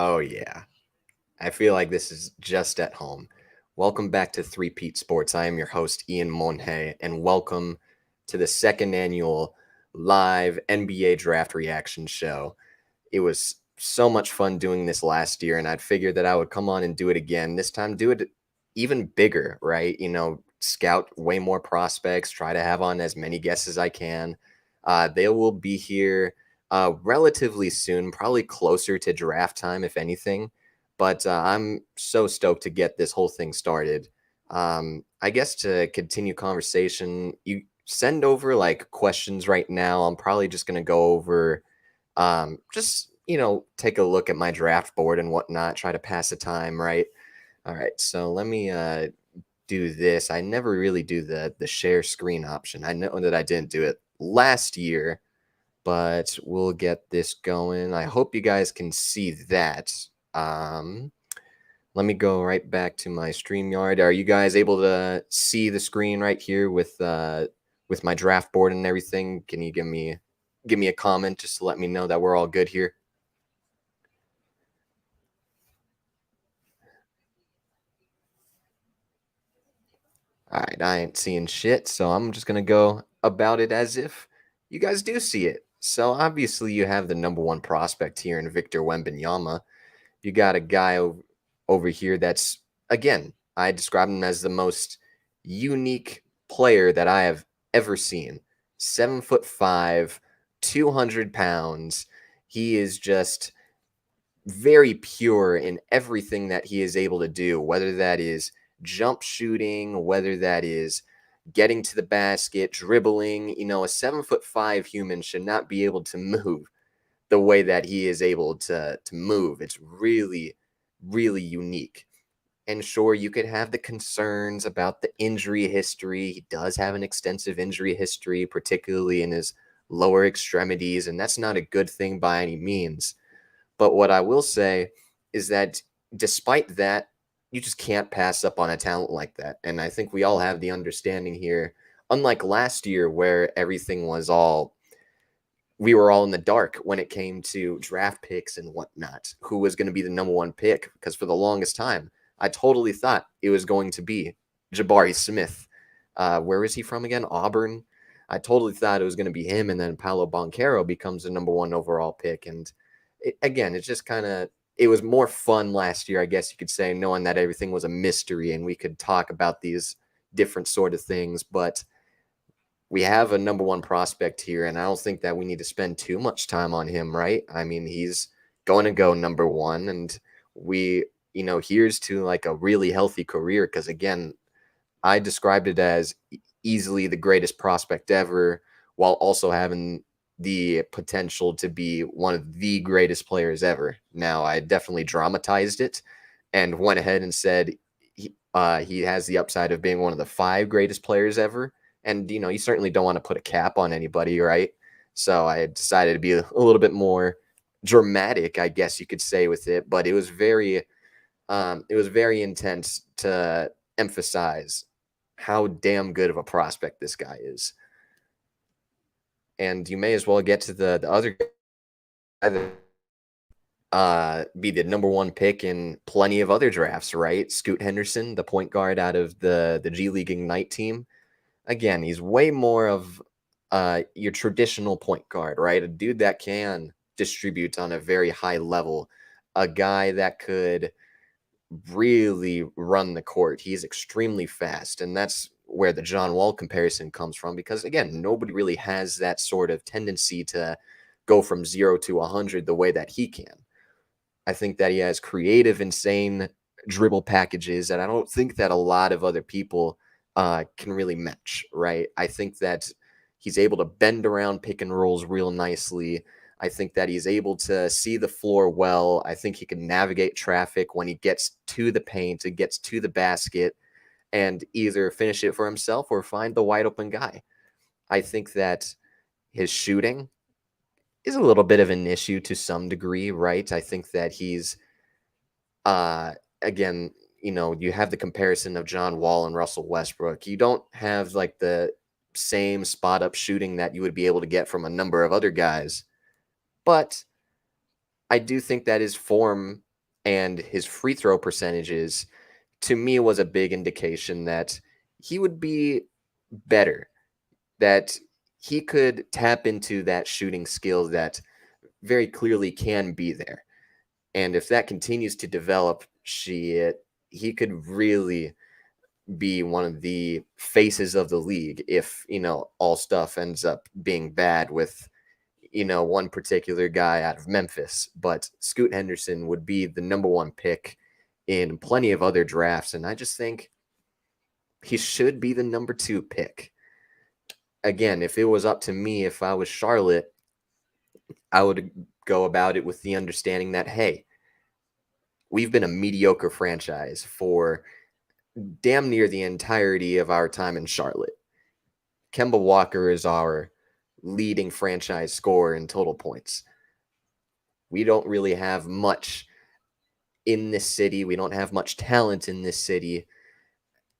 Oh, yeah. I feel like this is just at home. Welcome back to Three-Peat Sports. I am your host, Ian Monhay, and welcome to the second annual live NBA draft reaction show. It was so much fun doing this last year, and I'd figured that I would come on and do it again. This time, do it even bigger, right? Scout way more prospects, try to have on as many guests as I can. They will be here relatively soon, probably closer to draft time, if anything. But I'm so stoked to get this whole thing started. I guess to continue conversation, you send over like questions right now. I'm probably just going to go over just take a look at my draft board and whatnot, try to pass the time, right? All right, so let me do this. I never really do the share screen option. I know that I didn't do it last year, but we'll get this going. I hope you guys can see that. um Let me go right back to my StreamYard. Are you guys able to see the screen right here with my draft board and everything? Can you give me a comment just to let me know that we're all good here? All right, I ain't seeing shit, so I'm just gonna go about it as if you guys do see it. So obviously, you have the number one prospect here in Victor Wembanyama. You got a guy over here that's, again, I describe him as the most unique player that I have ever seen. 7'5", 200 pounds. He is just very pure in everything that he is able to do, whether that is jump shooting, whether that is getting to the basket, dribbling. A 7'5" human should not be able to move the way that he is able to move. It's really, really unique. And sure, you could have the concerns about the injury history. He does have an extensive injury history, particularly in his lower extremities, and that's not a good thing by any means. But what I will say is that despite that, you just can't pass up on a talent like that. And I think we all have the understanding here, unlike last year where everything was all we were all in the dark when it came to draft picks and whatnot, who was going to be the number one pick. Because for the longest time, I totally thought it was going to be Jabari Smith. Where is he from again? Auburn. I totally thought it was going to be him, and then Paolo Banchero becomes the number one overall pick. And again, it's just kind of it was more fun last year, I guess you could say, knowing that everything was a mystery and we could talk about these different sort of things. But we have a number one prospect here, and I don't think that we need to spend too much time on him, right? I mean, he's going to go number one, and here's to like a really healthy career. Because again, I described it as easily the greatest prospect ever, while also having the potential to be one of the greatest players ever. Now, I definitely dramatized it and went ahead and said he has the upside of being one of the five greatest players ever. And, you certainly don't want to put a cap on anybody, right? So I decided to be a little bit more dramatic, I guess you could say, with it. But it was very intense to emphasize how damn good of a prospect this guy is. And you may as well get to the other guy that be the number one pick in plenty of other drafts, right? Scoot Henderson, the point guard out of the G League Ignite team. Again, he's way more of your traditional point guard, right? A dude that can distribute on a very high level, a guy that could really run the court. He's extremely fast, and that's where the John Wall comparison comes from because again, nobody really has that sort of tendency to go from 0 to 100 the way that he can. I think that he has creative, insane dribble packages that I don't think that a lot of other people can really match, right? I think that he's able to bend around pick and rolls real nicely. I think that he's able to see the floor well. I think he can navigate traffic when he gets to the paint and gets to the basket and either finish it for himself or find the wide open guy. I think that his shooting is a little bit of an issue to some degree, right? I think that he's uh again, you have the comparison of John Wall and Russell Westbrook. You don't have like the same spot up shooting that you would be able to get from a number of other guys. But I do think that his form and his free throw percentages to me was a big indication that he would be better, that he could tap into that shooting skill that very clearly can be there. And if that continues to develop, he could really be one of the faces of the league if, all stuff ends up being bad with, one particular guy out of Memphis. But Scoot Henderson would be the number one pick in plenty of other drafts. And I just think he should be the number two pick. Again, if it was up to me, if I was Charlotte, I would go about it with the understanding that, hey, we've been a mediocre franchise for damn near the entirety of our time in Charlotte. Kemba Walker is our leading franchise scorer in total points. We don't really have much in this city. We don't have much talent in this city.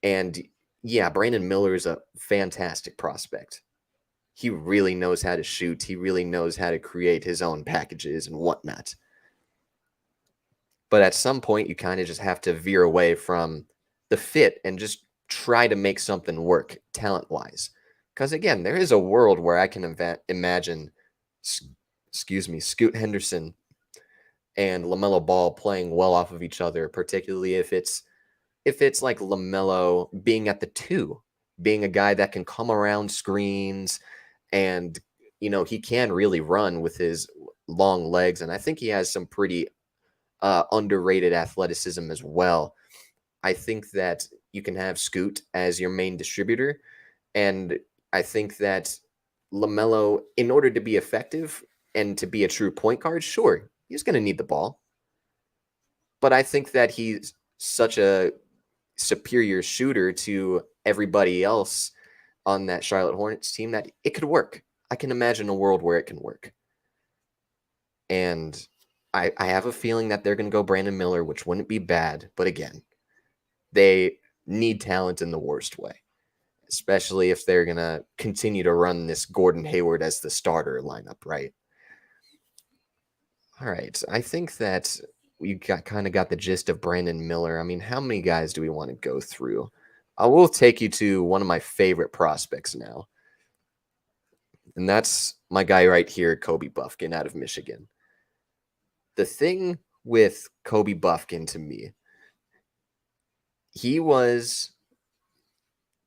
And yeah, Brandon Miller is a fantastic prospect. He really knows how to shoot. He really knows how to create his own packages and whatnot. But at some point, you kind of just have to veer away from the fit and just try to make something work talent-wise. Because again, there is a world where I can imagine, Scoot Henderson and LaMelo Ball playing well off of each other, particularly if it's like LaMelo being at the two, being a guy that can come around screens and he can really run with his long legs, and I think he has some pretty underrated athleticism as well. I think that you can have Scoot as your main distributor, and I think that LaMelo, in order to be effective and to be a true point guard, sure, he's going to need the ball. But I think that he's such a superior shooter to everybody else on that Charlotte Hornets team that it could work. I can imagine a world where it can work. And I have a feeling that they're going to go Brandon Miller, which wouldn't be bad. But again, they need talent in the worst way, especially if they're going to continue to run this Gordon Hayward as the starter lineup, right? All right. I think that we kind of got the gist of Brandon Miller. I mean, how many guys do we want to go through? I will take you to one of my favorite prospects now. And that's my guy right here, Kobe Bufkin out of Michigan. The thing with Kobe Bufkin to me, he was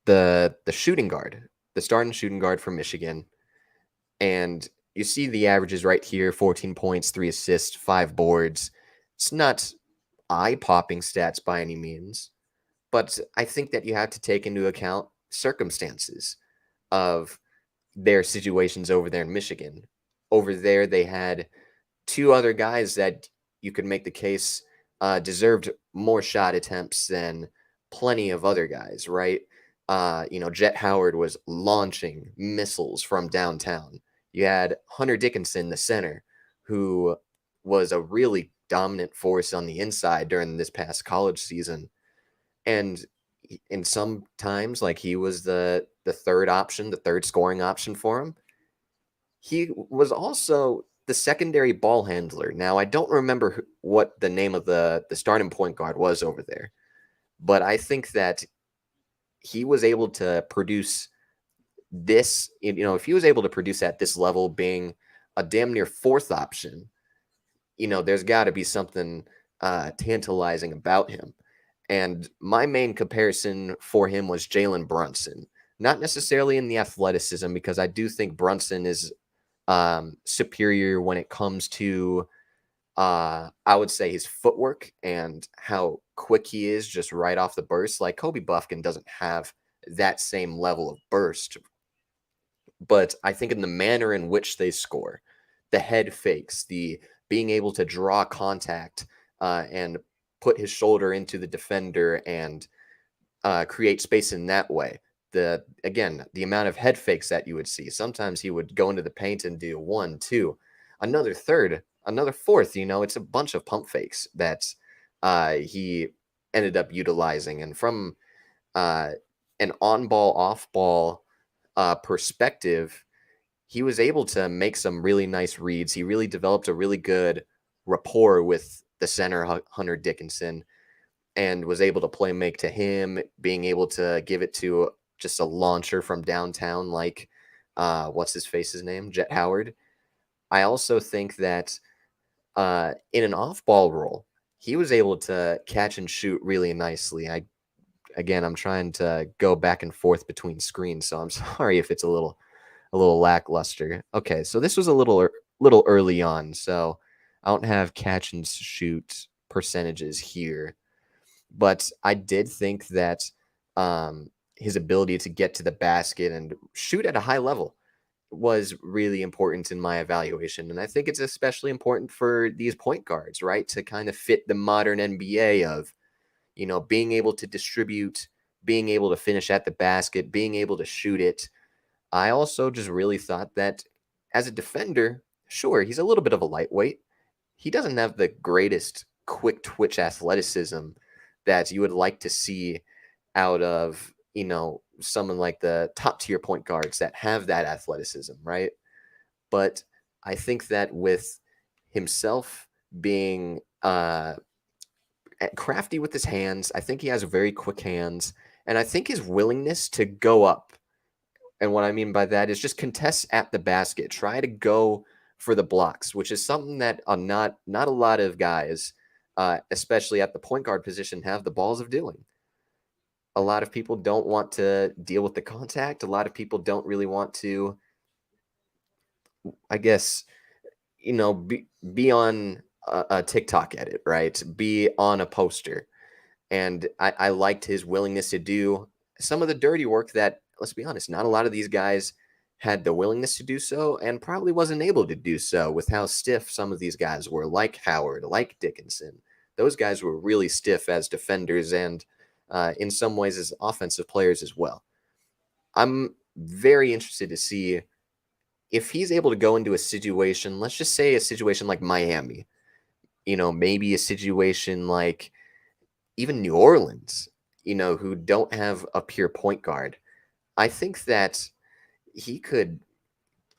the shooting guard, the starting shooting guard for Michigan. And you see the averages right here, 14 points, 3 assists, 5 boards. It's not eye-popping stats by any means, but I think that you have to take into account circumstances of their situations over there in Michigan. Over there, they had 2 other guys that you could make the case deserved more shot attempts than plenty of other guys, right? Jet Howard was launching missiles from downtown. You had Hunter Dickinson, the center, who was a really dominant force on the inside during this past college season. And in some times, like he was the third option, the third scoring option for him. He was also the secondary ball handler. Now, I don't remember what the name of the starting point guard was over there, but I think that he was able to produce this, if he was able to produce at this level, being a damn near fourth option, there's got to be something tantalizing about him. And my main comparison for him was Jalen Brunson, not necessarily in the athleticism, because I do think Brunson is superior when it comes to, I would say, his footwork and how quick he is just right off the burst. Like Kobe Bufkin doesn't have that same level of burst, but I think in the manner in which they score, the head fakes, the being able to draw contact and put his shoulder into the defender and create space in that way. The amount of head fakes that you would see. Sometimes he would go into the paint and do 1, 2, another third, another fourth. It's a bunch of pump fakes that he ended up utilizing. And from an on-ball, off-ball perspective, he was able to make some really nice reads. He really developed a really good rapport with the center Hunter Dickinson and was able to play make to him, being able to give it to just a launcher from downtown like what's his face's name? Jet Howard. I also think that in an off-ball role, he was able to catch and shoot really nicely. I'm trying to go back and forth between screens, so I'm sorry if it's a little lackluster. Okay, so this was a little early on, so I don't have catch and shoot percentages here, but I did think that his ability to get to the basket and shoot at a high level was really important in my evaluation. And I think it's especially important for these point guards, right? To kind of fit the modern NBA of, being able to distribute, being able to finish at the basket, being able to shoot it. I also just really thought that as a defender, sure, he's a little bit of a lightweight. He doesn't have the greatest quick twitch athleticism that you would like to see out of, someone like the top tier point guards that have that athleticism, right? But I think that with himself being crafty with his hands, I think he has very quick hands, and I think his willingness to go up, and what I mean by that is just contest at the basket, try to go for the blocks, which is something that not a lot of guys, especially at the point guard position, have the balls of doing. A lot of people don't want to deal with the contact. A lot of people don't really want to, I guess, be on a TikTok edit, right? Be on a poster. And I liked his willingness to do some of the dirty work that, let's be honest, not a lot of these guys had the willingness to do so and probably wasn't able to do so with how stiff some of these guys were, like Howard, like Dickinson. Those guys were really stiff as defenders and in some ways as offensive players as well. I'm very interested to see if he's able to go into a situation, let's just say a situation like Miami, maybe a situation like even New Orleans, who don't have a pure point guard. I think that he could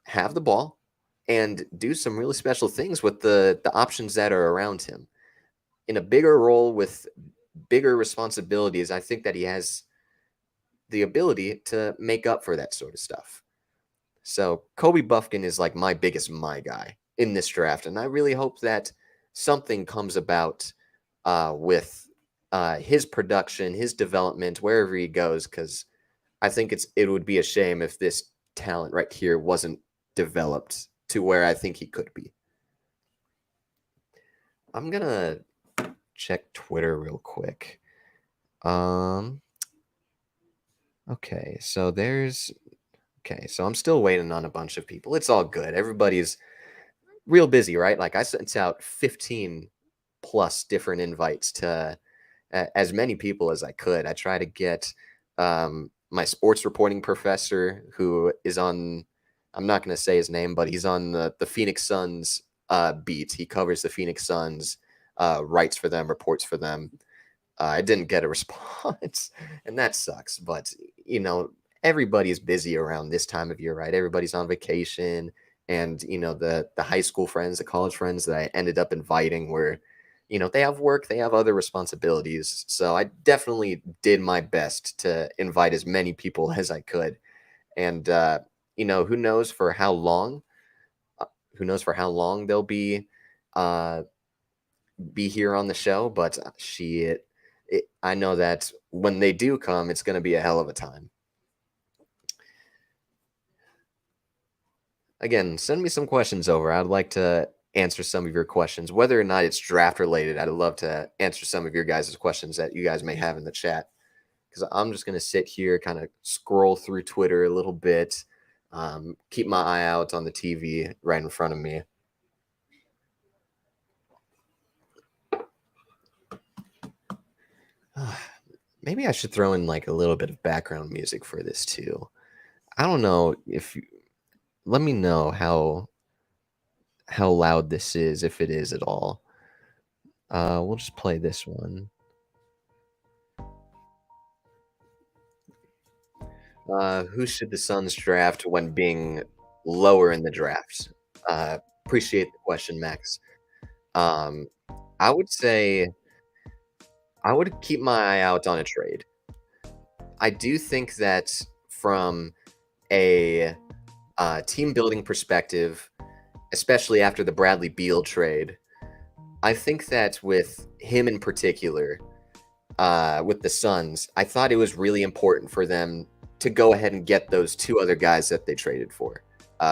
have the ball and do some really special things with the options that are around him. In a bigger role with bigger responsibilities, I think that he has the ability to make up for that sort of stuff. So Kobe Buffkin is like my biggest my guy in this draft, and I really hope that something comes about with his production, his development, wherever he goes, because I think it would be a shame if this talent right here wasn't developed to where I think he could be. I'm gonna check Twitter real quick. Um, okay, so I'm still waiting on a bunch of people. It's all good. Everybody's real busy, right? Like I sent out 15 plus different invites to as many people as I could. I try to get my sports reporting professor who is on, I'm not going to say his name, but he's on the Phoenix Suns beat. He covers the Phoenix Suns, writes for them, reports for them. I didn't get a response, and that sucks. But you know, everybody's busy around this time of year, right? Everybody's on vacation, and the high school friends, the college friends that I ended up inviting were, they have work, they have other responsibilities. So I definitely did my best to invite as many people as I could, and who knows for how long? Who knows for how long they'll uh, be here on the show? But I know that when they do come, it's going to be a hell of a time. Again, send me some questions over. I'd like to answer some of your questions, whether or not it's draft related. I'd love to answer some of your guys' questions that you guys may have in the chat. Because I'm just going to sit here, kind of scroll through Twitter a little bit, keep my eye out on the TV right in front of me. Maybe I should throw in like a little bit of background music for this too. I don't know if you, let me know how loud this is, if it is at all. We'll just play this one. Who should the Suns draft when being lower in the drafts? Appreciate the question, Max. Um, I would say I would keep my eye out on a trade. I do think that from a team building perspective, especially after the Bradley Beal trade, I think that with him in particular, with the Suns, I thought it was really important for them to go ahead and get those two other guys that they traded for,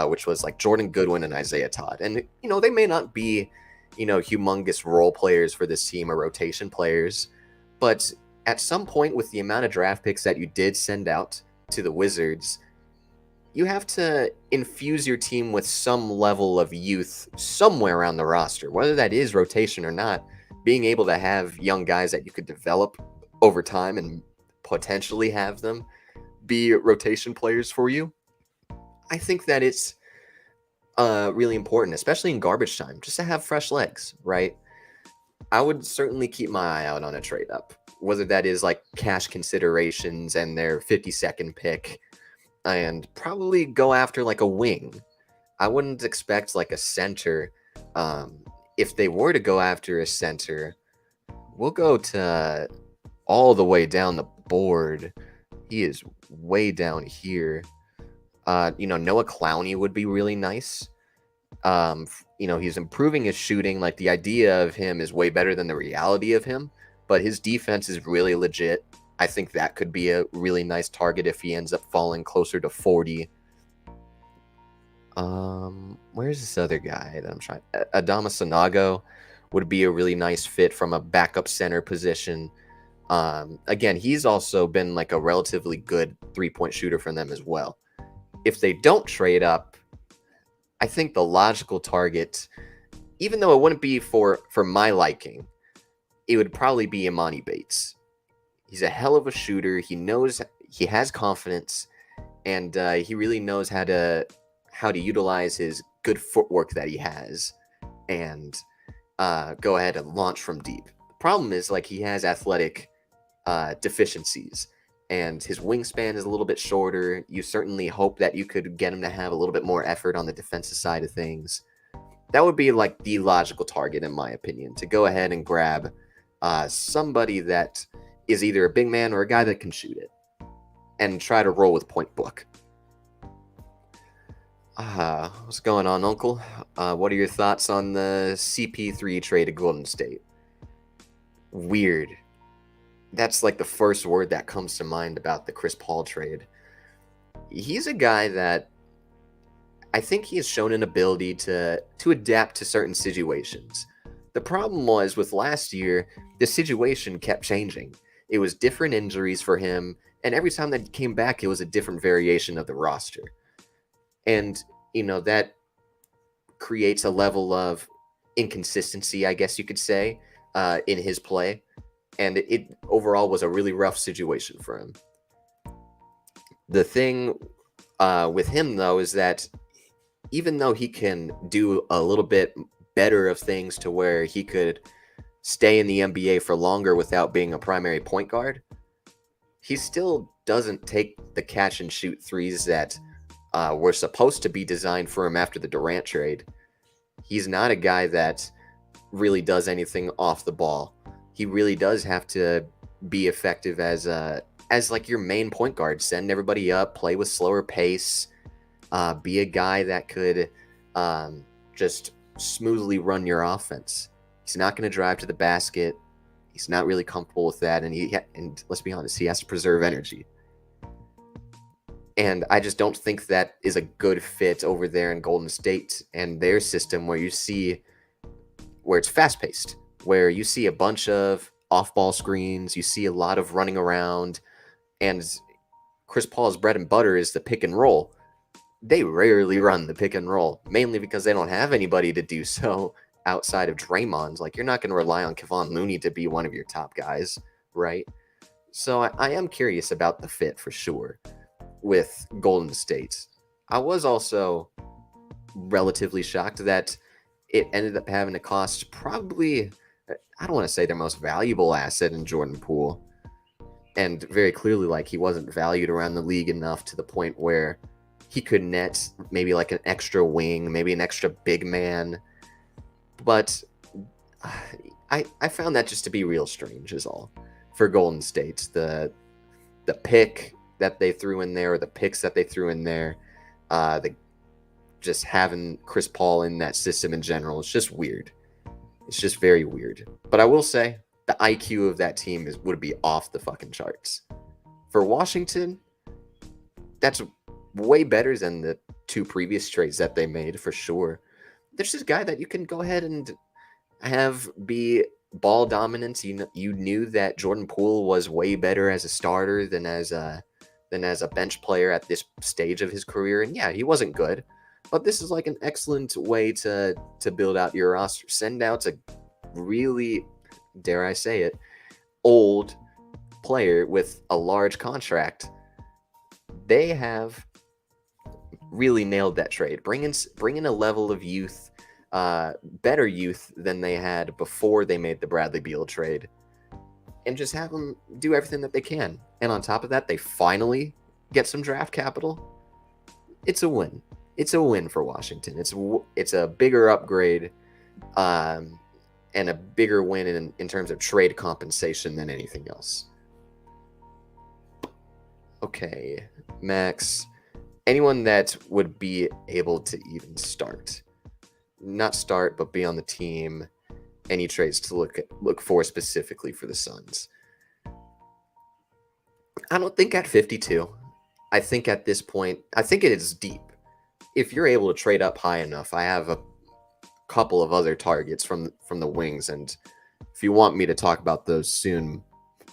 which was like Jordan Goodwin and Isaiah Todd. And, they may not be, humongous role players for this team or rotation players, but at some point with the amount of draft picks that you did send out to the Wizards, you have to infuse your team with some level of youth somewhere around the roster, whether that is rotation or not. Being able to have young guys that you could develop over time and potentially have them be rotation players for you, I think that it's really important, especially in garbage time, just to have fresh legs, right? I would certainly keep my eye out on a trade up, whether that is like cash considerations and their 52nd pick, and probably go after like a wing. I wouldn't expect like a center. Um, if they were to go after a center, we'll go to all the way down the board. He is way down here. Noah Clowney would be really nice. He's improving his shooting. Like the idea of him is way better than the reality of him, but his defense is really legit. I think that could be a really nice target if he ends up falling closer to 40. Where's this other guy that I'm trying? Adama Sanago would be a really nice fit from a backup center position. Again, he's also been like a relatively good 3-point shooter for them as well. If they don't trade up, I think the logical target, even though it wouldn't be for my liking, it would probably be Imani Bates. He's a hell of a shooter. He has confidence, and he really knows how to utilize his good footwork that he has and go ahead and launch from deep. The problem is like he has athletic deficiencies, and his wingspan is a little bit shorter. You certainly hope that you could get him to have a little bit more effort on the defensive side of things. That would be like the logical target, in my opinion, to go ahead and grab somebody that is either a big man or a guy that can shoot it, and try to roll with point book. What's going on, Uncle? What are your thoughts on the CP3 trade to Golden State? Weird. That's like the first word that comes to mind about the Chris Paul trade. He's a guy that I think he has shown an ability to adapt to certain situations. The problem was with last year, the situation kept changing. It was different injuries for him, and every time that he came back, it was a different variation of the roster. And, that creates a level of inconsistency, I guess you could say, in his play. And it overall was a really rough situation for him. The thing with him, though, is that even though he can do a little bit better of things to where he could stay in the NBA for longer without being a primary point guard, he still doesn't take the catch and shoot threes that were supposed to be designed for him after the Durant trade. He's not a guy that really does anything off the ball. He really does have to be effective as like your main point guard. Send everybody up, play with slower pace, be a guy that could just smoothly run your offense. He's not going to drive to the basket. He's not really comfortable with that, and let's be honest, he has to preserve energy. And I just don't think that is a good fit over there in Golden State and their system, where it's fast-paced, where you see a bunch of off-ball screens, you see a lot of running around, and Chris Paul's bread and butter is the pick and roll. They rarely run the pick and roll, mainly because they don't have anybody to do so outside of Draymond. Like, you're not going to rely on Kevon Looney to be one of your top guys, right? So I am curious about the fit for sure with Golden State. I was also relatively shocked that it ended up having to cost probably, I don't want to say their most valuable asset in Jordan Poole. And very clearly, like, he wasn't valued around the league enough to the point where he could net maybe like an extra wing, maybe an extra big man. But I found that just to be real strange, is all. For Golden State, the pick that they threw in there, or the picks that they threw in there, the just having Chris Paul in that system in general, it's just weird. It's just very weird. But I will say, the IQ of that team would be off the fucking charts. For Washington, that's way better than the two previous trades that they made, for sure. There's this guy that you can go ahead and have be ball dominance. You knew that Jordan Poole was way better as a starter than as a bench player at this stage of his career. And yeah, he wasn't good, but this is like an excellent way to build out your roster. Send out a really, dare I say it, old player with a large contract. They have really nailed that trade. Bring in a level of youth, better youth than they had before they made the Bradley Beal trade, and just have them do everything that they can. And on top of that, they finally get some draft capital. It's a win. It's a win for Washington. It's a bigger upgrade, and a bigger win in terms of trade compensation than anything else. Okay, Max. Anyone that would be able to even start, not start, but be on the team. Any trades to look for specifically for the Suns? I don't think at 52. I think at this point, I think it is deep. If you're able to trade up high enough, I have a couple of other targets from the wings, and if you want me to talk about those soon,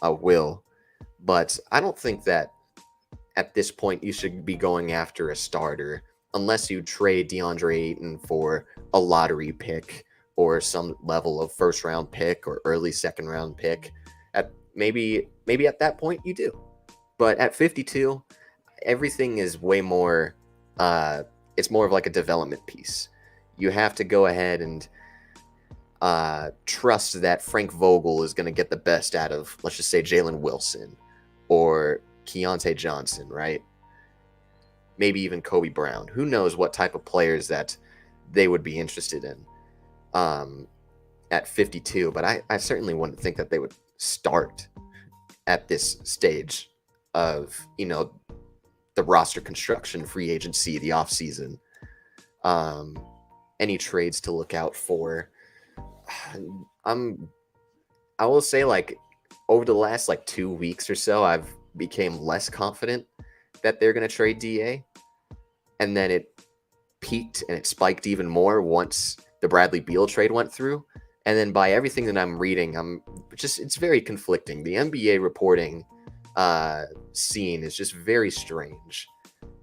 I will. But I don't think that at this point you should be going after a starter unless you trade DeAndre Ayton for a lottery pick or some level of first round pick or early second round pick. At maybe at that point you do. But at 52, everything is way more it's more of like a development piece. You have to go ahead and trust that Frank Vogel is going to get the best out of, let's just say, Jalen Wilson or Keontae Johnson, right? Maybe even Kobe Brown. Who knows what type of players that they would be interested in at 52. But I certainly wouldn't think that they would start at this stage of, the roster construction, free agency, the offseason. Any trades to look out for. I will say, like, over the last 2 weeks or so, I've became less confident that they're going to trade DA, and then it peaked and it spiked even more once the Bradley Beal trade went through. And then by everything that I'm reading, it's very conflicting. The NBA reporting scene is just very strange.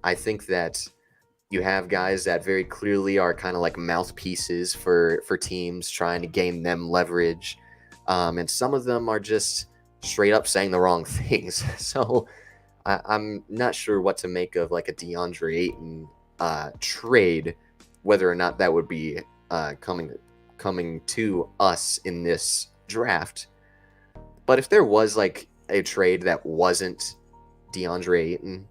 I think that you have guys that very clearly are kind of like mouthpieces for teams trying to gain them leverage, and some of them are just straight up saying the wrong things. So I'm not sure what to make of like a DeAndre Ayton trade, whether or not that would be coming to us in this draft. But if there was like a trade that wasn't DeAndre Ayton,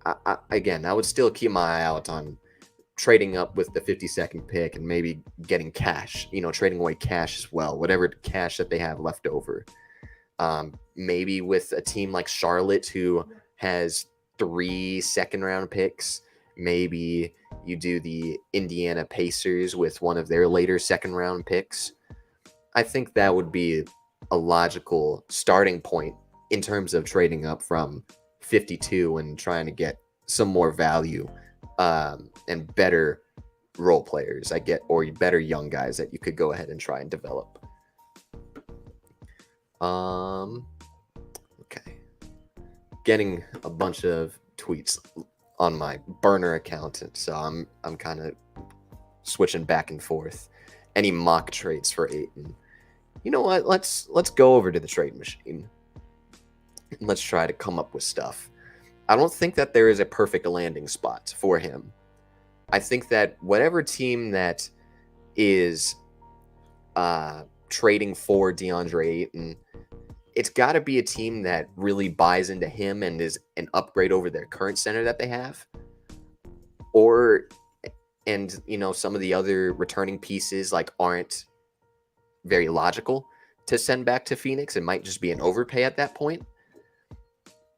I would still keep my eye out on trading up with the 52nd pick and maybe getting cash, trading away cash as well, whatever cash that they have left over. Maybe with a team like Charlotte, who has 3 second-round picks. Maybe you do the Indiana Pacers with one of their later second-round picks. I think that would be a logical starting point in terms of trading up from 52 and trying to get some more value and better role players, or better young guys that you could go ahead and try and develop. Okay. Getting a bunch of tweets on my burner account, so I'm kind of switching back and forth. Any mock trades for Ayton? You know what? Let's go over to the trade machine. Let's try to come up with stuff. I don't think that there is a perfect landing spot for him. I think that whatever team that is trading for DeAndre Ayton, it's got to be a team that really buys into him and is an upgrade over their current center that they have. And some of the other returning pieces aren't very logical to send back to Phoenix. It might just be an overpay at that point.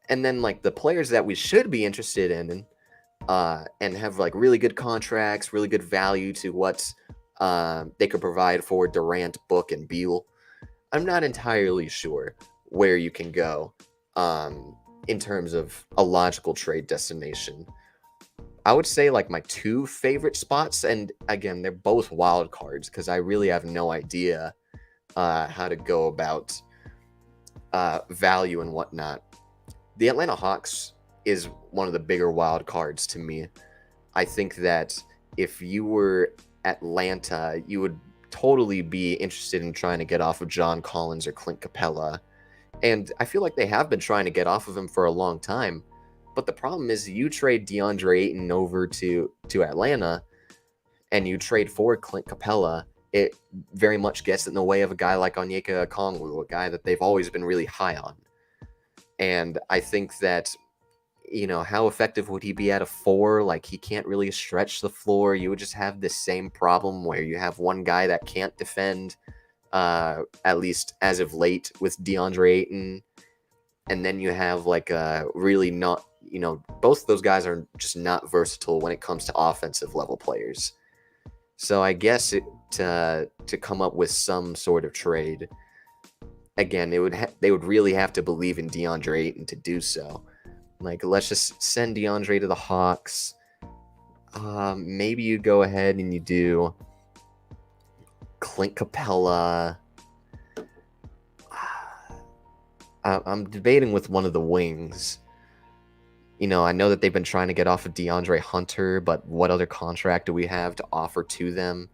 And then like the players that we should be interested in and have like really good contracts, really good value to what they could provide for Durant, Book, and Beal. I'm not entirely sure where you can go in terms of a logical trade destination. I would say like my two favorite spots, and again, they're both wild cards because I really have no idea how to go about value and whatnot. The Atlanta Hawks is one of the bigger wild cards to me. I think that if you were Atlanta, you would totally be interested in trying to get off of John Collins or Clint Capella. And I feel like they have been trying to get off of him for a long time. But the problem is you trade DeAndre Ayton over to Atlanta and you trade for Clint Capella, it very much gets in the way of a guy like Onyeka Okongwu, a guy that they've always been really high on. And I think that, how effective would he be at a 4? Like, he can't really stretch the floor. You would just have this same problem where you have one guy that can't defend, at least as of late, with DeAndre Ayton. And then you have like a really not, both those guys are just not versatile when it comes to offensive level players. So I guess to come up with some sort of trade, again, they would really have to believe in DeAndre Ayton to do so. Like, let's just send DeAndre to the Hawks. Maybe you go ahead and you do Clint Capella. I'm debating with one of the wings. I know that they've been trying to get off of DeAndre Hunter, but what other contract do we have to offer to them?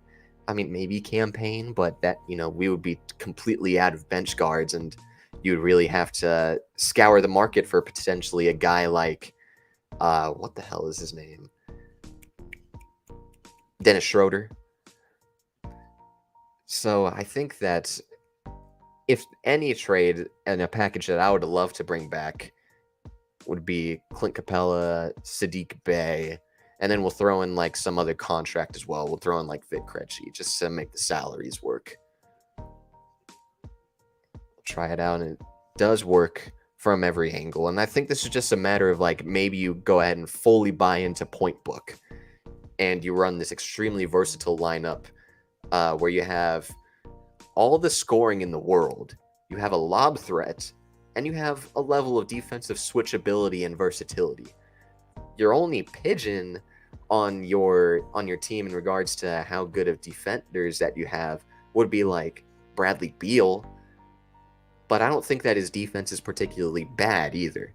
I mean, maybe Campaign, but that, we would be completely out of bench guards, and you'd really have to scour the market for potentially a guy like, what the hell is his name? Dennis Schroeder. So I think that if any trade and a package that I would love to bring back would be Clint Capella, Sadiq Bey, and then we'll throw in like some other contract as well. We'll throw in like Vic Krejci just to make the salaries work. We'll try it out, and it does work from every angle. And I think this is just a matter of like maybe you go ahead and fully buy into Point Book, and you run this extremely versatile lineup where you have all the scoring in the world. You have a lob threat, and you have a level of defensive switchability and versatility. Your only pigeon on your team in regards to how good of defenders that you have would be like Bradley Beal, but I don't think that his defense is particularly bad either.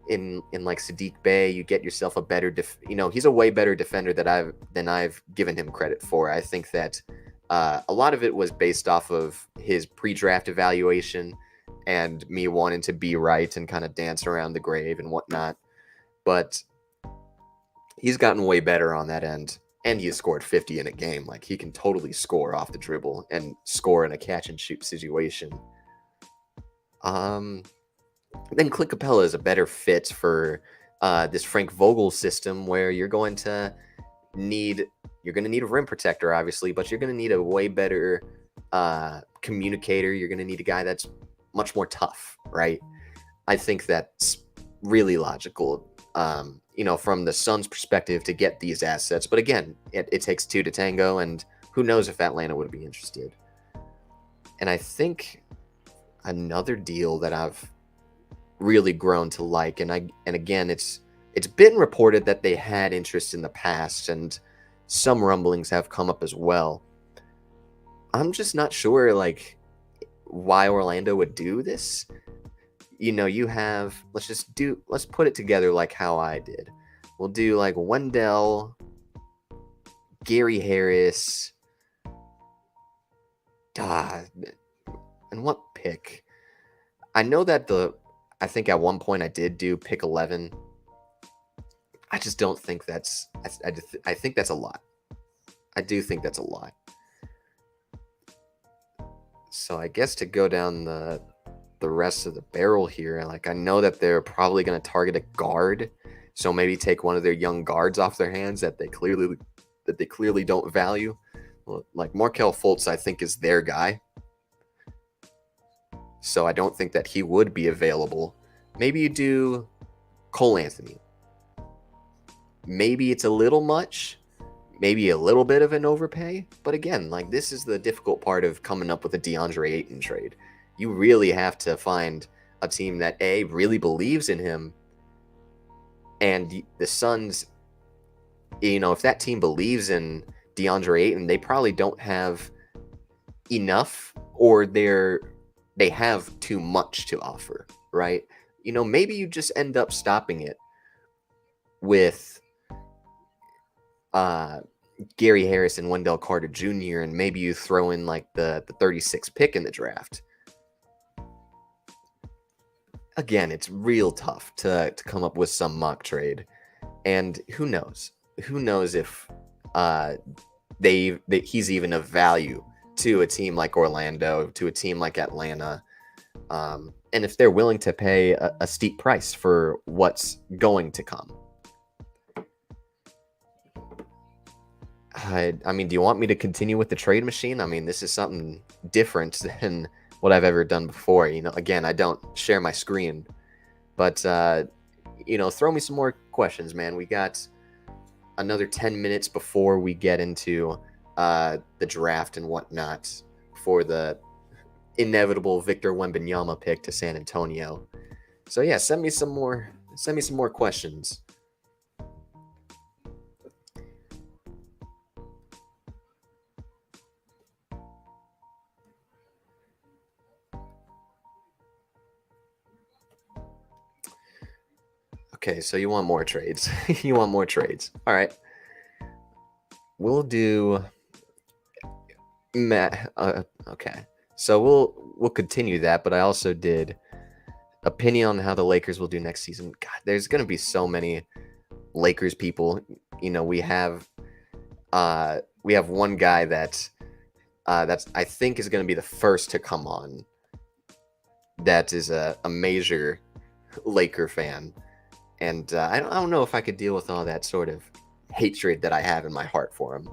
In like Sadiq Bey, you get yourself a better he's a way better defender than I've given him credit for. I think that a lot of it was based off of his pre-draft evaluation and me wanting to be right and kind of dance around the grave and whatnot. But he's gotten way better on that end, and he has scored 50 in a game. Like, he can totally score off the dribble and score in a catch and shoot situation. Then Clint Capella is a better fit for this Frank Vogel system where you're going to need a rim protector, obviously, but you're going to need a way better communicator. You're going to need a guy that's much more tough, right? I think that's really logical, from the Suns' perspective to get these assets. But again, it takes two to tango, and who knows if Atlanta would be interested. And I think another deal that I've really grown to like, and again, it's been reported that they had interest in the past, and some rumblings have come up as well. I'm just not sure, like, why Orlando would do this. You have, let's put it together like how I did. We'll do like Wendell, Gary Harris, and what pick? I know that I think at one point I did do pick 11. I just don't think that's, I think that's a lot. I do think that's a lot. So I guess to go down the rest of the barrel here, like, I know that they're probably going to target a guard, so maybe take one of their young guards off their hands that they clearly don't value. Like Markelle Fultz, I think is their guy, so I don't think that he would be available. Maybe you do Cole Anthony. Maybe it's a little much, maybe a little bit of an overpay, but again, like this is the difficult part of coming up with a DeAndre Ayton trade. You really have to find a team that A, really believes in him, and the Suns, if that team believes in DeAndre Ayton, they probably don't have enough, or they have too much to offer, right? Maybe you just end up stopping it with uh Gary Harris and Wendell Carter Jr., and maybe you throw in like the 36th pick in the draft. Again, it's real tough to come up with some mock trade, and who knows? Who knows if uh, that he's even of value to a team like Orlando, to a team like Atlanta, and if they're willing to pay a steep price for what's going to come. I mean, do you want me to continue with the trade machine? I mean, this is something different than what I've ever done before. Again, I don't share my screen, but throw me some more questions, man. We got another 10 minutes before we get into the draft and whatnot for the inevitable Victor Wembanyama pick to San Antonio. So yeah, send me some more questions. Okay, so you want more trades. You want more trades. All right. We'll do okay. So we'll continue that, but I also did opinion on how the Lakers will do next season. God, there's going to be so many Lakers people. We have one guy that's I think is going to be the first to come on. That is a major Laker fan. And I don't know if I could deal with all that sort of hatred that I have in my heart for him.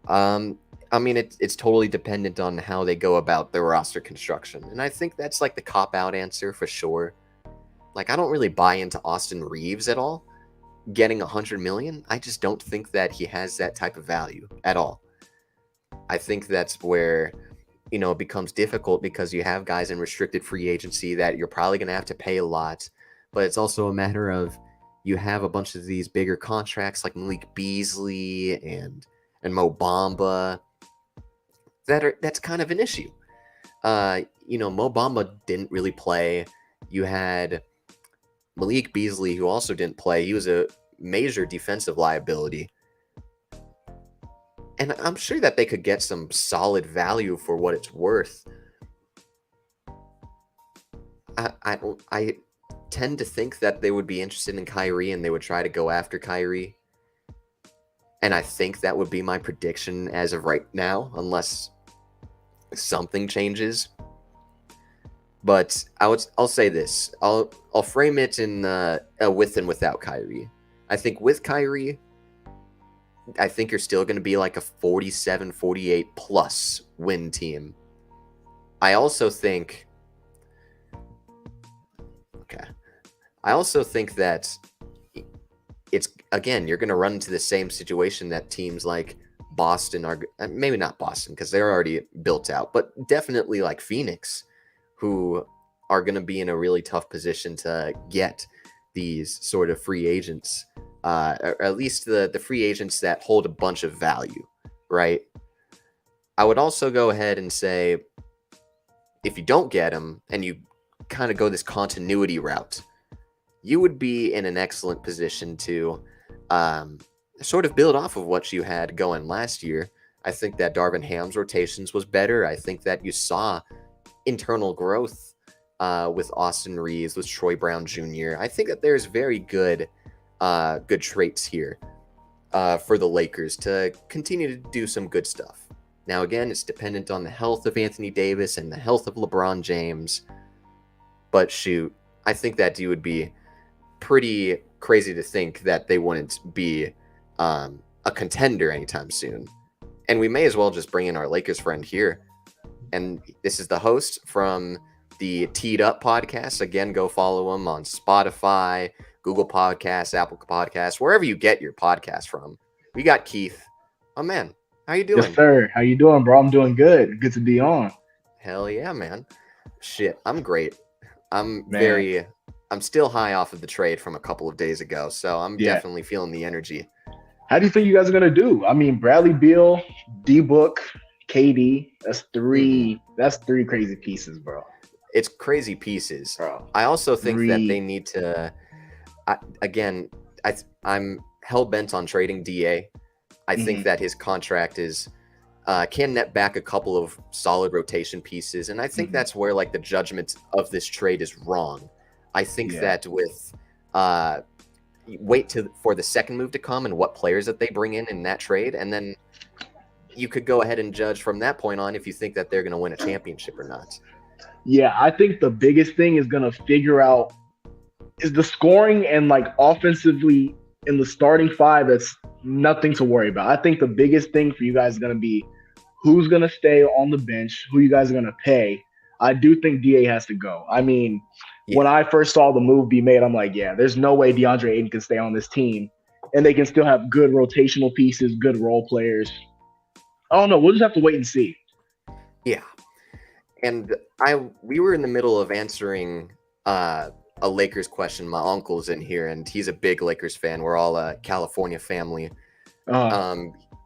I mean, it's totally dependent on how they go about their roster construction. And I think that's like the cop-out answer for sure. Like, I don't really buy into Austin Reeves at all. Getting $100 million, I just don't think that he has that type of value at all. I think that's where, it becomes difficult because you have guys in restricted free agency that you're probably going to have to pay a lot. But it's also a matter of you have a bunch of these bigger contracts like Malik Beasley and Mo Bamba that's kind of an issue. Mo Bamba didn't really play. You had Malik Beasley, who also didn't play. He was a major defensive liability. And I'm sure that they could get some solid value for what it's worth. I tend to think that they would be interested in Kyrie and they would try to go after Kyrie. And I think that would be my prediction as of right now, unless something changes. But I'll say this. I'll frame it in with and without Kyrie. I think with Kyrie, I think you're still going to be like a 47, 48 plus win team. I also think that it's, again, you're going to run into the same situation that teams like Boston are, maybe not Boston because they're already built out, but definitely like Phoenix, who are going to be in a really tough position to get these sort of free agents, or at least the free agents that hold a bunch of value, right? I would also go ahead and say, if you don't get them and you kind of go this continuity route, you would be in an excellent position to sort of build off of what you had going last year. I think that Darvin Ham's rotations was better. I think that you saw internal growth with Austin Reeves, with Troy Brown Jr. I think that there's very good traits here for the Lakers to continue to do some good stuff. Now, again, it's dependent on the health of Anthony Davis and the health of LeBron James. But shoot, I think that you would be pretty crazy to think that they wouldn't be a contender anytime soon. And we may as well just bring in our Lakers friend here. And this is the host from the Teed Up podcast. Again, go follow him on Spotify, Google Podcasts, Apple Podcasts, wherever you get your podcast from. We got Keith. Oh, man. How you doing? Yes, sir. How you doing, bro? I'm doing good. Good to be on. Hell yeah, man. Shit, I'm great. I'm still high off of the trade from a couple of days ago, so I'm definitely feeling the energy. How do you think you guys are gonna do? I mean, Bradley Beal, D-Book, KD. That's three. That's three crazy pieces, bro. It's crazy pieces. Bro. I also think that they need to. I'm hell bent on trading DA. I think that his contract is can net back a couple of solid rotation pieces, and I think that's where like the judgment of this trade is wrong. I think that with for the second move to come and what players that they bring in that trade, and then you could go ahead and judge from that point on if you think that they're going to win a championship or not. Yeah, I think the biggest thing is going to figure out is the scoring, and like offensively in the starting five, that's nothing to worry about. I think the biggest thing for you guys is going to be who's going to stay on the bench, who you guys are going to pay. I do think DA has to go. I mean, when I first saw the move be made, I'm like, yeah, there's no way DeAndre Ayton can stay on this team, and they can still have good rotational pieces, good role players. I don't know. We'll just have to wait and see. Yeah. And we were in the middle of answering a Lakers question. My uncle's in here, and he's a big Lakers fan. We're all a California family.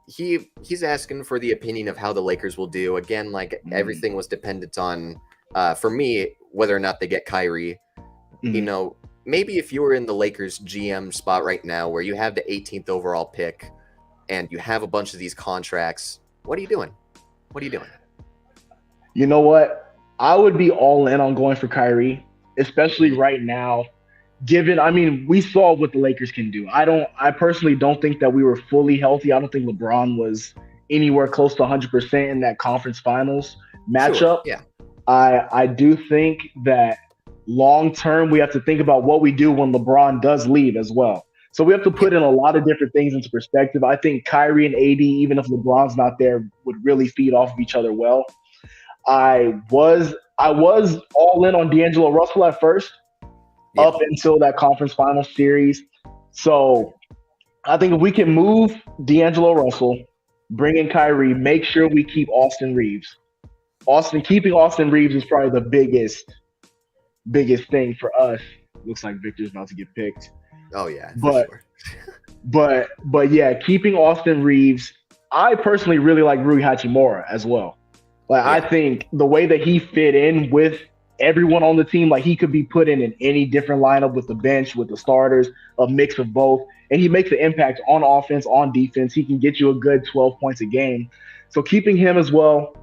He's asking for the opinion of how the Lakers will do. Again, like everything was dependent on, for me, whether or not they get Kyrie. You know, maybe if you were in the Lakers GM spot right now where you have the 18th overall pick and you have a bunch of these contracts, what are you doing? What are you doing? You know what? I would be all in on going for Kyrie, especially right now. We saw what the Lakers can do. I personally don't think that we were fully healthy. I don't think LeBron was anywhere close to 100% in that conference finals matchup. Sure, yeah. I do think that long term, we have to think about what we do when LeBron does leave as well. So we have to put in a lot of different things into perspective. I think Kyrie and AD, even if LeBron's not there, would really feed off of each other well. I was all in on D'Angelo Russell at first, up until that conference final series. So I think if we can move D'Angelo Russell, bring in Kyrie, make sure we keep Austin Reeves. Keeping Austin Reeves is probably the biggest thing for us. Looks like Victor's about to get picked. Oh yeah, sure. but yeah, keeping Austin Reeves. I personally really like Rui Hachimura as well. I think the way that he fit in with everyone on the team, like he could be put in any different lineup with the bench, with the starters, a mix of both, and he makes an impact on offense, on defense. He can get you a good 12 points a game. So keeping him as well.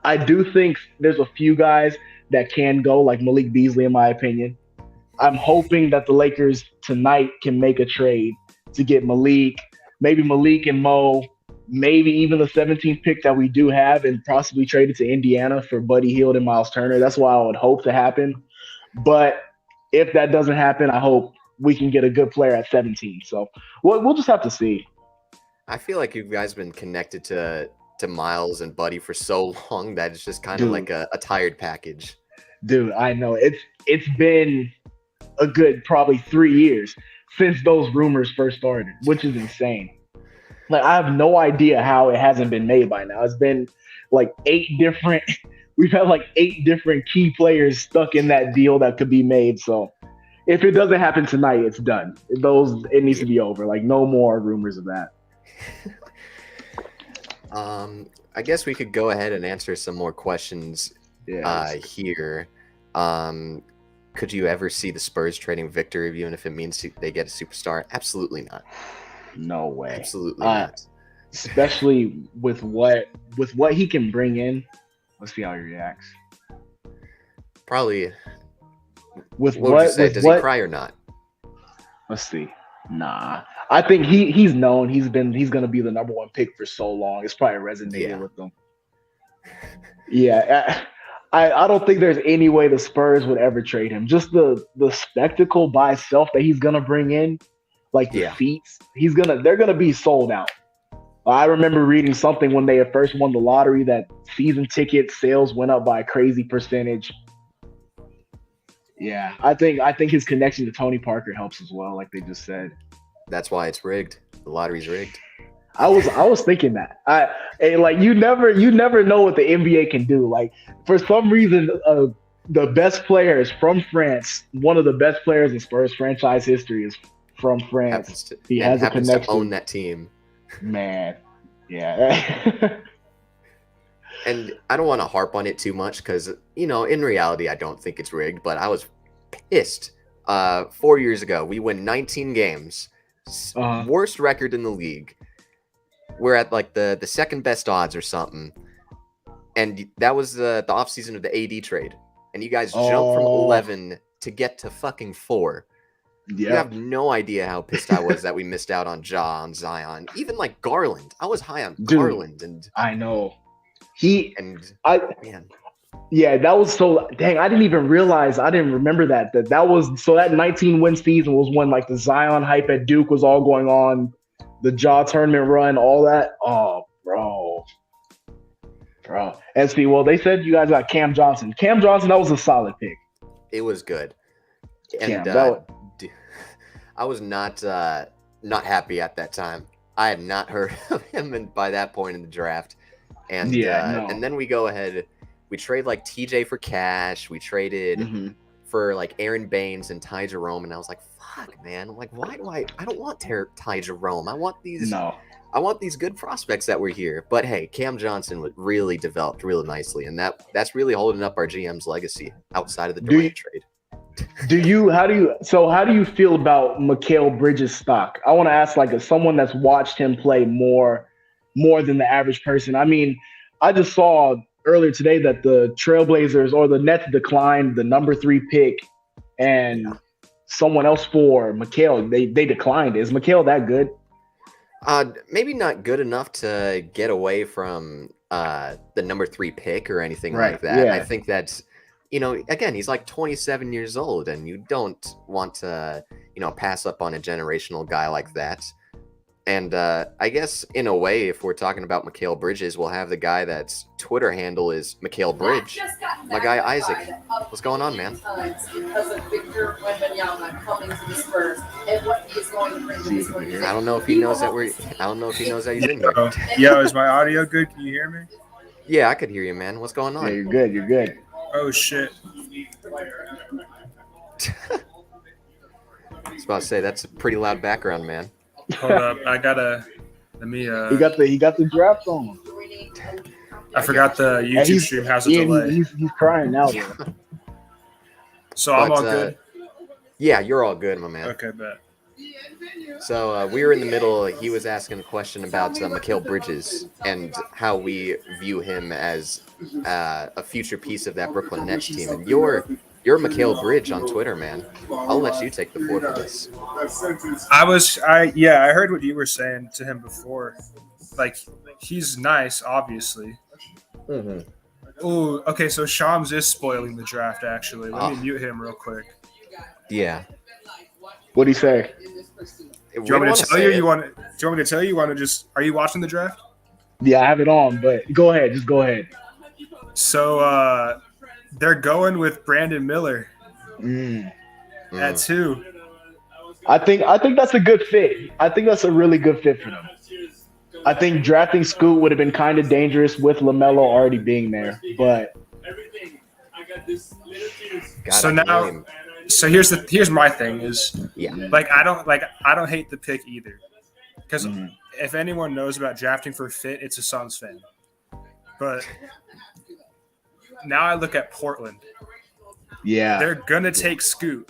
I do think there's a few guys that can go, like Malik Beasley, in my opinion. I'm hoping that the Lakers tonight can make a trade to get Malik, maybe Malik and Mo, maybe even the 17th pick that we do have, and possibly trade it to Indiana for Buddy Hield and Miles Turner. That's what I would hope to happen. But if that doesn't happen, I hope we can get a good player at 17. So we'll just have to see. I feel like you guys been connected to Miles and Buddy for so long that it's just kind of like a tired package. Dude, I know. It's been a good probably 3 years since those rumors first started, which is insane. Like, I have no idea how it hasn't been made by now. It's been like we've had like 8 different key players stuck in that deal that could be made. So if it doesn't happen tonight, it's done. It needs to be over. Like, no more rumors of that. I guess we could go ahead and answer some more questions here. Could you ever see the Spurs trading Victor, even if it means they get a superstar? Absolutely not. No way. Absolutely not. Especially with what he can bring in. Let's see how he reacts. Probably. What would you say? Does he cry or not? Let's see. Nah. I think he's known. He's gonna be the number 1 pick for so long. It's probably resonated with them. Yeah. I don't think there's any way the Spurs would ever trade him. Just the spectacle by itself that he's gonna bring in, like the feats, they're gonna be sold out. I remember reading something when they had first won the lottery that season ticket sales went up by a crazy percentage. Yeah, I think his connection to Tony Parker helps as well, like they just said. That's why it's rigged. The lottery's rigged. I was thinking that. Like you never know what the NBA can do. Like for some reason, the best player is from France. One of the best players in Spurs franchise history is from France. Happens to He and has a happens to own connection. that team. Man, yeah. And I don't want to harp on it too much because, in reality, I don't think it's rigged, but I was pissed. 4 years ago, we win 19 games, uh, worst record in the league. We're at like the second best odds or something. And that was the offseason of the AD trade. And you guys jumped from oh, 11 to get to fucking 4. You yep, have no idea how pissed I was that we missed out on Ja, on Zion, even like Garland. I was high on dude. Garland I know. He, and I, man, yeah, that was so dang. I didn't even realize. I didn't remember that was so that 19 win season was when like the Zion hype at Duke was all going on, the Jaw tournament run, all that. Oh, bro. And see, well, they said you guys got Cam Johnson. Cam Johnson, that was a solid pick. it was good. And Cam, that was, I was not happy at that time. I had not heard of him by that point in the draft. And yeah, no. and then we go ahead, we trade like TJ for cash. We traded Hmm. for like Aaron Baines and Ty Jerome, and I was like, "Fuck, man! Like, why do I don't want Ty Jerome. No. I want these good prospects that were here." But hey, Cam Johnson really developed really nicely, and that's really holding up our GM's legacy outside of the Do you Durant trade. how do you feel about Mikal Bridges' stock? I want to ask like as someone that's watched him play more than the average person. I mean, I just saw earlier today that the Trailblazers or the Nets declined the number 3 pick Yeah. and someone else for Mikal. They declined. Is Mikal that good? Maybe not good enough to get away from the number 3 pick or anything Right. like that. I Yeah. think that's, again, he's like 27 years old, and you don't want to, pass up on a generational guy like that. And I guess in a way, if we're talking about Mikal Bridges, we'll have the guy that's Twitter handle is Mikal Bridge. My guy Isaac. What's going on, man? Because of Victor Wembanyama coming to the Spurs and what he is going to bring to this organization. I don't know if he knows that I don't know if he knows that he's in here. Yo, is my audio good? Can you hear me? Yeah, I could hear you, man. What's going Yeah, on? you're good. You're good. Oh shit. I was about to say that's a pretty loud background, man. Hold up. I gotta let me He got the draft on. I forgot the And YouTube stream has a yeah, delay. he's crying now. Though. So I'm But, all good. Yeah, you're all good, my man. Okay, bet. So we were in the middle. He was asking a question about Mikal Bridges and how we view him as a future piece of that Brooklyn Nets team. And you're Mikal Bridge on Twitter, man. I'll let you take the floor for this. I heard what you were saying to him before. Like, he's nice, obviously. Mm-hmm. Oh, okay, so Shams is spoiling the draft, actually. Let me Oh. mute him real quick. Yeah. What'd he say? Do you want me to tell you? Do you want me to tell you? You want to just? Are you watching the draft? Yeah, I have it on, but go ahead. Just go ahead. So they're going with Brandon Miller Mm. at 2. I think that's a good fit. I think that's a really good fit for them. I think drafting Scoot would have been kind of dangerous with LaMelo already being there, but God, So I can now- only im- So here's my thing is yeah. I don't hate the pick either, because Mhm. if anyone knows about drafting for fit, it's a Suns fan. But now I look at Portland. yeah, They're gonna take Scoot,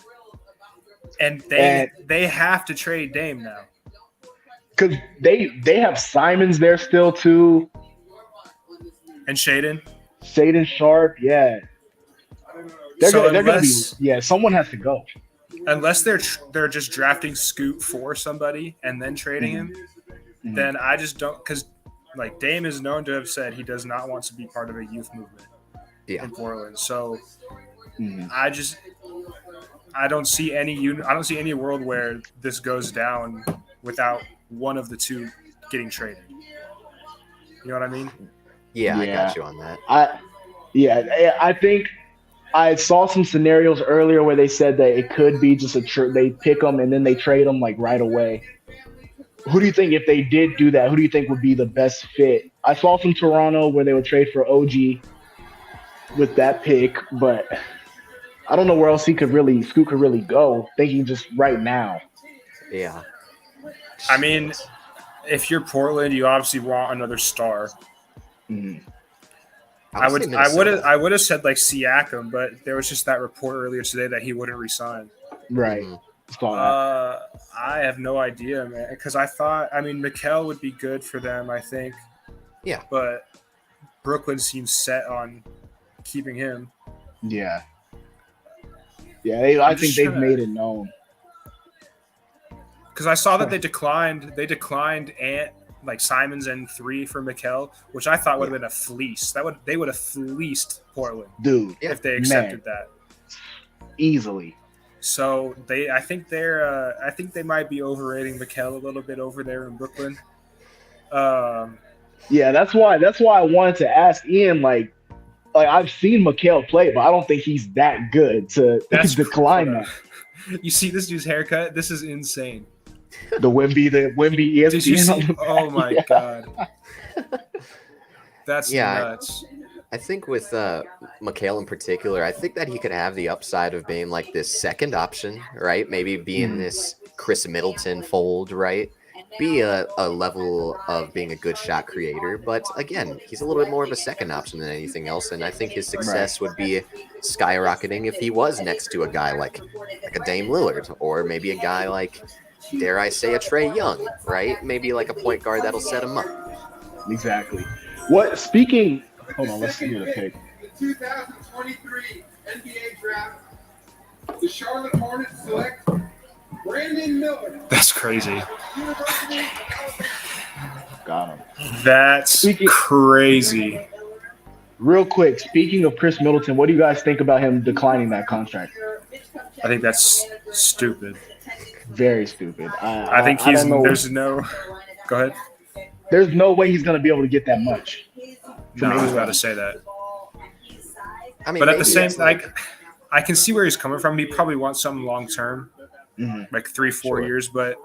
and they have to trade Dame now. because they have Simons there still too. And Shaden. Shaden Sharp, yeah. They're So gonna be unless- someone has to go. Unless they're just drafting Scoot for somebody and then trading him, Mhm. then I just don't, because like Dame is known to have said he does not want to be part of a youth movement Yeah. in Portland. So Mhm. I don't see any world where this goes down without one of the two getting traded. You know what I mean? Yeah, I Yeah. got you on that. I think I saw some scenarios earlier where they said that it could be just they pick them and then they trade them like right away. Who do you think if they did do that? Who do you think would be the best fit? I saw from Toronto where they would trade for OG with that pick, but I don't know where else Scoot could really go. Thinking just right now. Yeah. I mean, if you're Portland, you obviously want another star. Mhm. I would have said like Siakam, but there was just that report earlier today that he wouldn't resign. Right. I have no idea, man. Because Mikal would be good for them, I think. Yeah. But Brooklyn seems set on keeping him. Yeah. Yeah, I think they've made it known. Because I saw that they declined like Simons and 3 for Mikal, which I thought would have been a fleece. They would have fleeced Portland, dude, if they accepted that easily. So I think they might be overrating Mikal a little bit over there in Brooklyn. Yeah, that's why I wanted to ask Ian. Like I've seen Mikal play, but I don't think he's that good to decline that. You see this dude's haircut? This is insane. The Wemby ESPN. Did you see? Oh my god, that's nuts. I think with Mikal in particular, I think that he could have the upside of being like this second option, right? Maybe being this Chris Middleton fold, right? Be a level of being a good shot creator, but again, he's a little bit more of a second option than anything else, and I think his success would be skyrocketing if he was next to a guy like a Dame Lillard, or maybe a guy like, dare I say, a Trae Young, right? Maybe like a point guard that'll set him up. Exactly. Hold on, let's see the pick. The 2023 NBA Draft, the Charlotte Hornets select Brandon Miller. That's crazy. Got him. That's crazy. Real quick, speaking of Chris Middleton, what do you guys think about him declining that contract? I think that's stupid. Very stupid. I think there's no. Go ahead. There's no way he's going to be able to get that much. No, I was about to say that. I mean, but at the same, I can see where he's coming from. He probably wants something long term, like 3-4 years. But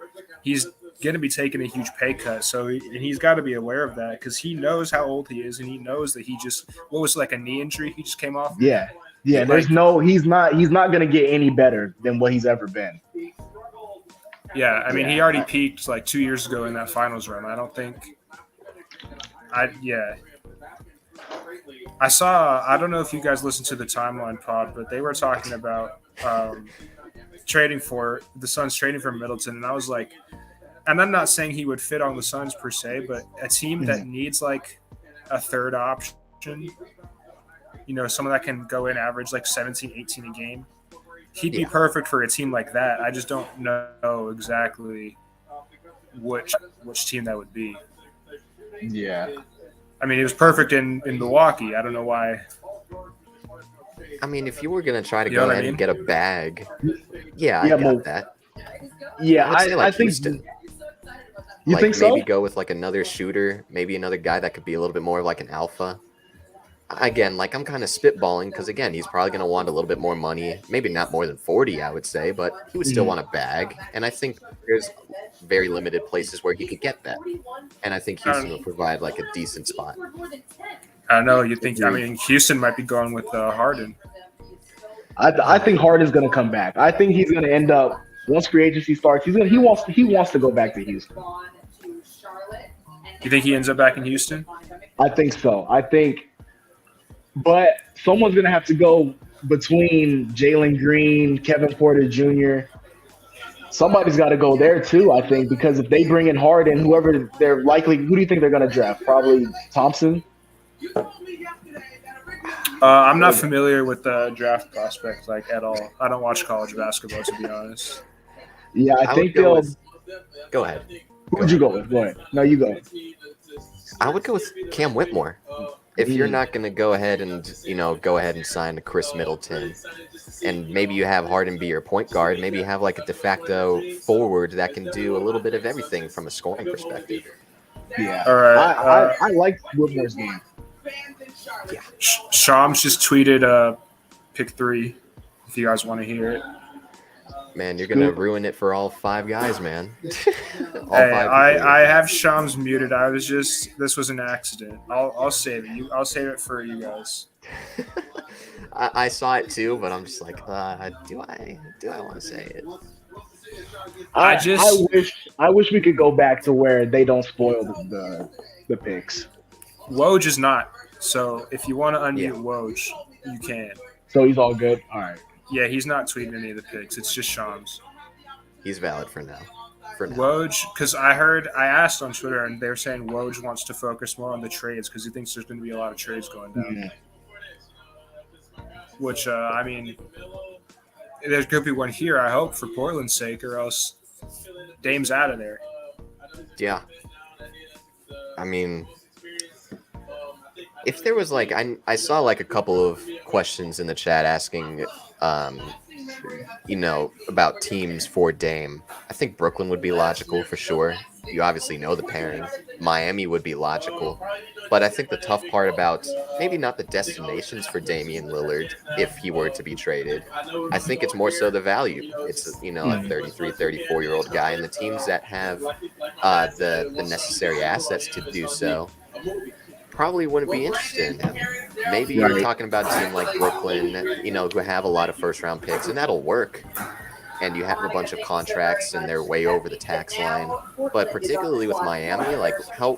he's going to be taking a huge pay cut, so he's got to be aware of that because he knows how old he is, and he knows that what was it, like a knee injury he just came off. Yeah. He's not going to get any better than what he's ever been. Yeah, I mean, he already peaked like 2 years ago in that finals run. I don't think. I don't know if you guys listened to the Timeline pod, but they were talking about the Suns trading for Middleton, and I was like, and I'm not saying he would fit on the Suns per se, but a team that needs like a third option, someone that can go in average like 17, 18 a game. He'd be perfect for a team like that. I just don't know exactly which team that would be. Yeah. I mean, he was perfect in Milwaukee. I don't know why. I mean, if you were going to try to go ahead and get a bag, I got that. Yeah, I think Houston. You think so? Maybe go with like another shooter, maybe another guy that could be a little bit more of like an alpha. Again, like I'm kind of spitballing because, again, he's probably going to want a little bit more money. Maybe not more than 40, I would say, but he would still want a bag. And I think there's very limited places where he could get that. And I think Houston will provide like a decent spot. I don't know. You think? I mean, Houston might be going with Harden. I think Harden's going to come back. I think he's going to end up once free agency starts. He wants to go back to Houston. You think he ends up back in Houston? I think so. But someone's going to have to go between Jalen Green, Kevin Porter Jr. Somebody's got to go there too, I think, because if they bring in Harden, who do you think they're going to draft? Probably Thompson? I'm not familiar with the draft prospect at all. I don't watch college basketball, to be honest. Yeah, I think they'll – Go ahead. Who would you go with? Go ahead. No, you go. I would go with Cam Whitmore. If you're not going to go ahead and sign Chris Middleton, and maybe you have Harden be your point guard, maybe you have like a de facto forward that can do a little bit of everything from a scoring perspective. Yeah. All right. I like Whitmore's game. Yeah. Shams just tweeted pick 3 if you guys want to hear it. Man, you're gonna ruin it for all 5 guys, man. all Hey, 5 I have Shams muted. This was an accident. I'll save it. I'll save it for you guys. I saw it too, but I'm just like, do I want to say it? I wish we could go back to where they don't spoil the picks. Woj is not. So if you want to unmute Woj, you can. So he's all good. All right. Yeah, he's not tweeting any of the picks. It's just Shams. He's valid for now. Woj, because I asked on Twitter, and they were saying Woj wants to focus more on the trades because he thinks there's going to be a lot of trades going down. Mm-hmm. Which, I mean, there could be one here, I hope, for Portland's sake, or else Dame's out of there. Yeah. I mean, if there was like, I saw like a couple of questions in the chat asking, about teams for Dame. I think Brooklyn would be logical for sure. You obviously know the pairing. Miami would be logical. But I think the tough part about maybe not the destinations for Damian Lillard if he were to be traded, I think it's more so the value. It's, a 33, 34-year-old guy, and the teams that have the necessary assets to do so probably wouldn't be interested in him. Maybe you're talking about a team like Brooklyn, who have a lot of first-round picks, and that'll work. And you have a bunch of contracts, and they're way over the tax line. But particularly with Miami, like how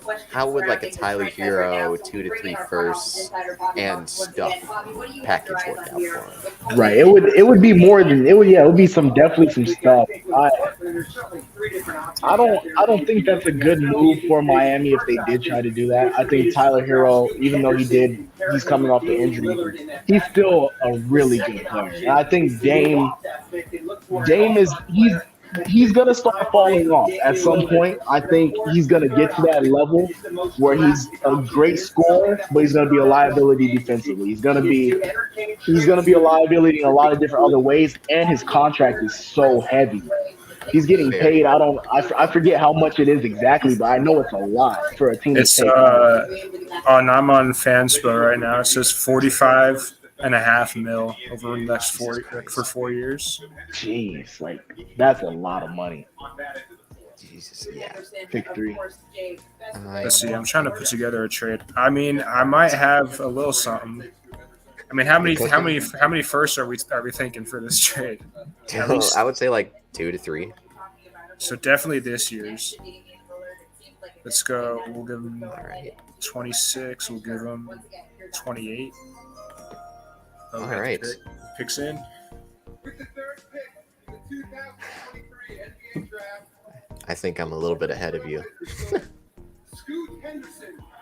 would like a Tyler Hero 2 to 3 firsts and stuff package work out for him? Right. It would be more than it would. Yeah, it would be definitely some stuff. I don't think that's a good move for Miami if they did try to do that. I think Tyler Hero, even though he's coming off the injury, he's still a really good player. And I think Dame is he's gonna start falling off at some point. I think he's gonna get to that level where he's a great scorer, but he's gonna be a liability defensively. He's gonna be a liability in a lot of different other ways, and his contract is so heavy. He's getting paid. I forget how much it is exactly, but I know it's a lot for a team. It's I'm on Fanspo right now. It says 45.5 mil over the next for 4 years. Jeez, that's a lot of money. Jesus, yeah. Pick 3. Let's see. I'm trying to put together a trade. I mean, I might have a little something. I mean, how many firsts are we thinking for this trade? I would say like 2 to 3. So definitely this year's. Let's go. We'll give him 26. We'll give him 28. All right. Picks in. I think I'm a little bit ahead of you.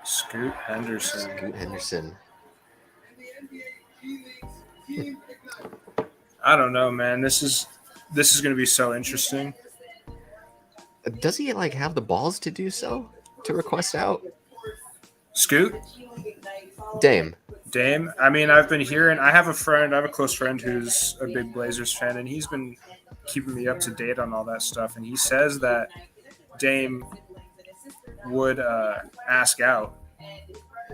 Scoot Henderson. I don't know, man. This is going to be so interesting. Does he have the balls to do so? To request out? Scoot? Dame. I mean, I've been hearing. I have a close friend who's a big Blazers fan, and he's been keeping me up to date on all that stuff. And he says that Dame would ask out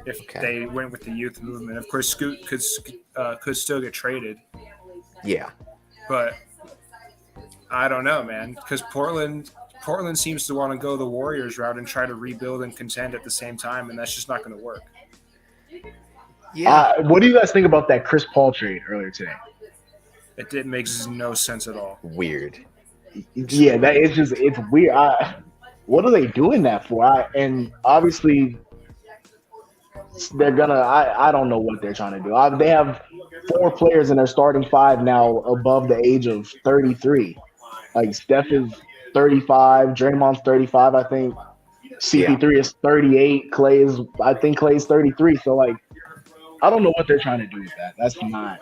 if they went with the youth movement. Of course, Scoot could still get traded. Yeah, but I don't know, man, because Portland seems to want to go the Warriors route and try to rebuild and contend at the same time, and that's just not going to work. Yeah. What do you guys think about that Chris Paul trade earlier today? It makes no sense at all. Weird. Yeah, it's weird. What are they doing that for? And obviously they're gonna. I don't know what they're trying to do. They have 4 players in their starting 5 now above the age of 33. Like Steph is 35, Draymond's 35, I think. CP3 is 38. I think Clay's 33. So I don't know what they're trying to do with that. That's not.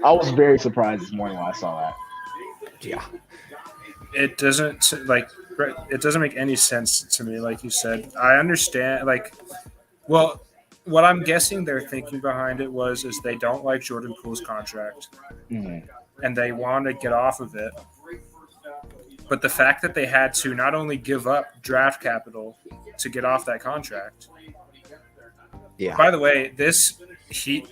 I was very surprised this morning when I saw that. Yeah. It doesn't make any sense to me, like you said. I understand, well, what I'm guessing they're thinking behind it is they don't like Jordan Poole's contract, and they want to get off of it. But the fact that they had to not only give up draft capital to get off that contract. Yeah. By the way, this Heat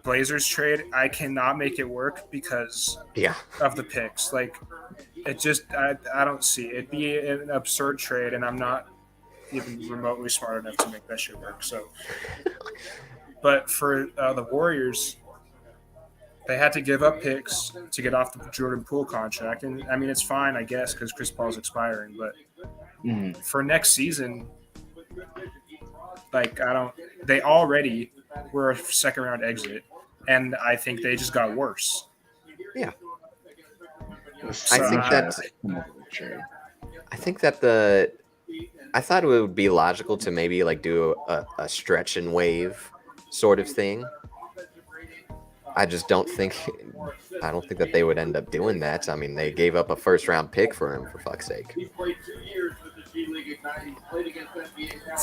Blazers trade, I cannot make it work because of the picks. Like, it just, I don't see it. It'd be an absurd trade, and I'm not even remotely smart enough to make that shit work. So, but for the Warriors, they had to give up picks to get off the Jordan Poole contract, and I mean it's fine, I guess, because Chris Paul's expiring. But for next season, like they already were a second round exit, and I think they just got worse. Yeah. So, I think that I thought it would be logical to maybe like do a stretch and wave sort of thing. I don't think that they would end up doing that. I mean, they gave up a first round pick for him, for fuck's sake.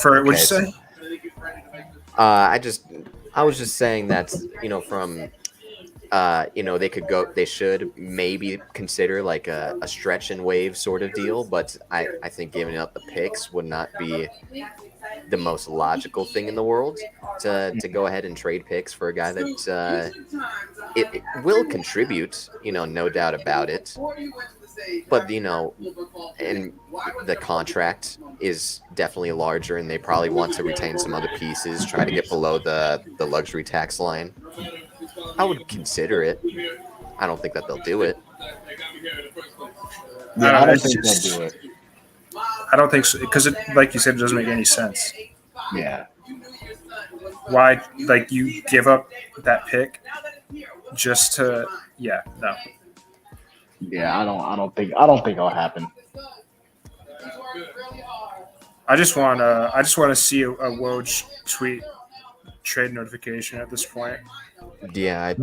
For what'd you say? I was just saying that, from they should maybe consider like a stretch and wave sort of deal, but I think giving up the picks would not be the most logical thing in the world to go ahead and trade picks for a guy that it will contribute, no doubt about it. But, and the contract is definitely larger, and they probably want to retain some other pieces, try to get below the luxury tax line. I would consider it. I don't think that they'll do it. Yeah, I don't think they'll do it. I don't think so, because like you said, it doesn't make any sense. Yeah. Why, like, you give up that pick just to, no. Yeah, I don't think it'll happen. I just want to see a Woj tweet trade notification at this point. Yeah, I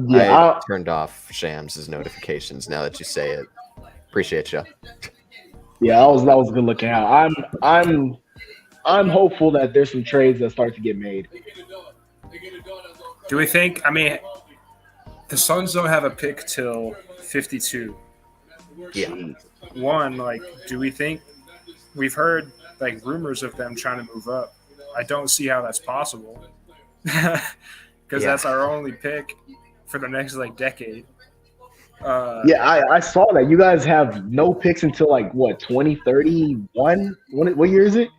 turned off Shams' notifications now that you say it. Appreciate you. Yeah, that was a good looking out. I'm hopeful that there's some trades that start to get made. Do we think? I mean, the Suns don't have a pick till 52. Yeah. One, like, do we think we've heard like rumors of them trying to move up? I don't see how that's possible because that's our only pick for the next like decade. I saw that you guys have no picks until like what 2031. What year is it?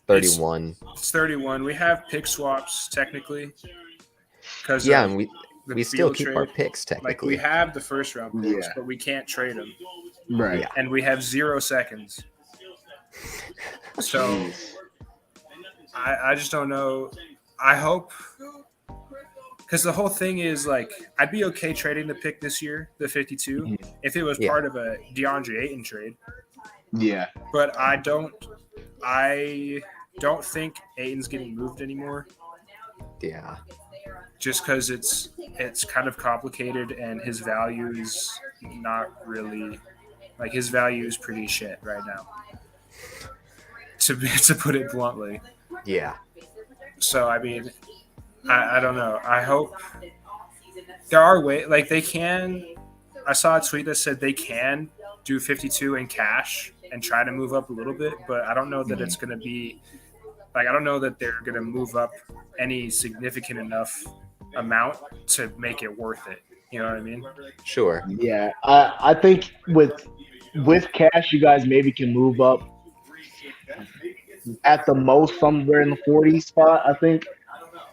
31. It's 31. We have pick swaps technically. Because and we still keep our picks technically. Like we have the first round picks, but we can't trade them. Right. Yeah. And we have 0 seconds. So I just don't know. I hope, because the whole thing is like I'd be okay trading the pick this year, the 52, if it was part of a DeAndre Ayton trade. Yeah. But I don't think Ayton's getting moved anymore. Yeah. Just because it's kind of complicated and his value is not really like his value is pretty shit right now. To put it bluntly. Yeah. So I mean, I don't know. I hope there are ways like they can. I saw a tweet that said they can do 52 in cash and try to move up a little bit, but I don't know that it's going to be like I don't know that they're going to move up any significant enough amount to make it worth it. You know what I mean? Sure. Yeah, I think with cash, you guys maybe can move up at the most somewhere in the 40 spot. I think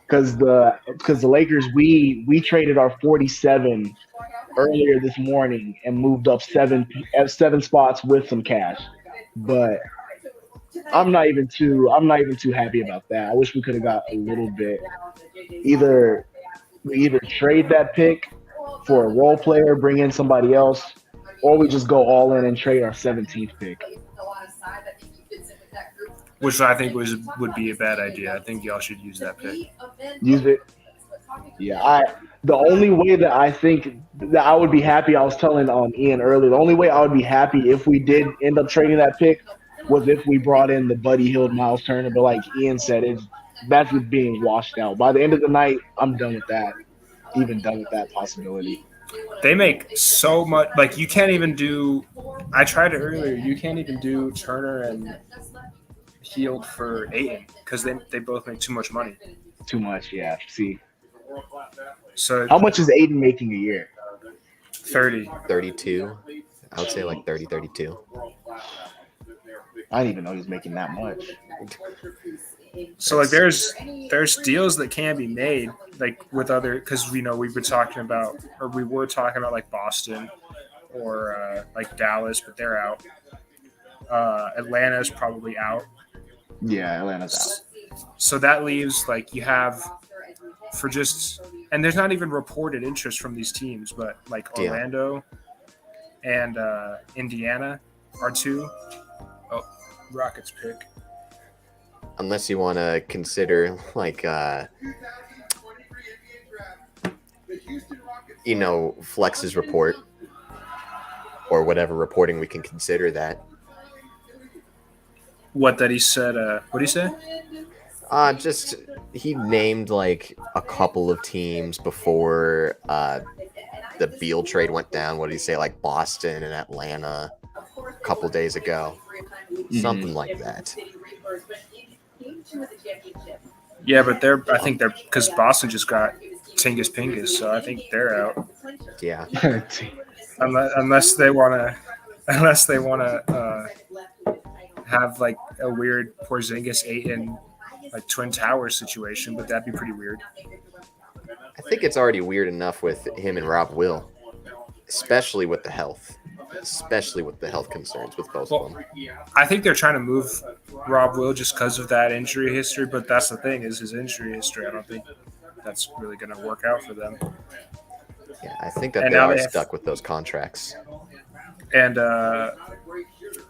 because the Lakers we traded our 47 earlier this morning and moved up seven spots with some cash, but I'm not even too happy about that. I wish we could have got a little bit. We either trade that pick for a role player, bring in somebody else, or we just go all in and trade our 17th pick. Which I think would be a bad idea. I think y'all should use that pick. Use it. Yeah, the only way that I think that I would be happy, I was telling Ian earlier, the only way I would be happy if we did end up trading that pick was if we brought in the Buddy Hield, Miles Turner. But like Ian said, that's being washed out. By the end of the night, I'm done with that. Even done with that possibility. They make so much. Like you can't even do. I tried it earlier. You can't even do Turner and Heald for Ayton because they both make too much money. Too much, yeah. See, So how much is Aiden making a year? 30. 32. I would say like 30, 32. I didn't even know he was making that much. So like there's deals that can be made like with other because we were talking about like Boston or like Dallas, but they're out. Atlanta's probably out. Yeah, Atlanta's out. So that leaves like you have for just and there's not even reported interest from these teams, but like Orlando and Indiana are two. Oh, Rockets pick. Unless you want to consider like Flex's report or whatever reporting we can consider that. What that he said? What did he say? Just he named like a couple of teams before the Beal trade went down. What did he say? Like Boston and Atlanta a couple days ago, something like that. Yeah, but I think they're because Boston just got Tingus Pingus, so I think they're out. Yeah. unless they want to have like a weird Porzingis Ayton like Twin Towers situation, but that'd be pretty weird. I think it's already weird enough with him and Rob Will, especially with the health concerns with both of them. I think they're trying to move Rob Will just because of that injury history, but that's the thing is his injury history. I don't think that's really going to work out for them. Yeah, I think that they are stuck with those contracts. And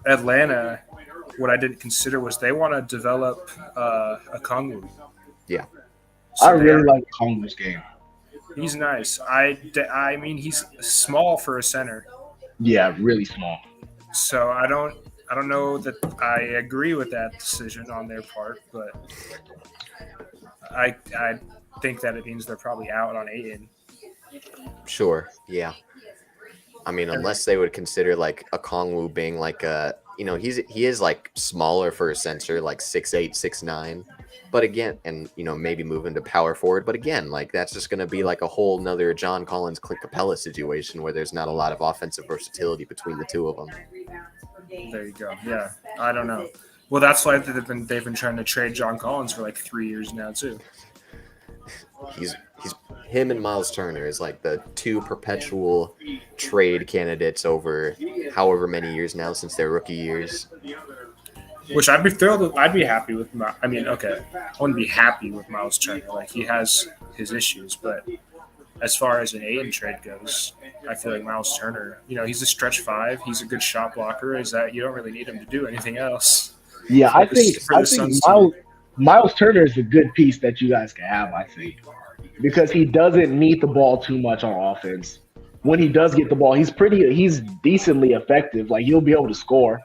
Atlanta, what I didn't consider was they want to develop a Kongwu. Yeah. So I really like Kongwu's game. He's nice. I mean, he's small for a center. Yeah, really small. So I don't know that I agree with that decision on their part, but I think that it means they're probably out on Ayton. Sure. Yeah. I mean, unless they would consider like a Kongwu being like a, he is like smaller for a center, like 6'8", 6'9", but again, and maybe move into power forward, but again, like that's just going to be like a whole nother John Collins, Clint Capella situation where there's not a lot of offensive versatility between the two of them. There you go. Yeah, I don't know. Well, that's why they've been trying to trade John Collins for like 3 years now too. He's him and Miles Turner is like the two perpetual trade candidates over however many years now since their rookie years. Which I'd be thrilled. I'd be happy with. I wouldn't be happy with Miles Turner. Like he has his issues, but as far as an Ayton trade goes, I feel like Miles Turner. He's a stretch five. He's a good shot blocker. Is that you don't really need him to do anything else? Yeah, I think Miles Turner is a good piece that you guys can have. I think because he doesn't need the ball too much on offense. When he does get the ball, he's decently effective. Like he'll be able to score.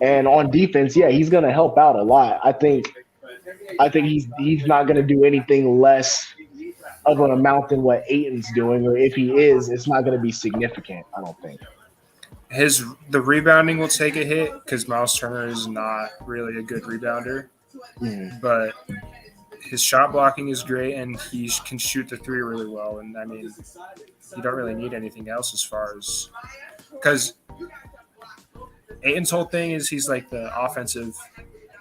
And on defense, yeah, he's going to help out a lot. I think he's not going to do anything less of an amount than what Ayton's doing, or if he is, it's not going to be significant. I don't think. The rebounding will take a hit because Miles Turner is not really a good rebounder, but his shot blocking is great, and he can shoot the three really well. And I mean, you don't really need anything else as far as because Ayton's whole thing is he's like the offensive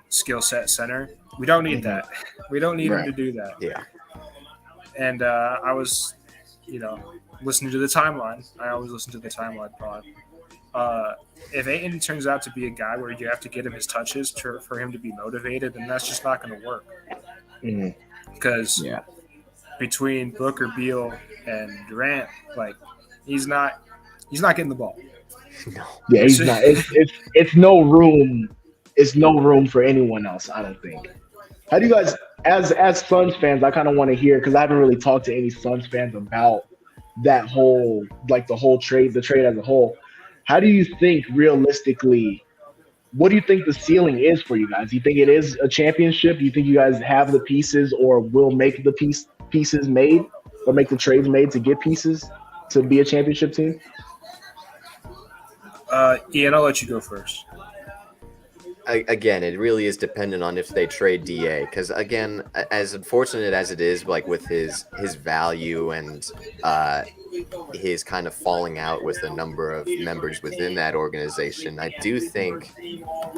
skill set center. We don't need that. We don't need him to do that. Yeah. And I was, listening to the timeline. I always listen to the timeline pod. If Ayton turns out to be a guy where you have to get him his touches for him to be motivated, then that's just not going to work. Because between Booker, Beal, and Durant, like he's not getting the ball. No. Yeah, he's not. It's no room. It's no room for anyone else. I don't think. How do you guys, as Suns fans, I kind of want to hear because I haven't really talked to any Suns fans about that whole the trade as a whole. How do you think realistically? What do you think the ceiling is for you guys? Do you think it is a championship? Do you think you guys have the pieces, or will make the pieces made, or make the trades made to get pieces to be a championship team? Ian, I'll let you go first. Again, it really is dependent on if they trade Da. Because again, as unfortunate as it is, like with his value and his kind of falling out with a number of members within that organization, I do think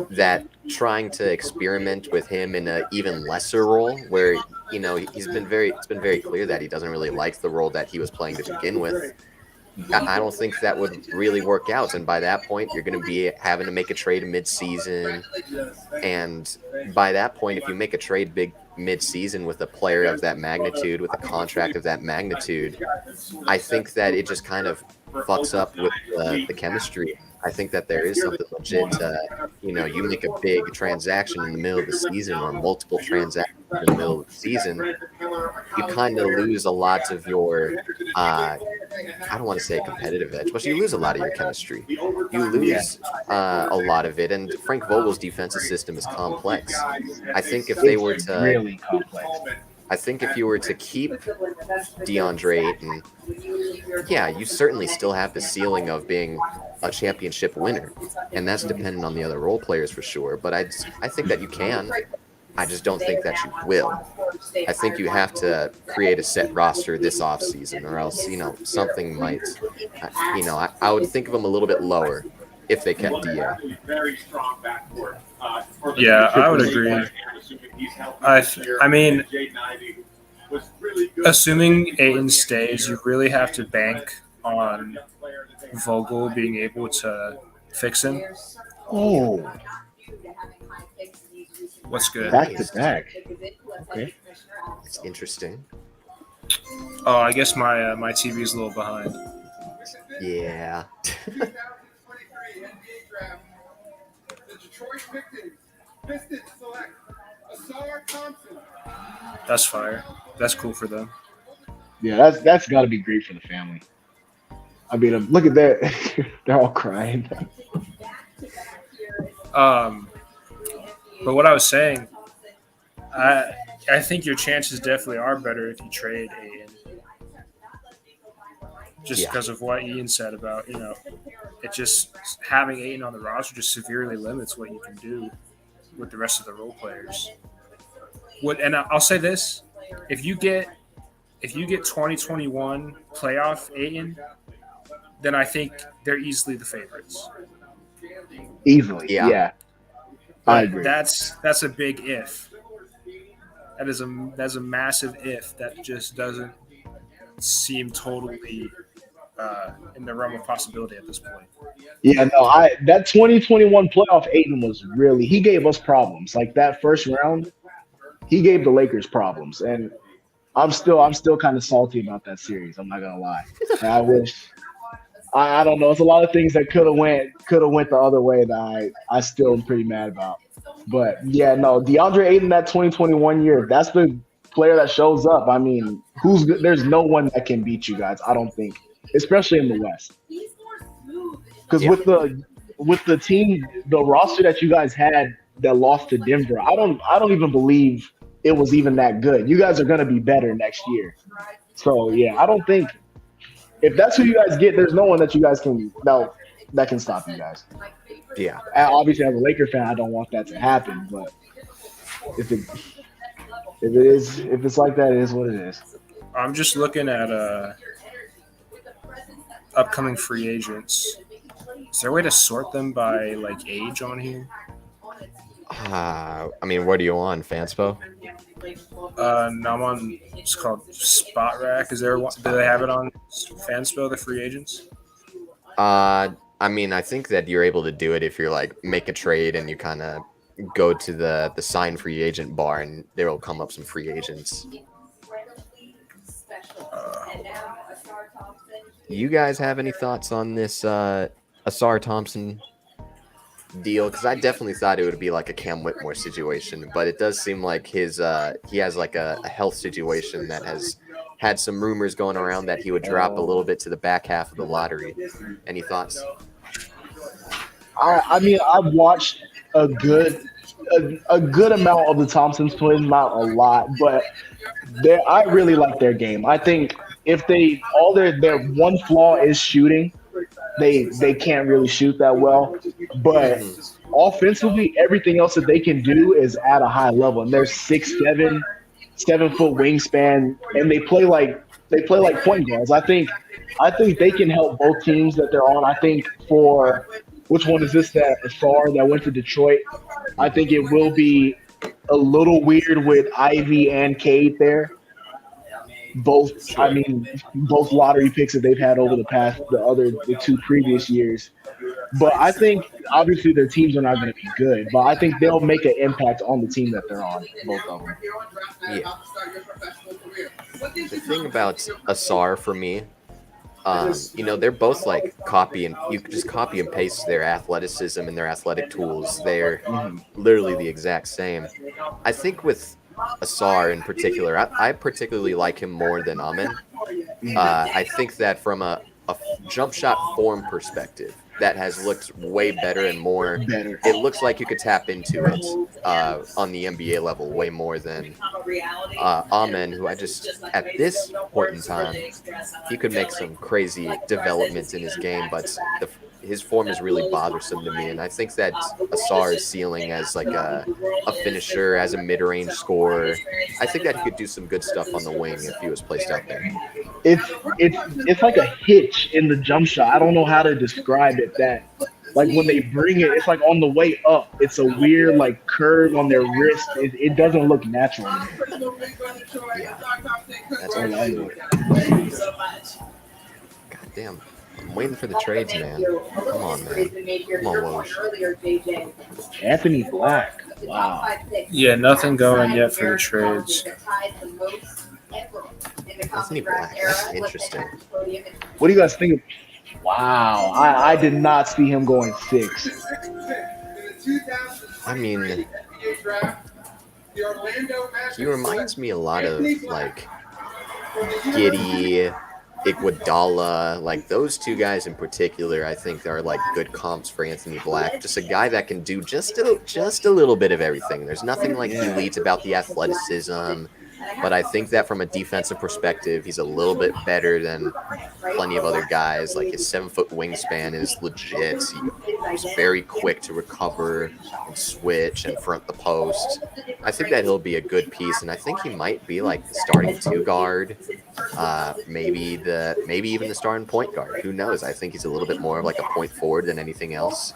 that trying to experiment with him in an even lesser role, where it's been very clear that he doesn't really like the role that he was playing to begin with. I don't think that would really work out. And by that point, you're going to be having to make a trade mid-season. And by that point, if you make a trade mid-season with a player of that magnitude, with a contract of that magnitude, I think that it just kind of fucks up with the chemistry. I think that there is something legit to, you make a big transaction in the middle of the season or multiple transactions in the middle of the season, you kind of lose a lot of your, I don't want to say competitive edge, but you lose a lot of your chemistry. You lose a lot of it. And Frank Vogel's defensive system is complex. I think if they were to really complex. I think if you were to keep DeAndre Ayton, yeah, you certainly still have the ceiling of being a championship winner, and that's dependent on the other role players for sure. But I think that you can. I just don't think that you will. I think you have to create a set roster this offseason, or else, something might, I would think of them a little bit lower if they kept DA. Yeah, I would agree. I mean, assuming Ayton stays, you really have to bank on Vogel being able to fix him. Oh, What's good? back to back. Okay. It's interesting. Oh, I guess my TV is a little behind. Yeah. 2023 NBA Draft. The Detroit Pistons select Asar Thompson. That's fire. That's cool for them. Yeah, that's got to be great for the family. I mean, look at that. They're all crying. But what I was saying, I think your chances definitely are better if you trade Ayton. Just because of what Ian said about, it just having Ayton on the roster just severely limits what you can do with the rest of the role players. And I'll say this: if you get 2021 playoff Ayton, then I think they're easily the favorites. Easily, yeah. I But agree. that's a big if. That's a massive if that just doesn't seem totally in the realm of possibility at this point. Yeah, no, that 2021 playoff Aiden was really, he gave us problems. Like that first round, he gave the Lakers problems, and I'm still kind of salty about that series. I'm not gonna lie. I wish. I don't know. It's a lot of things that could have went the other way that I still am pretty mad about. But yeah, no, DeAndre Ayton that 2021 year, that's the player that shows up. I mean, who's good? There's no one that can beat you guys. I don't think, especially in the West. Because with the team, the roster that you guys had that lost to Denver, I don't even believe it was even that good. You guys are gonna be better next year. So yeah, I don't think if that's who you guys get, there's no one that you guys can that can stop you guys. Yeah. And obviously, as a Laker fan, I don't want that to happen. But if it's like that, it is what it is. I'm just looking at upcoming free agents. Is there a way to sort them by like age on here? I mean, what are you on, Fanspo? No, I'm on. It's called Spot Rack. Is there one? Do they have it on Fanspo, the free agents? I mean, I think that you're able to do it if you're like make a trade and you kind of go to the sign free agent bar and there will come up some free agents. You guys have any thoughts on this Asar Thompson deal? Because I definitely thought it would be like a Cam Whitmore situation, but it does seem like he has like a health situation that has had some rumors going around that he would drop a little bit to the back half of the lottery. Any thoughts? I mean, I've watched a good amount of the Thompson twins, not a lot, but I really like their game. I think if they all their one flaw is shooting, they can't really shoot that well. But offensively, everything else that they can do is at a high level. And they're 6'7", 7 foot wingspan, and they play like point guards. I think they can help both teams that they're on. I think for which one is this that Asar that went to Detroit? I think it will be a little weird with Ivy and Cade there. Both, I Sure. mean, both lottery picks that they've had over the two previous years. But I think obviously their teams are not going to be good, but I think they'll make an impact on the team that they're on, both of them. Yeah. The thing about Asar for me, they're both like you could just copy and paste their athleticism and their athletic tools. They're literally the exact same. I think with Asar in particular, I particularly like him more than Amen. I think that from a jump shot form perspective, that has looked way better and more. Better. It looks like you could tap into it on the NBA level way more than Amen, who I just, at this point in time, he could make some crazy developments in his game, but his form is really bothersome to me. And I think that Asar's ceiling as like a finisher, as a mid-range scorer, I think that he could do some good stuff on the wing if he was placed out there. It's like a hitch in the jump shot. I don't know how to describe it. That like when they bring it, it's like on the way up. It's a weird like curve on their wrist. It doesn't look natural. Yeah, that's for sure. God damn. I'm waiting for the trades, man. Come on, man. Come on, Woj. Anthony Black. Wow. Yeah, nothing going yet for the trades. Anthony Black, that's interesting. What do you guys think of? Wow. I did not see him going 6. I mean, he reminds me a lot of like Giddy, Iguodala, like those two guys in particular. I think are like good comps for Anthony Black. Just a guy that can do just a little bit of everything. There's nothing like elite about the athleticism, but I think that from a defensive perspective, he's a little bit better than plenty of other guys. Like his 7-foot wingspan is legit. He's very quick to recover and switch and front the post. I think that he'll be a good piece, and I think he might be like the starting 2 guard, maybe even the starting point guard. Who knows? I think he's a little bit more of like a point forward than anything else.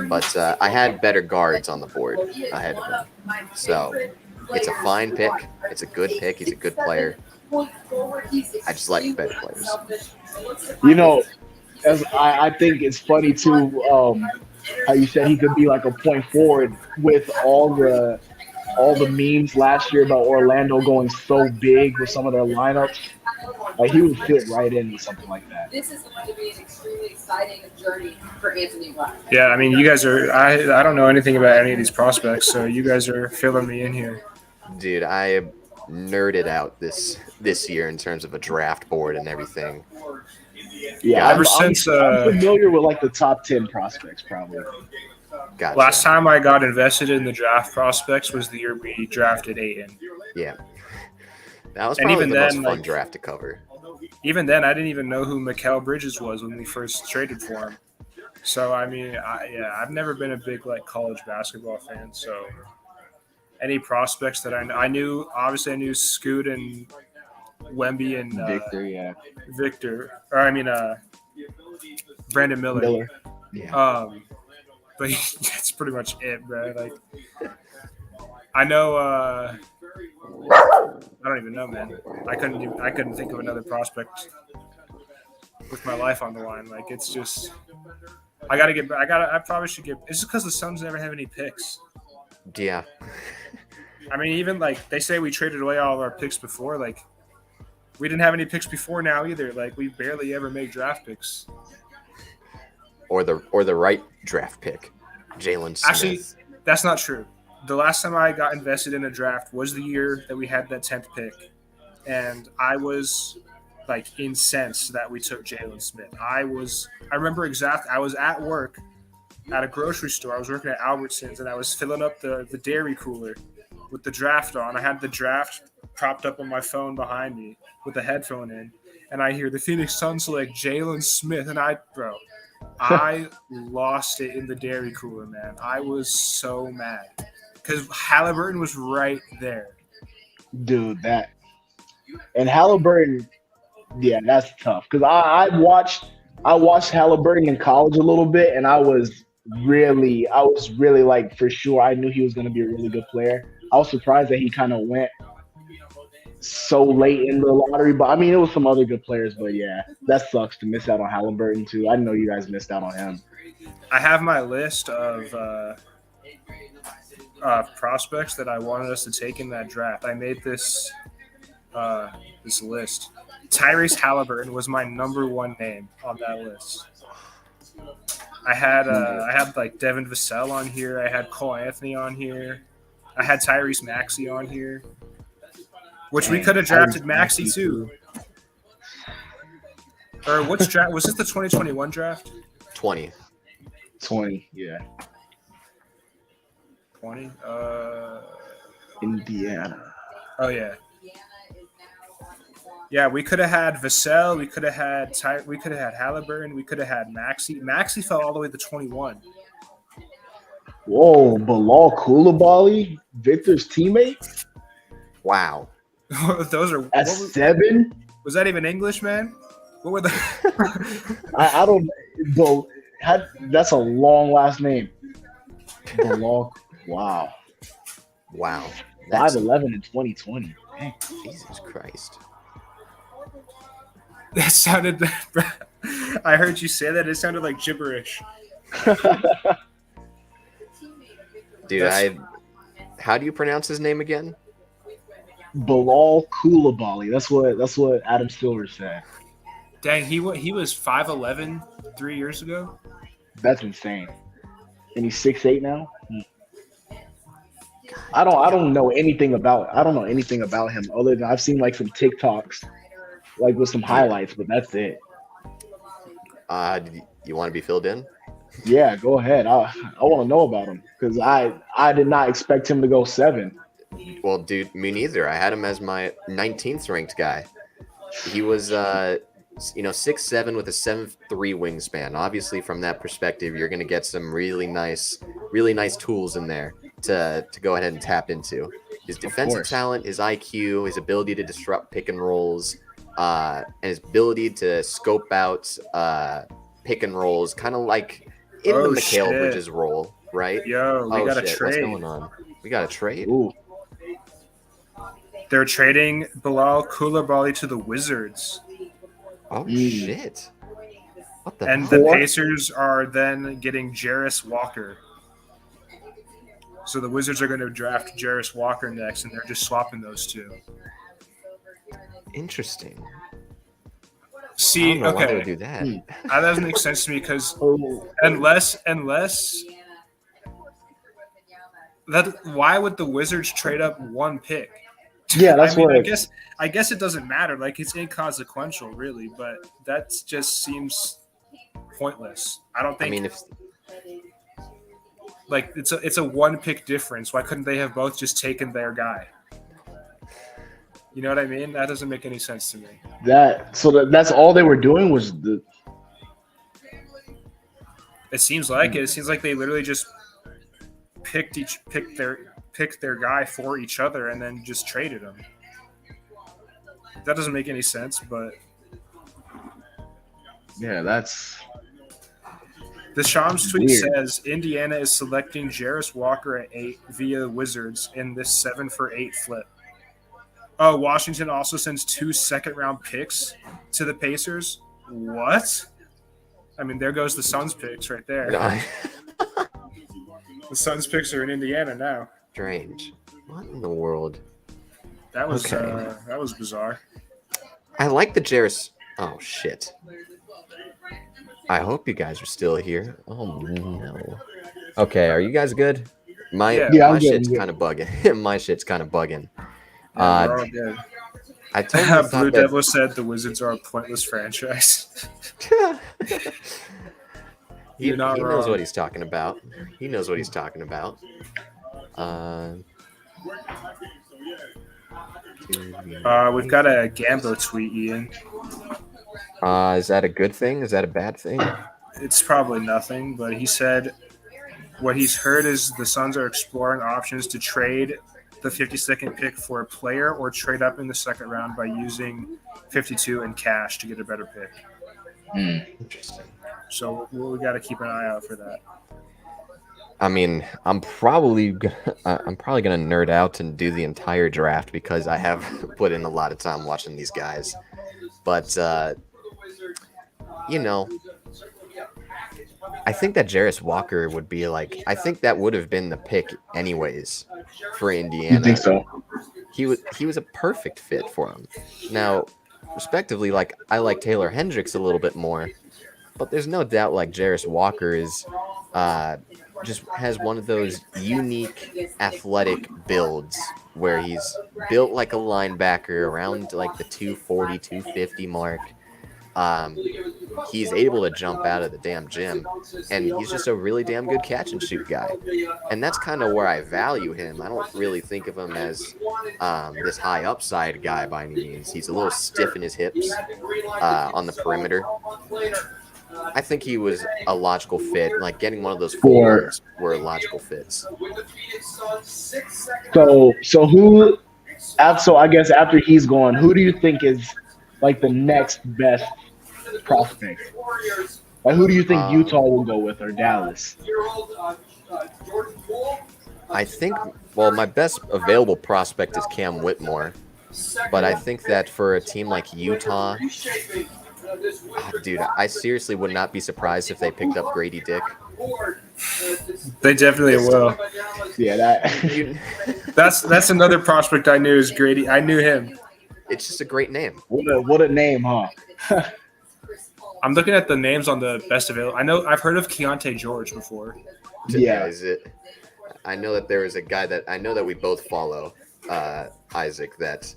But I had better guards on the board ahead of him, so it's a fine pick. It's a good pick. He's a good player. I just like better players. You know, as I think it's funny too. How you said he could be like a point forward with all the memes last year about Orlando going so big with some of their lineups. Like he would fit right in with something like that. This is going to be an extremely exciting journey for Anthony Black. Yeah, I mean, you guys are. I don't know anything about any of these prospects, so you guys are filling me in here. Dude, I nerded out this year in terms of a draft board and everything. Yeah, Ever I'm since familiar with like the top 10 prospects probably. Gotcha. last time I got invested in the draft prospects was the year we drafted Aiden. Yeah. That was And probably even the most then, fun like- draft to cover. Even then, I didn't even know who Mikal Bridges was when we first traded for him. So I mean, I've never been a big like college basketball fan. So any prospects that I knew, obviously I knew Scoot and Wemby and Victor, yeah. Brandon Miller. Yeah. But that's pretty much it, bro. Like, I know. I don't even know, man. I couldn't think of another prospect with my life on the line. Like, it's just. I probably should get. It's just because the Suns never have any picks. Yeah. I mean, even like they say we traded away all of our picks before. Like, we didn't have any picks before now either. Like, we barely ever make draft picks. Or the right draft pick, Jalen Smith. Actually, that's not true. The last time I got invested in a draft was the year that we had that 10th pick, and I was like incensed that we took Jalen Smith. I remember exactly. I was at work at a grocery store. I was working at Albertsons, and I was filling up the dairy cooler with the draft on. I had the draft propped up on my phone behind me with the headphone in, and I hear the Phoenix Suns select Jalen Smith, and I lost it in the dairy cooler, man. I was so mad because Halliburton was right there. Dude, that and Halliburton, yeah, that's tough. Because I watched Halliburton in college a little bit, and I was really like for sure. I knew he was going to be a really good player. I was surprised that he kind of went so late in the lottery, but I mean, it was some other good players. But yeah, that sucks to miss out on Halliburton too. I know you guys missed out on him. I have my list of prospects that I wanted us to take in that draft. I made this list. Tyrese Halliburton was my number one name on that list. I had like Devin Vassell on here. I had Cole Anthony on here. I had Tyrese Maxey on here, which we could have drafted Maxey too. Or which draft was this? The 2021 draft? 20. 20, yeah. 20. Indiana. Oh yeah. Yeah, we could have had Vassell. We could have had Halliburton. We could have had Maxey. Maxey fell all the way to 21. Whoa, Bilal Coulibaly, Victor's teammate Wow. Those are at 7. was that even English, man? What were the? I don't. That's a long last name. Bilal. Wow. Wow. That's 5'11" in 2020. Dang. Jesus Christ. That sounded. I heard you say that. It sounded like gibberish. Dude, how do you pronounce his name again? Bilal Coulibaly. That's what Adam Silver said. Dang, he was 5'11" 3 years ago. That's insane. And he's 6'8" now. I don't know anything about him other than I've seen like some TikToks, like with some highlights, but that's it. You want to be filled in? Yeah, go ahead. I want to know about him because I did not expect him to go 7. Well, dude, me neither. I had him as my 19th ranked guy. He was 6'7" with a 7'3" wingspan. Obviously, from that perspective, you're going to get some really nice tools in there to go ahead and tap into. His defensive talent, his IQ, his ability to disrupt pick and rolls, and his ability to scope out pick and rolls, kind of like in the Mikal Bridges role, right? Yo, we got a trade. What's going on? We got a trade? Ooh. They're trading Bilal Coulibaly to the Wizards. Oh, shit. What the And hell? the Pacers are then getting Jarris Walker. So the Wizards are going to draft Jarris Walker next, and they're just swapping those two. Interesting. See, I don't know why they okay, would do that. that doesn't make sense to me because unless that, why would the Wizards trade up one pick? Yeah, that's I guess it doesn't matter. Like it's inconsequential, really, but that just seems pointless. I don't think. I mean, if like it's a one pick difference. Why couldn't they have both just taken their guy? You know what I mean? That doesn't make any sense to me. That's all they were doing was the. It seems like it. It seems like they literally just picked their guy for each other and then just traded him. That doesn't make any sense, but Yeah, that's. the Shams tweet Weird. says Indiana is selecting Jarris Walker at 8 via Wizards in this 7-for-8 flip. Oh, Washington also sends 2 second-round picks to the Pacers. What? I mean, there goes the Suns picks right there. no, The Suns picks are in Indiana now. strange. What in the world? That was Okay. that was bizarre. I like the Jarris. Oh shit! I hope you guys are still here. Oh no. Okay, are you guys good? My Yeah, I'm good, shit's I'm good. kind of bugging. My shit's kind of bugging. We're all good. I totally Blue thought Devil said the Wizards are a pointless franchise. he You're not knows wrong. what he's talking about. He knows what he's talking about. We've got a Gambo tweet, Ian. Is that a good thing? Is that a bad thing? It's probably nothing, but he said what he's heard is the Suns are exploring options to trade the 52nd pick for a player or trade up in the second round by using 52 in cash to get a better pick. Interesting. So we got to keep an eye out for that. I mean, I'm probably gonna nerd out and do the entire draft because I have put in a lot of time watching these guys. But you know, I think that Jarris Walker would be like. I think that would have been the pick anyways for Indiana. You think so? He was a perfect fit for him. Now, respectively, like I like Taylor Hendricks a little bit more, but there's no doubt like Jarris Walker is just has one of those unique athletic builds where he's built like a linebacker around like the 240, 250 mark. He's able to jump out of the damn gym, and he's just a really damn good catch and shoot guy. And that's kind of where I value him. I don't really think of him as this high upside guy by any means. He's a little stiff in his hips on the perimeter. I think he was a logical fit. Like getting one of those forwards were logical fits. So who? So I guess after he's gone, who do you think is like the next best prospect? Like who do you think Utah will go with or Dallas? I think. Well, my best available prospect is Cam Whitmore, but I think that for a team like Utah. Dude, I seriously would not be surprised if they picked up Grady Dick. They definitely will. Yeah, that's another prospect I knew is Grady. I knew him. It's just a great name. What a name, huh? I'm looking at the names on the best available. I've heard of Keontae George before. Yeah, is it? I know that there is a guy that I know that we both follow, Isaac. That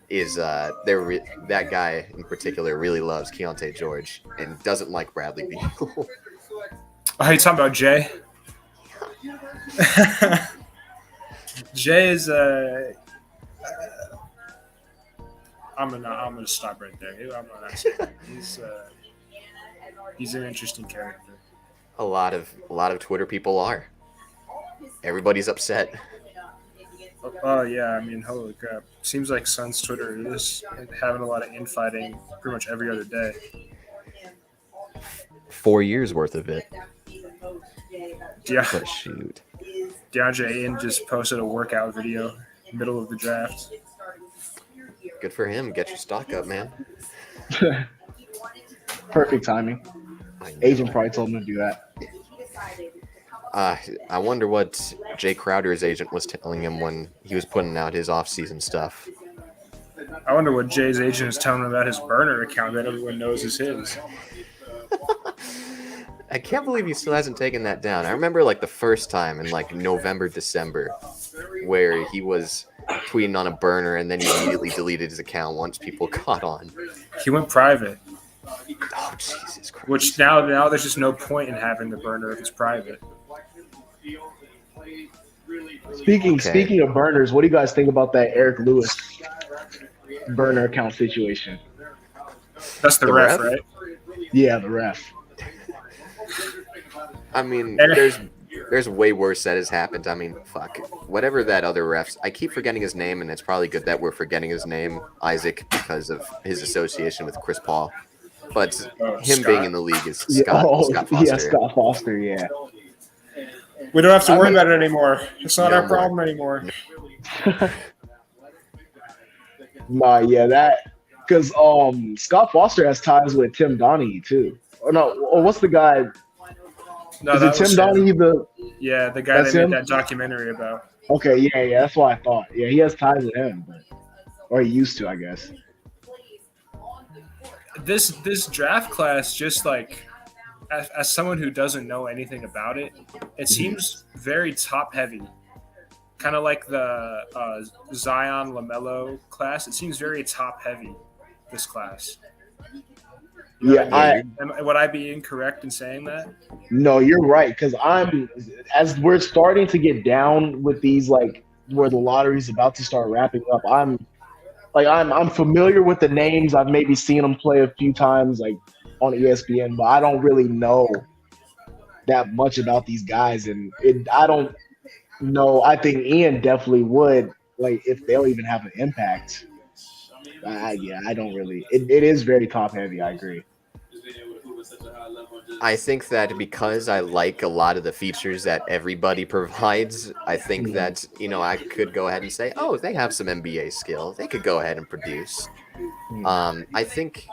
is that guy in particular really loves Keontae George and doesn't like Bradley Beal. Oh, you talking about Jay? Jay is I'm gonna stop right there. I'm not asking. He's an interesting character. A lot of Twitter people are. Everybody's upset. Oh yeah, I mean, holy crap! Seems like Suns Twitter is having a lot of infighting pretty much every other day. 4 years worth of it. Yeah. But shoot. DeAndre Ayton just posted a workout video middle of the draft. Good for him. Get your stock up, man. Perfect timing. Agent probably told him to do that. I wonder what Jay Crowder's agent was telling him when he was putting out his off-season stuff. I wonder what Jay's agent is telling him about his burner account that everyone knows is his. I can't believe he still hasn't taken that down. I remember like the first time in like November, December, where he was tweeting on a burner and then he immediately deleted his account once people caught on. He went private. Oh, Jesus Christ. Which now there's just no point in having the burner if it's private. Speaking of burners, what do you guys think about that Eric Lewis burner account situation? That's the ref, right? Yeah, the ref. I mean, there's way worse that has happened. I mean, fuck. Whatever that other refs. I keep forgetting his name, and it's probably good that we're forgetting his name, Isaac, because of his association with Chris Paul. But him Scott. Being in the league is Scott Foster. Yeah, Scott Foster, yeah. We don't have to worry about it anymore. It's not our problem anymore. Nah, yeah, that because Scott Foster has ties with Tim Donaghy too. Or what's the guy? No, is it Tim Donaghy? The guy they made that documentary about. Okay, yeah, that's what I thought. Yeah, he has ties with him, or he used to, I guess. This draft class, just like as someone who doesn't know anything about it, it seems very top heavy. Kind of like the Zion LaMelo class. It seems very top heavy, this class. Yeah, would I be incorrect in saying that? No, you're right. Because as we're starting to get down with these, like where the lottery's about to start wrapping up, like I'm familiar with the names. I've maybe seen them play a few times, like on ESPN, but I don't really know that much about these guys, and I don't know. I think Ian definitely would, like, if they'll even have an impact. Yeah, I don't really. It is very top heavy. I agree. I think that because I like a lot of the features that everybody provides, I think that, I could go ahead and say, oh, they have some NBA skill. They could go ahead and produce. I think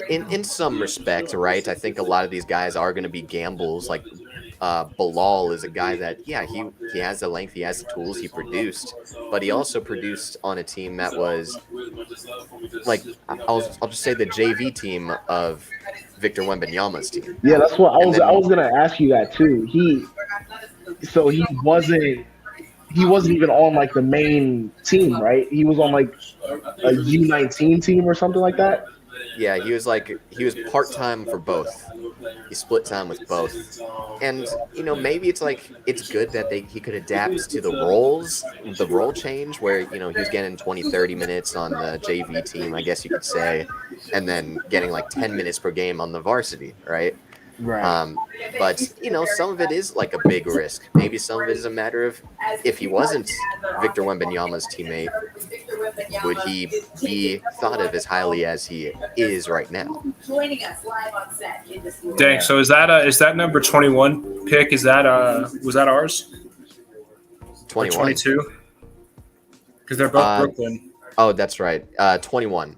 in some respect, right, I think a lot of these guys are going to be gambles. Like Bilal is a guy that, yeah, he has the length, he has the tools, he produced, but he also produced on a team that was like, I'll just say the JV team of Victor Wembanyama's team. Yeah, that's what And I then, was gonna ask you that too. He wasn't even on like the main team, right? He was on like a U19 team or something like that. yeah, he was part-time for both. He split time with both. And, maybe it's good that he could adapt to the role change where, he was getting 20, 30 minutes on the JV team, I guess you could say, and then getting like 10 minutes per game on the varsity, right? Right. But, some of it is like a big risk. Maybe some of it is a matter of if he wasn't Victor Wembanyama's teammate, would he be thought of as highly as he is right now? Dang. So is that number 21 pick? Was that ours? 21. 22? Because they're both Brooklyn. Oh, that's right. 21.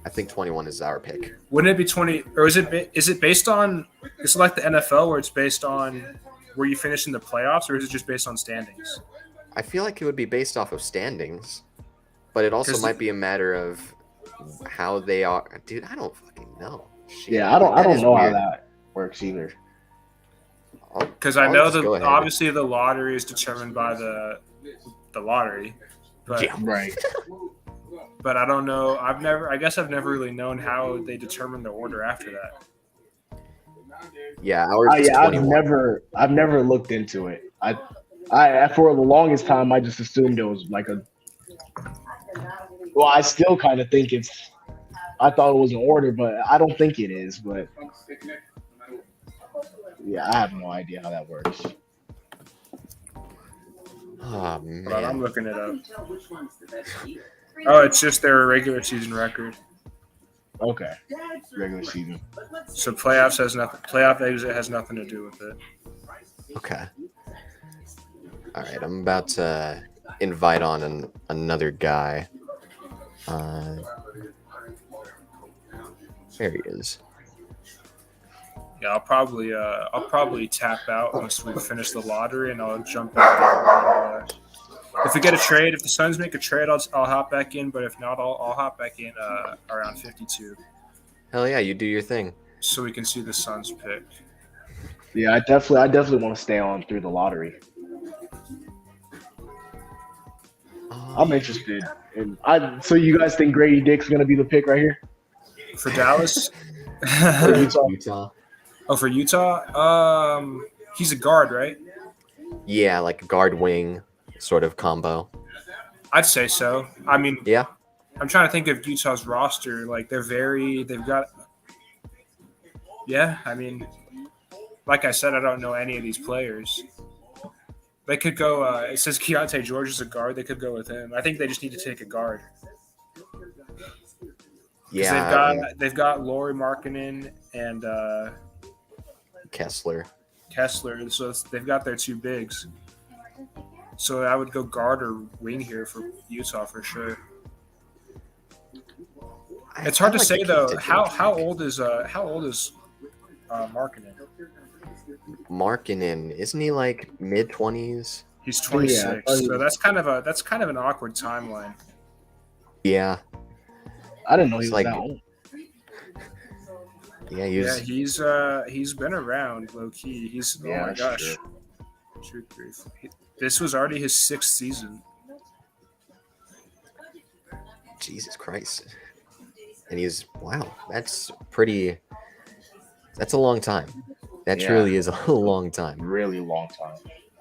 I think 21 is our pick. Wouldn't it be 20? Or is it based on? Is it like the NFL where it's based on where you finish in the playoffs, or is it just based on standings? I feel like it would be based off of standings, but it also might be a matter of how they are. Dude, I don't fucking know. Shit. Yeah, I don't know how that works either. Because I know that obviously the lottery is determined by the lottery, but yeah. Right. But I don't know. I guess I've never really known how they determine the order after that. Yeah, ours is 21. I've never looked into it. I for the longest time I just assumed it was like a. Well, I still kind of think I thought it was an order, but I don't think it is. But yeah, I have no idea how that works. Oh man, but I'm looking it up. Oh, it's just their regular season record. Okay, regular season. So playoff exit has nothing to do with it. Okay. All right, I'm about to invite on another guy. There he is. Yeah, I'll probably tap out once we finish the lottery, and I'll jump back in. If we get a trade, if the Suns make a trade, I'll hop back in. But if not, I'll hop back in around 52. Hell yeah, you do your thing. So we can see the Suns pick. Yeah, I definitely want to stay on through the lottery. I'm interested. So you guys think Grady Dick's going to be the pick right here? For Dallas? For Utah. Oh, for Utah? He's a guard, right? Yeah, like guard wing sort of combo. I'd say so. I mean, yeah. I'm trying to think of Utah's roster. Like yeah, I mean, like I said, I don't know any of these players. They could go, it says Keontae George is a guard. They could go with him. I think they just need to take a guard. Yeah. They've got Lauri Markkanen and Kessler. So they've got their two bigs. So I would go guard or wing here for Utah for sure. It's hard to say though. How old is Markkanen? Markkanen, isn't he like mid-20s? He's 26. Yeah, so that's kind of an awkward timeline. Yeah. I didn't know he was that old. Yeah, he's been around low key. Oh my gosh. 2, 3, 4. This was already his 6th season. Jesus Christ. And that's a long time. That truly is a long time. Really long time.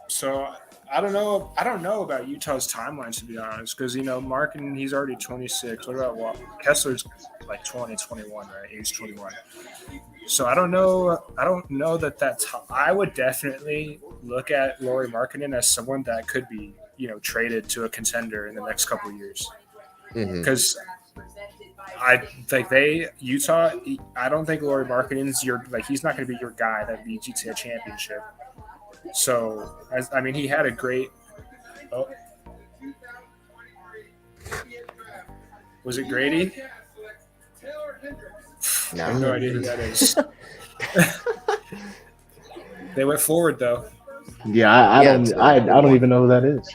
So I don't know. I don't know about Utah's timelines, to be honest, because Markin, he's already 26. What about Kessler's like 20, 21, right? Age 21. So I don't know. I don't know that. I would definitely look at Lauri Markkinen as someone that could be, traded to a contender in the next couple of years. Because I think Utah. I don't think Lauri Markkinen's he's not going to be your guy that leads you to a championship. So, he had a great. Oh, was it Grady? No. I have no idea who that is. They went forward though. Yeah, I don't even know who that is.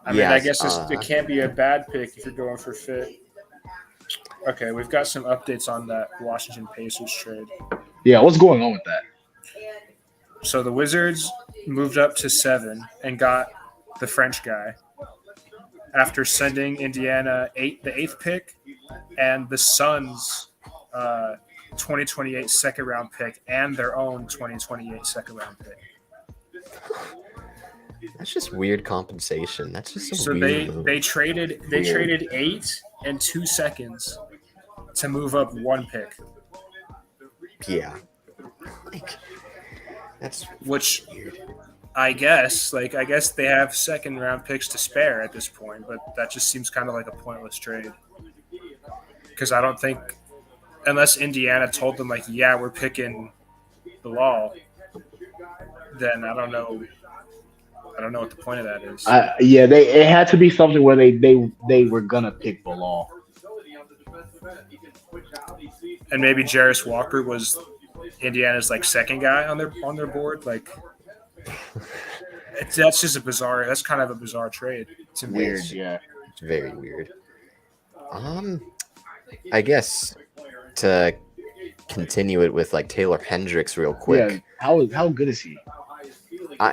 I guess it can't be a bad pick if you're going for fit. Okay, we've got some updates on that Washington Pacers trade. Yeah, what's going on with that? So the Wizards moved up to 7 and got the French guy after sending Indiana the 8th pick and the Suns 2028 second round pick and their own 2028 second round pick. That's just weird compensation. That's just so weird move. They traded 8 and 2 seconds to move up 1 pick. Yeah. That's which weird. I guess they have second round picks to spare at this point, but that just seems kind of like a pointless trade. Because I don't think, unless Indiana told them we're picking Bilal, then I don't know what the point of that is. It had to be something where they were gonna pick Bilal. And maybe Jarris Walker was Indiana's second guy on their board. That's just that's kind of a bizarre trade. It's weird, yeah. It's very weird. I guess to continue it with Taylor Hendricks real quick. Yeah, how good is he?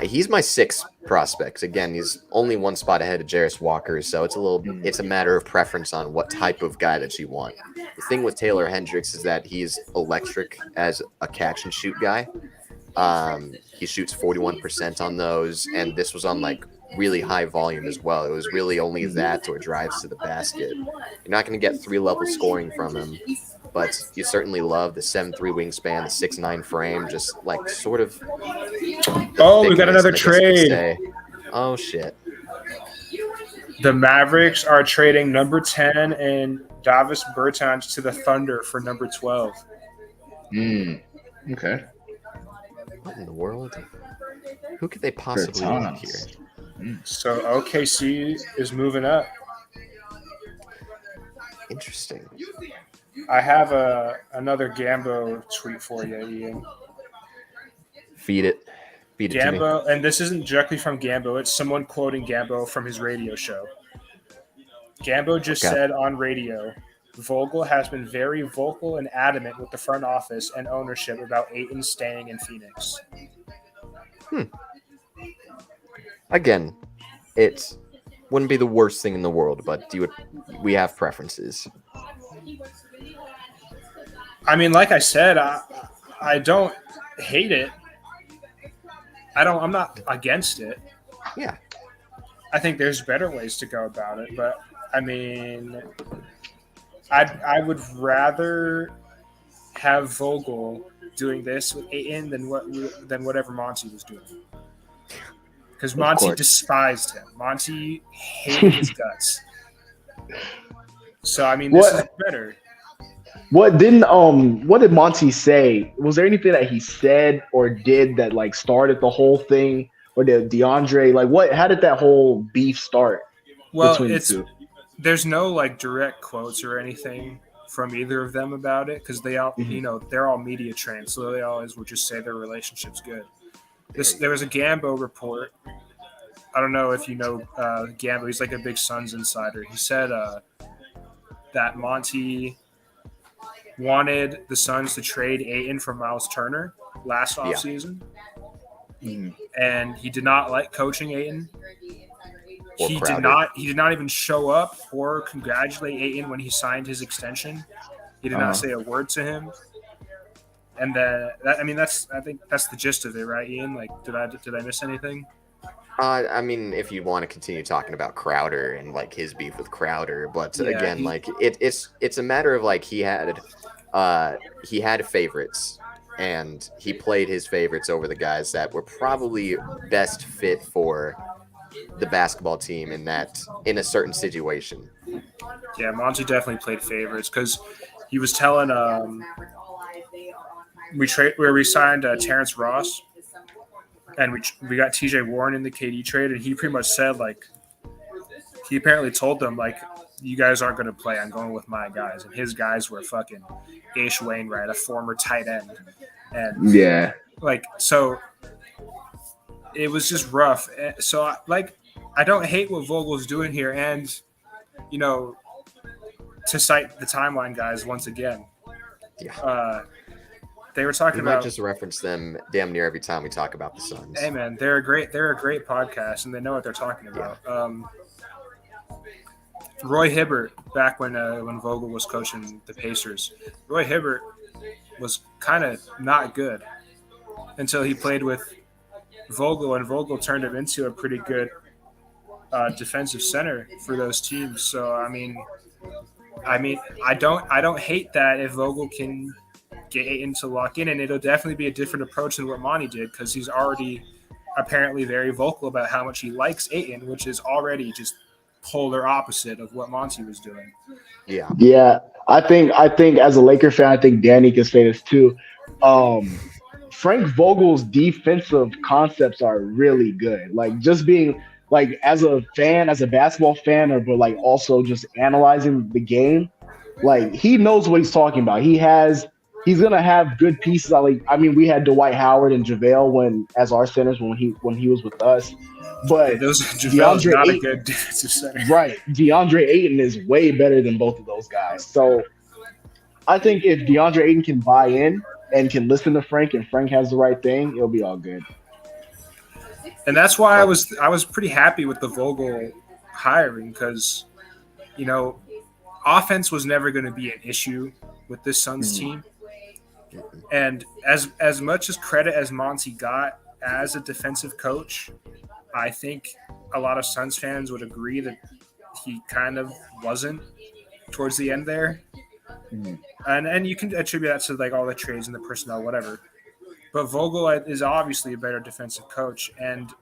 He's my 6th prospect. Again, he's only 1 spot ahead of Jarris Walker, so it's a matter of preference on what type of guy that you want. The thing with Taylor Hendricks is that he's electric as a catch and shoot guy. He shoots 41% on those, and this was on really high volume as well. It was really only that or drives to the basket. You're not going to get 3-level scoring from him, but you certainly love the 7'3" wingspan, the 6'9" frame, just sort of. Oh, we got another trade. Oh shit! The Mavericks are trading number 10 and Davis Bertans to the Thunder for number 12. Okay. What in the world? Who could they possibly want here? So OKC is moving up. Interesting. I have another Gambo tweet for you, Ian. Feed it. Gambo, and this isn't directly from Gambo. It's someone quoting Gambo from his radio show. Gambo just said on radio, Vogel has been very vocal and adamant with the front office and ownership about Ayton staying in Phoenix. Again, it wouldn't be the worst thing in the world, but we have preferences. Like I said, I don't hate it. I'm not against it. Yeah. I think there's better ways to go about it, but I would rather have Vogel doing this with Ayton than whatever Monty was doing. Because Monty despised him. Monty hated his guts. So this is better. What did Monty say? Was there anything that he said or did that started the whole thing? Or did DeAndre how did that whole beef start? Well, between the two? There's no direct quotes or anything from either of them about it because they all they're all media trained, so they always would just say their relationship's good. There was a Gambo report. I don't know if you know Gambo. He's a big Suns insider. He said that Monty wanted the Suns to trade Ayton for Miles Turner last offseason. And he did not like coaching Ayton. He did not even show up or congratulate Ayton when he signed his extension. He did not say a word to him. And I think that's the gist of it, right, Ian? Like, did I miss anything? I mean, if you want to continue talking about Crowder and like his beef with Crowder, but Yeah, again, like it's a matter of like he had favorites, and he played his favorites over the guys that were probably best fit for the basketball team in a certain situation. Yeah, Monty definitely played favorites because he was telling we signed Terrence Ross and we got T.J. Warren in the KD trade, and he pretty much said like he apparently told them like you guys aren't going to play. I'm going with my guys, and his guys were fucking Ish Wainwright, a former tight end, and Yeah. like so it was just rough. So I don't hate what Vogel's doing here, and you know, to cite the timeline guys once again. Yeah. They were talking We might about just reference them damn near every time we talk about the Suns. hey man, they're a great podcast and they know what they're talking about. Roy Hibbert, back when Vogel was coaching the Pacers, Roy Hibbert was kind of not good until he played with Vogel, and Vogel turned him into a pretty good defensive center for those teams. So I mean, I don't hate that if Vogel can get Ayton to lock in, and it'll definitely be a different approach than what Monty did because he's already apparently very vocal about how much he likes Ayton, which is already just polar opposite of what Monty was doing. Yeah. Yeah. I think as a Laker fan, I think Danny can say this too. Frank Vogel's defensive concepts are really good. Like just being like as a fan, as a basketball fan, but like also just analyzing the game, like he knows what he's talking about. He's gonna have good pieces. I mean, we had Dwight Howard and JaVale as our centers when he was with us. But JaVale's not a good defensive center. Right. DeAndre Ayton is way better than both of those guys. So I think if DeAndre Ayton can buy in and can listen to Frank and Frank has the right thing, it'll be all good. And that's why I was pretty happy with the Vogel hiring because, you know, offense was never going to be an issue with this Suns team. And as much as credit as Monty got as a defensive coach, I think a lot of Suns fans would agree that he kind of wasn't towards the end there. And you can attribute that to like all the trades and the personnel, whatever. But Vogel is obviously a better defensive coach, and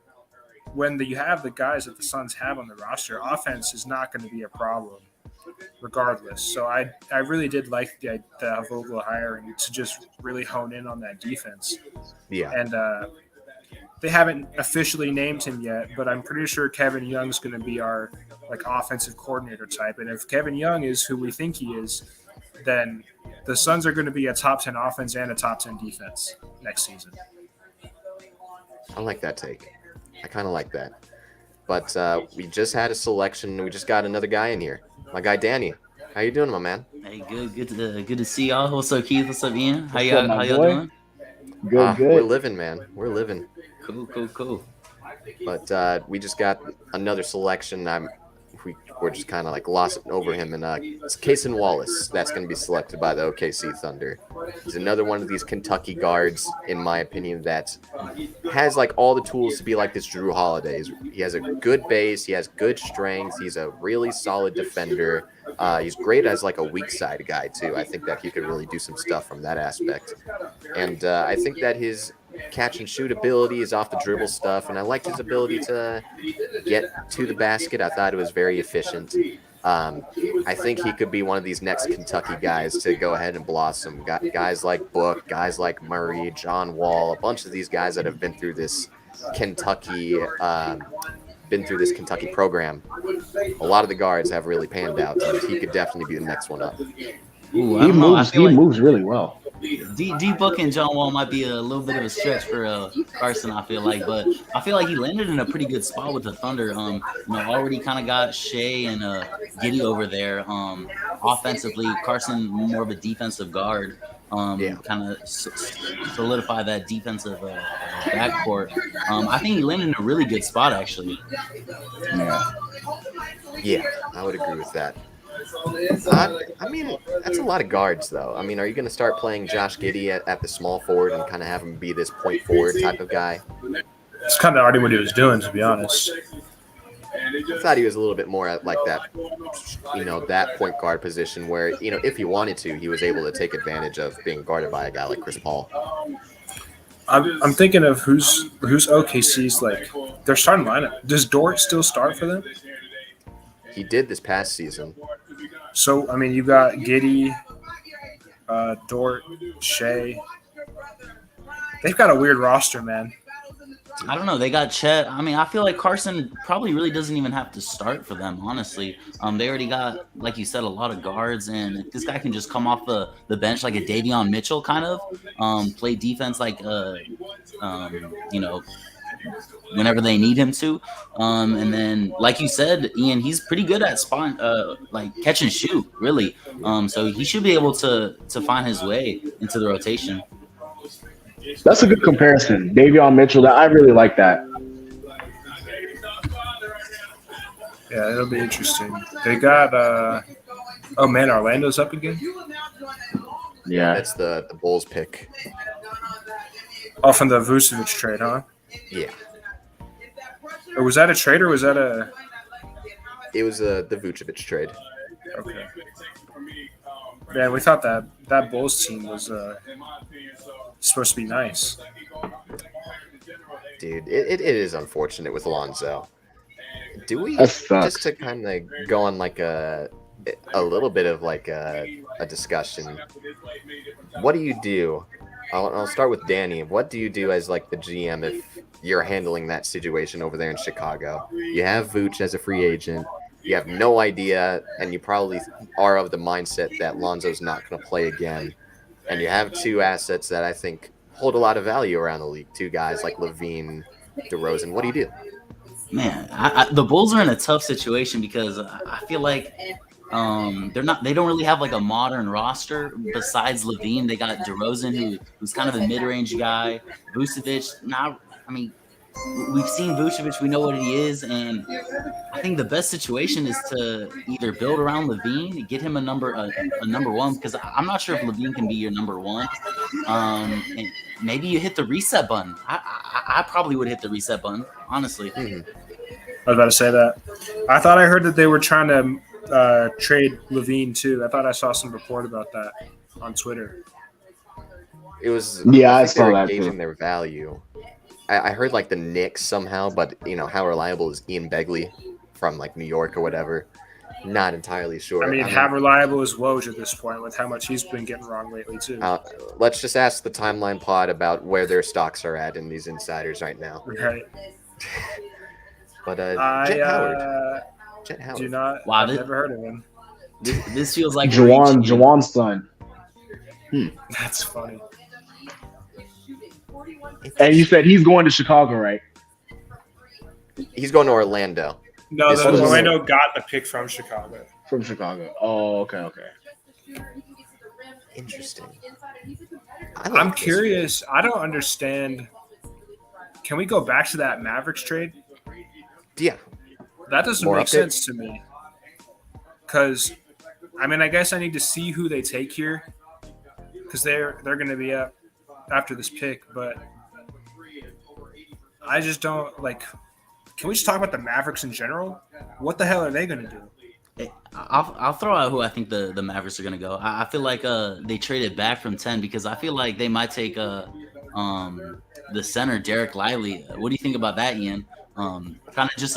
when you have the guys that the Suns have on the roster, offense is not going to be a problem regardless. So I really did like the Vogel hiring to just really hone in on that defense. Yeah. And they haven't officially named him yet, but I'm pretty sure Kevin Young's going to be our like offensive coordinator type. And if Kevin Young is who we think he is, then the Suns are going to be a top 10 offense and a top 10 defense next season. I like that take. I kind of like that. But we just had a selection. We just got another guy in here. My guy Danny. How you doing, my man? Hey, good to see y'all. What's up, Keith? What's up, Ian? How What's up, my y'all boy? doing? Good. We're living, man. We're living. Cool. But we just got another selection. We're just kind of like lost over him, and it's Cason Wallace. That's going to be selected by the OKC Thunder. He's another one of these Kentucky guards, in my opinion, that has like all the tools to be like this Drew Holiday. He has a good base. He has good strength. He's a really solid defender. He's great as like a weak side guy too. I think that he could really do some stuff from that aspect. And I think that his catch and shoot ability is off the dribble stuff, and I liked his ability to get to the basket. I thought it was very efficient. I think he could be one of these next Kentucky guys to go ahead and blossom. Guys like Book, guys like Murray, John Wall, a bunch of these guys that have been through this Kentucky program. A lot of the guards have really panned out, and he could definitely be the next one up. Ooh, He moves really well. D-Book and John Wall might be a little bit of a stretch for Carson, I feel like, but I feel like he landed in a pretty good spot with the Thunder. Already kind of got Shea and Giddey over there. Offensively, Carson more of a defensive guard. Kind of solidify that defensive backcourt. I think he landed in a really good spot, actually. Yeah, I would agree with that. I mean, that's a lot of guards, though. I mean, are you going to start playing Josh Giddey at the small forward and kind of have him be this point forward type of guy? It's kind of already what he was doing, to be honest. I thought he was a little bit more at like that, that point guard position where, if he wanted to, he was able to take advantage of being guarded by a guy like Chris Paul. I'm thinking of who's OKC's like their starting lineup. Does Dort still start for them? He did this past season. So I mean, you got Giddey, Dort, Shea. They've got a weird roster, man. I don't know. They got Chet. I mean, I feel like Carson probably really doesn't even have to start for them, honestly. They already got, like you said, a lot of guards, and if this guy can just come off the bench like a Davion Mitchell kind of, play defense like, whenever they need him to. And then, like you said, Ian, he's pretty good at like catch and shoot, really. So he should be able to find his way into the rotation. That's a good comparison. Davion Mitchell, I really like that. Yeah, it'll be interesting. They got Orlando's up again. Yeah. That's the Bulls pick. Oh, from the Vucevic trade, huh? Yeah. Or was that a trade or was that a... It was the Vucevic trade. Okay. Man, we thought that Bulls team was supposed to be nice. Dude, it is unfortunate with Lonzo. Do we, That sucks. just to kind of go on like a little bit of like a discussion, what do you do? I'll start with Danny. What do you do as like the GM if you're handling that situation over there in Chicago? You have Vooch as a free agent. You have no idea, and you probably are of the mindset that Lonzo's not going to play again. And you have two assets that I think hold a lot of value around the league. Two guys like LaVine, DeRozan. What do you do? Man, the Bulls are in a tough situation because I feel like they don't really have like a modern roster besides LaVine. They got DeRozan, who's kind of a mid-range guy. Vucevic, we've seen Vucevic, we know what he is, and I think the best situation is to either build around LaVine, get him a number one, because I'm not sure if LaVine can be your number one. And maybe you hit the reset button. I probably would hit the reset button, honestly. Mm-hmm. I was about to say that. I thought I heard that they were trying to trade LaVine too. I thought I saw some report about that on Twitter. It was I saw they were that gauging too. their value. I heard like the Knicks somehow, but how reliable is Ian Begley from like New York or whatever? Not entirely sure. I mean, how reliable is Woj at this point with how much he's been getting wrong lately too? Let's just ask the Timeline Pod about where their stocks are at in these insiders right now. Right. But Jet Howard. Do not. Wow, I've never heard of him. This feels like Juwan's son. That's funny. And you said he's going to Chicago, right? He's going to Orlando. No, Orlando got the pick from Chicago. From Chicago. Oh, okay. Interesting. I'm curious. I don't understand. Can we go back to that Mavericks trade? Yeah. That doesn't More make update? sense to me. Because, I mean, I guess I need to see who they take here. Because they're going to be up after this pick. But I just don't, like... Can we just talk about the Mavericks in general? What the hell are they going to do? I'll throw out who I think the Mavericks are going to go. I feel like they traded back from 10 because I feel like they might take the center, Derek Lively. What do you think about that, Ian? Kind of just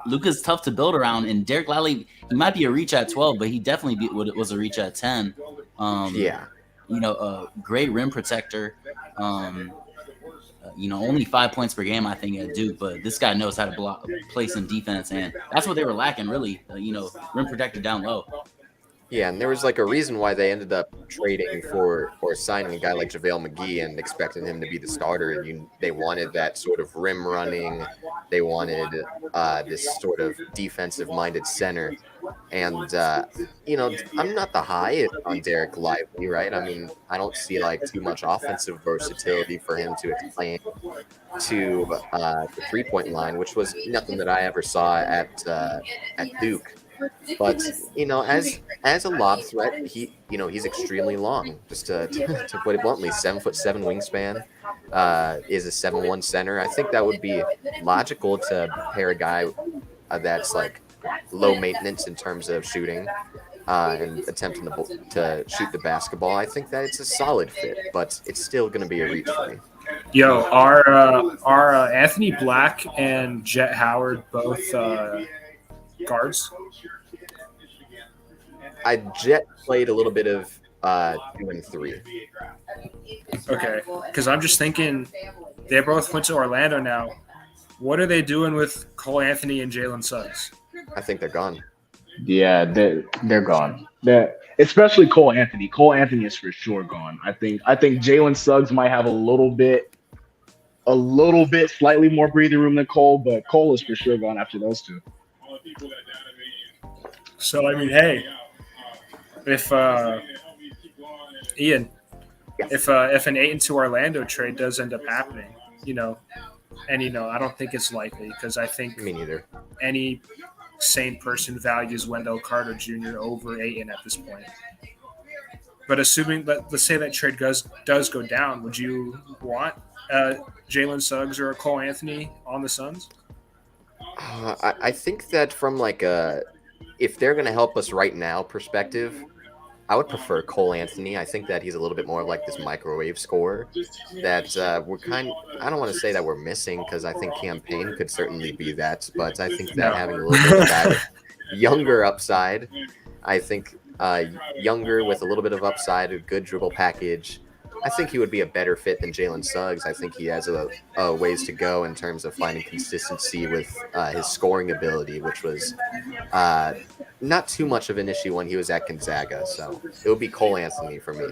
Luka's tough to build around, and Derek Lively, he might be a reach at 12, but he definitely was a reach at 10. A great rim protector. Only 5 points per game, I think, at Duke, but this guy knows how to play some defense, and that's what they were lacking, really. Rim protector down low. Yeah, and there was like a reason why they ended up trading for or signing a guy like JaVale McGee and expecting him to be the starter. They wanted that sort of rim running. They wanted this sort of defensive-minded center. And, I'm not the highest on Derek Lively, right? I mean, I don't see like too much offensive versatility for him to explain to the three-point line, which was nothing that I ever saw at Duke. But as a lob threat, he's extremely long. Just to put it bluntly, 7'7" wingspan, is a 7'1" center. I think that would be logical to pair a guy that's like low maintenance in terms of shooting and attempting to shoot the basketball. I think that it's a solid fit, but it's still going to be a reach for me. Yo, are Anthony Black and Jet Howard both guards? Jet played a little bit of 2 and 3. Okay, because I'm just thinking they both went to Orlando now. What are they doing with Cole Anthony and Jalen Suggs? I think they're gone. Yeah, they're gone. Especially Cole Anthony. Cole Anthony is for sure gone. I think Jalen Suggs might have a little bit slightly more breathing room than Cole, but Cole is for sure gone after those two. So I mean, hey, if Ian, if an 8-2 Orlando trade does end up happening, I don't think it's likely because I think Me neither. any sane person values Wendell Carter Jr. over Ayton at this point. But assuming let's say that trade does go down, would you want Jalen Suggs or Cole Anthony on the Suns? I think that from if they're going to help us right now perspective, I would prefer Cole Anthony. I think that he's a little bit more of like this microwave scorer that I don't want to say that we're missing because I think Campaign could certainly be that, but I think that having a little bit of that younger upside, I think younger with a little bit of upside, a good dribble package, I think he would be a better fit than Jalen Suggs. I think he has a ways to go in terms of finding consistency with his scoring ability, which was not too much of an issue when he was at Gonzaga. So it would be Cole Anthony for me.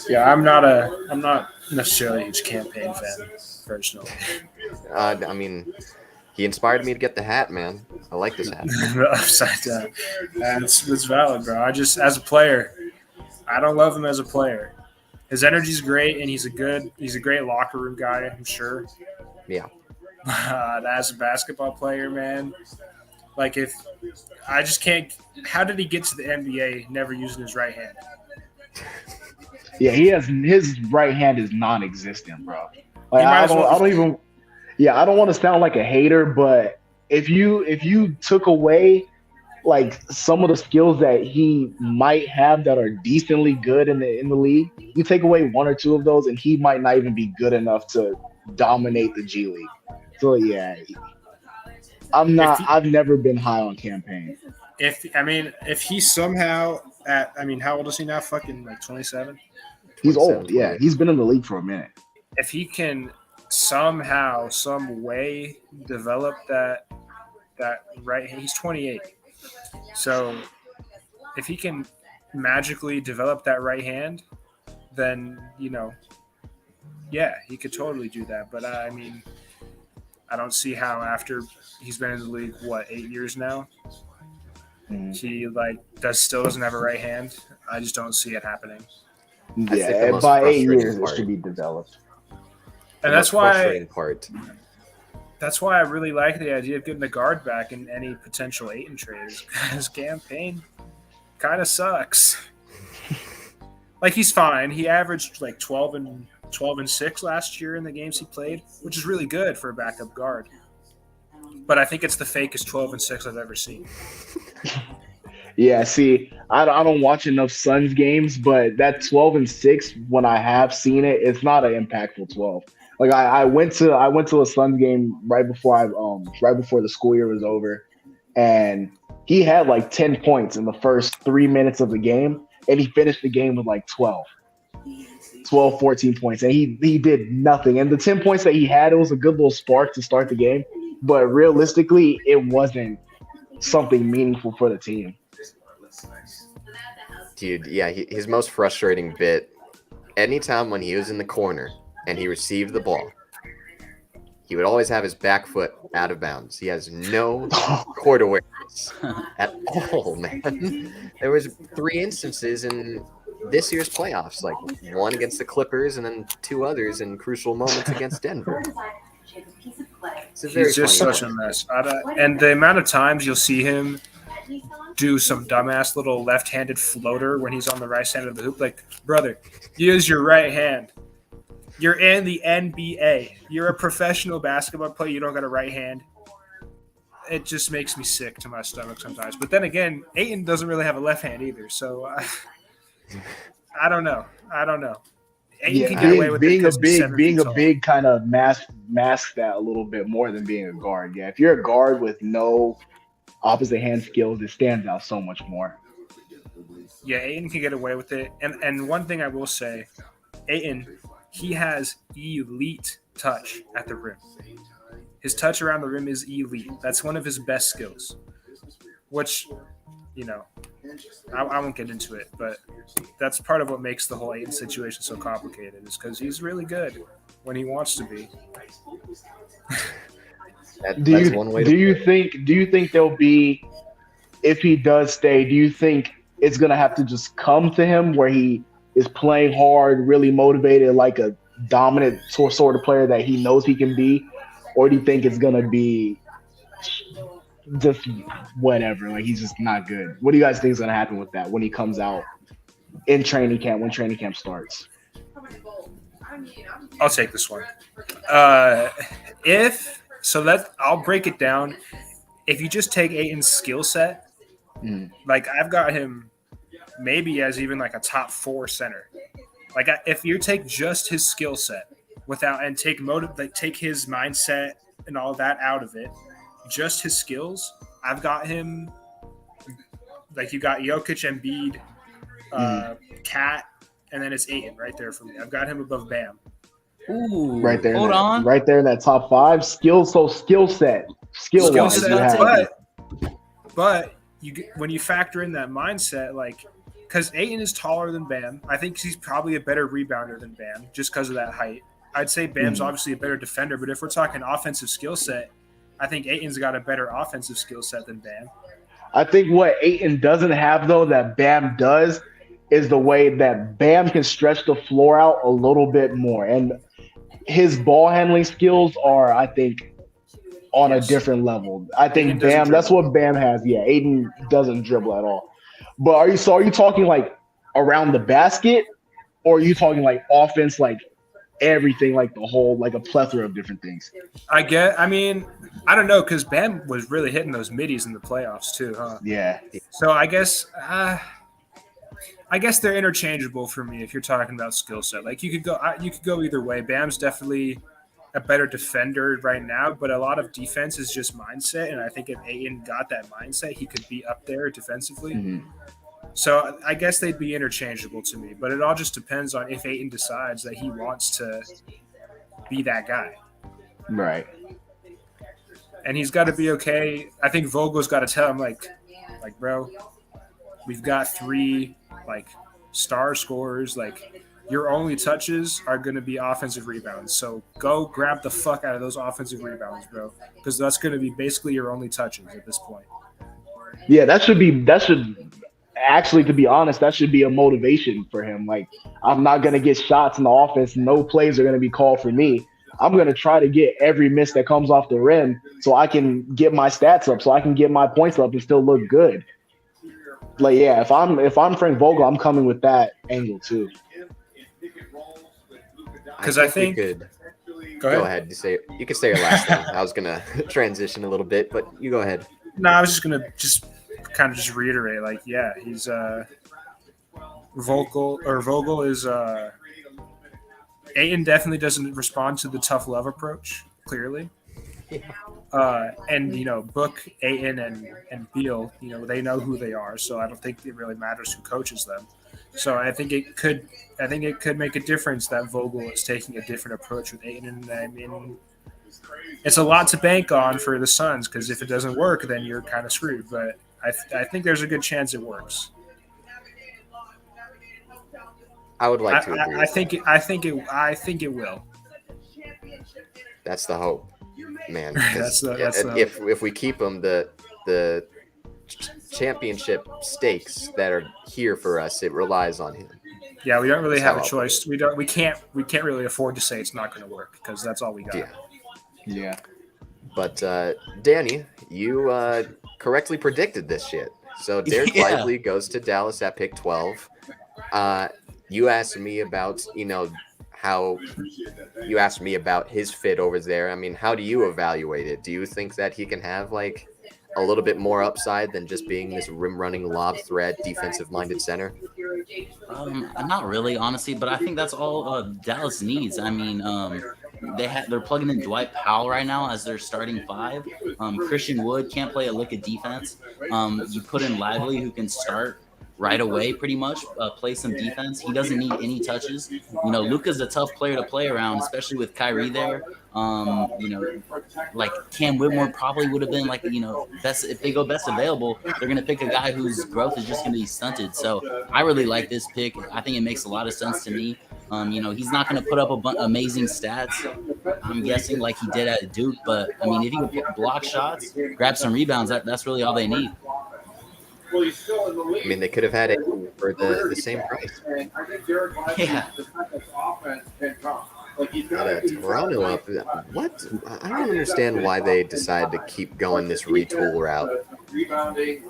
Yeah, I'm not necessarily a huge Campaign fan personally. I mean, he inspired me to get the hat, man. I like this hat. Upside down. It's valid, bro. As a player, I don't love him as a player. His energy's great, and he's a great locker room guy, I'm sure. Yeah. As a basketball player, man, like if I just can't. How did he get to the NBA never using his right hand? Yeah, his right hand is non-existent, bro. Like I don't want to sound like a hater, but if you took away like some of the skills that he might have that are decently good in the league, you take away 1 or 2 of those, and he might not even be good enough to dominate the G League. So yeah, I've never been high on Campaign. If he somehow how old is he now? Fucking like 27. He's old. Yeah, he's been in the league for a minute. If he can somehow, some way develop that right hand, he's 28. So if he can magically develop that right hand, then yeah, he could totally do that. But I don't see how after he's been in the league 8 years now, he still doesn't have a right hand. I just don't see it happening. Yeah, by 8 years it should be developed. And that's why I really like the idea of getting the guard back in any potential Ayton trades, because Campaign kind of sucks. Like, he's fine. He averaged 12 and 6 last year in the games he played, which is really good for a backup guard. But I think it's the fakest 12 and 6 I've ever seen. Yeah, see, I don't watch enough Suns games, but that 12 and 6, when I have seen it, it's not an impactful 12. Like I went to a Suns game right before the school year was over, and he had 10 points in the first 3 minutes of the game, and he finished the game with 14 points, and he did nothing. And the 10 points that he had, it was a good little spark to start the game, but realistically, it wasn't something meaningful for the team. Dude, yeah, his most frustrating bit, anytime when he was in the corner and he received the ball, he would always have his back foot out of bounds. He has no court awareness at all, man. There was 3 instances in this year's playoffs, one against the Clippers and then 2 others in crucial moments against Denver. He's just such a mess. And the amount of times you'll see him do some dumbass little left-handed floater when he's on the right side of the hoop. Like, brother, use your right hand. You're in the NBA. You're a professional basketball player. You don't got a right hand. It just makes me sick to my stomach sometimes. But then again, Ayton doesn't really have a left hand either. So I don't know. Ayton can get away with being it being a big kind of mask that a little bit more than being a guard. Yeah, if you're a guard with no opposite hand skills, it stands out so much more. Yeah, Ayton can get away with it. And one thing I will say, Ayton, he has elite touch at the rim. His touch around the rim is elite. That's one of his best skills, which, I won't get into it, but that's part of what makes the whole Ayton situation so complicated is because he's really good when he wants to be. Do you think there'll be, if he does stay, do you think it's going to have to just come to him where he is playing hard, really motivated, like a dominant sort of player that he knows he can be? Or do you think it's going to be just whatever, like he's just not good? What do you guys think is going to happen with that when he comes out in training camp, when training camp starts? I'll take this one. I'll break it down. If you just take Ayton's skill set, like I've got him maybe as even like a top 4 center. Like if you take just his skill set and take his mindset and all that out of it, just his skills, I've got him like you got Jokic, Embiid, Cat, and then it's Ayton right there for me. I've got him above Bam. Ooh, right there, hold on, right there in that top 5 skill set. But when you factor in that mindset, like because Ayton is taller than Bam, I think he's probably a better rebounder than Bam just because of that height. I'd say Bam's obviously a better defender, but if we're talking offensive skill set, I think Ayton's got a better offensive skill set than Bam. I think what Ayton doesn't have, though, that Bam does, is the way that Bam can stretch the floor out a little bit more. And his ball handling skills are, I think, on a different level. I think Bam, that's what Bam has. Yeah, Ayton doesn't dribble at all. But are you talking like around the basket, or are you talking like offense, like everything, like the whole, like a plethora of different things? I don't know, because Bam was really hitting those middies in the playoffs too, huh? Yeah. So I guess they're interchangeable for me if you're talking about skill set. Like you could go either way. Bam's definitely a better defender right now, but a lot of defense is just mindset, and I think if Ayton got that mindset, he could be up there defensively. So I guess they'd be interchangeable to me, but it all just depends on if Ayton decides that he wants to be that guy. Right. And he's got to be okay. I think Vogel's got to tell him, like, bro, we've got 3 like star scorers. Like, your only touches are going to be offensive rebounds. So go grab the fuck out of those offensive rebounds, bro, because that's going to be basically your only touches at this point. Yeah, that should actually, to be honest, that should be a motivation for him. Like, I'm not going to get shots in the offense. No plays are going to be called for me. I'm going to try to get every miss that comes off the rim so I can get my stats up, so I can get my points up and still look good. Like, yeah, if I'm Frank Vogel, I'm coming with that angle too. Because I think go ahead. You can say your last thing. I was gonna transition a little bit, but you go ahead. No, I was just gonna kind of reiterate. Like, yeah, he's Vogel is Ayton definitely doesn't respond to the tough love approach, clearly. And Book, Ayton, and Beal, they know who they are, so I don't think it really matters who coaches them. So I think it could make a difference that Vogel is taking a different approach with Ayton. And I mean, it's a lot to bank on for the Suns, because if it doesn't work, then you're kind of screwed. But I think there's a good chance it works. I would like to agree. I think it will. That's the hope, man. That's if we keep them, the championship stakes that are here for us, it relies on him. Yeah, we don't really have a choice. We can't really afford to say it's not going to work, because that's all we got. Yeah. But Danny, you correctly predicted this shit. So Derek Yeah. Lively goes to Dallas at pick 12. You asked me about, how you asked me about his fit over there. I mean, how do you evaluate it? Do you think that he can have like a little bit more upside than just being this rim running lob threat, defensive minded center? Not really, honestly, but I think that's all Dallas needs. I mean, they're plugging in Dwight Powell right now as their starting five. Christian Wood can't play a lick of defense. You put in Lively, who can start right away, pretty much play some defense. He doesn't need any touches. Luka's a tough player to play around, especially with Kyrie there. Like Cam Whitmore probably would have been like, best if they go best available, they're gonna pick a guy whose growth is just gonna be stunted. So I really like this pick. I think it makes a lot of sense to me. He's not gonna put up amazing stats. I'm guessing like he did at Duke, but I mean, if he can block shots, grab some rebounds, that's really all they need. I mean, they could have had it for the same price. Yeah. Toronto up. What? I don't understand why they decided to keep going this retool route.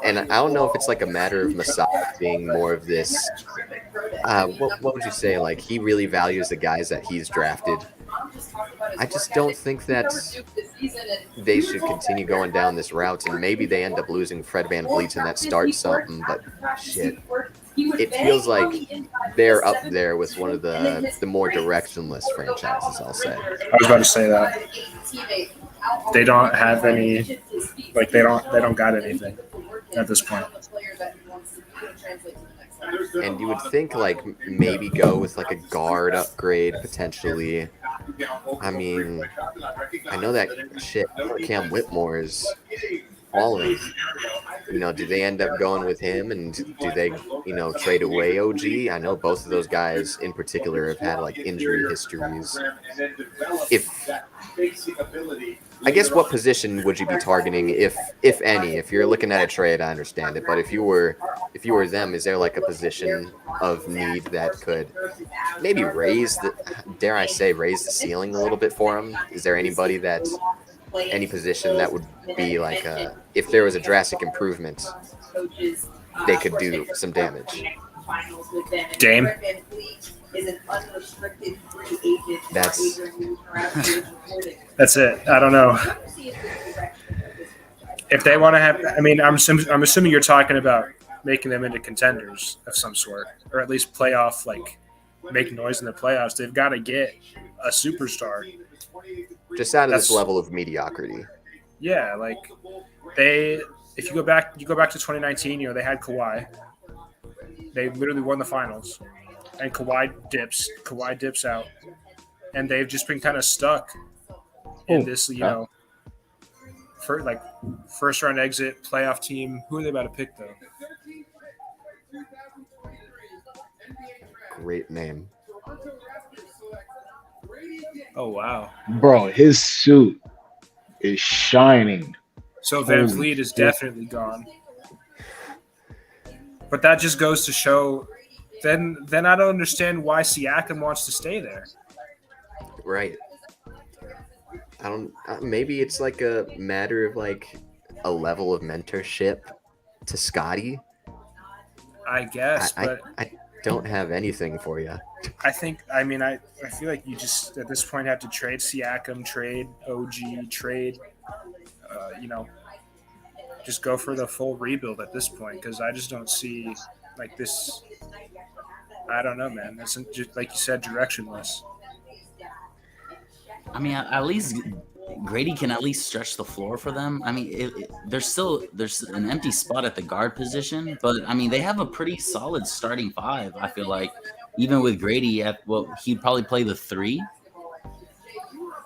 And I don't know if it's like a matter of Masai being more of this. What would you say? Like he really values the guys that he's drafted. I just don't think that they should continue going down this route, and maybe they end up losing Fred VanVleet and that starts something. But shit, it feels like they're up there with one of the more directionless franchises. I'll say. I was about to say that they don't have any, like they don't got anything at this point. And you would think like maybe go with like a guard upgrade potentially. I mean, I know that shit Cam Whitmore is falling. Do they end up going with him, and do they, trade away OG? I know both of those guys in particular have had like injury histories. I guess what position would you be targeting if any? If you're looking at a trade, I understand it, but if you were them, is there like a position of need that could maybe raise the ceiling a little bit for them? Is there anybody any position that would be like if there was a drastic improvement, they could do some damage? Dame. That's it. I don't know. If they want to have, I mean, I'm assuming you're talking about making them into contenders of some sort, or at least playoff, like make noise in the playoffs. They've got to get a superstar. Just out of this level of mediocrity. Yeah, like if you go back to 2019, they had Kawhi. They literally won the finals, and Kawhi dips out, and they've just been kind of stuck in this, first round exit playoff team. Who are they about to pick though? Great name. Oh wow, bro, his suit is shining. So VanVleet is definitely gone. But that just goes to show. Then I don't understand why Siakam wants to stay there. Right. I don't. Maybe it's like a matter of like a level of mentorship to Scotty. I guess, but I don't have anything for you. I feel like you just at this point have to trade Siakam, trade OG, trade, just go for the full rebuild at this point, because I just don't see like this. I don't know, man. That's just like you said, directionless. I mean, at least Grady can at least stretch the floor for them. I mean, there's an empty spot at the guard position, but I mean, they have a pretty solid starting five. I feel like even with Grady, he'd probably play the 3.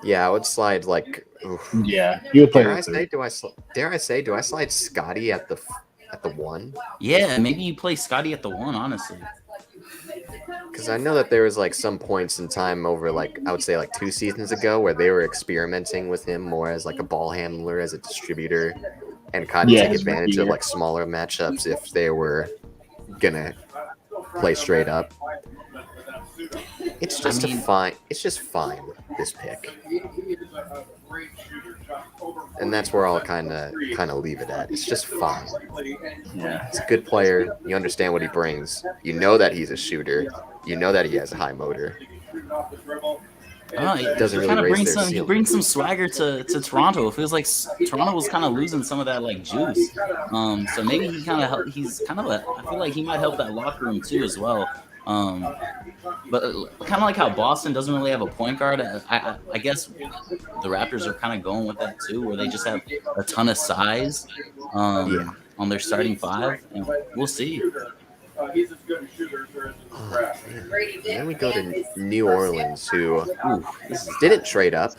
Yeah, I would slide like. Oof. Yeah, he would play. Do I slide Scotty at the 1? Yeah, maybe you play Scotty at the 1. Honestly. Because I know that there was like some points in time over like I would say like 2 seasons ago where they were experimenting with him more as like a ball handler, as a distributor, and kind of take advantage of like smaller matchups if they were gonna play straight up. It's just fine. It's just fine. This pick. And that's where I'll kind of leave it at. It's just fine. Yeah. He's a good player. You understand what he brings. You know that he's a shooter. You know that he has a high motor. Doesn't really raise their he ceiling. brings some swagger to Toronto. It feels like Toronto was kind of losing some of that like juice. So maybe he's kind of I feel like he might help that locker room too as well. But kind of like how Boston doesn't really have a point guard. I guess the Raptors are kind of going with that too, where they just have a ton of size on their starting five, and we'll see. He's as good a shooter as there is in the draft. And then we go to New Orleans, who didn't trade up.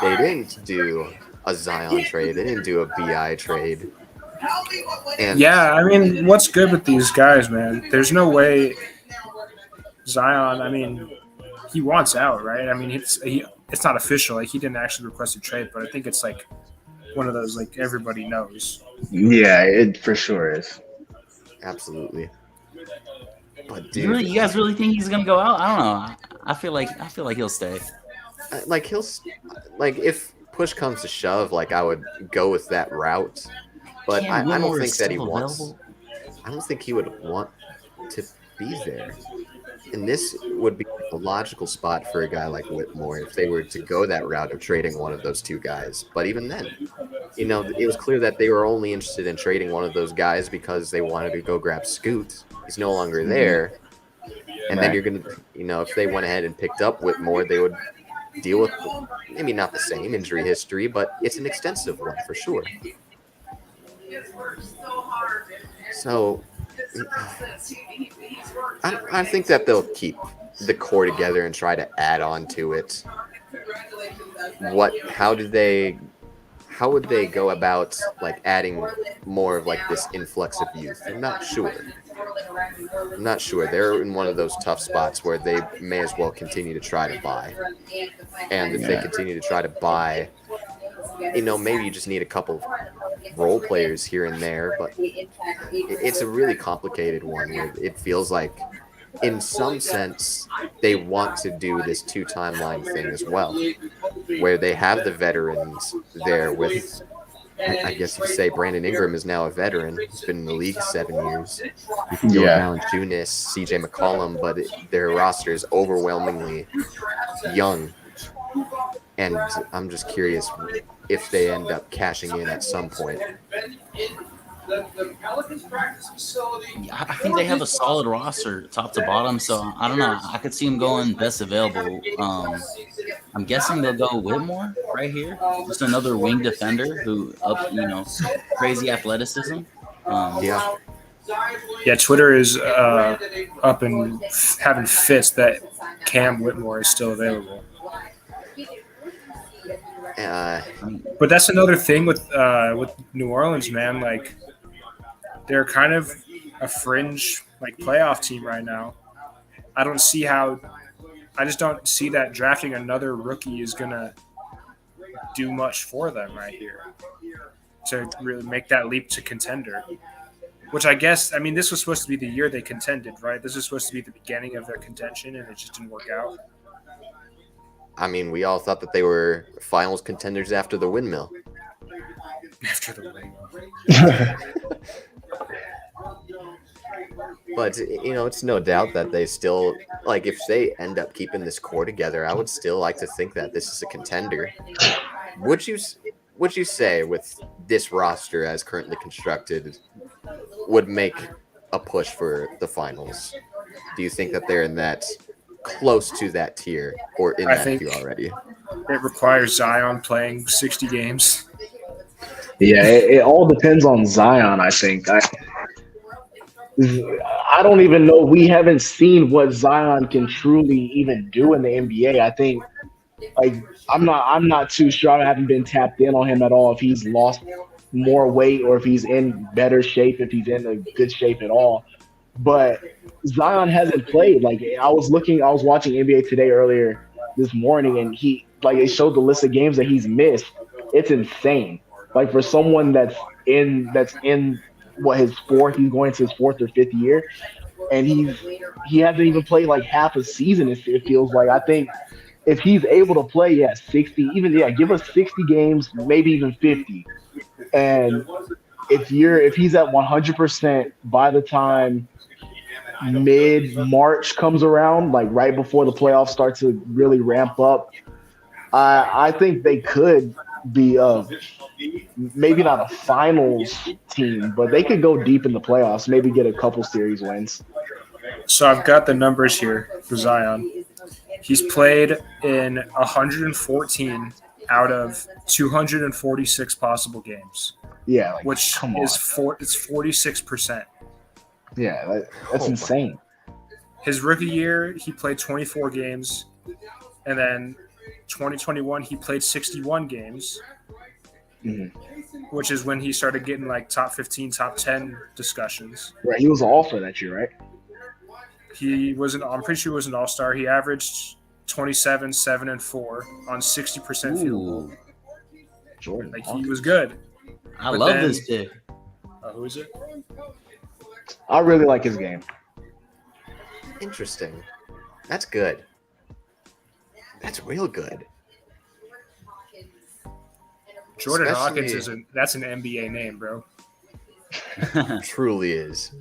They didn't do a Zion trade. They didn't do a BI trade. And Yeah, I mean, what's good with these guys, man? There's no way Zion. I mean, he wants out, right? I mean, it's not official. Like, he didn't actually request a trade, but I think it's like one of those like everybody knows. Yeah, it for sure is. absolutely. But dude, You guys really think he's gonna go out? I don't know. I feel like he'll stay. like if push comes to shove, like I would go with that route. But I don't Whitmore think is that he still wants. available? I don't think he would want to be there. And this would be a logical spot for a guy like Whitmore if they were to go that route of trading one of those two guys. But even then, it was clear that they were only interested in trading one of those guys because they wanted to go grab Scoot. He's no longer there. And then you're going to, if they went ahead and picked up Whitmore, they would deal with maybe not the same injury history, but it's an extensive one for sure. So I think that they'll keep the core together and try to add on to it. How would they go about like adding more of like this influx of youth? I'm not sure. They're in one of those tough spots where they may as well continue to try to buy. And if they continue to try to buy, maybe you just need a couple role players here and there, but it's a really complicated one where it feels like in some sense they want to do this 2 timeline thing as well, where they have the veterans there with, I guess you say Brandon Ingram is now a veteran. He's been in the league 7 years. You can go Valanciunas, CJ McCollum, but their roster is overwhelmingly young. And I'm just curious if they end up cashing in at some point. I think they have a solid roster, top to bottom. So I don't know. I could see them going best available. I'm guessing they'll go Whitmore right here, just another wing defender who crazy athleticism. Yeah, Twitter is up and having fits that Cam Whitmore is still available. But that's another thing with New Orleans, man. Like, they're kind of a fringe like playoff team right now. I just don't see that drafting another rookie is gonna do much for them right here to really make that leap to contender. Which I guess, this was supposed to be the year they contended, right? This was supposed to be the beginning of their contention, and it just didn't work out. We all thought that they were finals contenders after the windmill. After the windmill. But, it's no doubt that they still, like, if they end up keeping this core together, I would still like to think that this is a contender. Would you say with this roster as currently constructed would make a push for the finals? Do you think that they're in that close to that tier or in that tier already? It requires Zion playing 60 games. Yeah, it all depends on Zion, I think. I don't even know. We haven't seen what Zion can truly even do in the NBA. I think, I'm not too sure. I haven't been tapped in on him at all. If he's lost more weight or if he's in better shape, if he's in a good shape at all. But Zion hasn't played. Like, I was watching NBA Today earlier this morning, and it showed the list of games that he's missed. It's insane. Like, for someone that's in he's going into his 4th or 5th year, and he hasn't even played like half a season. It feels like. I think if he's able to play 60, even give us 60 games, maybe even 50. And if he's at 100% by the time mid March comes around, like right before the playoffs start to really ramp up, I think they could be maybe not a finals team, but they could go deep in the playoffs, maybe get a couple series wins. So I've got the numbers here for Zion. He's played in 114 out of 246 possible games. Yeah, like, which is it's 46%. Yeah, that's insane. His rookie year, he played 24 games, and then 2021 he played 61 games, which is when he started getting like top 15, top 10 discussions. Right, he was an all-star that year, right? I'm pretty sure he was an all-star. He averaged 27, 7, and 4 on 60% field goal. Jordan, like he was good. I love this pick. Who is it? I really like his game. Interesting. That's good. That's real good. Jordan Hawkins that's an NBA name, bro. Truly is.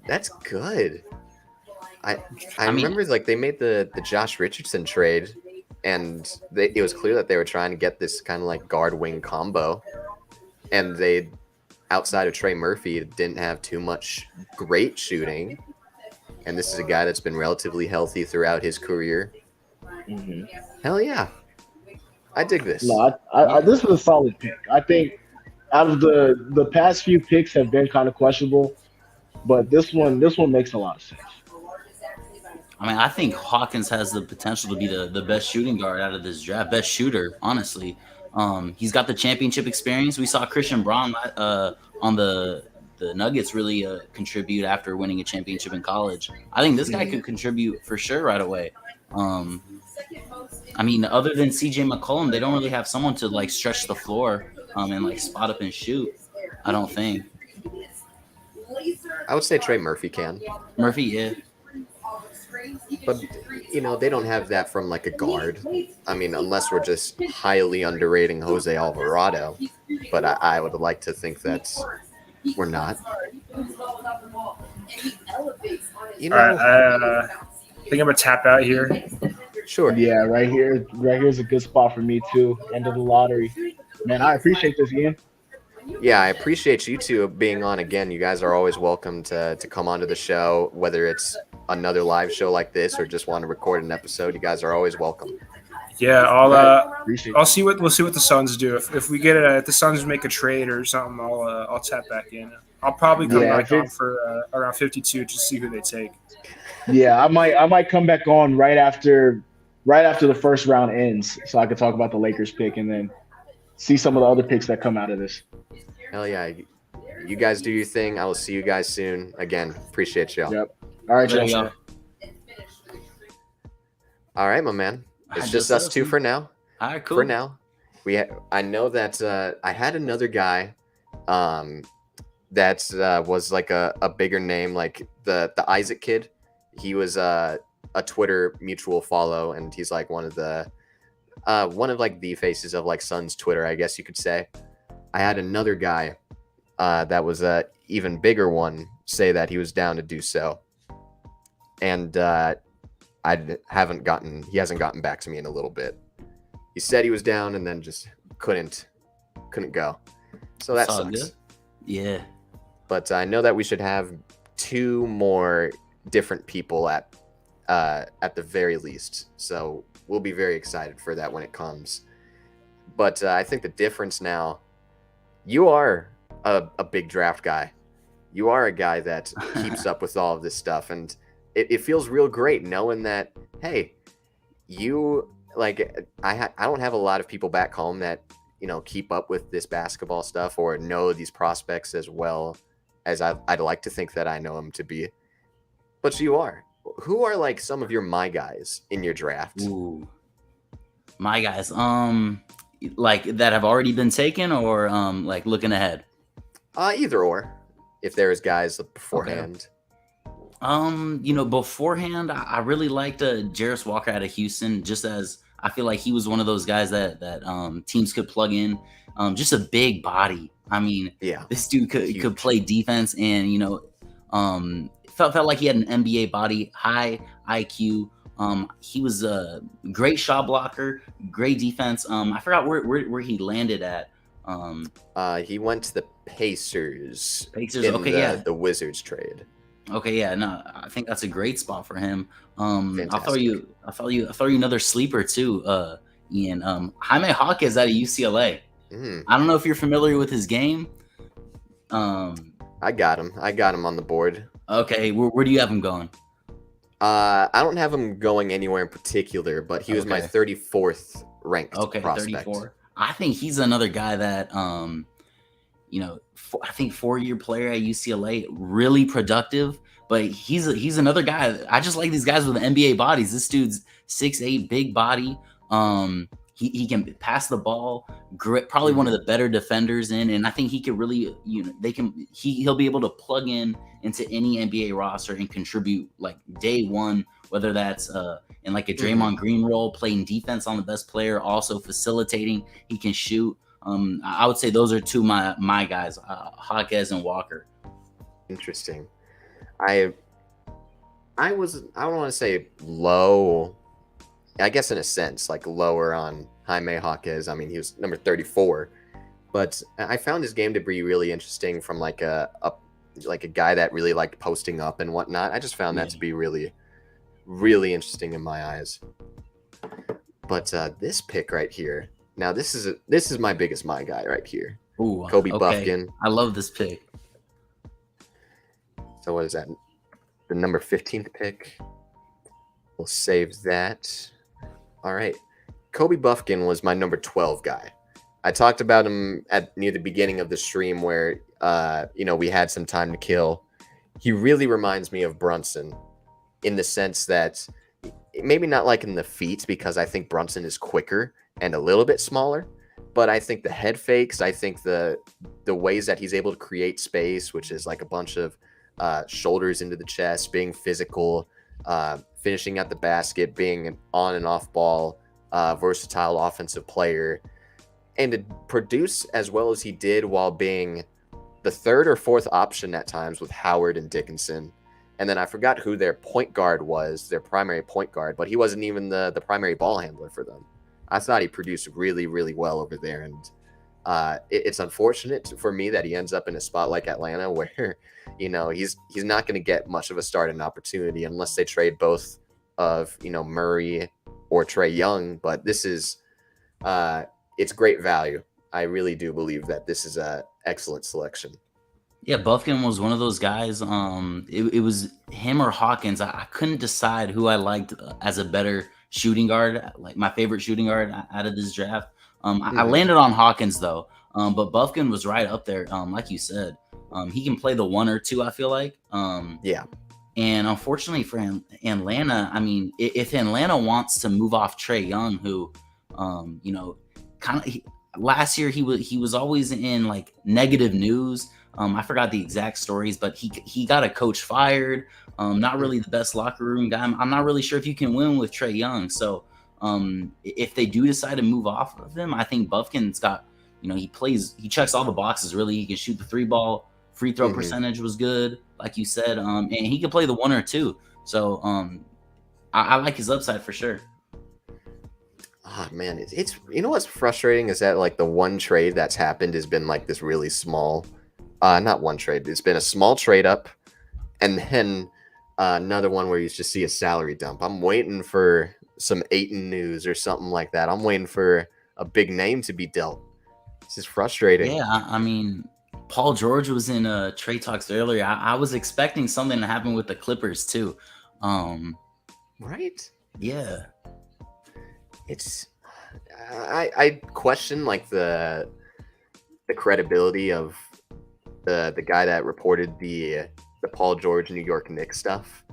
That's good. I remember like they made the Josh Richardson trade, and it was clear that they were trying to get this kind of like guard wing combo, and they, outside of Trey Murphy, didn't have too much great shooting, and this is a guy that's been relatively healthy throughout his career. Hell yeah, I dig this. No, this is a solid pick. I think out of the past few picks have been kind of questionable, but this one makes a lot of sense. I mean, I think Hawkins has the potential to be the best shooting guard out of this draft, best shooter, honestly. He's got the championship experience. We saw Christian Braun on the Nuggets really contribute after winning a championship in college. I think this guy could contribute for sure right away. I mean, other than CJ McCollum, they don't really have someone to like stretch the floor and like spot up and shoot. I don't think. I would say Trey Murphy can. Murphy, yeah. But, they don't have that from, like, a guard. I mean, unless we're just highly underrating Jose Alvarado. But I would like to think that we're not. All right, I think I'm going to tap out here. Sure. Yeah, right here is a good spot for me, too. End of the lottery. Man, I appreciate this, Ian. Yeah, I appreciate you two being on again. You guys are always welcome to come onto the show, whether it's another live show like this or just want to record an episode. You guys are always welcome. Yeah, we'll see what the Suns do. If we get it, if the Suns make a trade or something, I'll tap back in. I'll probably come back on for around 52 to see who they take. Yeah, I might come back on right after the first round ends, so I could talk about the Lakers pick and then see some of the other picks that come out of this. Hell yeah. You guys do your thing. I will see you guys soon. Again, appreciate y'all. Yep. All right, y'all. All right, my man. It's just us two for now. All right, cool. For now. I know that I had another guy that was like a bigger name, like the Isaac kid. He was a Twitter mutual follow, and he's like one of like the faces of like Suns Twitter, I guess you could say. I had another guy that was a even bigger one say that he was down to do so, and he hasn't gotten back to me in a little bit. He said he was down and then just couldn't go. So that sucks. Good. Yeah. But I know that we should have 2 more different people at the very least. So we'll be very excited for that when it comes. But I think the difference now, you are a big draft guy. You are a guy that keeps up with all of this stuff. And it feels real great knowing that, hey, you, like, I don't have a lot of people back home that, keep up with this basketball stuff or know these prospects as well as I'd like to think that I know them to be. But you are. Who are, like, some of your my guys in your draft? Ooh. My guys, like that have already been taken, or like looking ahead? Either or, if there's guys beforehand. Beforehand, I really liked Jarris Walker out of Houston, just as I feel like he was one of those guys that teams could plug in. Just a big body. I mean, Yeah, this dude could huge. play defense, and felt like he had an NBA body, high IQ. He was a great shot blocker, great defense. I forgot where he landed at. He went to the Pacers, Pacers. in Okay, yeah. the Wizards trade. Okay, yeah, no, I think that's a great spot for him. I'll throw Fantastic. you another sleeper too, Ian. Jaime Hawkins out of UCLA. I don't know if you're familiar with his game. I got him. I got him on the board. Okay, where do you have him going? I don't have him going anywhere in particular, but he was my Okay. 34th ranked Okay, prospect. 34. I think he's another guy that I think 4-year player at UCLA, really productive. But he's another guy. I just like these guys with NBA bodies. This dude's 6'8", big body. He can pass the ball. Great, probably one of the better defenders and I think he could really, he'll be able to plug into any NBA roster and contribute like day one, whether that's in like a Draymond Green role, playing defense on the best player, also facilitating. He can shoot. I would say those are two my guys, Hawkes and Walker. Interesting. I don't want to say low, I guess in a sense, like lower on Jaime Hawkes. I mean, he was number 34, but I found his game to be really interesting from like a guy that really liked posting up and whatnot. I just found that to be really, really interesting in my eyes. But this pick right here, now this is my biggest my guy right here. Ooh, Kobe okay. Buffkin. I love this pick. So what is that? The number 15th pick. We'll save that. All right. Kobe Buffkin was my number 12 guy. I talked about him near the beginning of the stream where we had some time to kill. He really reminds me of Brunson in the sense that maybe not like in the feet, because I think Brunson is quicker and a little bit smaller, but I think the head fakes, I think the ways that he's able to create space, which is like a bunch of shoulders into the chest, being physical, finishing at the basket, being an on and off ball, versatile offensive player, and to produce as well as he did while being the third or fourth option at times with Howard and Dickinson. And then I forgot who their point guard was, their primary point guard, but he wasn't even the primary ball handler for them. I thought he produced really, really well over there. And it's unfortunate for me that he ends up in a spot like Atlanta where, he's not going to get much of a starting opportunity unless they trade both of, Murray or Trae Young. But this is, it's great value. I really do believe that this is a excellent selection. Yeah, Buffkin was one of those guys. It was him or Hawkins. I couldn't decide who I liked as a better shooting guard, like my favorite shooting guard out of this draft. I landed on Hawkins though, but Buffkin was right up there. Like you said, he can play the 1 or 2. I feel like. Yeah. And unfortunately for Atlanta, I mean, if Atlanta wants to move off Trae Young, who, kind of last year he was always in like negative news. I forgot the exact stories, but he got a coach fired. Not really the best locker room guy. I'm not really sure if you can win with Trae Young. So if they do decide to move off of him, I think Buffkin's got, he checks all the boxes. Really, he can shoot the 3-ball. Free throw percentage was good, like you said, and he can play the 1 or 2. So I like his upside for sure. Oh man, it's what's frustrating is that like the one trade that's happened has been like this really small, not one trade. It's been a small trade up, and then another one where you just see a salary dump. I'm waiting for some Ayton news or something like that. I'm waiting for a big name to be dealt. This is frustrating. Yeah, I mean, Paul George was in trade talks earlier. I was expecting something to happen with the Clippers too. Right? Yeah. It's I question like the credibility of the guy that reported the Paul George New York Knicks stuff.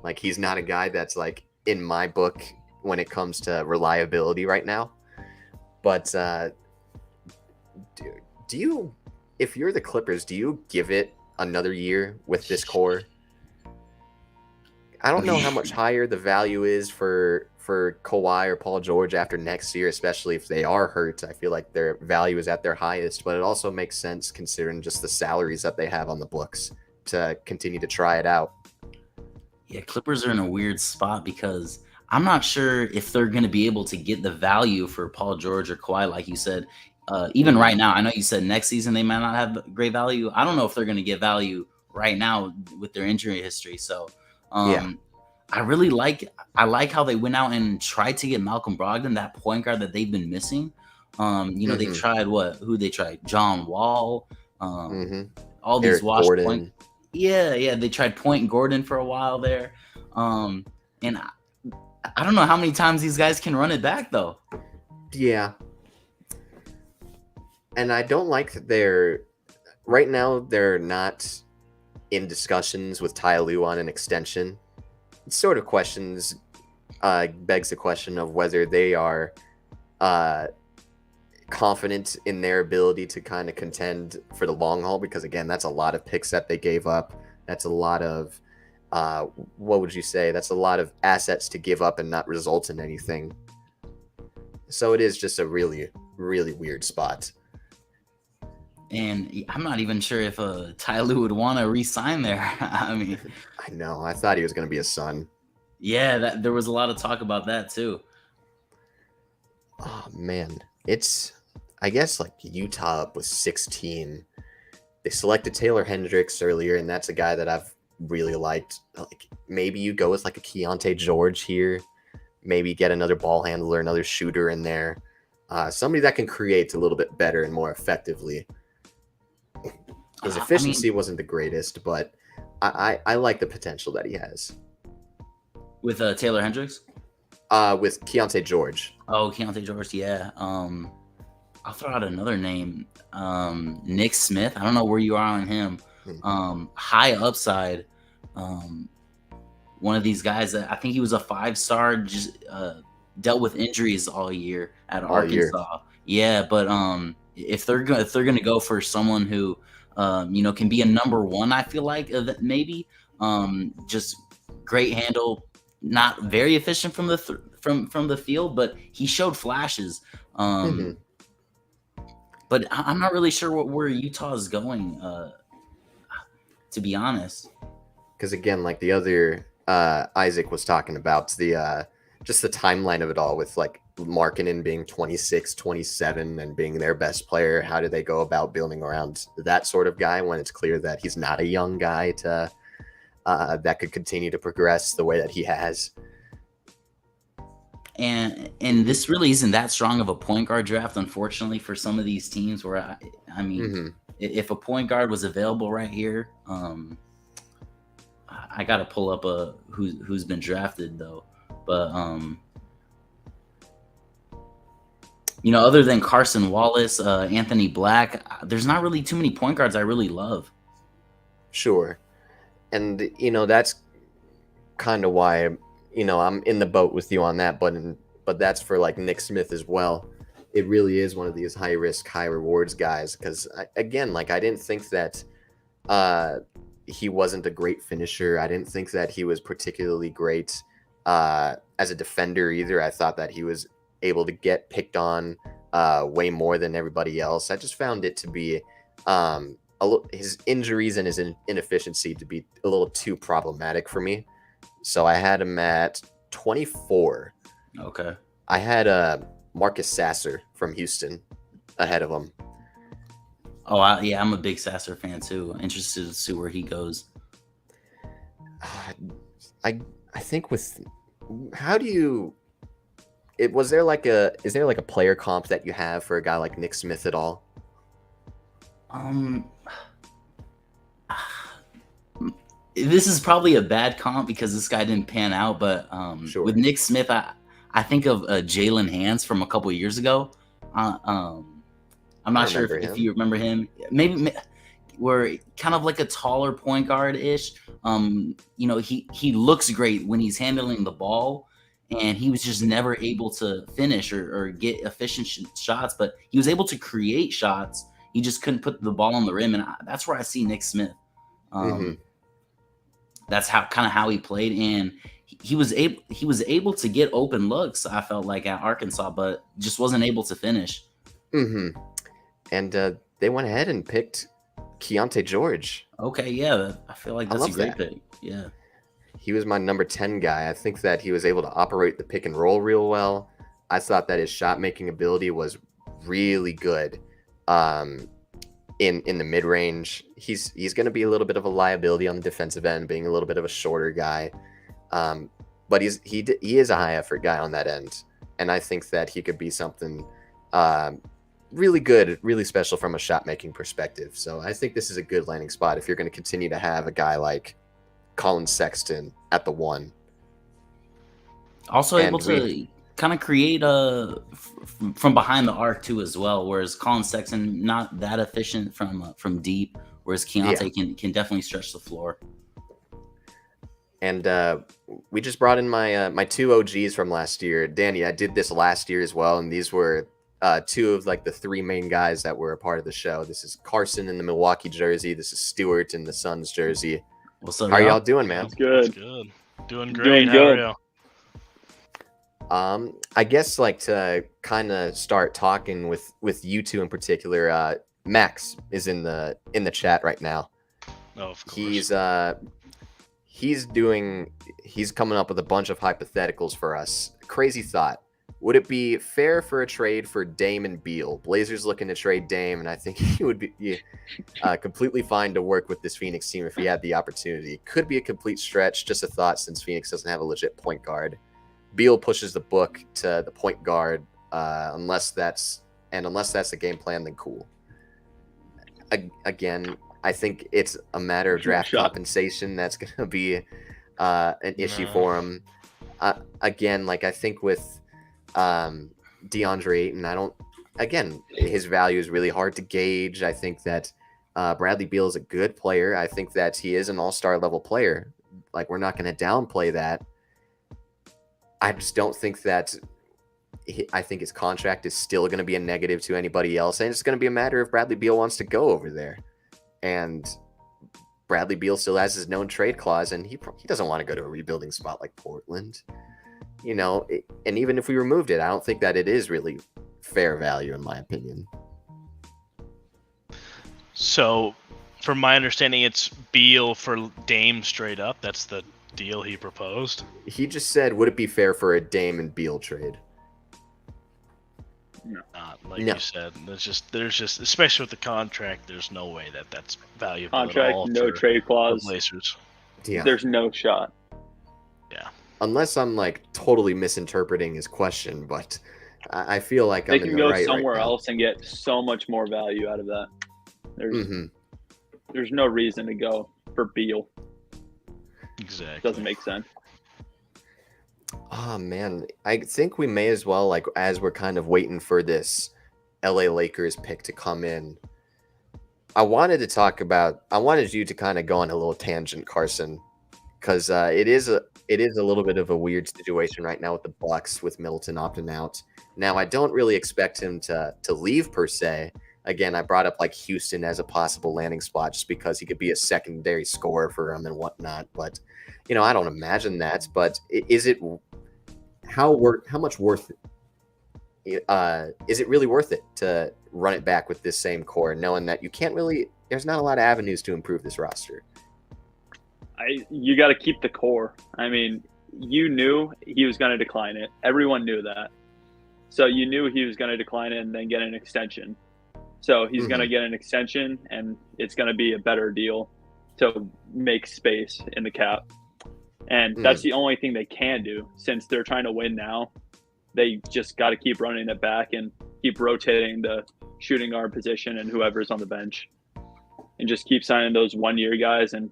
Like he's not a guy that's like in my book when it comes to reliability right now. But do you, if you're the Clippers, do you give it another year with this core? I don't know how much higher the value is for Kawhi or Paul George after next year, especially if they are hurt. I feel like their value is at their highest, but it also makes sense considering just the salaries that they have on the books to continue to try it out. Yeah, Clippers are in a weird spot because I'm not sure if they're going to be able to get the value for Paul George or Kawhi, like you said. Even right now, I know you said next season they might not have great value. I don't know if they're going to get value right now with their injury history. So, Yeah. I like how they went out and tried to get Malcolm Brogdon, that point guard that they've been missing. They tried who they tried? John Wall, all these Eric washed Gordon. point. Yeah, they tried Point Gordon for a while there. And I don't know how many times these guys can run it back though. Yeah. And I don't like that right now they're not in discussions with Ty Lue on an extension. It sort of begs the question of whether they are confident in their ability to kind of contend for the long haul, because again, that's a lot of picks that they gave up. That's a lot of what would you say? That's a lot of assets to give up and not result in anything. So it is just a really, really weird spot. And I'm not even sure if Ty Lue would want to re-sign there. I mean, I know. I thought he was going to be a Sun. Yeah, there was a lot of talk about that too. Oh man, I guess like Utah up with 16. They selected Taylor Hendricks earlier, and that's a guy that I've really liked. Like maybe you go with like a Keontae George here, maybe get another ball handler, another shooter in there, somebody that can create a little bit better and more effectively. His efficiency wasn't the greatest, but I like the potential that he has. With Taylor Hendricks? With Keontae George. Oh, Keontae George, yeah. I'll throw out another name. Nick Smith. I don't know where you are on him. High upside. One of these guys that I think he was a 5-star, just dealt with injuries all year at Arkansas. Yeah, but if they're gonna go for someone who can be a number one, I feel like maybe just great handle, not very efficient from the from the field, but he showed flashes. But I'm not really sure where Utah is going, to be honest. Because again, like the other Isaac was talking about, just the timeline of it all with like Markkanen being 26, 27 and being their best player. How do they go about building around that sort of guy when it's clear that he's not a young guy that could continue to progress the way that he has? And this really isn't that strong of a point guard draft, unfortunately, for some of these teams. Where I mean, if a point guard was available right here, I got to pull up who's been drafted though. But other than Carson Wallace, Anthony Black, there's not really too many point guards I really love. Sure, and that's kind of why. I'm in the boat with you on that, but that's for like Nick Smith as well. It really is one of these high risk, high rewards guys. Because I didn't think that he wasn't a great finisher. I didn't think that he was particularly great as a defender either. I thought that he was able to get picked on way more than everybody else. I just found it to be his injuries and his inefficiency to be a little too problematic for me. So I had him at 24. Okay. I had Marcus Sasser from Houston ahead of him. Oh, I'm a big Sasser fan too. Interested to see where he goes. I think with how do you? Is there like a player comp that you have for a guy like Nick Smith at all? This is probably a bad comp because this guy didn't pan out, but Sure. With Nick Smith, I think of Jalen Hands from a couple of years ago. I'm not sure if you remember him. Maybe we're kind of like a taller point guard ish. He looks great when he's handling the ball, and he was just never able to finish or get efficient shots. But he was able to create shots. He just couldn't put the ball on the rim, and that's where I see Nick Smith. that's how he played, and he was able to get open looks. I felt like at Arkansas, but just wasn't able to finish. Mm-hmm. And they went ahead and picked Keontae George. Okay, yeah, I feel like that's a great pick. Yeah, he was my number 10 guy. I think that he was able to operate the pick and roll real well. I thought that his shot making ability was really good. In the mid range, he's going to be a little bit of a liability on the defensive end, being a little bit of a shorter guy. But he is a high effort guy on that end, and I think that he could be something really good, really special from a shot making perspective. So I think this is a good landing spot if you're going to continue to have a guy like Colin Sexton at the 1. Also able to kind of create from behind the arc too as well, whereas Colin Sexton not that efficient from deep, whereas Keontae can definitely stretch the floor. And we just brought in my 2 OGs from last year. Danny, I did this last year as well, and these were 2 of like the 3 main guys that were a part of the show. This is Carson in the Milwaukee jersey. This is Stewart in the Suns jersey. What's up, How are y'all doing, man? That's good. That's good. Doing great. How are you? I guess like to kind of start talking with you two in particular. Max is in the chat right now. Oh, of course. He's coming up with a bunch of hypotheticals for us. Crazy thought. Would it be fair for a trade for Dame and Beal? Blazers looking to trade Dame, and I think he would be completely fine to work with this Phoenix team if he had the opportunity. Could be a complete stretch, just a thought since Phoenix doesn't have a legit point guard. Beal pushes the book to the point guard, unless that's the game plan, then cool. Again, I think it's a matter of draft compensation that's going to be an issue for him. Again, like I think with DeAndre Ayton, his value is really hard to gauge. I think that Bradley Beal is a good player. I think that he is an all-star level player. Like, we're not going to downplay that. I just don't think that I think his contract is still going to be a negative to anybody else. And it's going to be a matter if Bradley Beal wants to go over there. And Bradley Beal still has his known trade clause, and he doesn't want to go to a rebuilding spot like Portland. You know, and even if we removed it, I don't think that it is really fair value, in my opinion. So, from my understanding, it's Beal for Dame straight up. That's the deal he proposed. He just said, would it be fair for a Dame and Beal trade? No. You said. There's just, especially with the contract, there's no way that's valuable contract, at all. No trade clause. Blazers. Yeah. There's no shot. Yeah. Unless I'm like totally misinterpreting his question, but I feel like I'm in the right. They can go somewhere else and get so much more value out of that. There's no reason to go for Beal. Exactly. Doesn't make sense. Oh man, I think we may as well, like, as we're kind of waiting for this LA Lakers pick to come in, I wanted you to kind of go on a little tangent, Carson, because it is a little bit of a weird situation right now with the Bucks, with Middleton opting out. Now, I don't really expect him to leave per se. Again, I brought up like Houston as a possible landing spot just because he could be a secondary scorer for them and whatnot. But, you know, I don't imagine that. But is it how much worth is it really worth it to run it back with this same core, knowing that there's not a lot of avenues to improve this roster? You got to keep the core. I mean, you knew he was going to decline it. Everyone knew that. So you knew he was going to decline it and then get an extension. So he's going to get an extension, and it's going to be a better deal to make space in the cap. And that's the only thing they can do, since they're trying to win now. They just got to keep running it back and keep rotating the shooting guard position and whoever's on the bench, and just keep signing those 1-year guys and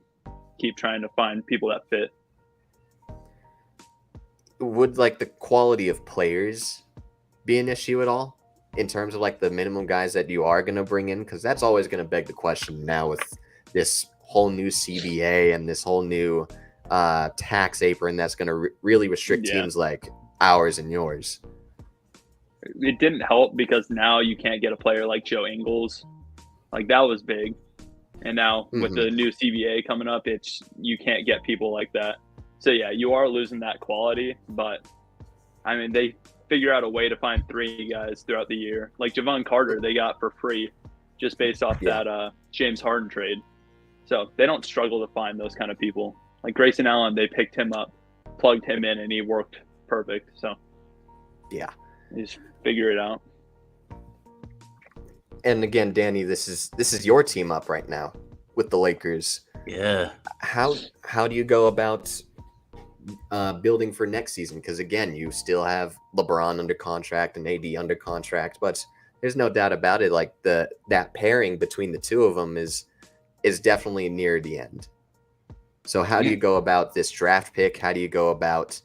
keep trying to find people that fit. Would like the quality of players be an issue at all in terms of like the minimum guys that you are going to bring in? Because that's always going to beg the question now with this whole new CBA and this whole new tax apron that's going to really restrict teams like ours and yours. It didn't help because now you can't get a player like Joe Ingles. Like, that was big. And now with the new CBA coming up, you can't get people like that. So yeah, you are losing that quality, but I mean, they figure out a way to find 3 guys throughout the year. Like Javon Carter, they got for free just based off that James Harden trade. So they don't struggle to find those kind of people. Like Grayson Allen, they picked him up, plugged him in, and he worked perfect. So yeah, you just figure it out. And again, Danny, this is your team up right now with the Lakers. Yeah. How do you go about building for next season? Because again, you still have LeBron under contract and AD under contract, but there's no doubt about it. Like that pairing between the two of them is definitely near the end. So how do you go about this draft pick? How do you go about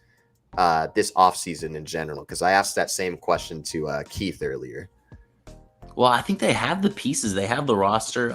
this offseason in general? Because I asked that same question to Keith earlier. Well, I think they have the pieces. They have the roster.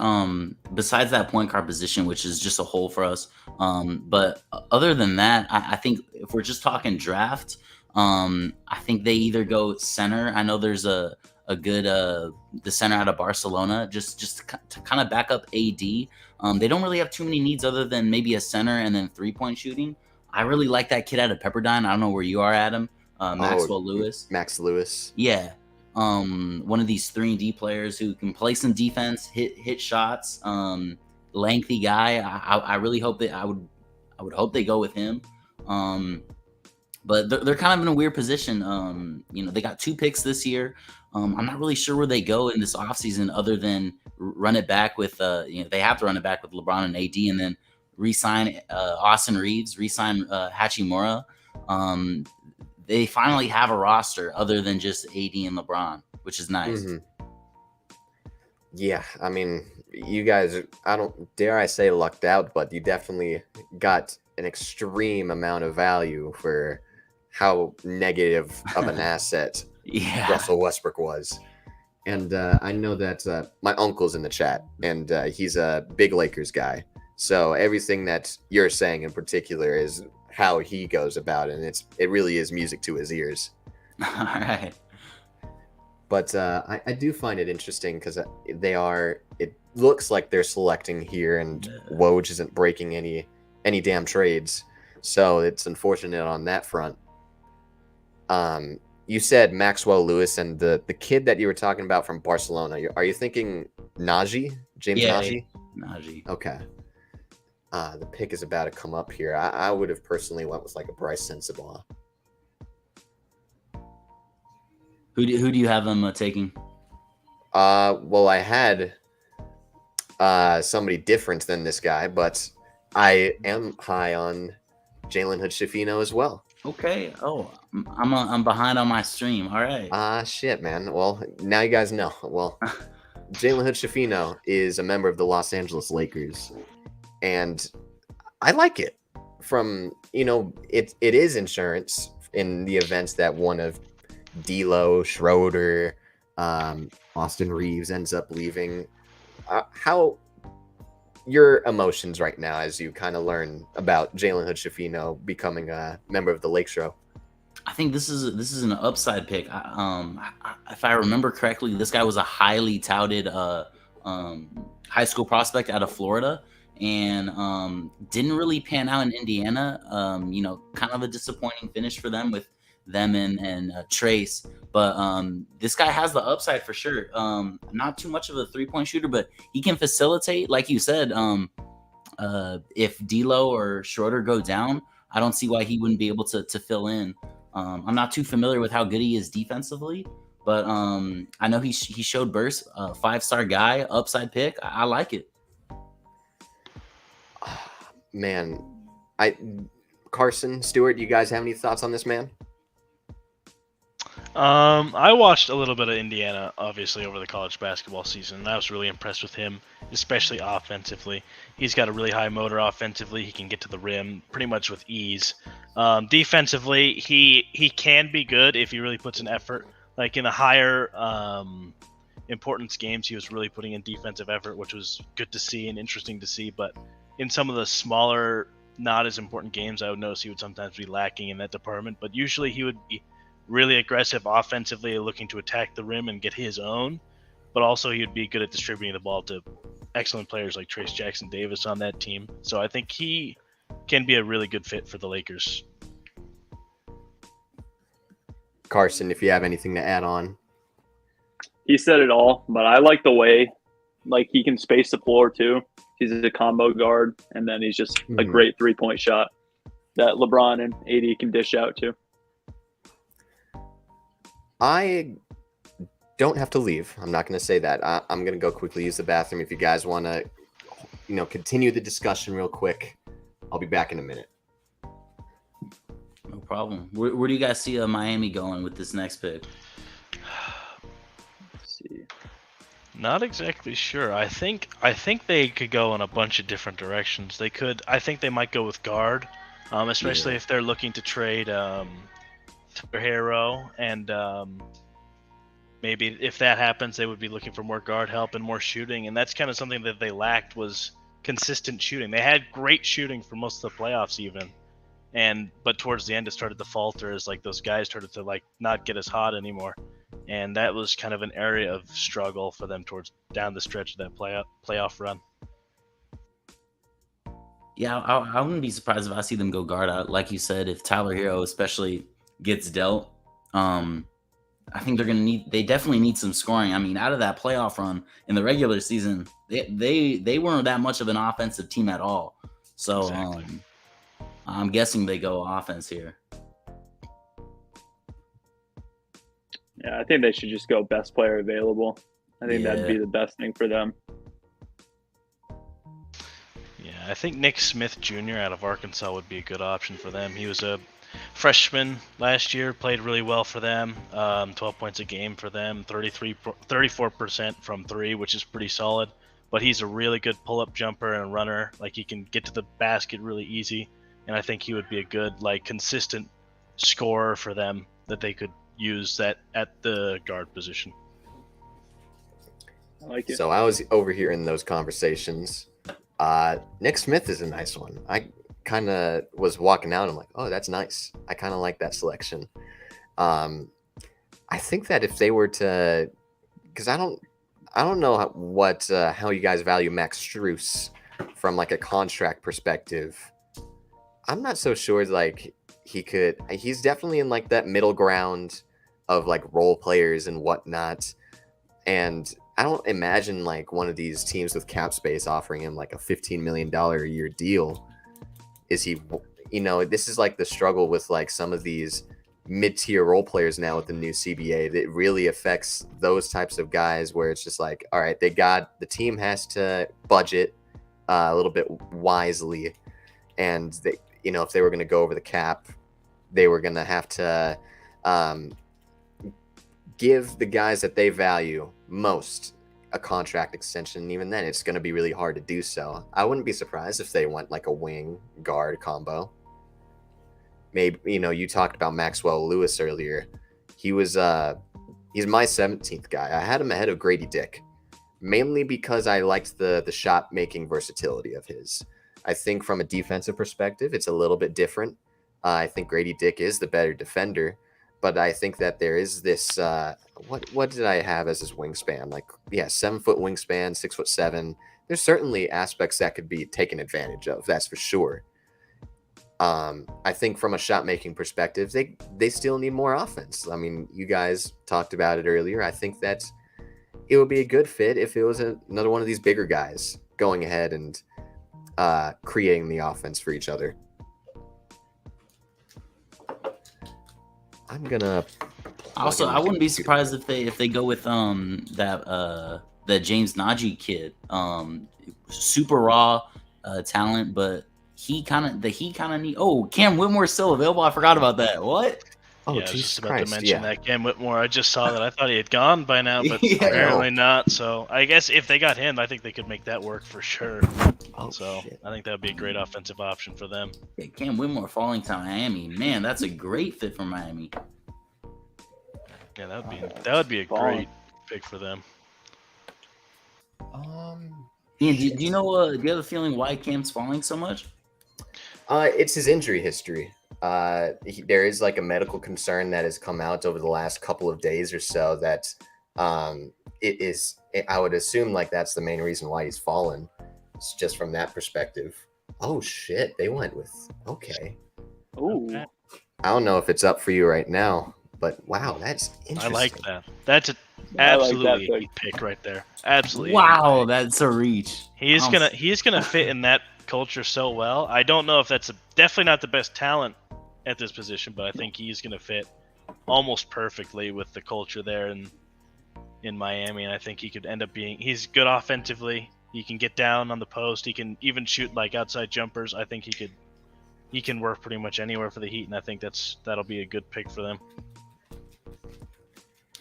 Besides that point guard position, which is just a hole for us. But other than that, I think if we're just talking draft, I think they either go center. I know there's a good the center out of Barcelona, just to kind of back up AD. They don't really have too many needs other than maybe a center and then 3-point shooting. I really like that kid out of Pepperdine. I don't know where you are, Adam. Maxwell Lewis. Max Lewis. Yeah. One of these 3-and-D players who can play some defense, hit shots, lengthy guy. I really hope that I would hope they go with him. But they're kind of in a weird position. They got 2 picks this year. I'm not really sure where they go in this offseason other than run it back with they have to run it back with LeBron and AD, and then re-sign Austin Reeves, re-sign Hachimura. They finally have a roster other than just AD and LeBron, which is nice. Yeah, I mean, you guys, I don't dare I say lucked out, but you definitely got an extreme amount of value for how negative of an asset Russell Westbrook was. And I know that my uncle's in the chat, and he's a big Lakers guy. So everything that you're saying in particular is how he goes about it, and it really is music to his ears. All right. But I do find it interesting because it looks like they're selecting here, and Woj isn't breaking any damn trades. So it's unfortunate on that front. You said Maxwell Lewis and the kid that you were talking about from Barcelona. Are you thinking Najee? James Najee? Najee. Okay. The pick is about to come up here. I would have personally went with like a Bryce Sensabaugh. Who do you have them taking? Well, I had somebody different than this guy, but I am high on Jalen Hood-Schifino as well. Okay. Oh, I'm behind on my stream. All right. Shit, man. Well, now you guys know. Well, Jalen Hood-Schifino is a member of the Los Angeles Lakers, and I like it. From it is insurance in the events that one of D'Lo, Schroeder, Austin Reeves ends up leaving. How your emotions right now as you kind of learn about Jalen Hood-Schifino becoming a member of the Lake Show? I think this is an upside pick. If I remember correctly, this guy was a highly touted high school prospect out of Florida, and didn't really pan out in Indiana. Kind of a disappointing finish for them with them and Trace. But this guy has the upside for sure. Not too much of a 3-point shooter, but he can facilitate. Like you said, if D'Lo or Schroeder go down, I don't see why he wouldn't be able to fill in. I'm not too familiar with how good he is defensively, but I know he showed burst. 5-star guy, upside pick. I like it. Man, Carson, Stewart, you guys have any thoughts on this man? I watched a little bit of Indiana, obviously, over the college basketball season, and I was really impressed with him, especially offensively. He's got a really high motor offensively. He can get to the rim pretty much with ease. Defensively, he can be good if he really puts an effort. Like in the higher importance games, he was really putting in defensive effort, which was good to see and interesting to see. But in some of the smaller, not as important games, I would notice he would sometimes be lacking in that department. But usually he would be really aggressive offensively, looking to attack the rim and get his own, but also he would be good at distributing the ball to excellent players like Trace Jackson Davis on that team. So I think he can be a really good fit for the Lakers. Carson, if you have anything to add on. He said it all, but I like the way like he can space the floor too. He's a combo guard, and then he's just a great 3-point shot that LeBron and AD can dish out to. I don't have to leave. I'm not going to say that. I'm going to go quickly use the bathroom. If you guys want to, continue the discussion real quick, I'll be back in a minute. No problem. Where do you guys see Miami going with this next pick? Let's see. Not exactly sure. I think they could go in a bunch of different directions. They could. I think they might go with guard, especially if they're looking to trade Hero, and maybe if that happens, they would be looking for more guard help and more shooting. And that's kind of something that they lacked, was consistent shooting. They had great shooting for most of the playoffs, even, but towards the end it started to falter as like those guys started to like not get as hot anymore. And that was kind of an area of struggle for them towards down the stretch of that playoff run. Yeah, I wouldn't be surprised if I see them go guard out. Like you said, if Tyler Hero especially gets dealt, I think they definitely need some scoring. I mean, out of that playoff run in the regular season, they weren't that much of an offensive team at all. So exactly. I'm guessing they go offense here. Yeah, I think they should just go best player available. I think that'd be the best thing for them. Yeah, I think Nick Smith Jr. out of Arkansas would be a good option for them. He was a freshman last year, played really well for them, 12 points a game for them, 34% from three, which is pretty solid. But he's a really good pull-up jumper and runner. Like, he can get to the basket really easy, and I think he would be a good, like, consistent scorer for them that they could use that at the guard position. I like it. So I was overhearing those conversations. Nick Smith is a nice one. I kind of was walking out. I'm like, oh, that's nice. I kind of like that selection. I think that if they were to, because I don't know how you guys value Max Strus from like a contract perspective. I'm not so sure. Like he's definitely in like that middle ground of like role players and whatnot. And I don't imagine like one of these teams with cap space offering him like a $15 million a year deal. Is he, this is like the struggle with like some of these mid-tier role players now with the new CBA that really affects those types of guys where it's just like, all right, the team has to budget a little bit wisely. And they, if they were going to go over the cap, they were going to have to give the guys that they value most a contract extension. And even then, it's going to be really hard to do so. I wouldn't be surprised if they went like a wing guard combo. Maybe, you talked about Maxwell Lewis earlier. He's my 17th guy. I had him ahead of Grady Dick, mainly because I liked the shot making versatility of his. I think from a defensive perspective, it's a little bit different. I think Grady Dick is the better defender, but I think that there is this, what did I have as his wingspan? 7-foot wingspan, 6'7". There's certainly aspects that could be taken advantage of. That's for sure. I think from a shot making perspective, they still need more offense. I mean, you guys talked about it earlier. I think that it would be a good fit if it was another one of these bigger guys going ahead and creating the offense for each other. I'm gonna. Also, I wouldn't be surprised if they go with that James Najee kid, super raw talent, but he kind of need. Oh, Cam Whitmore's still available. I forgot about that. What? Oh, yeah, I was Jesus just about Christ, to mention that Cam Whitmore. I just saw that. I thought he had gone by now, but apparently not. So I guess if they got him, I think they could make that work for sure. Shit. I think that would be a great offensive option for them. Yeah, Cam Whitmore falling to Miami. Man, that's a great fit for Miami. Yeah, that would be a great pick for them. Ian, do you know? Do you have a feeling why Cam's falling so much? It's his injury history. There is like a medical concern that has come out over the last couple of days or so that I would assume like that's the main reason why he's fallen. It's just from that perspective. Oh shit, they went with okay. Ooh. I don't know if it's up for you right now, but wow, that's interesting. I like that. That's I like absolutely that a pick right there. Absolutely. Wow, that's a reach. He's gonna fit in that culture so well. I don't know if that's definitely not the best talent at this position, but I think he's gonna fit almost perfectly with the culture there in Miami, and I think he could end up being. He's good offensively. He can get down on the post. He can even shoot like outside jumpers. I think he can work pretty much anywhere for the Heat, and I think that'll be a good pick for them.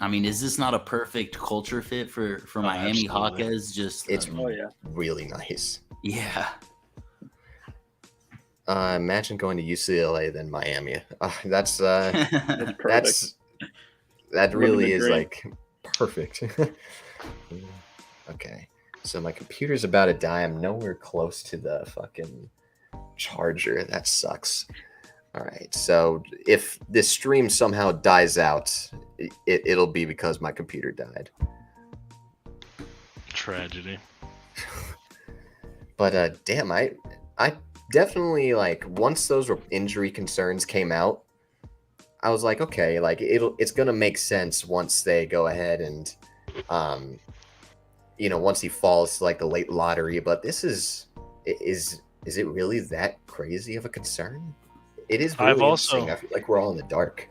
I mean, is this not a perfect culture fit for Miami absolutely. Hawkes? Just It's yeah. really nice. yeah. Imagine going to UCLA then Miami. That's Perfect. that Living really the is dream. like perfect. Okay, so my computer's about to die. I'm nowhere close to the fucking charger. That sucks. All right, so if this stream somehow dies out, it'll be because my computer died. Tragedy. But damn, I definitely like once those injury concerns came out, I was like, okay, like it's gonna make sense once they go ahead and, once he falls to like the late lottery. But this is it really that crazy of a concern? It is really interesting. I feel like we're all in the dark.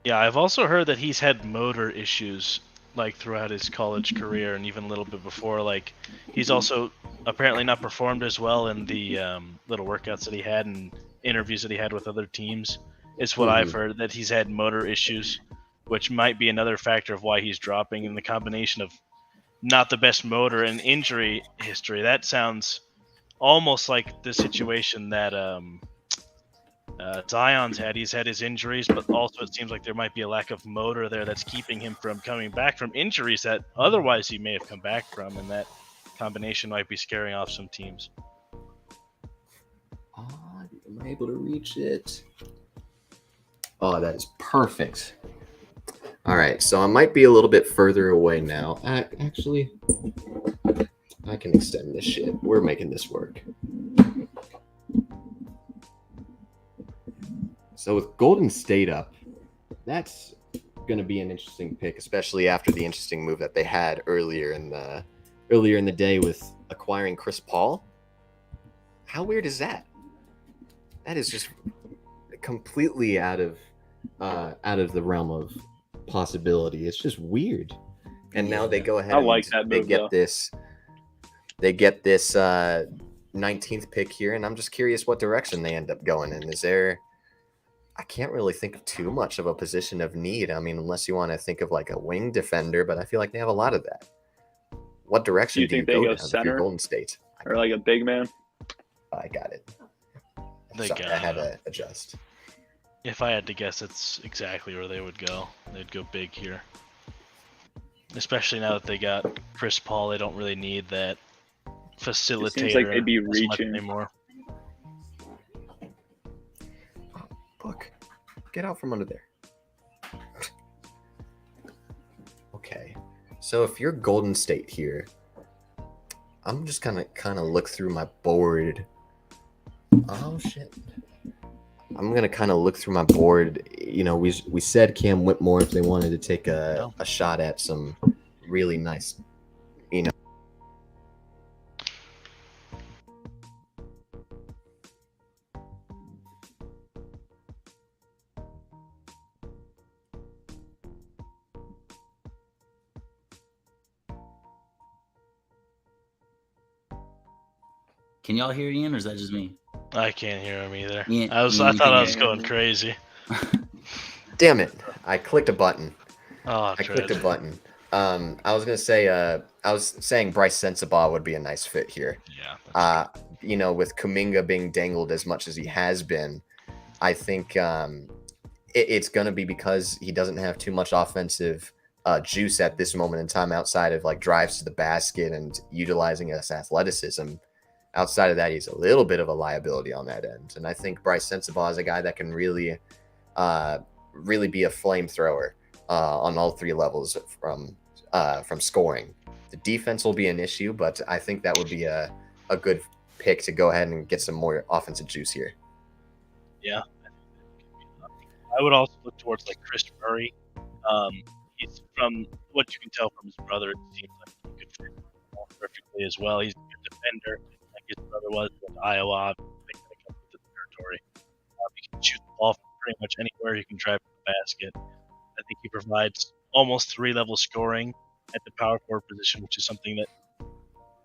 Yeah, I've also heard that he's had motor issues like throughout his college career and even a little bit before. Like he's also apparently not performed as well in the little workouts that he had and interviews that he had with other teams. It's what I've heard, that he's had motor issues, which might be another factor of why he's dropping. In the combination of not the best motor and injury history, that sounds almost like the situation that Zion's had. He's had his injuries, but also it seems like there might be a lack of motor there that's keeping him from coming back from injuries that otherwise he may have come back from, and that combination might be scaring off some teams. Oh, am I able to reach it? Oh, that is perfect. All right, so I might be a little bit further away now. Actually, I can extend this shit. We're making this work. So with Golden State up, that's going to be an interesting pick, especially after the interesting move that they had earlier in the day with acquiring Chris Paul. How weird is that? That is just completely out of the realm of possibility. It's just weird. And now they go ahead. I like that move. They get this 19th pick here, and I'm just curious what direction they end up going in. I can't really think of too much of a position of need. I mean, unless you want to think of like a wing defender, but I feel like they have a lot of that. What direction do you go down if you're Golden State? Or like a big man? I got it. I had to adjust. If I had to guess, that's exactly where they would go. They'd go big here. Especially now that they got Chris Paul, they don't really need that facilitator. It seems like they'd be as much reaching anymore. Look, get out from under there. Okay, so if you're Golden State here, I'm just gonna kind of look through my board. Oh shit! I'm gonna kind of look through my board. We said Cam Whitmore if they wanted to take a shot at some really nice, Can y'all hear Ian, or is that just me? I can't hear him either. Ian, I thought I was going crazy. Damn it! I clicked a button. Oh, I clicked a button. I was gonna say, I was saying Bryce Sensabaugh would be a nice fit here. Yeah. With Kuminga being dangled as much as he has been, I think it's gonna be because he doesn't have too much offensive juice at this moment in time outside of like drives to the basket and utilizing his athleticism. Outside of that, he's a little bit of a liability on that end, and I think Bryce Sensabaugh is a guy that can really be a flamethrower on all three levels, from from scoring. The defense will be an issue, but I think that would be a good pick to go ahead and get some more offensive juice here. Yeah. I would also look towards like Chris Murray. He's from what you can tell from his brother, it seems like he could fit perfectly as well. He's a good defender, like his brother was with Iowa. They kind of come with the territory. He can shoot the ball from pretty much anywhere. He can drive to the basket. I think he provides almost 3-level scoring at the power forward position, which is something that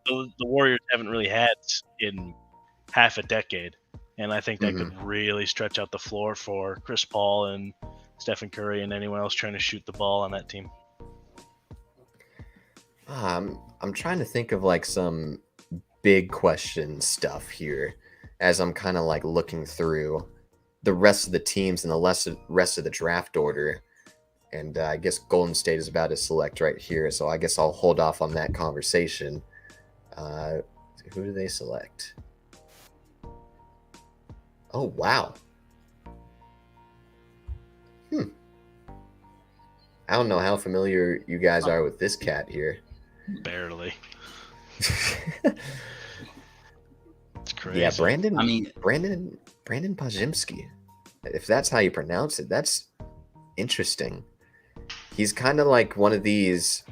the Warriors haven't really had in half a decade. And I think that could really stretch out the floor for Chris Paul and Stephen Curry and anyone else trying to shoot the ball on that team. I'm trying to think of like some big question stuff here as I'm kind of like looking through the rest of the teams and the rest of the draft order. And I guess Golden State is about to select right here, so I guess I'll hold off on that conversation. Who do they select? Oh, wow. I don't know how familiar you guys are with this cat here. Barely. It's crazy. Yeah, Brandon Pajimski. If that's how you pronounce it, that's interesting. He's kind of like one of these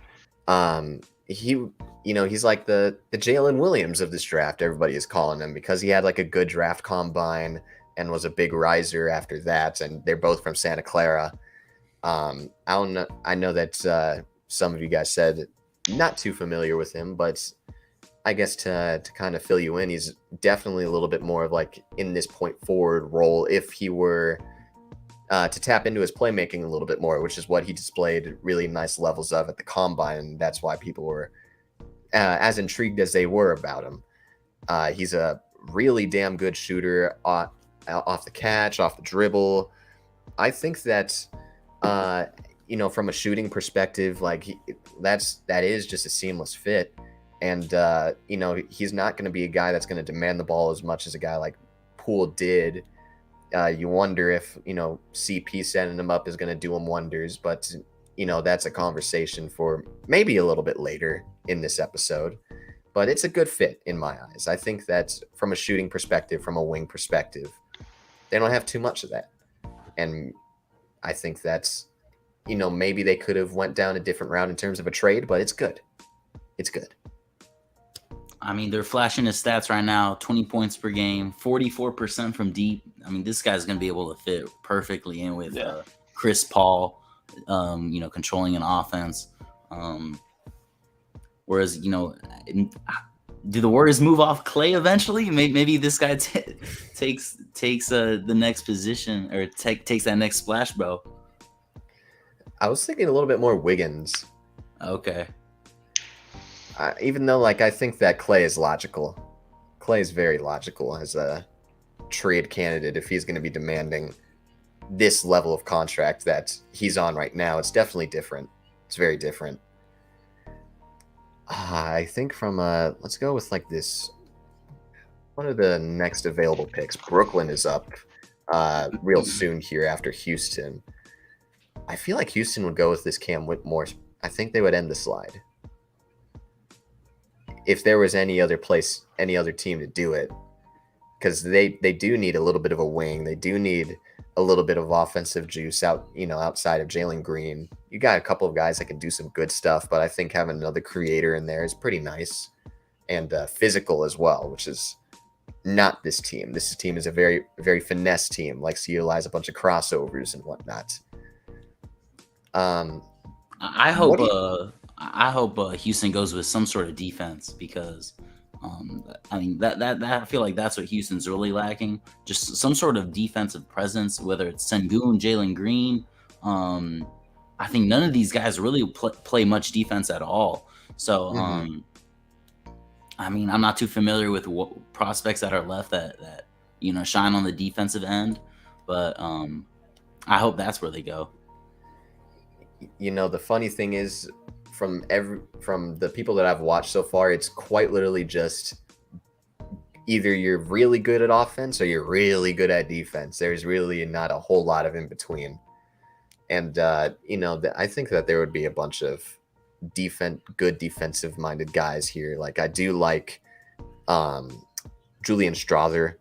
he's like the Jalen Williams of this draft, everybody is calling him, because he had like a good draft combine and was a big riser after that, and they're both from Santa Clara. I don't know. I know that some of you guys said not too familiar with him, but I guess to kind of fill you in, he's definitely a little bit more of like in this point forward role if he were to tap into his playmaking a little bit more, which is what he displayed really nice levels of at the combine. And that's why people were as intrigued as they were about him. He's a really damn good shooter off the catch, off the dribble. I think that from a shooting perspective, like that is just a seamless fit. And he's not going to be a guy that's going to demand the ball as much as a guy like Poole did. You wonder if CP setting him up is going to do him wonders, but that's a conversation for maybe a little bit later in this episode. But it's a good fit in my eyes. I think that from a shooting perspective, from a wing perspective, they don't have too much of that. And I think that's, maybe they could have went down a different route in terms of a trade, but it's good. It's good. I mean, they're flashing his stats right now, 20 points per game, 44% from deep. I mean, this guy's going to be able to fit perfectly in with Chris Paul, controlling an offense. Whereas, do the Warriors move off Clay eventually? Maybe this guy takes the next position or takes that next splash, bro. I was thinking a little bit more Wiggins. Okay. Even though, I think that Clay is logical. Clay is very logical as a trade candidate if he's going to be demanding this level of contract that he's on right now. It's definitely different. It's very different. I think let's go with this. One of the next available picks. Brooklyn is up real soon here after Houston. I feel like Houston would go with this Cam Whitmore. I think they would end the slide. If there was any other team to do it, because they do need a little bit of a wing. They do need a little bit of offensive juice outside of Jalen Green. You got a couple of guys that can do some good stuff, but I think having another creator in there is pretty nice and physical as well, which is not this team. This team is a very, very finesse team, likes to utilize a bunch of crossovers and whatnot. I hope Houston goes with some sort of defense because, that I feel like that's what Houston's really lacking. Just some sort of defensive presence, whether it's Sengun, Jalen Green. I think none of these guys really play much defense at all. So, I'm not too familiar with what prospects that are left that shine on the defensive end, but I hope that's where they go. The funny thing is, from the people that I've watched so far, it's quite literally just either you're really good at offense or you're really good at defense. There's really not a whole lot of in between. And I think that there would be a bunch of good defensive minded guys here. Like I do like Julian Strother.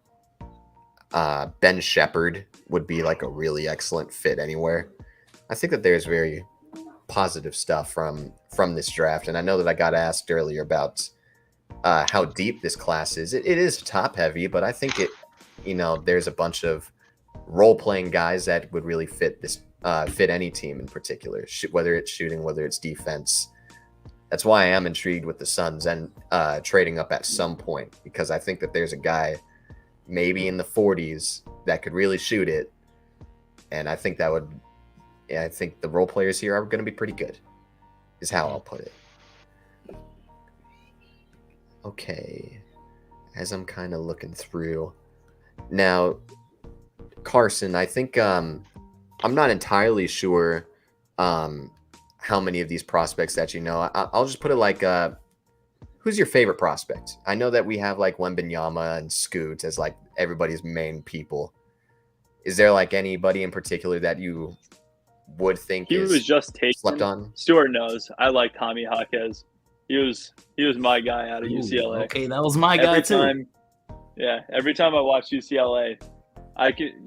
Ben Shepherd would be like a really excellent fit anywhere. I think that there's very positive stuff from this draft, and I know that I got asked earlier about how deep this class is. It is top heavy, but I think there's a bunch of role playing guys that would really fit any team in particular, whether it's shooting, whether it's defense. That's why I am intrigued with the Suns and trading up at some point, because I think that there's a guy maybe in the 40s that could really shoot it, and I think I think the role players here are going to be pretty good, is how I'll put it. Okay, as I'm kind of looking through now, Carson, I think I'm not entirely sure how many of these prospects that you know. I'll just put it like, who's your favorite prospect? I know that we have like Wembanyama and Scoot as like everybody's main people. Is there like anybody in particular that you would think he was just taken? Slept on? Stuart knows. I like Tommy Jaquez. He was my guy out of UCLA. Okay, that was my guy too. Every time I watched UCLA,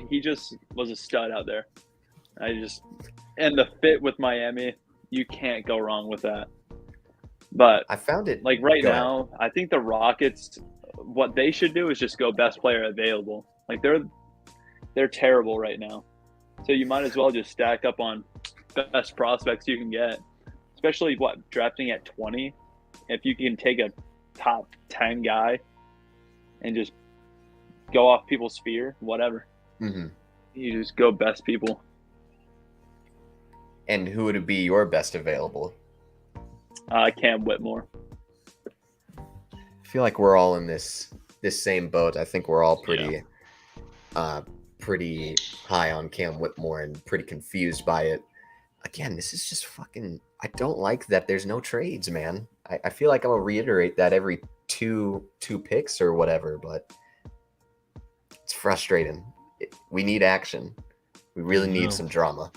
he just was a stud out there. And the fit with Miami, you can't go wrong with that. But I found it like right now, I think the Rockets, what they should do is just go best player available. Like they're terrible right now. So you might as well just stack up on best prospects you can get, especially drafting at 20. If you can take a top 10 guy and just go off people's fear, whatever. Mm-hmm. You just go best people. And who would be your best available? Cam Whitmore. I feel like we're all in this same boat. I think we're all pretty high on Cam Whitmore and pretty confused by it. Again, this is just fucking. I don't like that there's no trades, man. I feel like I'm gonna reiterate that every two picks or whatever, but it's frustrating. We need action. We really need some drama.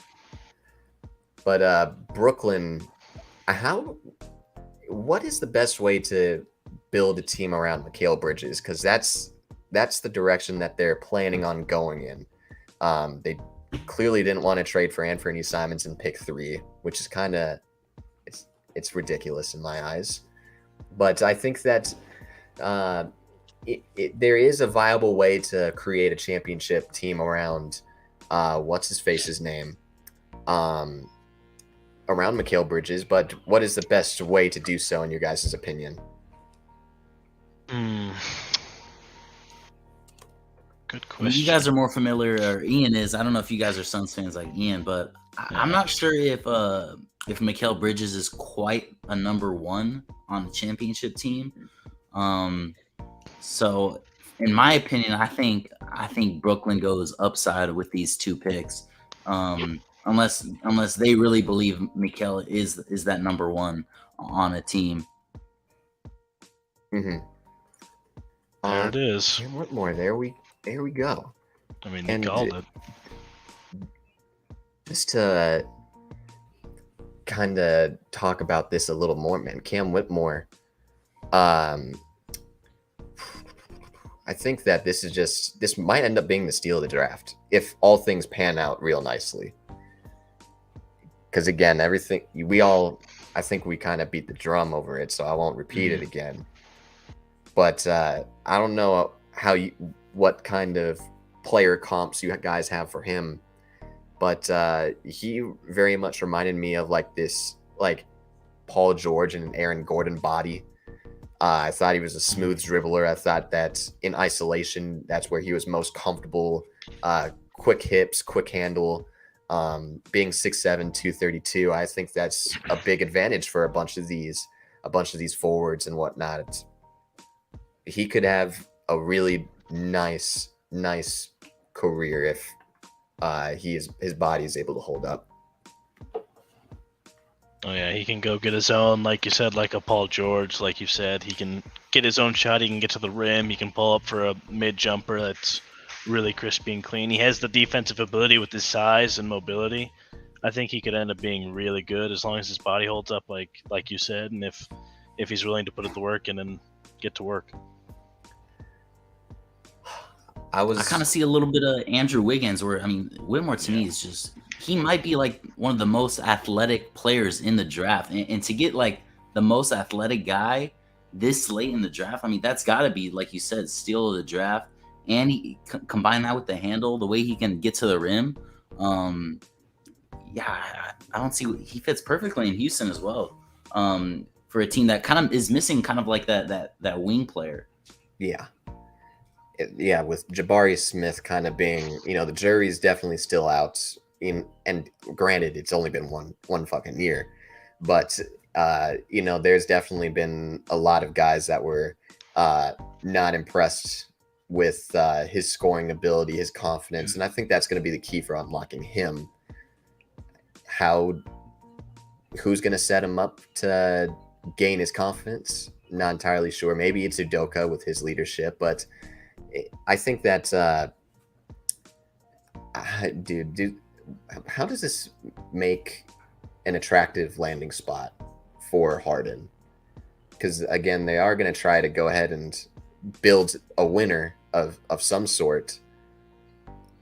But Brooklyn, what is the best way to build a team around Mikal Bridges? Because that's the direction that they're planning on going in. They clearly didn't want to trade for Anthony Simons in pick 3, which is kind of it's ridiculous in my eyes. But I think that there is a viable way to create a championship team around what's his face's name, around Mikal Bridges. But what is the best way to do so in your guys' opinion? Good question. You guys are more familiar, or Ian is. I don't know if you guys are Suns fans like Ian, but I'm not sure if Mikal Bridges is quite a number 1 on the championship team. So in my opinion, I think Brooklyn goes upside with these 2 picks. Unless they really believe Mikal is that number 1 on a team. Mm-hmm. There it is. What more? There we go. I mean, they called it. Just to kind of talk about this a little more, man. Cam Whitmore. I think that this might end up being the steal of the draft if all things pan out real nicely. Because again, I think we kind of beat the drum over it, so I won't repeat it again. But I don't know what kind of player comps you guys have for him, but he very much reminded me of like this, like Paul George and Aaron Gordon body. I thought he was a smooth dribbler. I thought that in isolation, that's where he was most comfortable. Quick hips, quick handle. Being 6'7", 232, I think that's a big advantage for a bunch of these forwards and whatnot. He could have a really nice career if his body is able to hold up. Oh yeah, he can go get his own, like you said, like a Paul George, like you said. He can get his own shot. He can get to the rim. He can pull up for a mid jumper that's really crispy and clean. He has the defensive ability with his size and mobility. I think he could end up being really good as long as his body holds up, like you said, and if he's willing to put it to work and then get to work. I kind of see a little bit of Andrew Wiggins, where Whitmore to me is just, he might be like one of the most athletic players in the draft, and to get like the most athletic guy this late in the draft, I mean that's got to be, like you said, steal of the draft, and he combine that with the handle, the way he can get to the rim. I don't see, he fits perfectly in Houston as well. For a team that kind of is missing kind of like that wing player. Yeah. Yeah, with Jabari Smith kind of being, the jury's definitely still out. And granted, it's only been one fucking year, but there's definitely been a lot of guys that were not impressed with his scoring ability, his confidence, and I think that's going to be the key for unlocking him. Who's going to set him up to gain his confidence? Not entirely sure. Maybe it's Udoka with his leadership, but I think that, dude, how does this make an attractive landing spot for Harden? Because again, they are going to try to go ahead and build a winner of some sort,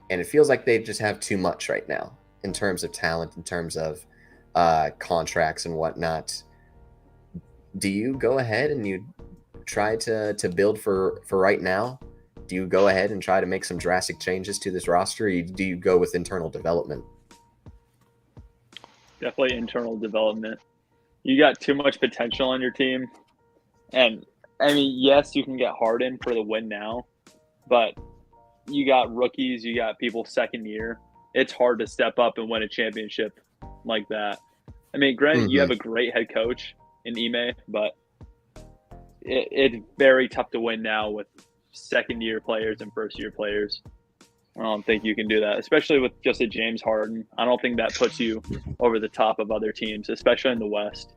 and it feels like they just have too much right now in terms of talent, in terms of contracts and whatnot. Do you go ahead and you try to build for right now? Do you go ahead and try to make some drastic changes to this roster, or do you go with internal development? Definitely internal development. You got too much potential on your team. And, yes, you can get Harden for the win now, but you got rookies, you got people second year. It's hard to step up and win a championship like that. Granted, you have a great head coach in Ime, but it's very tough to win now with second-year players and first-year players. I don't think you can do that, especially with just a James Harden. I don't think that puts you over the top of other teams, especially in the West.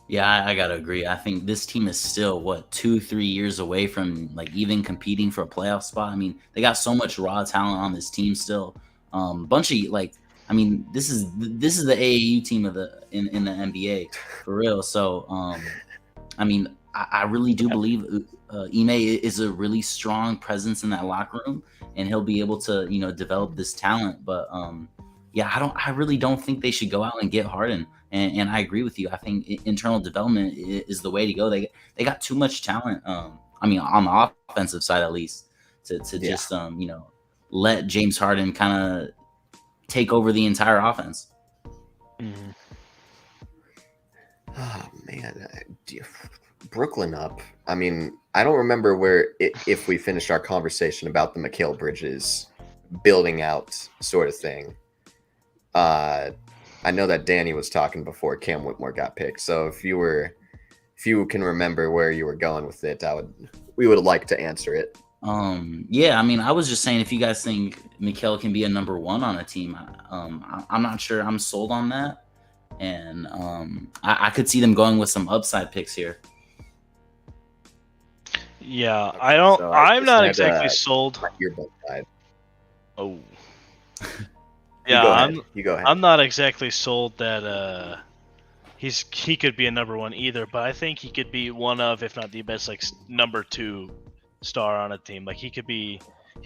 Yeah, I gotta agree. I think this team is still 2-3 years away from like even competing for a playoff spot. They got so much raw talent on this team still. Bunch of this is the AAU team in the NBA for real. So I really do believe Ime is a really strong presence in that locker room, and he'll be able to develop this talent. But I really don't think they should go out and get Harden. And I agree with you. I think internal development is the way to go. They got too much talent. On the offensive side at least, to just let James Harden kind of take over the entire offense. Mm-hmm. Oh man, Brooklyn up. I don't remember if we finished our conversation about the Mikal Bridges building out sort of thing. I know that Danny was talking before Cam Whitmore got picked. So if you can remember where you were going with it, we would like to answer it. I was just saying, if you guys think Mikal can be a number one on a team, I'm not sure I'm sold on that. And I could see them going with some upside picks here. Yeah, I'm not exactly sold. Oh. Yeah, you go ahead. I'm not exactly sold that he could be a number one either, but I think he could be one of, if not the best, number two star on a team. He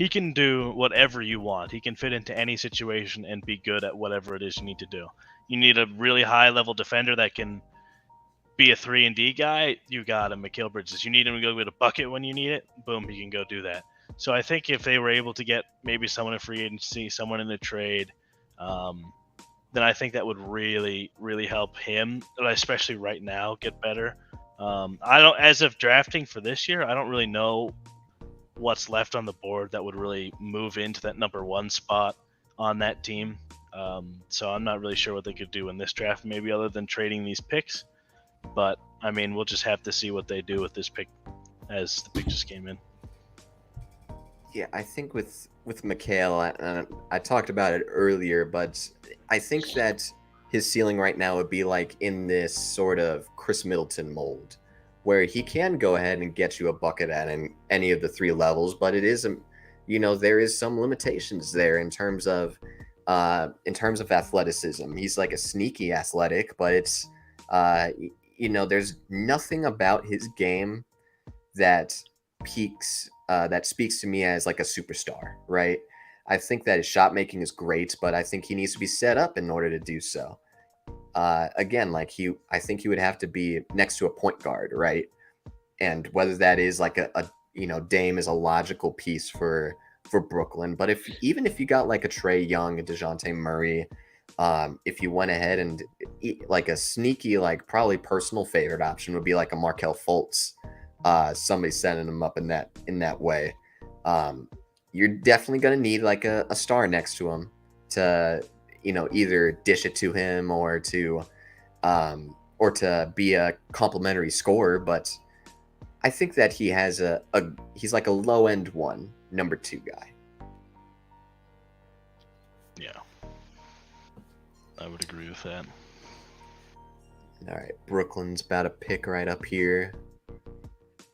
can do whatever you want. He can fit into any situation and be good at whatever it is you need to do. You need a really high level defender that can be a 3-and-D guy. You got him, Mikal Bridges. You need him to go get a bucket when you need it. Boom, he can go do that. So I think if they were able to get maybe someone in free agency, someone in a trade, then I think that would really, really help him, especially right now, get better. As of drafting for this year, I don't really know what's left on the board that would really move into that number one spot on that team. So I'm not really sure what they could do in this draft, maybe other than trading these picks. But we'll just have to see what they do with this pick as the pick just came in. Yeah, I think with Mikal, I talked about it earlier, but I think that his ceiling right now would be in this sort of Chris Middleton mold, where he can go ahead and get you a bucket at any of the three levels, but it is there is some limitations there in terms of athleticism. He's like a sneaky athletic, but it's there's nothing about his game that that speaks to me as like a superstar, right? I think that his shot making is great, but I think he needs to be set up in order to do so. Again, like I think he would have to be next to a point guard, right? And whether that is like a Dame is a logical piece for Brooklyn, but even if you got like a Trae Young, a DeJounte Murray, if you went ahead and like a sneaky, like probably personal favorite option would be like a Markelle Fultz, somebody sending him up in that way. You're definitely going to need like a star next to him to either dish it to him or to be a complimentary scorer. But I think that he has he's like a low end one, number 2 guy. Yeah, I would agree with that. All right, Brooklyn's about to pick right up here.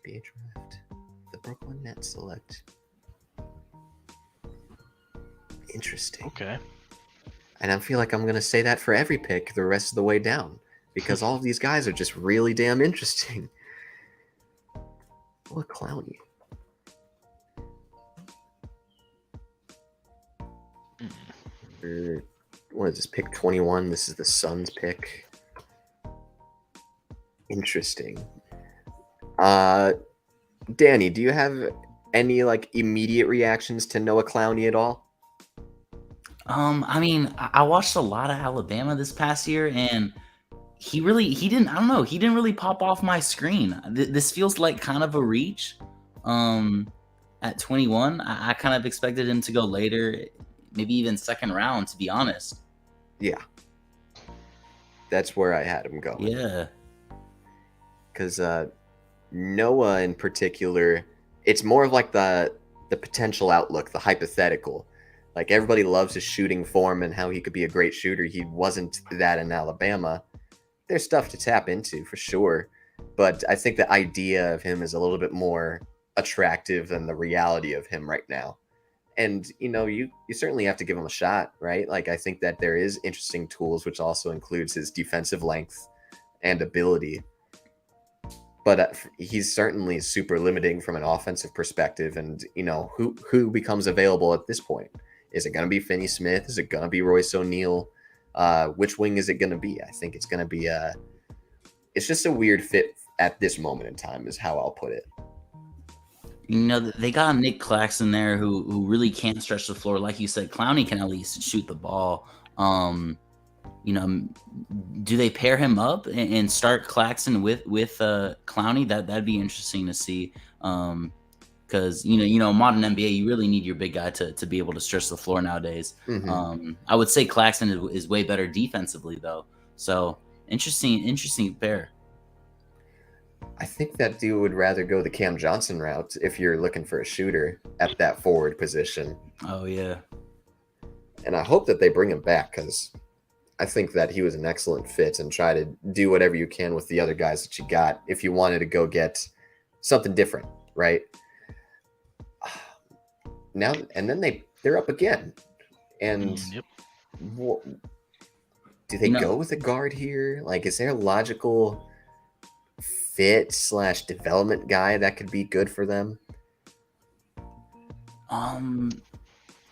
Be a draft. The Brooklyn Nets select. Interesting. Okay. And I feel like I'm going to say that for every pick the rest of the way down, because all of these guys are just really damn interesting. What Clowney. What is this, pick 21? This is the Suns pick. Interesting. Danny, do you have any like immediate reactions to Noah Clowney at all? I mean, I watched a lot of Alabama this past year, and he didn't really pop off my screen. This feels like kind of a reach. At 21, I kind of expected him to go later, maybe even second round, to be honest. Yeah. That's where I had him going. Yeah. Because Noah in particular, it's more of like the potential outlook, the hypothetical. Like everybody loves his shooting form and how he could be a great shooter. He wasn't that in Alabama. There's stuff to tap into for sure. But I think the idea of him is a little bit more attractive than the reality of him right now. And, you certainly have to give him a shot, right? Like I think that there is interesting tools, which also includes his defensive length and ability. But he's certainly super limiting from an offensive perspective. And, who becomes available at this point? Is it going to be Finney Smith? Is it going to be Royce O'Neal? Which wing is it going to be? I think it's going to be it's just a weird fit at this moment in time is how I'll put it. They got Nick Claxton there who really can't stretch the floor. Like you said, Clowney can at least shoot the ball. Do they pair him up and start Claxton with Clowney? That'd be interesting to see. Because modern NBA, you really need your big guy to be able to stretch the floor nowadays. Mm-hmm. I would say Claxton is way better defensively though. So interesting pair. I think that dude would rather go the Cam Johnson route if you're looking for a shooter at that forward position. Oh yeah. And I hope that they bring him back, because I think that he was an excellent fit, and try to do whatever you can with the other guys that you got if you wanted to go get something different, right? Now and then they're up again, and Yep. Do they go with a guard here? Like, is there a logical fit / development guy that could be good for them?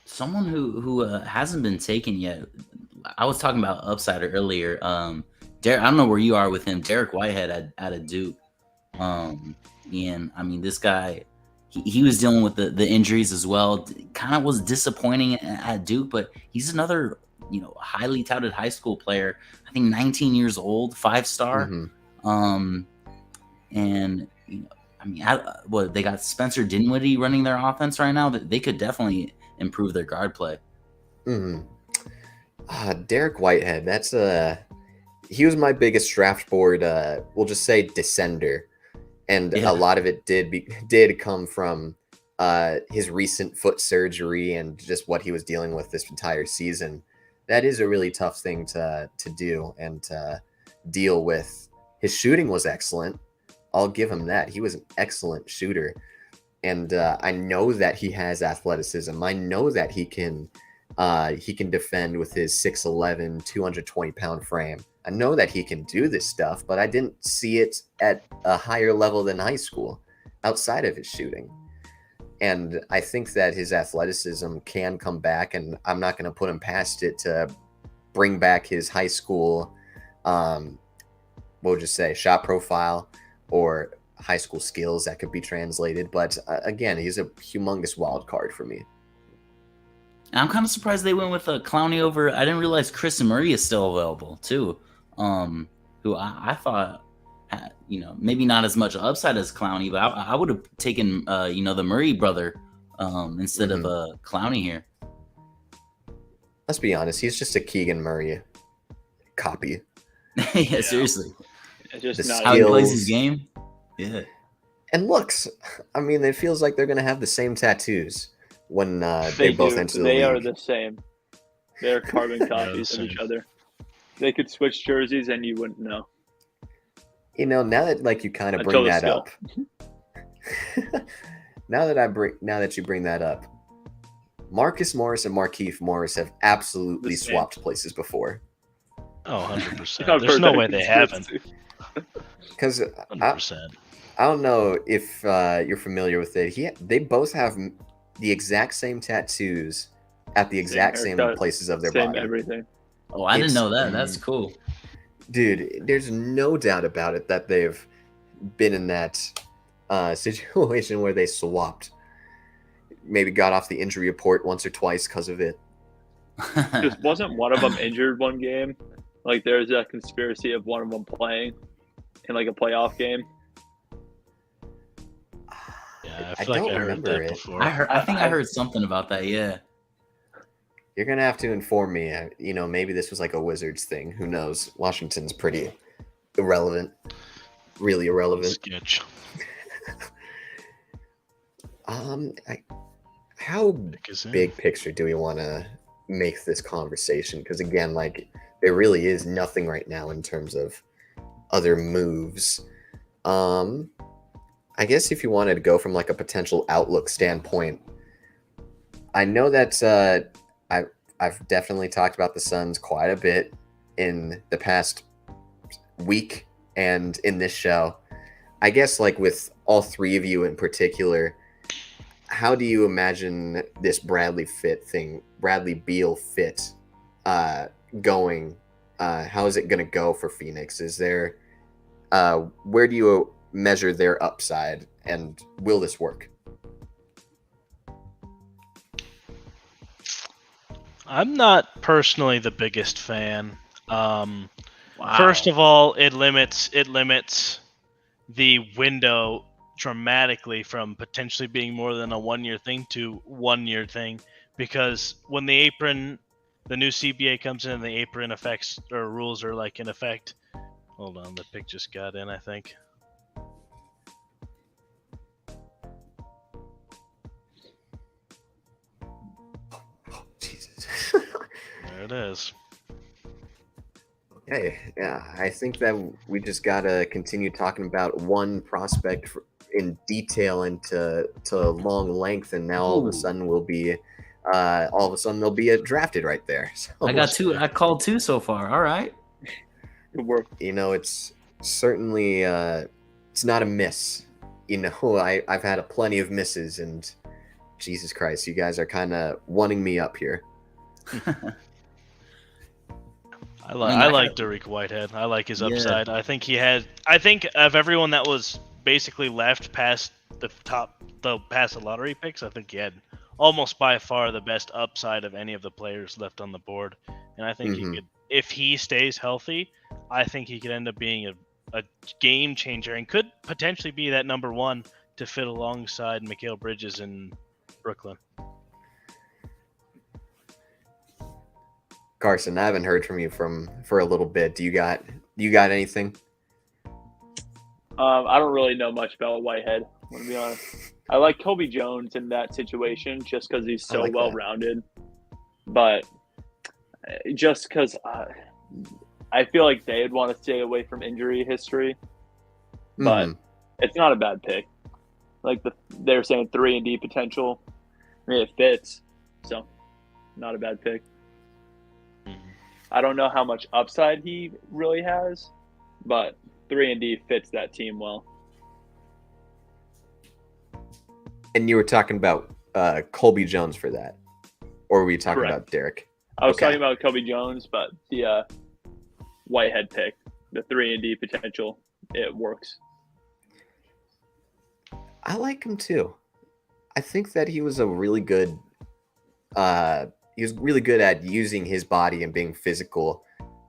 Someone who hasn't been taken yet. I was talking about upside earlier. Derek, I don't know where you are with him. Derek Whitehead at a Duke. And I mean, this guy, he was dealing with the injuries as well. Kind of was disappointing at Duke, but he's another highly touted high school player. I think 19 years old, 5-star. Mm-hmm. And I mean, they got Spencer Dinwiddie running their offense right now. They could definitely improve their guard play. Mm-hmm. Derek Whitehead, he was my biggest draft board, we'll just say descender. And a lot of it did come from his recent foot surgery and just what he was dealing with this entire season. That is a really tough thing to do and to deal with. His shooting was excellent. I'll give him that. He was an excellent shooter. And I know that he has athleticism. I know that he can defend with his 6'11", 220-pound frame. I know that he can do this stuff, but I didn't see it at a higher level than high school outside of his shooting. And I think that his athleticism can come back, and I'm not going to put him past it to bring back his high school, we'll just say shot profile or high school skills that could be translated. But again, he's a humongous wild card for me. I'm kind of surprised they went with Clowney over. I didn't realize Chris Murray is still available too. Who I thought had, maybe not as much upside as Clowney, but I would have taken the Murray brother instead of Clowney here. Let's be honest, he's just a Keegan Murray copy. Yeah, seriously. Just not how he plays his game. Yeah. And looks, I mean, it feels like they're going to have the same tattoos when they both enter the league. They are the same. They're carbon copies of each other. They could switch jerseys and you wouldn't know. Now that you kind of bring that up. now that you bring that up, Marcus Morris and Markieff Morris have absolutely swapped places before. Oh, 100%. There's no way they haven't. Because I don't know if you're familiar with it. They both have the exact same tattoos at the exact same places of their body. Everything. Oh, I didn't know that. That's cool. Dude, there's no doubt about it that they've been in that situation where they swapped. Maybe got off the injury report once or twice because of it. Just wasn't one of them injured one game? Like there's a conspiracy of one of them playing in like a playoff game. Yeah, I feel like I heard that before. I think I heard something about that. Yeah. You're gonna have to inform me. Maybe this was like a Wizards thing. Who knows? Washington's pretty irrelevant. Really irrelevant. Sketch. How big picture do we want to make this conversation? Because again, there really is nothing right now in terms of other moves. I guess if you wanted to go from a potential outlook standpoint, I know that I've definitely talked about the Suns quite a bit in the past week and in this show. I guess with all three of you in particular, how do you imagine this Bradley Beal fit going? How is it going to go for Phoenix? Is there where do you measure their upside, and will this work? I'm not personally the biggest fan. First of all, it limits the window dramatically from potentially being more than a 1 year thing to 1 year thing, because when the new CBA comes in and the apron effects or rules are in effect. Hold on, the pic just got in, I think. Jesus. There it is. Okay, yeah, I think that we just gotta continue talking about one prospect in detail and to long length, and now all of a sudden they'll be drafted right there. So, I got two. I called two so far. All right. Good work. It's certainly it's not a miss. I've had plenty of misses, and Jesus Christ, you guys are kind of wanting me up here. I like Derek Whitehead. I like his upside. Yeah. I think of everyone that was basically left past past the lottery picks, I think he had almost by far the best upside of any of the players left on the board. And I think he could, if he stays healthy, I think he could end up being a game changer and could potentially be that number one to fit alongside Mikal Bridges in Brooklyn. Carson, I haven't heard from you for a little bit. Do you got anything? I don't really know much about Whitehead, I'm going to be honest. I like Kobe Jones in that situation just because he's so well-rounded. But just because I feel like they'd want to stay away from injury history. But it's not a bad pick. Like they're saying 3-and-D potential. I mean, it fits. So, not a bad pick. I don't know how much upside he really has, but 3-and-D fits that team well. And you were talking about Colby Jones for that, or were we talking Correct. about Derek? I was Okay. talking about Kobe Jones, but the Whitehead pick, the 3-and-D potential, it works. I like him too. I think that he was a really good. He was really good at using his body and being physical,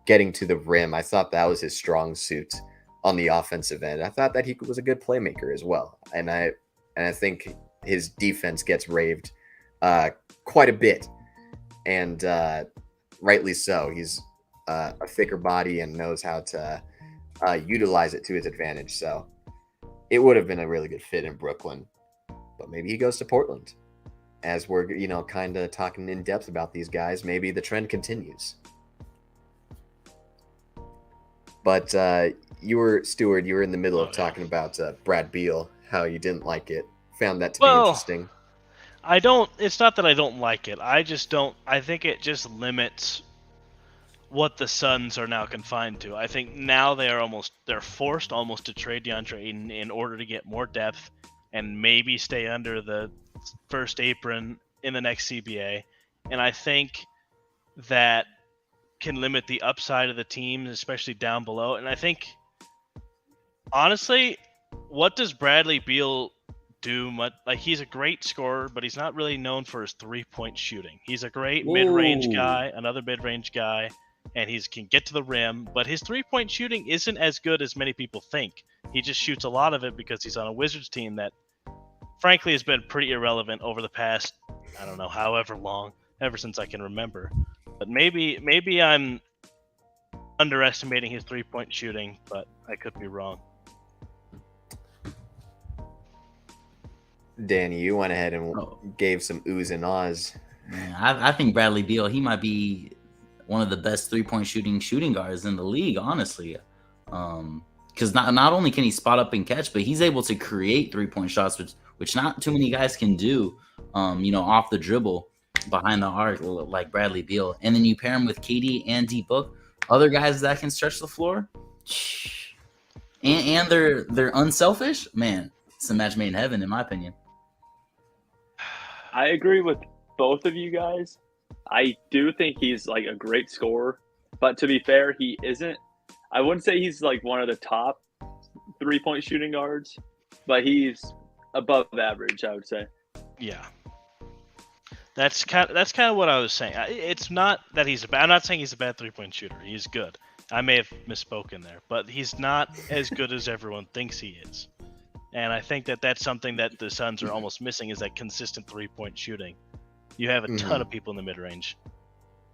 getting to the rim. I thought that was his strong suit on the offensive end. I thought that he was a good playmaker as well, and I think his defense gets raved quite a bit, and rightly so. He's a thicker body and knows how to utilize it to his advantage. So it would have been a really good fit in Brooklyn, but maybe he goes to Portland. As we're, kind of talking in depth about these guys, maybe the trend continues. But you were in the middle of talking about Brad Beal, how you didn't like it. Found that to be interesting. It's not that I don't like it. I think it just limits what the Suns are now confined to. I think now they're forced almost to trade DeAndre Ayton in order to get more depth and maybe stay under the first apron in the next CBA. And I think that can limit the upside of the teams, especially down below. And I think, honestly, what does Bradley Beal do? He's a great scorer, but he's not really known for his three-point shooting. He's a great mid-range guy, another mid-range guy, and he can get to the rim, but his three-point shooting isn't as good as many people think. He just shoots a lot of it because he's on a Wizards team that, frankly, has been pretty irrelevant over the past, I don't know, however long, ever since I can remember. But maybe I'm underestimating his three-point shooting, but I could be wrong. Danny, you went ahead and gave some oohs and ahs. Man, I think Bradley Beal, he might be one of the best three-point shooting guards in the league, honestly. Because not only can he spot up and catch, but he's able to create three-point shots, which not too many guys can do, off the dribble behind the arc like Bradley Beal. And then you pair him with KD and D-Book, other guys that can stretch the floor, and they're unselfish. Man, it's a match made in heaven, in my opinion. I agree with both of you guys. I do think he's like a great scorer, but to be fair, he isn't. I wouldn't say he's like one of the top three-point shooting guards, but he's above average, I would say. Yeah, that's kind of what I was saying. It's not that he's I'm not saying he's a bad three-point shooter. He's good. I may have misspoken there, but he's not as good as everyone thinks he is. And I think that that's something that the Suns are almost missing, is that consistent three-point shooting. You have a ton of people in the mid-range.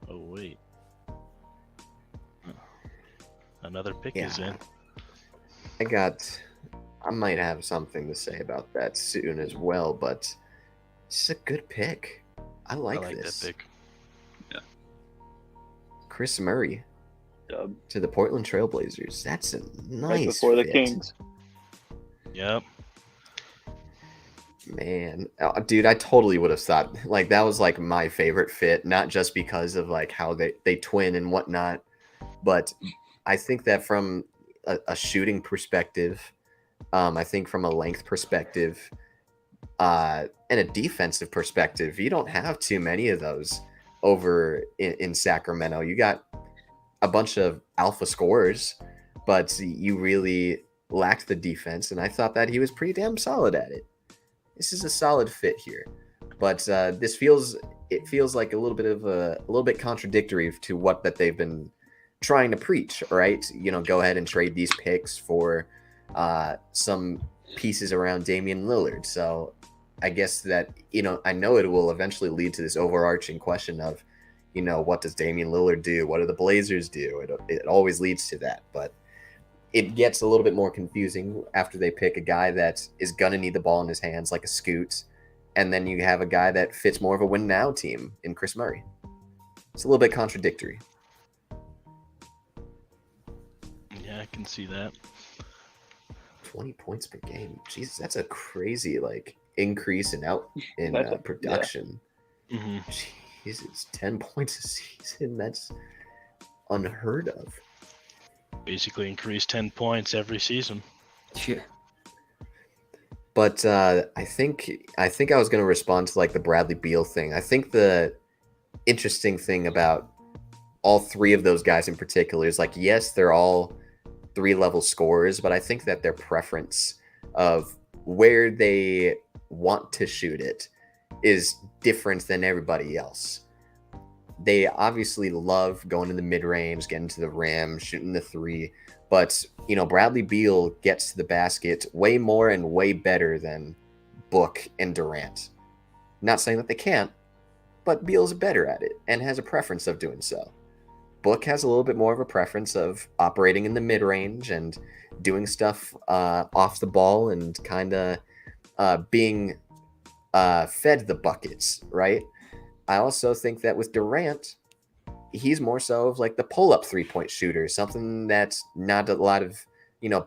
Oh, wait. Another pick is in. I might have something to say about that soon as well, but it's a good pick. I like this. That pick. Yeah. Chris Murray Dub. To the Portland Trailblazers. That's a nice Right before the fit. Kings. Yep. Man, dude, I totally would have thought that was my favorite fit, not just because of how they twin and whatnot, but I think that from a shooting perspective, I think from a length perspective, and a defensive perspective, you don't have too many of those over in Sacramento. You got a bunch of alpha scorers, but you really lacked the defense, and I thought that he was pretty damn solid at it. This is a solid fit here, but it feels like a little bit contradictory to what that they've been trying to preach, right? Go ahead and trade these picks for some pieces around Damian Lillard. So I guess that I know it will eventually lead to this overarching question of what does Damian Lillard do? What do the Blazers do? It always leads to that, but it gets a little bit more confusing after they pick a guy that is going to need the ball in his hands like a Scoot, and then you have a guy that fits more of a win-now team in Chris Murray. It's a little bit contradictory. Yeah, I can see that. 20 points per game. Jesus, that's a crazy increase in production. Mm-hmm. Jesus, 10 points a season. That's unheard of. Basically increase 10 points every season. Sure. But I think I was going to respond to the Bradley Beal thing. I think the interesting thing about all three of those guys in particular is yes, they're all 3-level scorers, but I think that their preference of where they want to shoot it is different than everybody else. They obviously love going to the mid-range, getting to the rim, shooting the three, but Bradley Beal gets to the basket way more and way better than Book and Durant. Not saying that they can't, but Beal's better at it and has a preference of doing so. Book has a little bit more of a preference of operating in the mid-range and doing stuff off the ball and kind of being fed the buckets, right? I also think that with Durant, he's more so of the pull-up three-point shooter, something that's not a lot of,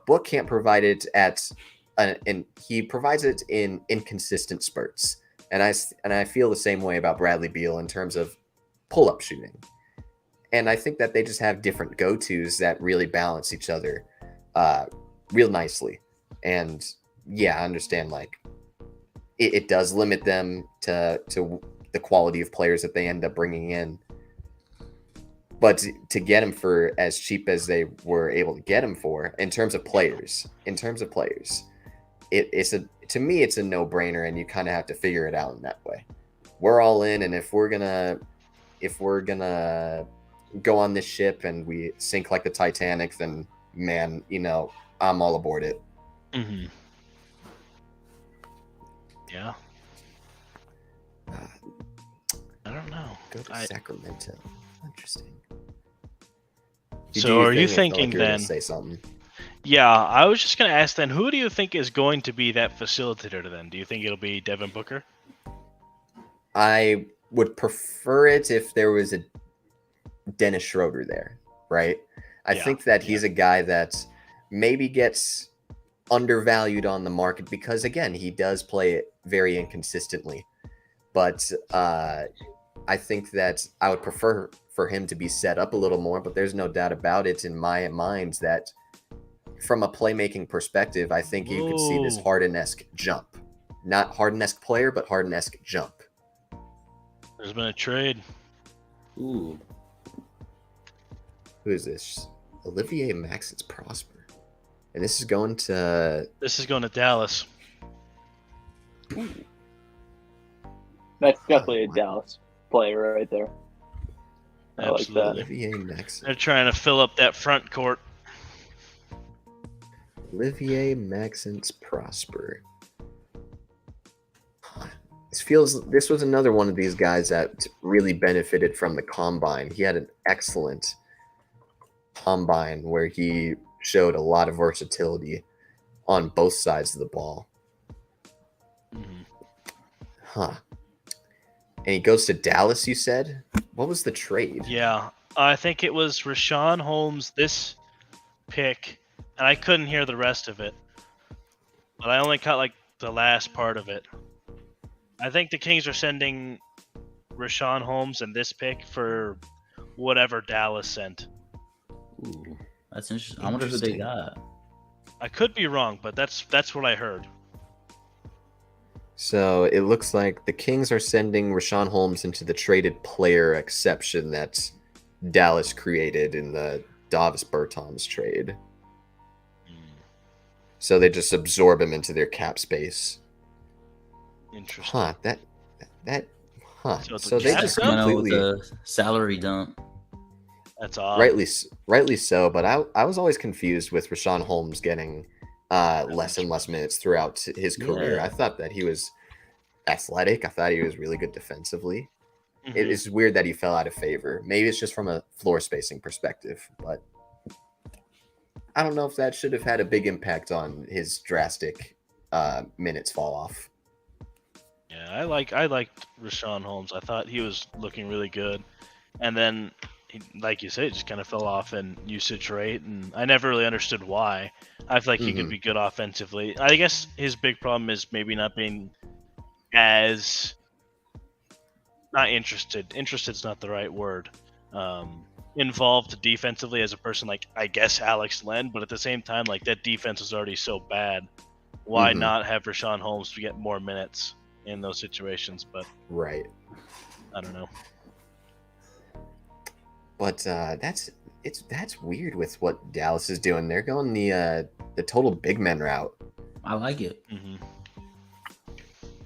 Book can't provide it and he provides it in inconsistent spurts. And I feel the same way about Bradley Beal in terms of pull-up shooting. And I think that they just have different go-tos that really balance each other real nicely. And yeah, I understand it does limit them to the quality of players that they end up bringing in. But to get him for as cheap as they were able to get him for, in terms of players, it's to me it's a no-brainer, and you kind of have to figure it out in that way. We're all in, and if we're gonna go on this ship and we sink like the Titanic, then man, I'm all aboard it. Mm-hmm. Yeah. I don't know. Go to Sacramento. Interesting. So are you thinking then? Say something. Yeah, I was just gonna ask then. Who do you think is going to be that facilitator then? Do you think it'll be Devin Booker? I would prefer it if there was a Dennis Schroeder there, right? I think that he's a guy that maybe gets undervalued on the market because, again, he does play it very inconsistently. But I think that I would prefer for him to be set up a little more, but there's no doubt about it in my mind that from a playmaking perspective, I think you could see this Harden-esque jump. Not Harden-esque player, but Harden-esque jump. There's been a trade. Ooh. Who is this? Olivier Maxence Prosper. And this is going to Dallas. Ooh. That's definitely a Dallas player right there. I Absolutely. like that. Olivier Maxence. They're trying to fill up that front court. Olivier Maxence Prosper. This was another one of these guys that really benefited from the combine. He had an excellent combine where he showed a lot of versatility on both sides of the ball. Mm-hmm. Huh. And he goes to Dallas, you said? What was the trade? Yeah, I think it was Rashawn Holmes, this pick, and I couldn't hear the rest of it. But I only caught the last part of it. I think the Kings are sending Rashawn Holmes and this pick for whatever Dallas sent. Ooh, that's interesting. I wonder who they got. I could be wrong, but that's what I heard. So it looks like the Kings are sending Rashawn Holmes into the traded player exception that Dallas created in the Davis Bertans trade. So they just absorb him into their cap space. Interesting. Huh, So they just completely with a salary dump. That's odd. rightly so, but I was always confused with Rashawn Holmes getting less and less minutes throughout his career. Yeah. I thought that he was athletic. I thought he was really good defensively. Mhm. It is weird that he fell out of favor. Maybe it's just from a floor spacing perspective, but I don't know if that should have had a big impact on his drastic minutes fall off. Yeah, I liked Rashawn Holmes. I thought he was looking really good. And then like you say, just kind of fell off in usage rate, and I never really understood why. I feel like he could be good offensively. I guess his big problem is maybe not being as not interested. Interested's not the right word. Involved defensively as a person like I guess Alex Len, but at the same time, like that defense was already so bad. Why not have Rashawn Holmes to get more minutes in those situations? But Right. I don't know. But that's weird with what Dallas is doing. They're going the total big men route. I like it.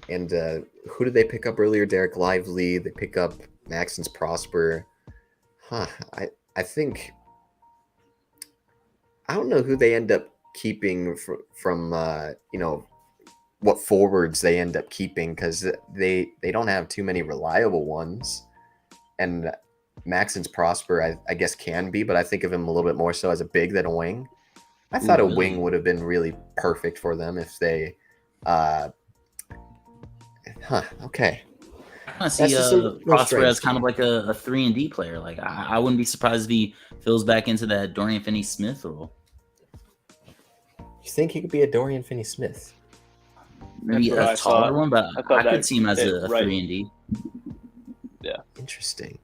And who did they pick up earlier? Derek Lively. They pick up Maxence Prosper. I think I don't know who they end up keeping from what forwards they end up keeping, because they don't have too many reliable ones. And Maxence Prosper, I guess, can be, but I think of him a little bit more so as a big than a wing. I thought a wing would have been really perfect for them if they. Okay. I see Prosper as kind of like a 3-and-D player. Like I wouldn't be surprised if he fills back into that Dorian Finney-Smith role. You think he could be a Dorian Finney-Smith? Maybe a taller one, but I could see him as a 3-and-D. Yeah. Interesting.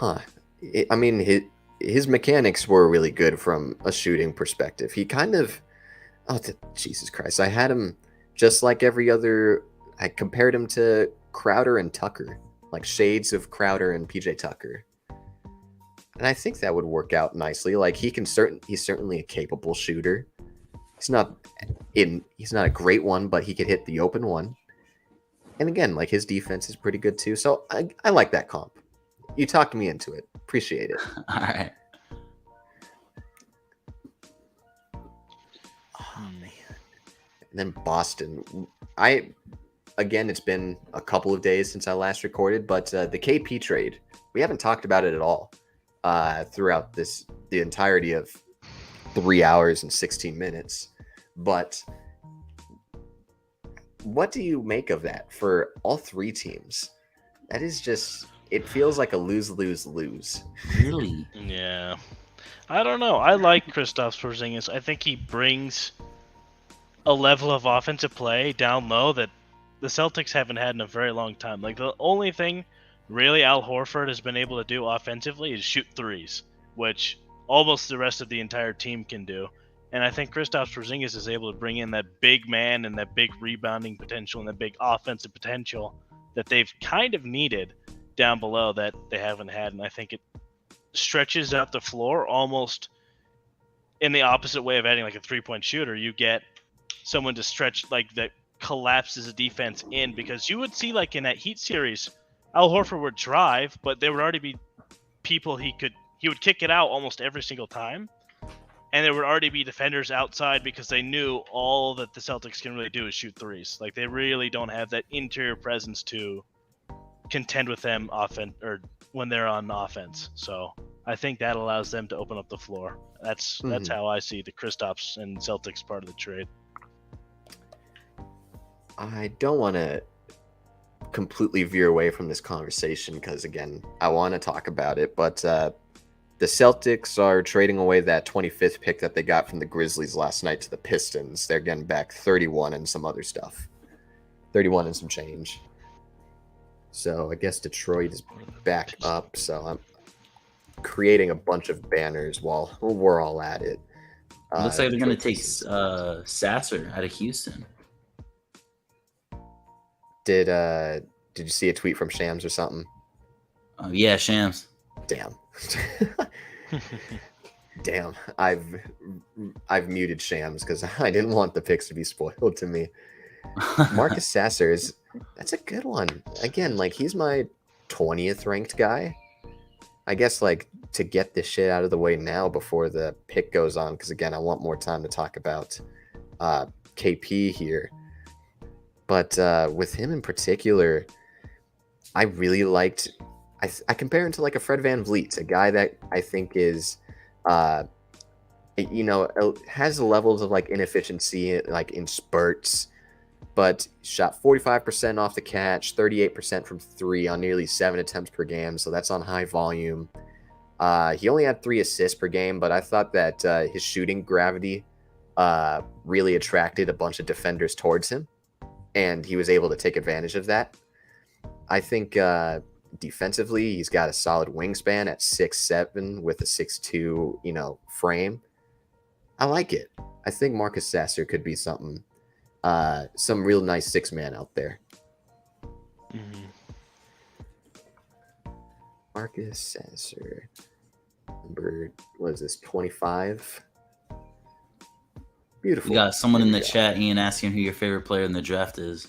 I mean, his mechanics were really good from a shooting perspective. He kind of, Jesus Christ, I had him just like every other. I compared him to Crowder and Tucker, like shades of Crowder and PJ Tucker. And I think that would work out nicely. Like he's certainly a capable shooter. He's not a great one, but he could hit the open one. And again, like his defense is pretty good too. So I like that comp. You talked me into it. Appreciate it. All right. Oh man. And then Boston. Again, it's been a couple of days since I last recorded, but the KP trade, we haven't talked about it at all throughout the entirety of 3 hours and 16 minutes. But what do you make of that for all three teams? That is just, it feels like a lose-lose-lose. Really? Yeah. I don't know. I like Kristaps Porzingis. I think he brings a level of offensive play down low that the Celtics haven't had in a very long time. Like the only thing really Al Horford has been able to do offensively is shoot threes, which almost the rest of the entire team can do. And I think Kristaps Porzingis is able to bring in that big man and that big rebounding potential and that big offensive potential that they've kind of needed down below that they haven't had. And I think it stretches out the floor almost in the opposite way of adding like a three-point shooter. You get someone to stretch like that collapses the defense in, because you would see like in that Heat series, Al Horford would drive, but there would already be people he would kick it out almost every single time. And there would already be defenders outside because they knew all that the Celtics can really do is shoot threes. Like they really don't have that interior presence to contend with them or when they're on offense. So I think that allows them to open up the floor. That's how I see the Kristaps and Celtics part of the trade. I don't want to completely veer away from this conversation because, again, I want to talk about it. But the Celtics are trading away that 25th pick that they got from the Grizzlies last night to the Pistons. They're getting back 31 and some other stuff. 31 and some change. So I guess Detroit is back up. So I'm creating a bunch of banners while we're all at it. Looks like they're going to take Sasser out of Houston. Did you see a tweet from Shams or something? Yeah, Shams. Damn. Damn. I've muted Shams because I didn't want the picks to be spoiled to me. Marcus Sasser that's a good one. Again, like he's my 20th ranked guy. I guess like to get this shit out of the way now before the pick goes on, because again, I want more time to talk about KP here. But with him in particular, I really liked. I compare him to like a Fred VanVleet, a guy that I think is, has levels of like inefficiency, like in spurts, but shot 45% off the catch, 38% from 3 on nearly 7 attempts per game, so that's on high volume. He only had 3 assists per game, but I thought that his shooting gravity really attracted a bunch of defenders towards him, and he was able to take advantage of that. I think defensively, he's got a solid wingspan at 6'7" with a 6'2", frame. I like it. I think Marcus Sasser could be something, some real nice 6-man out there. Mhm. Marcus Sasser, number, what is this, 25? Beautiful. We got someone There in we the go. chat, Ian, asking who your favorite player in the draft is.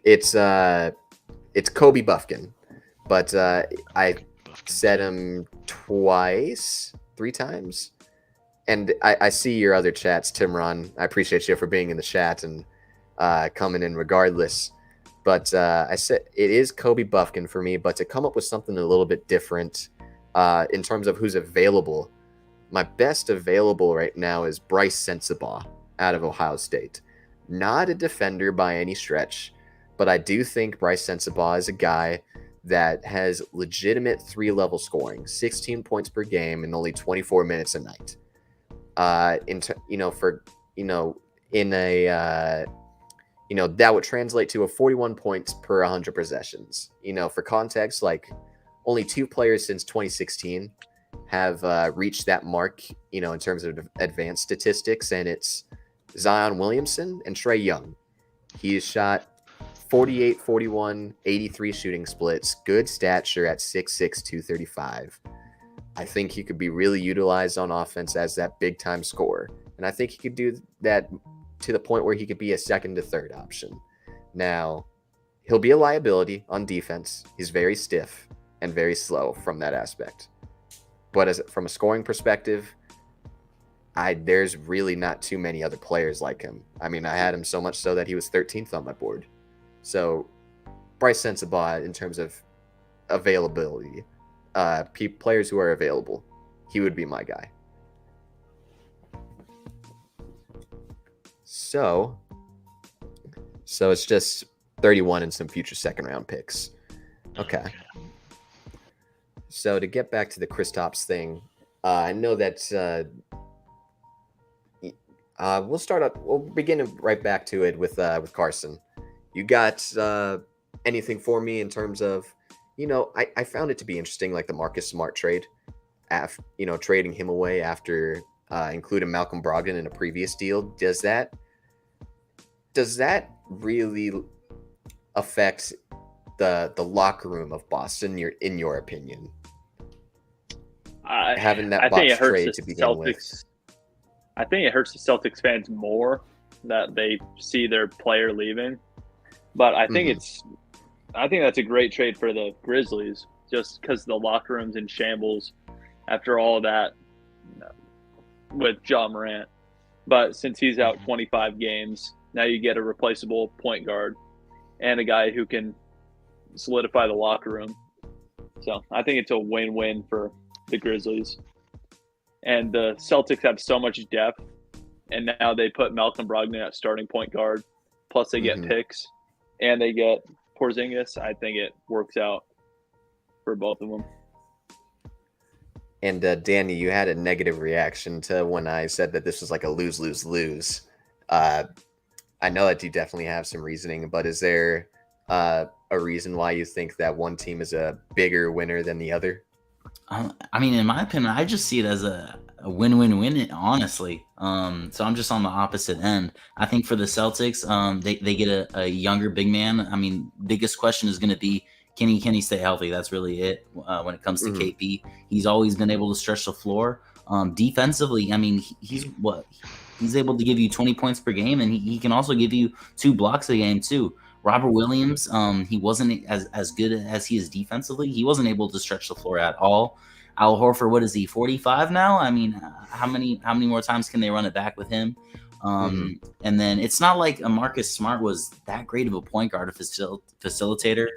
It's Kobe Buffkin, but I said him 3 times, and I see your other chats, Timron. I appreciate you for being in the chat and coming in regardless. But I said it is Kobe Buffkin for me, but to come up with something a little bit different in terms of who's available, my best available right now is Bryce Sensabaugh out of Ohio State. Not a defender by any stretch, but I do think Bryce Sensabaugh is a guy that has legitimate 3-level scoring, 16 points per game in only 24 minutes a night. That would translate to a 41 points per 100 possessions. For context, like only 2 players since 2016 have reached that mark, in terms of advanced statistics, and it's Zion Williamson and Trae Young. He has shot 48, 41, 83 shooting splits, good stature at 6'6", 235. I think he could be really utilized on offense as that big-time scorer, and I think he could do that to the point where he could be a second to third option. Now, he'll be a liability on defense. He's very stiff and very slow from that aspect. But from a scoring perspective, there's really not too many other players like him. I mean, I had him so much so that he was 13th on my board. So, Bryce Sensabaugh, in terms of availability, players who are available, he would be my guy. So it's just 31 and some future second-round picks. Okay. So to get back to the Kristaps thing, I know that we'll begin right back to it with Carson. You got anything for me in terms of, I found it to be interesting, like the Marcus Smart trade, trading him away after including Malcolm Brogdon in a previous deal. Does that really affect the locker room of Boston? In your opinion, having that box trade to begin with? I think it hurts the Celtics fans more that they see their player leaving, but I think I think that's a great trade for the Grizzlies, just because the locker room's in shambles after all of that with Ja Morant. But since he's out 25 games, now you get a replaceable point guard and a guy who can solidify the locker room. So I think it's a win-win for the Grizzlies. And the Celtics have so much depth, and now they put Malcolm Brogdon at starting point guard, plus they get picks, and they get Porzingis. I think it works out for both of them. And Danny, you had a negative reaction to when I said that this was like a lose-lose-lose. I know that you definitely have some reasoning, but is there a reason why you think that one team is a bigger winner than the other? I mean, in my opinion, I just see it as a win-win-win, honestly. So I'm just on the opposite end. I think for the Celtics, they get a younger big man. I mean, biggest question is going to be, can he stay healthy? That's really it when it comes to KP. He's always been able to stretch the floor. Defensively, I mean, he's able to give you 20 points per game, and he can also give you 2 blocks a game too. Robert Williams, he wasn't as good as he is defensively. He wasn't able to stretch the floor at all. Al Horford, what is he, 45 now? I mean, how many more times can they run it back with him? And then it's not like a Marcus Smart was that great of a point guard, a facilitator.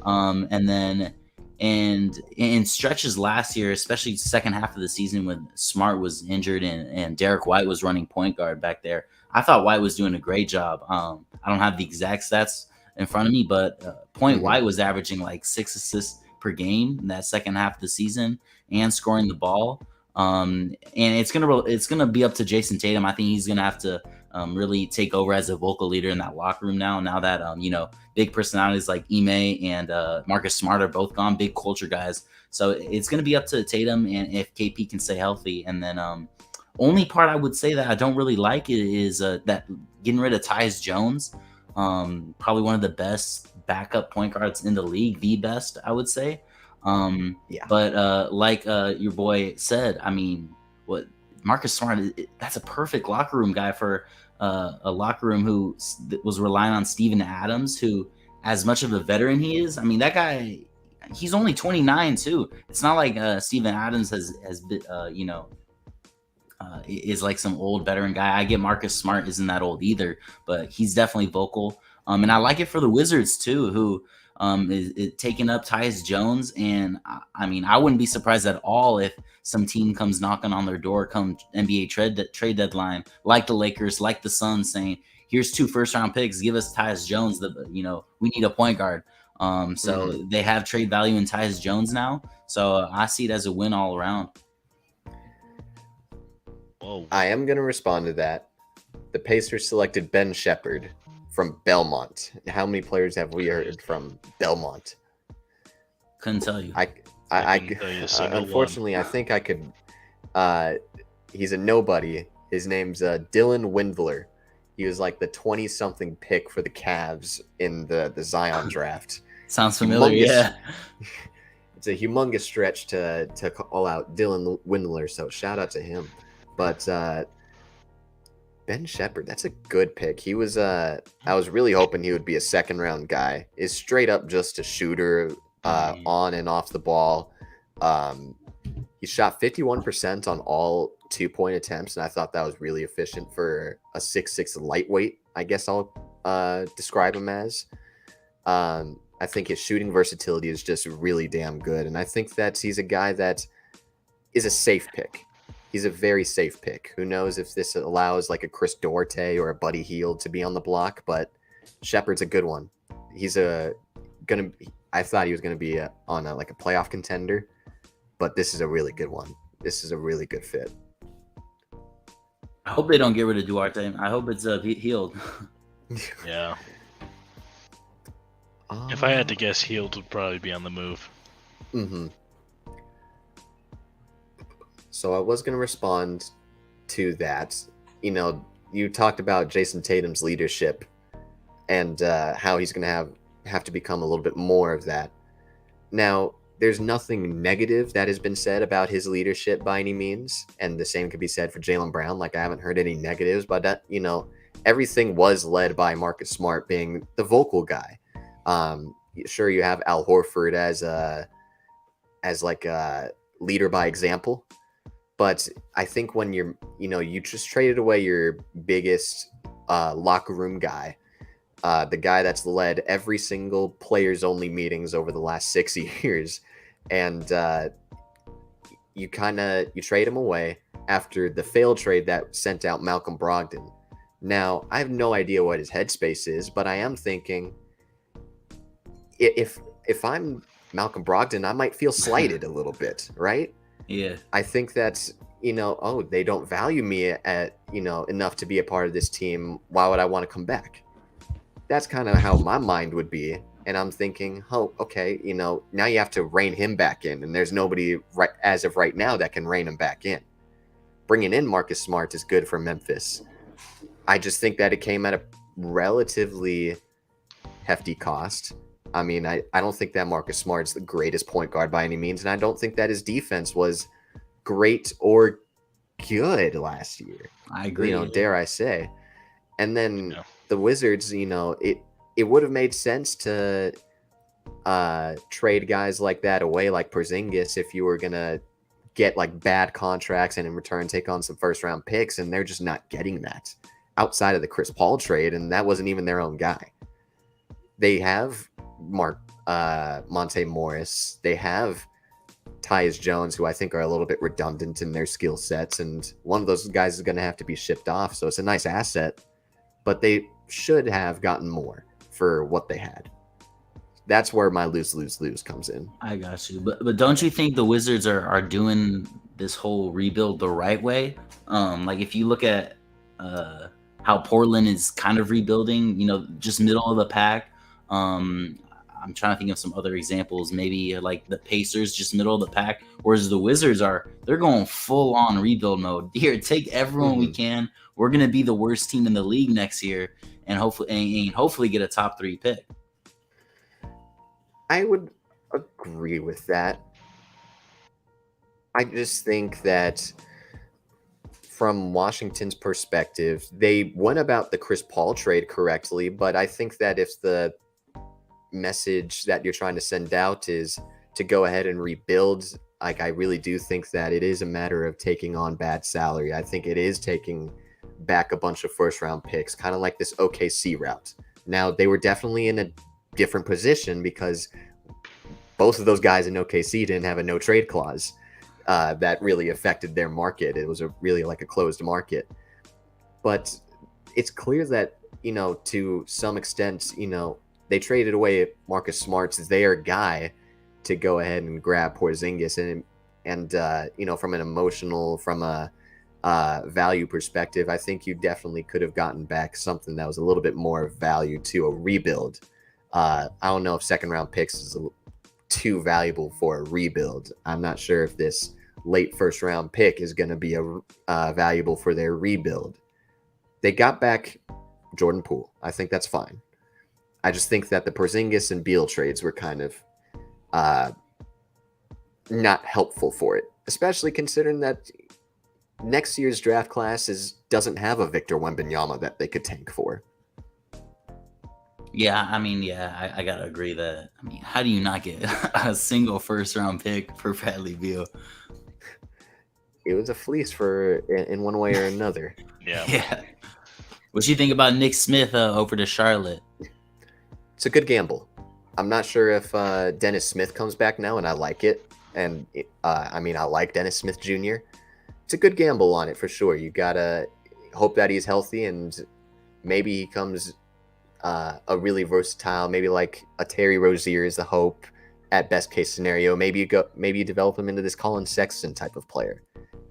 And then in stretches last year, especially second half of the season when Smart was injured and Derek White was running point guard back there, I thought White was doing a great job. I don't have the exact stats in front of me, but Point White was averaging like 6 assists per game in that second half of the season and scoring the ball. And it's gonna be up to Jason Tatum. I think he's gonna have to really take over as a vocal leader in that locker room now that big personalities like Ime and Marcus Smart are both gone, big culture guys. So it's gonna be up to Tatum and if KP can stay healthy. And then only part I would say that I don't really like is that getting rid of Tyus Jones, probably one of the best backup point guards in the league, the best I would say. But like your boy said, I mean, what Marcus Smart, that's a perfect locker room guy for a locker room who was relying on Steven Adams, who, as much of a veteran he is, I mean, that guy, he's only 29 too. It's not like Steven Adams has been, is like some old veteran guy. I get Marcus Smart isn't that old either, but he's definitely vocal. And I like it for the Wizards too, who is taking up Tyus Jones. And I mean, I wouldn't be surprised at all if some team comes knocking on their door come NBA trade deadline, like the Lakers, like the Suns, saying, here's 2 first-round picks, give us Tyus Jones. We need a point guard. So they have trade value in Tyus Jones now. So I see it as a win all around. Whoa. I am going to respond to that. The Pacers selected Ben Shepherd from Belmont. How many players have we heard from Belmont? Couldn't tell you. Unfortunately, I think I could. He's a nobody. His name's Dylan Windler. He was like the 20-something pick for the Cavs in the Zion draft. Sounds familiar, yeah. It's a humongous stretch to call out Dylan Windler, so shout out to him. But Ben Shepherd, that's a good pick. He was I was really hoping he would be a second-round guy. Is straight up just a shooter on and off the ball. He shot 51% on all 2-point attempts, and I thought that was really efficient for a 6'6" lightweight, I guess I'll describe him as. I think his shooting versatility is just really damn good, and I think that he's a guy that is a safe pick. He's a very safe pick. Who knows if this allows like a Chris Duarte or a Buddy Hield to be on the block, but Shepherd's a good one. I thought he was gonna be on a playoff contender, but this is a really good one. This is a really good fit. I hope they don't get rid of Duarte. I hope it's Hield. Yeah. If I had to guess, Hield would probably be on the move. Mm-hmm. So I was going to respond to that. You talked about Jason Tatum's leadership and how he's going to have to become a little bit more of that. Now, there's nothing negative that has been said about his leadership by any means, and the same could be said for Jaylen Brown. Like, I haven't heard any negatives, but that, everything was led by Marcus Smart being the vocal guy. Sure, you have Al Horford as a leader by example. But I think when you just traded away your biggest locker room guy, the guy that's led every single players only meetings over the last 6 years, and you trade him away after the failed trade that sent out Malcolm Brogdon. Now, I have no idea what his headspace is, but I am thinking if I'm Malcolm Brogdon, I might feel slighted a little bit, right? Yeah. I think that's, they don't value me at, enough to be a part of this team. Why would I want to come back? That's kind of how my mind would be. And I'm thinking, oh, okay, now you have to rein him back in. And there's nobody as of right now that can rein him back in. Bringing in Marcus Smart is good for Memphis. I just think that it came at a relatively hefty cost. I mean, I don't think that Marcus Smart's the greatest point guard by any means, and I don't think that his defense was great or good last year. I agree. Dare I say. And then the Wizards, it would have made sense to trade guys like that away, like Porzingis, if you were going to get like bad contracts and in return take on some first round picks, and they're just not getting that outside of the Chris Paul trade, and that wasn't even their own guy. They have Monte Morris. They have Tyus Jones, who I think are a little bit redundant in their skill sets, and one of those guys is going to have to be shipped off. So it's a nice asset, but they should have gotten more for what they had. That's where my lose comes in. I got you, but don't you think the Wizards are doing this whole rebuild the right way? Like if you look at how Portland is kind of rebuilding, just middle of the pack. I'm trying to think of some other examples, maybe like the Pacers, just middle of the pack, whereas the Wizards they're going full on rebuild mode. Here, take everyone we can. We're gonna be the worst team in the league next year, and hopefully get a top 3 pick. I would agree with that. I just think that from Washington's perspective, they went about the Chris Paul trade correctly, but I think that if the message that you're trying to send out is to go ahead and rebuild, like I really do think that it is a matter of taking on bad salary. I think it is taking back a bunch of first round picks, kind of like this OKC route. Now, they were definitely in a different position because both of those guys in OKC didn't have a no trade clause that really affected their market. It was really like a closed market. But it's clear that, to some extent, they traded away Marcus Smart's their guy to go ahead and grab Porzingis, and from an emotional, from a value perspective, I think you definitely could have gotten back something that was a little bit more value to a rebuild. I don't know if second round picks is too valuable for a rebuild. I'm not sure if this late first round pick is going to be valuable for their rebuild. They got back Jordan Poole. I think that's fine. I just think that the Porzingis and Beal trades were kind of not helpful for it, especially considering that next year's draft class doesn't have a Victor Wembanyama that they could tank for. Yeah, I gotta agree that. How do you not get a single first round pick for Bradley Beal? It was a fleece in one way or another. Yeah. What you think about Nick Smith over to Charlotte? It's a good gamble. I'm not sure if Dennis Smith comes back now, and I like it. And I like Dennis Smith Jr. It's a good gamble on it for sure. You gotta hope that he's healthy, and maybe he comes a really versatile, maybe like a Terry Rozier is the hope at best case scenario. Maybe you develop him into this Colin Sexton type of player.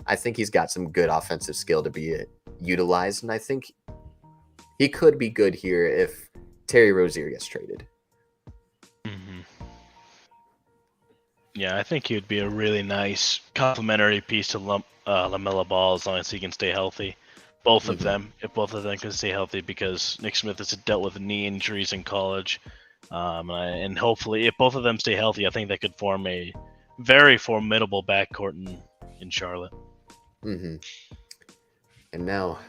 I think he's got some good offensive skill to be utilized, and I think he could be good here if Terry Rozier gets traded. Mm-hmm. Yeah, I think he would be a really nice complementary piece to LaMelo Ball as long as he can stay healthy. Both of them, if both of them can stay healthy, because Nick Smith has dealt with knee injuries in college. And hopefully, if both of them stay healthy, I think they could form a very formidable backcourt in Charlotte. Mm-hmm. And now,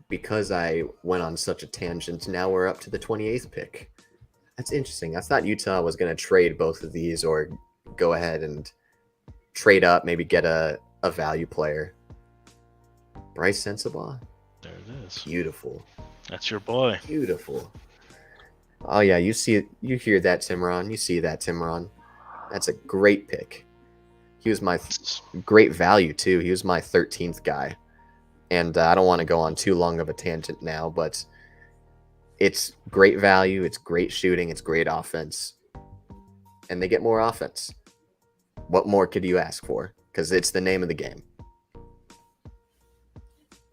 because I went on such a tangent, now we're up to the 28th pick. That's interesting. I thought Utah was going to trade both of these or go ahead and trade up, maybe get a value player. Bryce Sensabaugh? There it is. Beautiful. That's your boy. Beautiful. Oh, yeah, you hear that, Timron. You see that, Timron. That's a great pick. He was my great value, too. He was my 13th guy. And I don't want to go on too long of a tangent now, but it's great value, it's great shooting, it's great offense. And they get more offense. What more could you ask for? Because it's the name of the game.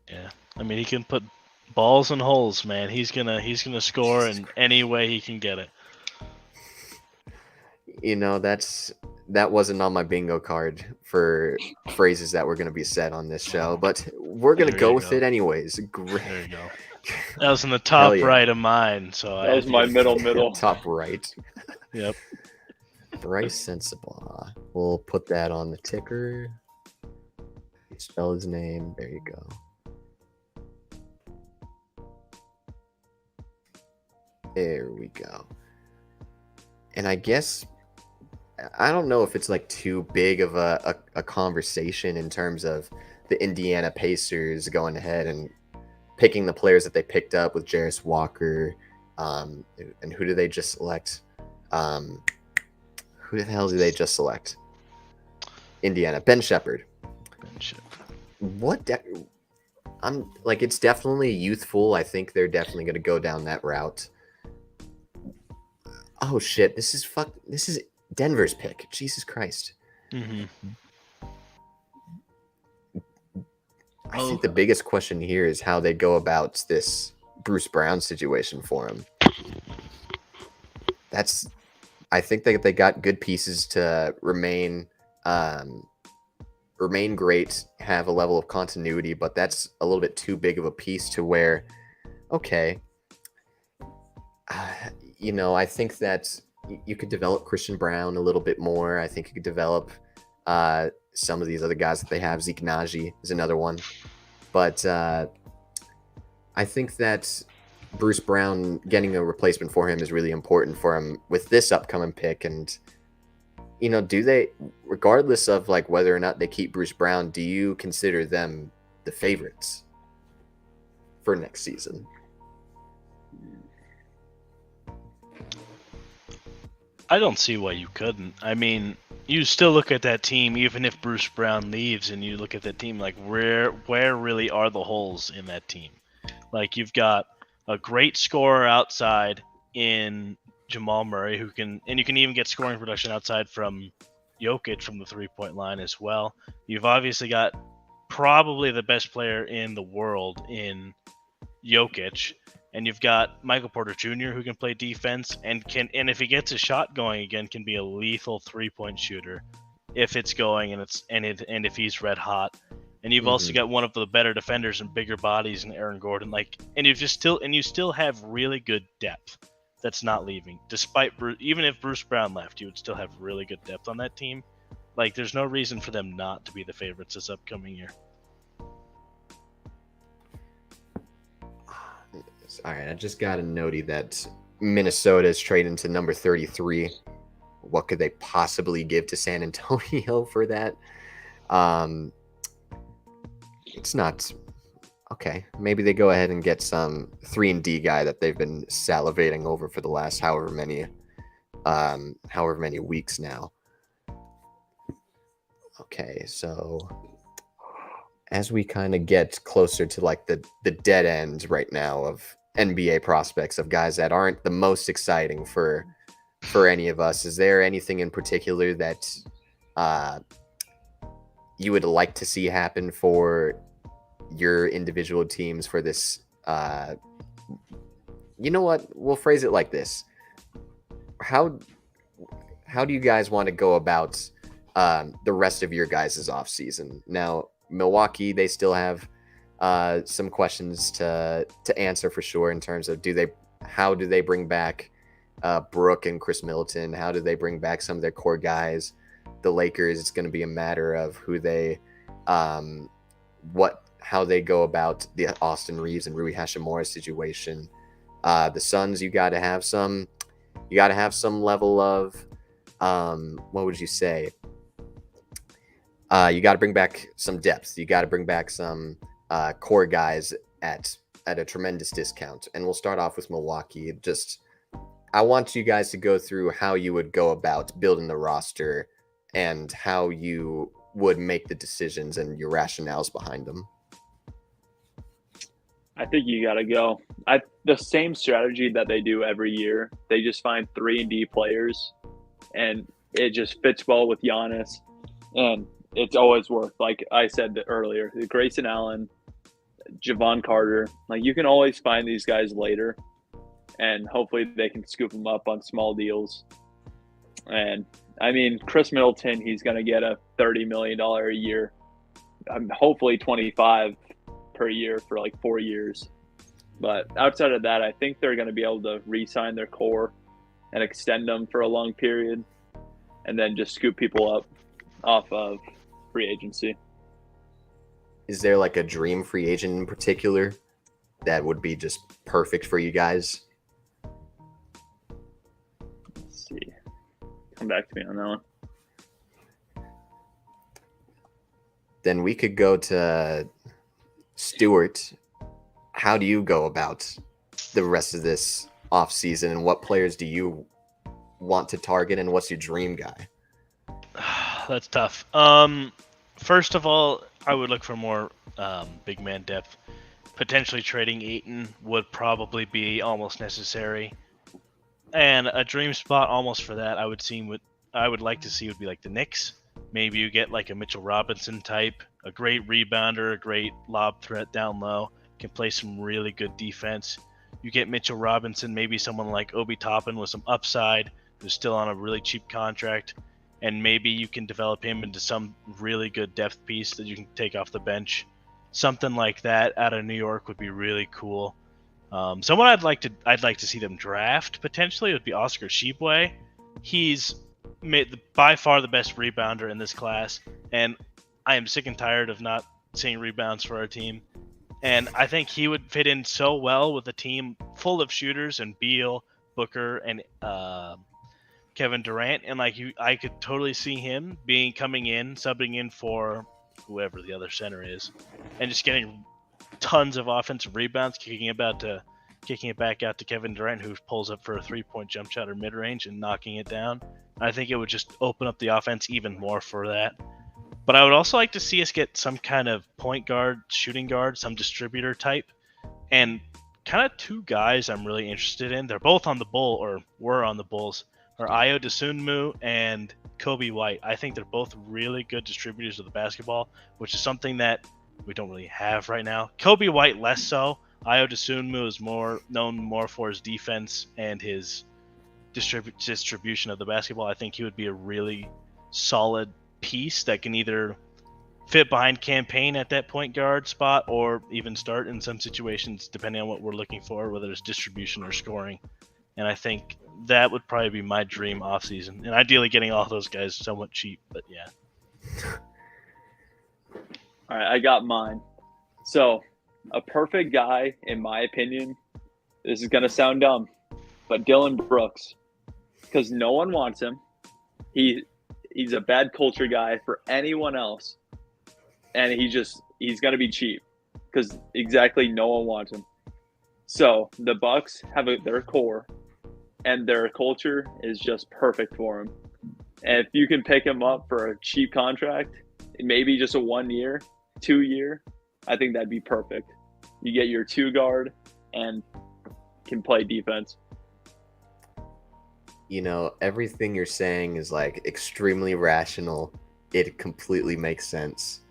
Yeah. He can put balls in holes, man. He's gonna score in any way he can get it. That wasn't on my bingo card for phrases that were going to be said on this show, but we're going to go with it anyways. Great. There you go. That was in the top right of mine. So that was my middle. Top right. Yep. Bryce Sensabaugh. We'll put that on the ticker. Spell his name. There you go. There we go. And I guess, I don't know if it's like too big of a conversation in terms of the Indiana Pacers going ahead and picking the players that they picked up with Jarris Walker. And who did they just select? Who the hell did they just select? Indiana, Ben Shepherd. Ben Shepherd. I'm like, it's definitely youthful. I think they're definitely going to go down that route. Oh shit! This is Denver's pick. Jesus Christ! Mm-hmm. I think the biggest question here is how they go about this Bruce Brown situation for him. I think they got good pieces to remain great, have a level of continuity, but that's a little bit too big of a piece to where, okay, I think that you could develop Christian Brown a little bit more. I think you could develop some of these other guys that they have. Zeke Naji is another one. But I think that Bruce Brown getting a replacement for him is really important for him with this upcoming pick. And, do they, regardless of like whether or not they keep Bruce Brown, do you consider them the favorites for next season? I don't see why you couldn't. I mean, you still look at that team, even if Bruce Brown leaves, and you look at that team, like where really are the holes in that team? Like you've got a great scorer outside in Jamal Murray, you can even get scoring production outside from Jokic from the 3-point line as well. You've obviously got probably the best player in the world in Jokic. And you've got Michael Porter Jr. who can play defense and if he gets a shot going again, can be a lethal 3-point shooter if it's going and if he's red hot. And you've also got one of the better defenders and bigger bodies in Aaron Gordon. You still have really good depth that's not leaving. Even if Bruce Brown left, you would still have really good depth on that team. Like there's no reason for them not to be the favorites this upcoming year. All right, I just got a notey that Minnesota is trading to number 33. What could they possibly give to San Antonio for that? It's not okay. Maybe they go ahead and get some 3-and-D guy that they've been salivating over for the last however many weeks now. Okay, so as we kind of get closer to like the dead end right now of NBA prospects, of guys that aren't the most exciting for any of us, is there anything in particular that you would like to see happen for your individual teams for this? You know what? We'll phrase it like this. How do you guys want to go about the rest of your guys' off season? Now, Milwaukee, they still have some questions to answer for sure in terms of how do they bring back Brooke and Chris Middleton? How do they bring back some of their core guys? The Lakers, it's going to be a matter of who they how they go about the Austin Reeves and Rui Hachimura situation. The Suns, you got to have some level of what would you say? You got to bring back some depth. You got to bring back some core guys at a tremendous discount. And we'll start off with Milwaukee. I want you guys to go through how you would go about building the roster and how you would make the decisions and your rationales behind them. I think you got to go. The same strategy that they do every year. They just find 3-and-D players, and it just fits well with Giannis. And it's always worked. Like I said earlier, Grayson Allen, Javon Carter, like you can always find these guys later, and hopefully they can scoop them up on small deals. And I mean, Chris Middleton, he's going to get a $30 million a year, hopefully 25 per year for like 4 years. But outside of that, I think they're going to be able to re-sign their core and extend them for a long period, and then just scoop people up off of free agency. Is there like a dream free agent in particular that would be just perfect for you guys? Let's see. Come back to me on that one. Then we could go to Stuart. How do you go about the rest of this offseason, and what players do you want to target, and what's your dream guy? That's tough. First of all, I would look for more big man depth. Potentially trading Aiton would probably be almost necessary. And a dream spot almost for that I would like to see would be like the Knicks. Maybe you get like a Mitchell Robinson type, a great rebounder, a great lob threat down low, can play some really good defense. You get Mitchell Robinson, maybe someone like Obi Toppin with some upside, who's still on a really cheap contract, and maybe you can develop him into some really good depth piece that you can take off the bench. Something like that out of New York would be really cool. Someone I'd like to see them draft potentially would be Oscar Tshiebwe. He's by far the best rebounder in this class, and I am sick and tired of not seeing rebounds for our team. And I think he would fit in so well with a team full of shooters and Beal, Booker, and Kevin Durant. And I could totally see him coming in, subbing in for whoever the other center is, and just getting tons of offensive rebounds, kicking it back out to Kevin Durant, who pulls up for a 3-point jump shot or mid-range and knocking it down. I think it would just open up the offense even more for that. But I would also like to see us get some kind of point guard, shooting guard, some distributor type. And kind of two guys I'm really interested in. They're both on the Bull, or were on the Bulls, are Ayo Dosunmu and Kobe White. I think they're both really good distributors of the basketball, which is something that we don't really have right now. Kobe White less so. Ayo Dosunmu is known for his defense and his distribution of the basketball. I think he would be a really solid piece that can either fit behind Campaign at that point guard spot or even start in some situations depending on what we're looking for, whether it's distribution or scoring. And I think that would probably be my dream offseason. And ideally getting all those guys somewhat cheap, but yeah. All right, I got mine. So, a perfect guy, in my opinion, this is going to sound dumb, but Dylan Brooks, because no one wants him. He's a bad culture guy for anyone else, and he's going to be cheap because exactly no one wants him. So the Bucks have their core, and their culture is just perfect for him. And if you can pick him up for a cheap contract, maybe just a 1 year, 2 year, I think that'd be perfect. You get your 2 guard and can play defense. You know, everything you're saying is like extremely rational. It completely makes sense.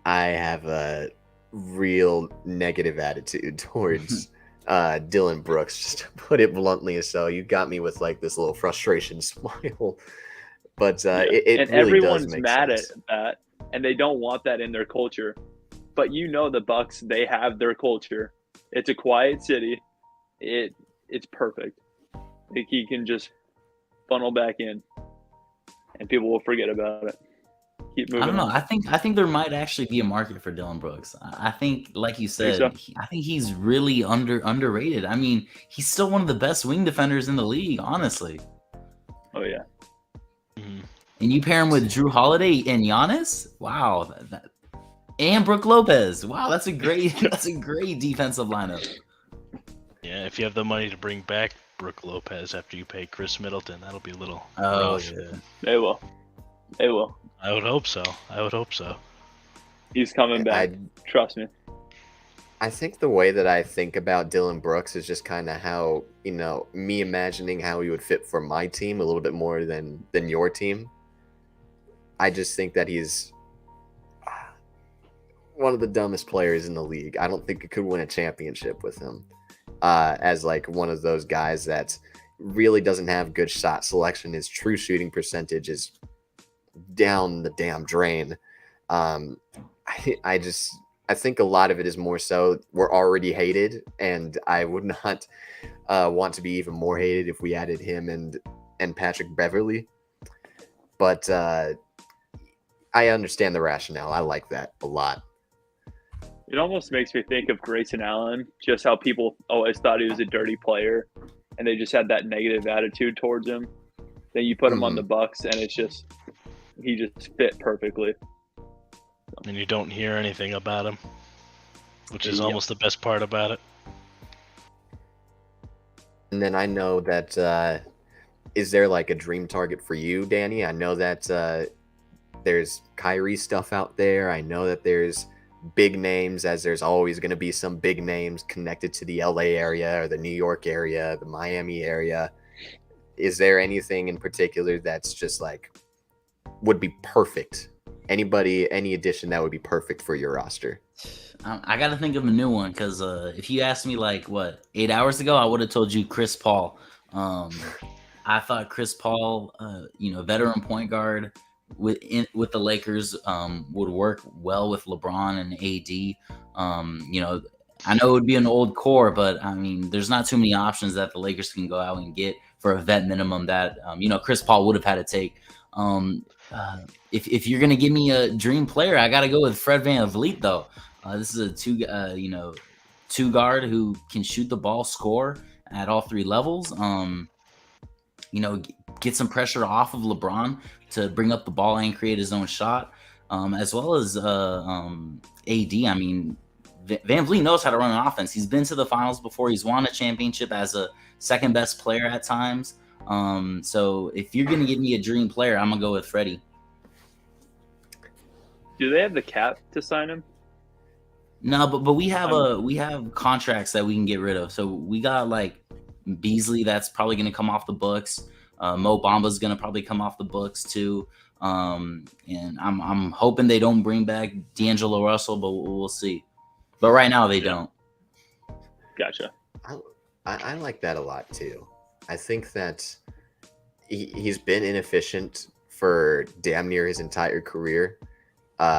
I have a real negative attitude towards Dylan Brooks, just to put it bluntly. So you got me with like this little frustration smile. But it and really everyone's does make mad sense. at that, and they don't want that in their culture. But you know the Bucks, they have their culture. It's a quiet city. It's perfect. Like he can just funnel back in, and people will forget about it. Keep moving. I don't know. on. I think there might actually be a market for Dylan Brooks. I think, like you said, so? I think he's really underrated. I mean, he's still one of the best wing defenders in the league, honestly. Oh yeah. And you pair him with Drew Holiday and Giannis. Wow, and Brook Lopez. Wow, that's a great defensive lineup. Yeah, if you have the money to bring back Brook Lopez after you pay Chris Middleton, that'll be a little Oh rough. yeah. They will. I would hope so. He's coming back. Trust me. I think the way that I think about Dylan Brooks is just kind of how, you know, me imagining how he would fit for my team a little bit more than your team. I just think that he's one of the dumbest players in the league. I don't think it could win a championship with him as like one of those guys that really doesn't have good shot selection. His true shooting percentage is down the damn drain. I think a lot of it is more so we're already hated, and I would not want to be even more hated if we added him and Patrick Beverley. But I understand the rationale. I like that a lot. It almost makes me think of Grayson Allen, just how people always thought he was a dirty player, and they just had that negative attitude towards him. Then you put him on the Bucks, and he just fit perfectly. And you don't hear anything about him, which is almost the best part about it. And then I know that is there like a dream target for you, Danny? I know that there's Kyrie stuff out there. I know that there's big names, as there's always going to be some big names connected to the LA area or the New York area, the Miami area. Is there anything in particular that's just like would be perfect? Any addition that would be perfect for your roster? I got to think of a new one because if you asked me like 8 hours ago, I would have told you Chris Paul. I thought Chris Paul, veteran point guard with the Lakers, would work well with LeBron and AD. I know it would be an old core, but I mean, there's not too many options that the Lakers can go out and get for a vet minimum that Chris Paul would have had to take. If you're gonna give me a dream player, I got to go with Fred VanVleet though. This is a two guard who can shoot the ball, score at all three levels. Get some pressure off of LeBron to bring up the ball and create his own shot, as well as AD. I mean, VanVleet knows how to run an offense. He's been to the finals before. He's won a championship as a second best player at times. So if you're gonna give me a dream player, I'm gonna go with Freddie. Do they have the cap to sign him? No, but we have contracts that we can get rid of. So we got like Beasley that's probably going to come off the books. Mo Bamba's going to probably come off the books too. And I'm hoping they don't bring back D'Angelo Russell, but we'll see. But right now they don't. Gotcha. I like that a lot too. I think that he's been inefficient for damn near his entire career.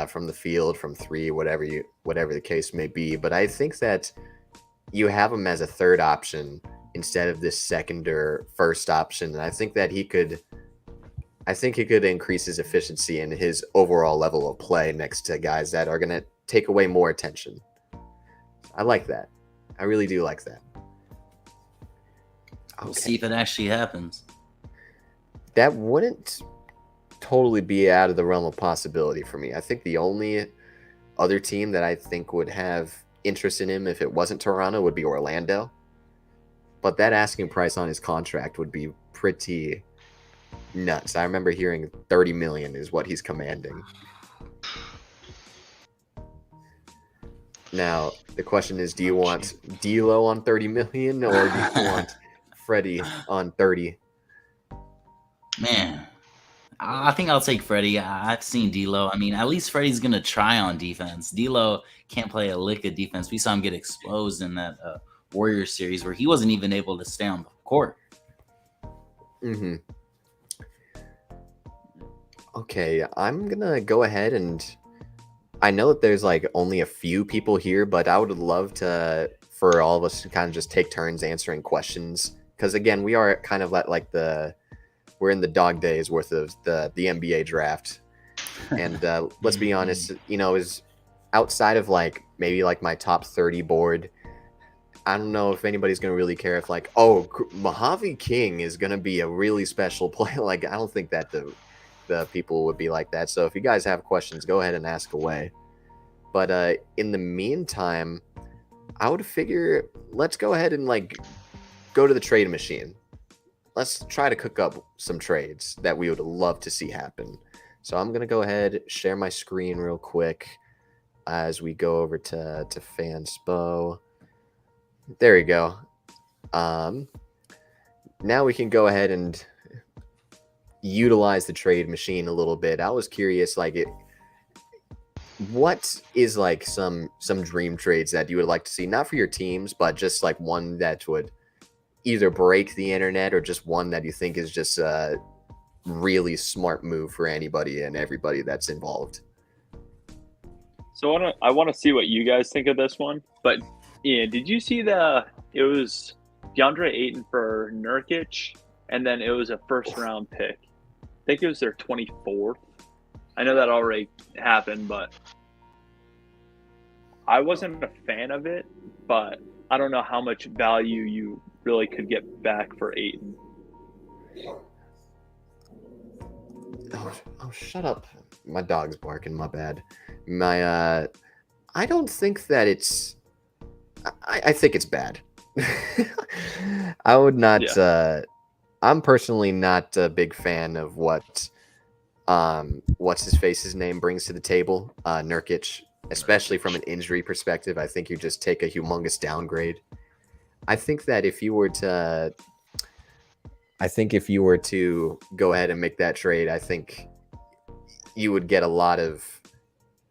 From the field, from three, whatever the case may be. But I think that you have him as a third option instead of this second or first option. And I think that he could increase his efficiency and his overall level of play next to guys that are going to take away more attention. I like that. I really do like that. Okay. We'll see if it actually happens. That wouldn't totally be out of the realm of possibility for me. I think the only other team that I think would have interest in him if it wasn't Toronto would be Orlando. But that asking price on his contract would be pretty nuts. I remember hearing 30 million is what he's commanding. Now, the question is, do you want D'Lo on 30 million or do you want Freddie on 30? Man, I think I'll take Freddie. I've seen D'Lo. I mean, at least Freddie's going to try on defense. D'Lo can't play a lick of defense. We saw him get exposed in that Warriors series where he wasn't even able to stay on the court. Mm-hmm. Okay, I'm going to go ahead and I know that there's like only a few people here, but I would love for all of us to kind of just take turns answering questions. Because again, we are kind of we're in the dog days worth of the NBA draft. And let's be honest, is outside of maybe my top 30 board, I don't know if anybody's going to really care if Mojave King is going to be a really special player. I don't think that the people would be like that. So if you guys have questions, go ahead and ask away. But in the meantime, I would figure let's go ahead and go to the trade machine. Let's try to cook up some trades that we would love to see happen. So I'm going to go ahead, share my screen real quick as we go over to Fanspo. There we go. Now we can go ahead and utilize the trade machine a little bit. I was curious, what is some dream trades that you would like to see, not for your teams, but just one that would either break the internet or just one that you think is just a really smart move for anybody and everybody that's involved. So I want to see what you guys think of this one. But yeah, did you see it was DeAndre Ayton for Nurkic, and then it was a first round pick. I think it was their 24th. I know that already happened, but I wasn't a fan of it, but I don't know how much value you really could get back for Ayton. Oh, shut up. My dog's barking, my bad. I don't think that it's... I think it's bad. I would not... I'm personally not a big fan of what's his face's name brings to the table, Nurkic, especially from an injury perspective. I think you just take a humongous downgrade. I think that if you were to go ahead and make that trade, I think you would get a lot of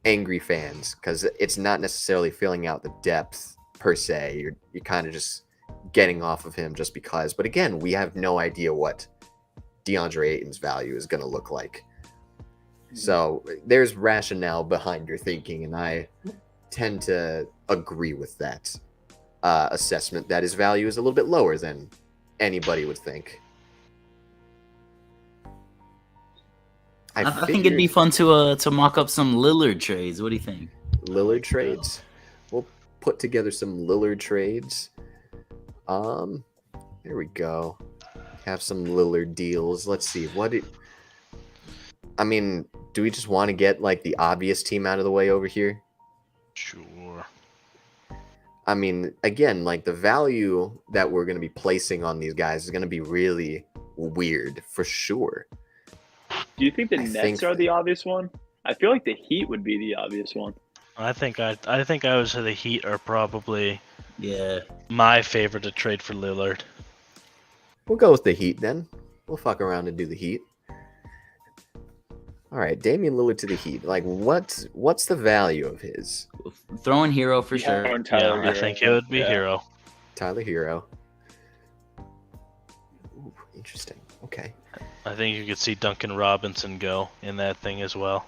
angry fans because it's not necessarily filling out the depth per se. You're kind of just getting off of him just because. But again, we have no idea what DeAndre Ayton's value is going to look like. So there's rationale behind your thinking, and I tend to agree with that assessment that his value is a little bit lower than anybody would think. I think it'd be fun to mock up some Lillard trades. What do you think? Lillard trades? We'll put together some Lillard trades. There we go. Have some Lillard deals. Let's see. I mean, do we just want to get like the obvious team out of the way over here? Sure. I mean, again, like the value that we're going to be placing on these guys is going to be really weird for sure. Do you think the Nets are the obvious one? I feel like the Heat would be the obvious one. I think I would say the Heat are probably my favorite to trade for Lillard. We'll go with the Heat then. We'll fuck around and do the Heat. All right, Damian Lillard to the Heat. Like, what's the value of his? Throwing Hero for sure. Yeah, I think it would be Hero. Tyler Hero. Ooh, interesting. Okay. I think you could see Duncan Robinson go in that thing as well.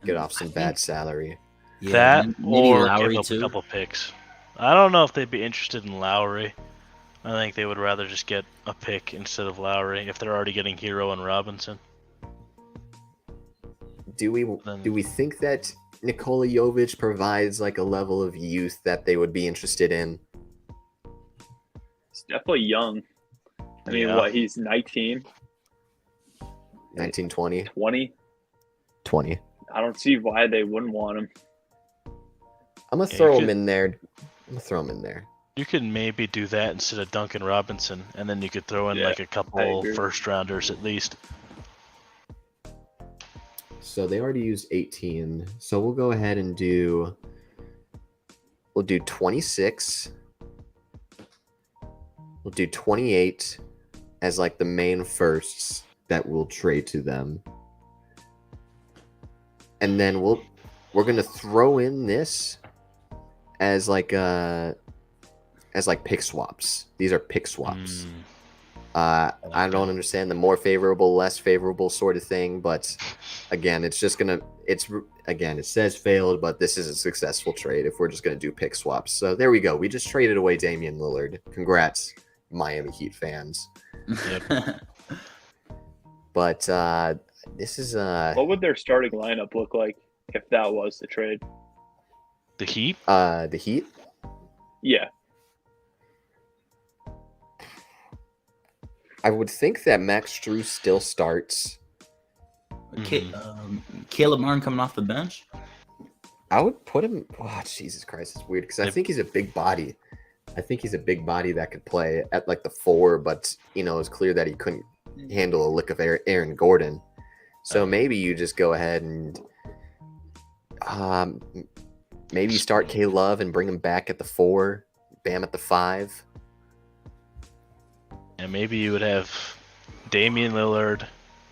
Get off some bad salary. Yeah, that or Lowry give up too. a couple picks. I don't know if they'd be interested in Lowry. I think they would rather just get a pick instead of Lowry if they're already getting Hero and Robinson. Do we think that Nikola Jovic provides like a level of youth that they would be interested in? He's definitely young. I mean, he's 19? 19, 20? 20? 20. I don't see why they wouldn't want him. I'm going to throw him in there. You could maybe do that instead of Duncan Robinson, and then you could throw in like a couple first rounders at least. So they already used 18. So we'll go ahead and do 26. We'll do 28 as like the main firsts that we'll trade to them. And then we're going to throw in this as like pick swaps. These are pick swaps. I don't understand the more favorable, less favorable sort of thing, but again, it says failed, but this is a successful trade if we're just gonna do pick swaps. So there we go. We just traded away Damian Lillard. Congrats, Miami Heat fans. Yep. But this is what would their starting lineup look like if that was the trade? The Heat? The Heat? Yeah. I would think that Max Strus still starts. Caleb Martin coming off the bench? I would put him. Oh, Jesus Christ, it's weird because I think he's a big body. I think he's a big body that could play at like the 4, but it's clear that he couldn't handle a lick of Aaron Gordon. So maybe you just go ahead and maybe start K Love and bring him back at the 4, Bam at the 5. And maybe you would have Damian Lillard,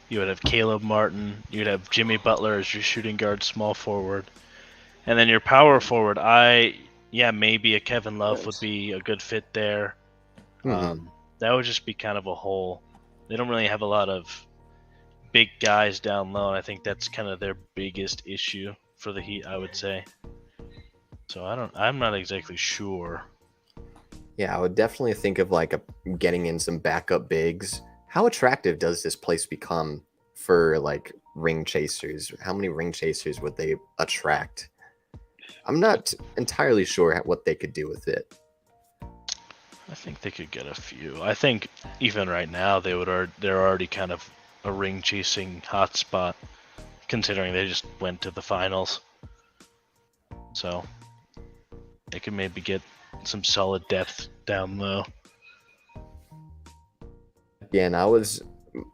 you would have Caleb Martin, you'd have Jimmy Butler as your shooting guard, small forward. And then your power forward, maybe a Kevin Love would be a good fit there. That would just be kind of a hole. They don't really have a lot of big guys down low, and I think that's kind of their biggest issue for the Heat, I would say. So I'm not exactly sure. Yeah, I would definitely think of like getting in some backup bigs. How attractive does this place become for like ring chasers? How many ring chasers would they attract? I'm not entirely sure what they could do with it. I think they could get a few. I think even right now they're already kind of a ring chasing hotspot, considering they just went to the finals. So they could maybe get some solid depth down low. Again,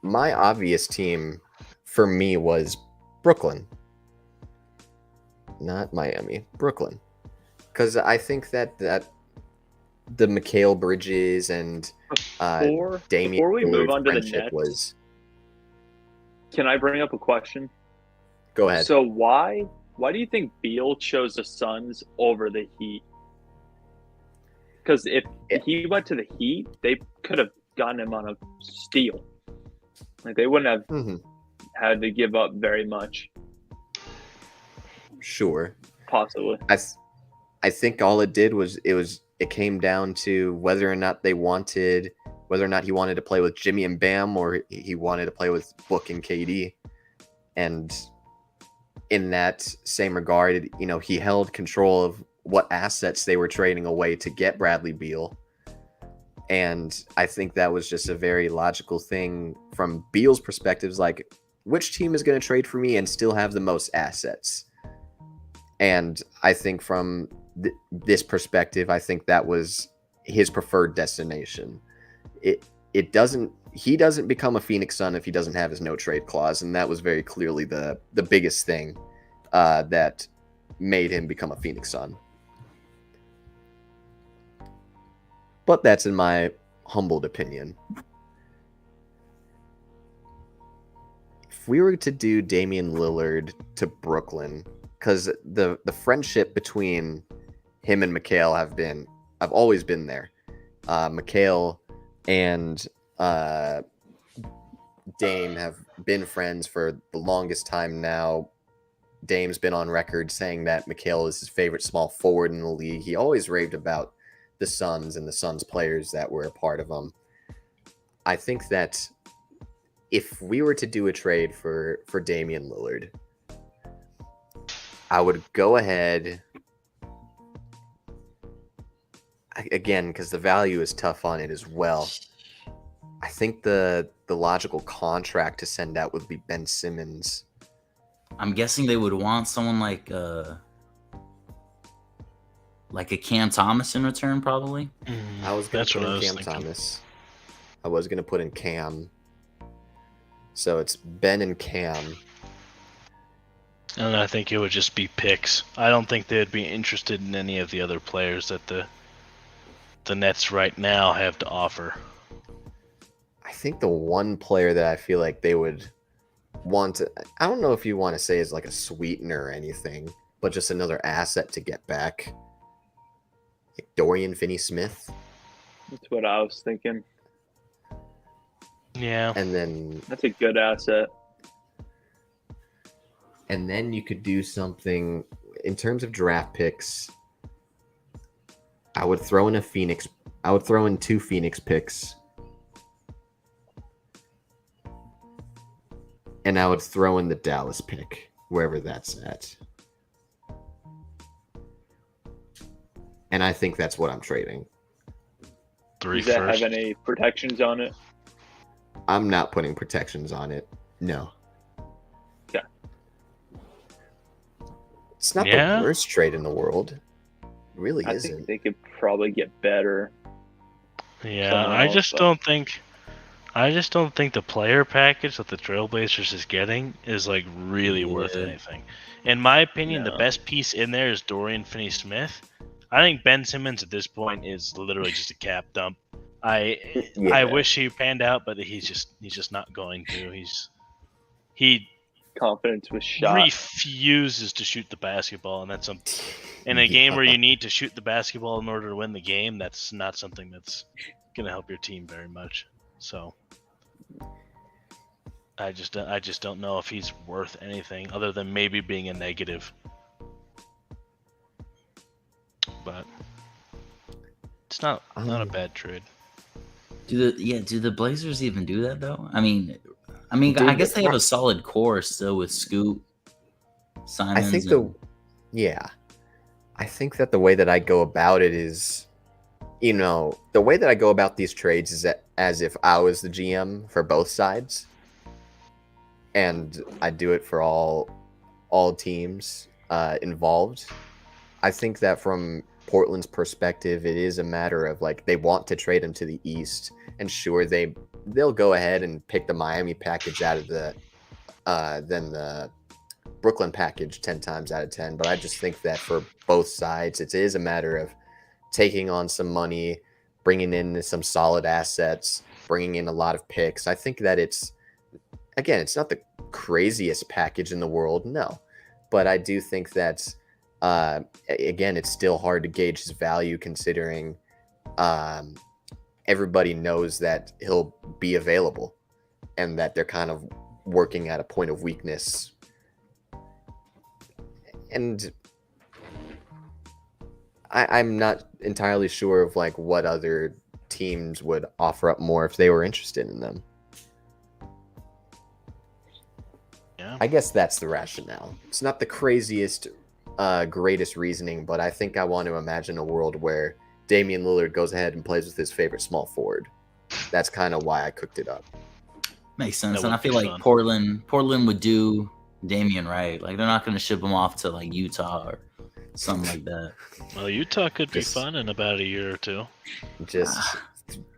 my obvious team for me was Brooklyn, not Miami, Brooklyn, because I think that the Mikal Bridges and Damian Before we move Lillard on to the friendship Nets, was. can I bring up a question? Go ahead. So why do you think Beal chose the Suns over the Heat? Because if he went to the Heat, they could have gotten him on a steal. Like they wouldn't have had to give up very much. Sure. Possibly. I think all it did was it came down to whether or not he wanted to play with Jimmy and Bam or he wanted to play with Book and KD. And in that same regard, he held control of what assets they were trading away to get Bradley Beal. And I think that was just a very logical thing from Beal's perspective, like, which team is going to trade for me and still have the most assets? And I think from this perspective, I think that was his preferred destination. He doesn't become a Phoenix Sun if he doesn't have his no trade clause, and that was very clearly the biggest thing that made him become a Phoenix Sun. But that's in my humbled opinion. If we were to do Damian Lillard to Brooklyn, because the friendship between him and Mikal have always been there. Mikal and Dame have been friends for the longest time now. Dame's been on record saying that Mikal is his favorite small forward in the league. He always raved about the Suns and the Suns players that were a part of them. I think that if we were to do a trade for Damian Lillard, I would go ahead, again, because the value is tough on it as well. I think the logical contract to send out would be Ben Simmons. I'm guessing they would want someone like a Cam Thomas in return, probably. I was going to put in Cam Thomas. I was going to put in Cam. So it's Ben and Cam. And I think it would just be picks. I don't think they'd be interested in any of the other players that the Nets right now have to offer. I think the one player that I feel like they would want to, I don't know if you want to say is like a sweetener or anything, but just another asset to get back. Like Dorian Finney-Smith. That's what I was thinking. Yeah. And then that's a good asset. And then you could do something in terms of draft picks. I would throw in two Phoenix picks. And I would throw in the Dallas pick, wherever that's at. And I think that's what I'm trading. Does that have any protections on it? I'm not putting protections on it. No. Okay. It's not the worst trade in the world. It really isn't. I think they could probably get better. Yeah, I just don't think the player package that the Trailblazers is getting is like really worth anything. In my opinion, the best piece in there is Dorian Finney-Smith. I think Ben Simmons at this point is literally just a cap dump. I wish he panned out, but he's just not going to. He confidence was shot. Refuses to shoot the basketball, and that's in a game where you need to shoot the basketball in order to win the game. That's not something that's going to help your team very much. So I just don't know if he's worth anything other than maybe being a negative. But it's not a bad trade. Do the Blazers even do that though? I mean, I guess they have a solid core still with Scoot, Simons. I think that the way that I go about it is, the way that I go about these trades is as if I was the GM for both sides, and I do it for all teams involved. I think that from Portland's perspective, it is a matter of like they want to trade him to the East, and sure, they they'll go ahead and pick the Miami package out of the than the Brooklyn package 10 times out of 10. But I just think that for both sides, it is a matter of taking on some money, bringing in some solid assets, bringing in a lot of picks. I think that it's not the craziest package in the world, no. But I do think that, again, it's still hard to gauge his value considering everybody knows that he'll be available and that they're kind of working at a point of weakness. And I'm not entirely sure of like what other teams would offer up more if they were interested in them. Yeah. I guess that's the rationale. It's not the craziest, greatest reasoning, but I think I want to imagine a world where Damian Lillard goes ahead and plays with his favorite small forward. That's kind of why I cooked it up. Makes sense. That And I would be feel like fun. Portland would do Damian right. Like they're not going to ship him off to like Utah or something like that. Well, Utah could be Just- fun in about a year or two. Just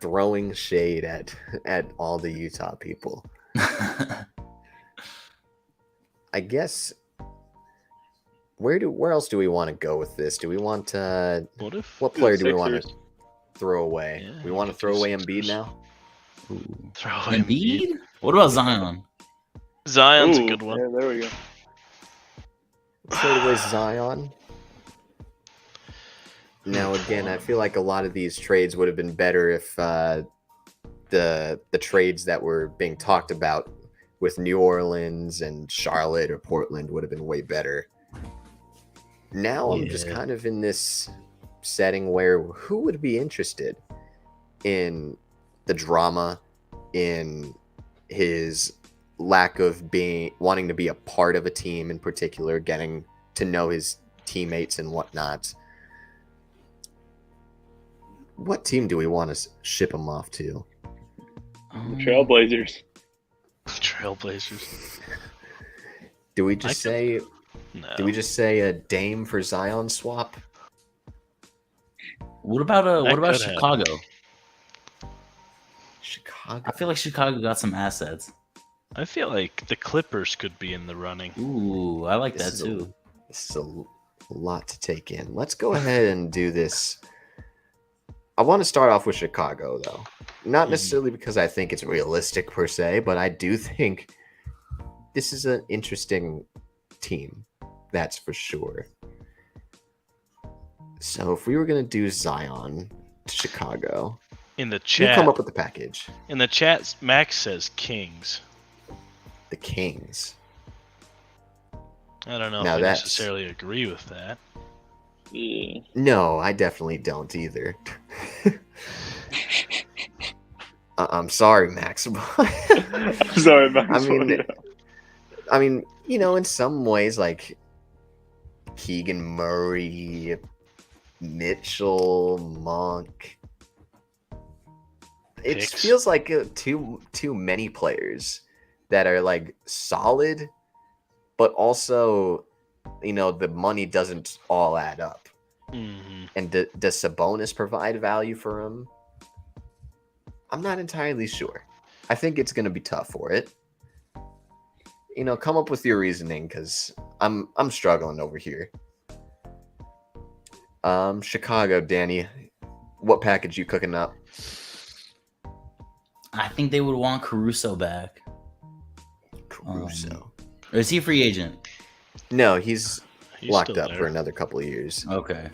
throwing shade at all the Utah people. I guess where else do we want to go with this? Do we want what player do we want to Sixers. throw away? Yeah, We want to the throw away Sixers. Embiid now? Ooh. Throw Embiid. Embiid? What about Zion? Zion's a Ooh, good one. Yeah, there we go. Trade away Zion. Now again, I feel like a lot of these trades would have been better if the trades that were being talked about with New Orleans and Charlotte or Portland would have been way better. Now I'm just Yeah. kind of in this setting where who would be interested in the drama, in his lack of wanting to be a part of a team in particular, getting to know his teammates and whatnot. What team do we want to ship him off to? Trailblazers. Trailblazers. Do we just say No. do we just say a Dame for Zion swap? What about That could happen. Chicago? Chicago. I feel like Chicago got some assets. I feel like the Clippers could be in the running. Ooh, I like This that is too. This is a lot to take in. Let's go ahead and do this. I want to start off with Chicago, though. Not necessarily because I think it's realistic per se, but I do think this is an interesting team. That's for sure. So if we were going to do Zion to Chicago, In the you chat, come up with the package. Max says Kings. The Kings. I don't know Now if I that's- necessarily agree with that. Yeah. No, I definitely don't either. I'm sorry, Max. I'm sorry, Max. I mean, you know, in some ways, like Keegan Murray, Mitchell, Monk. It Picks. feels like too many players that are like solid, but also, you know, the money doesn't all add up. hmm And does Sabonis provide value for him? I'm not entirely sure. I think it's going to be tough for it. You know, come up with your reasoning because I'm struggling over here. Chicago, Danny, what package you cooking up? I think they would want Caruso back. Caruso. Or is he a free agent? No, he's He's locked still up there. for another couple of years. Okay.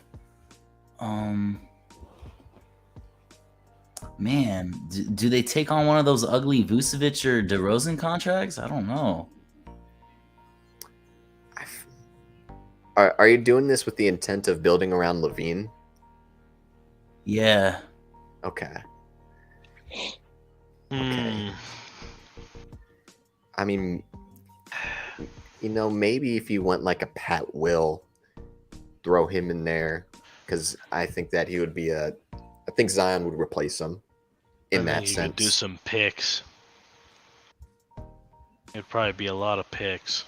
Man, do they take on one of those ugly Vucevic or DeRozan contracts? I don't know. Are you doing this with the intent of building around Levine? Yeah. Okay. Hmm. I mean, you know, maybe if you went like a Pat Will, throw him in there, because I think that he would be I think Zion would replace him in And then that you sense. could do some picks. It'd probably be a lot of picks.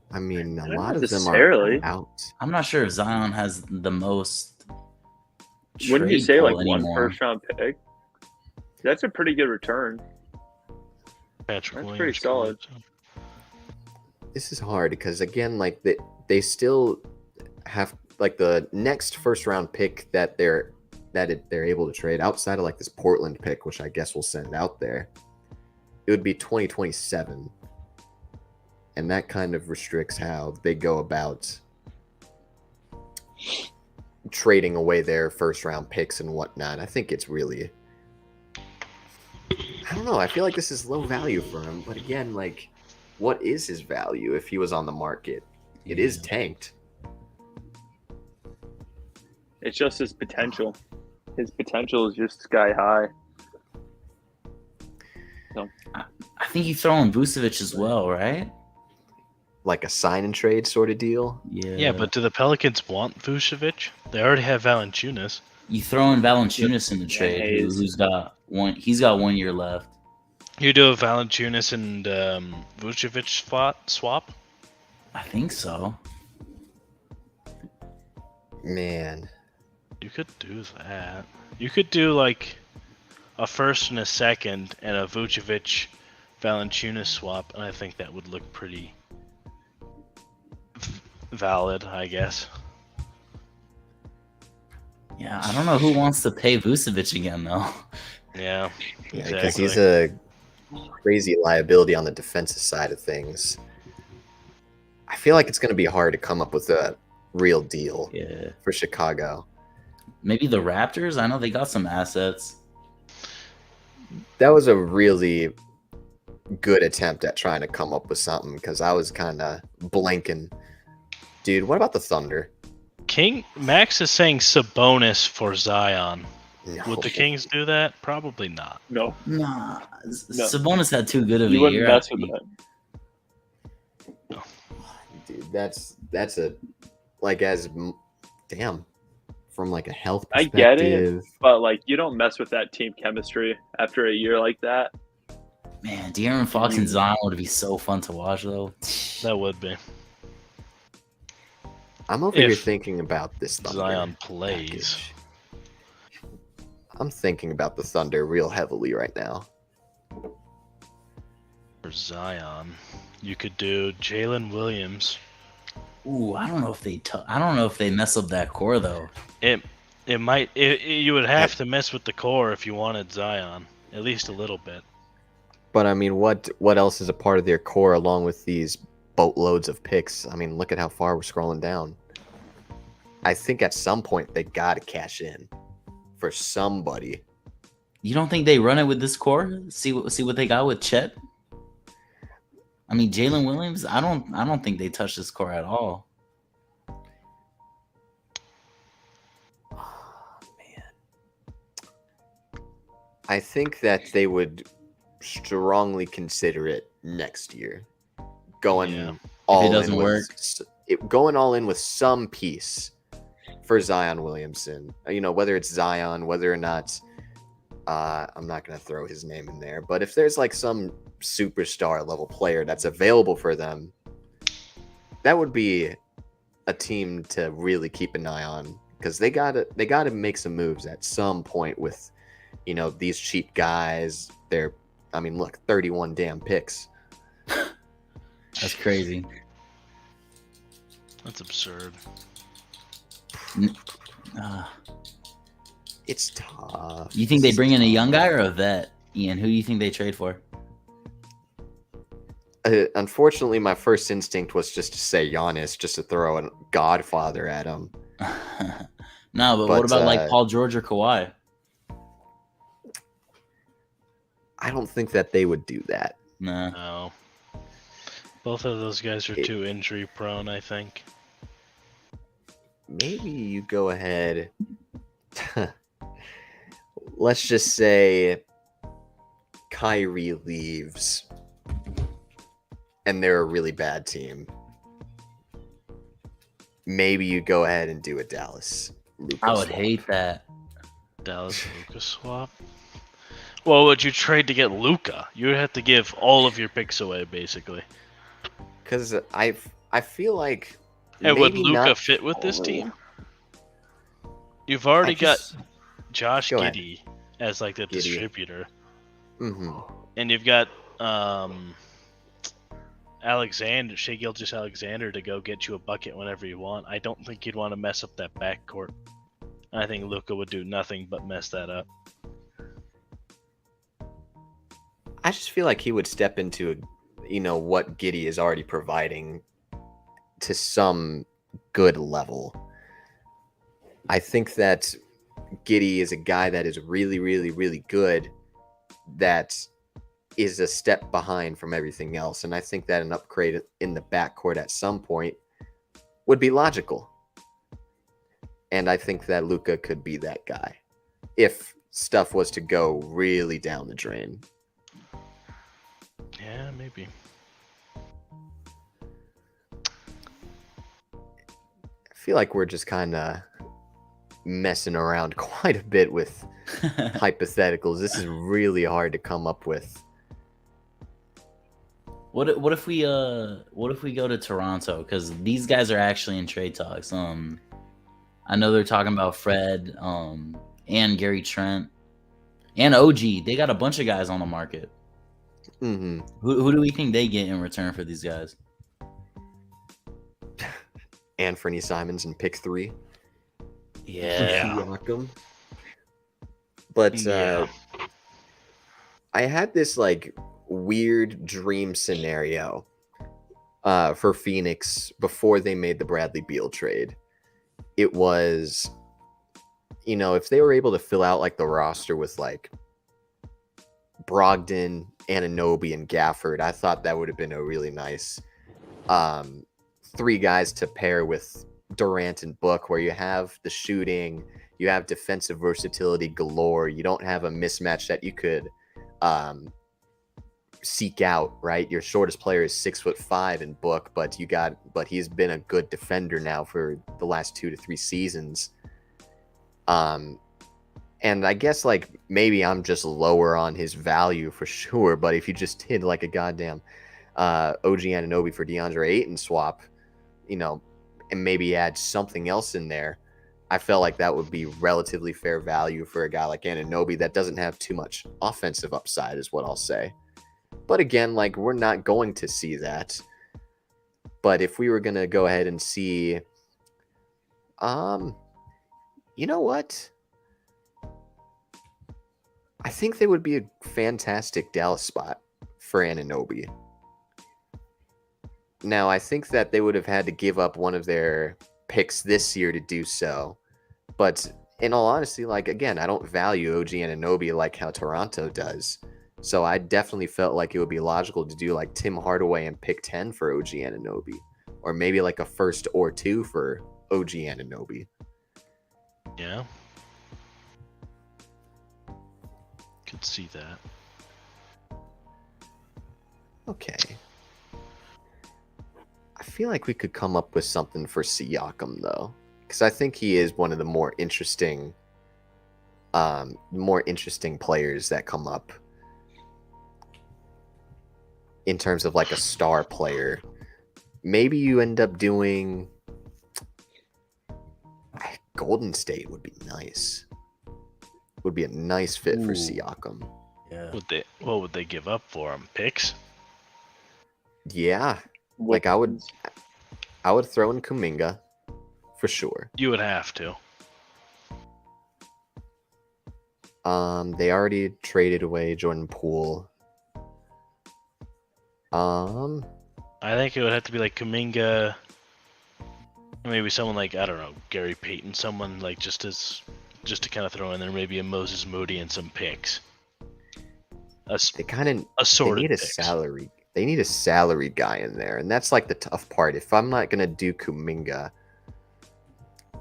I mean, a Not lot of them necessarily. are out. I'm not sure if Zion has the most. Wouldn't you trade say like pull one anymore. first round pick? That's a pretty good return. Patrick That's Williams pretty solid. This is hard because again, like they still have like the next first round pick that they're able to trade outside of like this Portland pick, which I guess we'll send out there. It would be 2027, and that kind of restricts how they go about trading away their first round picks and whatnot. I think it's really, I don't know. I feel like this is low value for him, but again, like, what is his value if he was on the market? It is tanked. It's just his potential. His potential is just sky high. So I think you throw in Vucevic as well, right? Like a sign and trade sort of deal. Yeah, but do the Pelicans want Vucevic? They already have Valanciunas. You throw in Valanciunas in the trade, Hayes. who's got one. He's got 1 year left. You do a Valanciunas and Vucevic swap? I think so. Man, You could do that. You could do like a first and a second and a Vucevic Valanciunas swap, and I think that would look pretty valid, I guess. Yeah, I don't know who wants to pay Vucevic again though. Yeah, because exactly. he's a crazy liability on the defensive side of things. I feel like it's going to be hard to come up with a real deal for Chicago. Maybe the Raptors. I know they got some assets. That was a really good attempt at trying to come up with something because I was kind of blanking. Dude, what about the Thunder? King Max is saying Sabonis for Zion. No. Would the Kings do that? Probably not. no, Nah, Sabonis had too good of you a wouldn't year. mess I with think. that. Dude, that's a like as damn from like a health I perspective. get it, but like you don't mess with that team chemistry after a year like that. Man, De'Aaron Fox and Zion would be so fun to watch though. That would be. I'm over here If thinking about this Thunder Zion plays. package. I'm thinking about the Thunder real heavily right now. For Zion, you could do Jalen Williams. Ooh, I don't know if they. I don't know if they mess up that core though. It might. You would have to mess with the core if you wanted Zion, at least a little bit. But I mean, what else is a part of their core along with these boatloads of picks? I mean, look at how far we're scrolling down. I think at some point they got to cash in for somebody. You don't think they run it with this core? See what they got with Chet. I mean, Jalen Williams. I don't think they touch this core at all. Oh, man. I think that they would strongly consider it next year. Going all If it doesn't in work. going all in with some piece for Zion Williamson. You know, whether it's Zion, whether or not I'm not going to throw his name in there, but if there's like some superstar level player that's available for them, that would be a team to really keep an eye on because they gotta make some moves at some point with, you know, these cheap guys. I mean, look, 31 damn picks. That's crazy. That's absurd. It's tough. You think they bring in a young guy or a vet? Ian, who do you think they trade for? Unfortunately, my first instinct was just to say Giannis, just to throw a godfather at him. No, but what about like Paul George or Kawhi? I don't think that they would do that. Nah. No. Both of those guys are too injury prone, I think. Maybe you go ahead. Let's just say Kyrie leaves and they're a really bad team. Maybe you go ahead and do a Dallas Luka I would swap. hate that. Dallas Luka swap. Well, would you trade to get Luka? You would have to give all of your picks away, basically. Because I feel like. Hey, would maybe Luka not fit with this all. team? You've already got Josh Go ahead. Giddey, as like the Giddey. distributor. Mm-hmm. And you've got Shai Gilgeous-Alexander to go get you a bucket whenever you want. I don't think you'd want to mess up that backcourt. I think Luka would do nothing but mess that up. I just feel like he would step into, what Giddey is already providing to some good level. I think that Giddey is a guy that is really, really, really good, that is a step behind from everything else. And I think that an upgrade in the backcourt at some point would be logical. And I think that Luka could be that guy if stuff was to go really down the drain. Yeah, maybe. I feel like we're just kind of messing around quite a bit with hypotheticals. This is really hard to come up with. What if we go to Toronto, because these guys are actually in trade talks. I know they're talking about Fred, and Gary Trent, and OG. They got a bunch of guys on the market. Mm-hmm. Who do we think they get in return for these guys? Anthony Simons and pick 3. Yeah. Siakam. But I had this like weird dream scenario for Phoenix before they made the Bradley Beal trade. It was, if they were able to fill out like the roster with like Brogdon, Anunoby, and Gafford, I thought that would have been a really nice 3 guys to pair with Durant and Book, where you have the shooting, you have defensive versatility galore. You don't have a mismatch that you could seek out, right? Your shortest player is 6'5" in Book, but he's been a good defender now for the last 2 to 3 seasons. And I guess like maybe I'm just lower on his value for sure, but if you just did like a goddamn OG Anunoby for DeAndre Ayton swap, and maybe add something else in there, I felt like that would be relatively fair value for a guy like Anunoby that doesn't have too much offensive upside, is what I'll say. But again, like, we're not going to see that. But if we were going to go ahead and see, you know what? I think they would be a fantastic Dallas spot for Anunoby. Now, I think that they would have had to give up one of their picks this year to do so. But in all honesty, like, again, I don't value OG Anunoby like how Toronto does. So I definitely felt like it would be logical to do like Tim Hardaway and pick 10 for OG Anunoby. Or maybe like a first or 2 for OG Anunoby. Yeah. Could see that. Okay. I feel like we could come up with something for Siakam, though. Because I think he is one of the more interesting players that come up in terms of like a star player. Maybe you end up doing Golden State would be nice. Would be a nice fit for Siakam. Yeah. What would they give up for him? Picks? Yeah. Like I would throw in Kuminga for sure. You would have to. They already traded away Jordan Poole. I think it would have to be like Kuminga, maybe someone like, I don't know, Gary Payton, someone like just to kind of throw in there, maybe a Moses Moody and some picks. They need a picks. salary. They need a salary guy in there, and that's like the tough part. If I'm not gonna do Kuminga,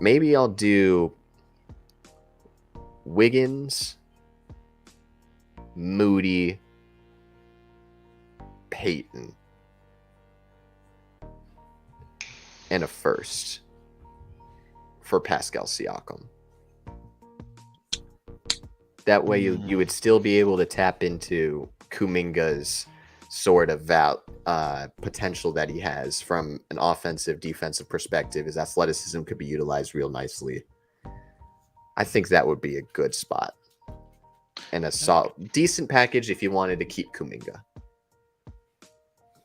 maybe I'll do Wiggins, Moody, Payton, and a first for Pascal Siakam. That way you would still be able to tap into Kuminga's sort of potential that he has from an offensive, defensive perspective. His athleticism could be utilized real nicely. I think that would be a good spot. and a decent package if you wanted to keep Kuminga.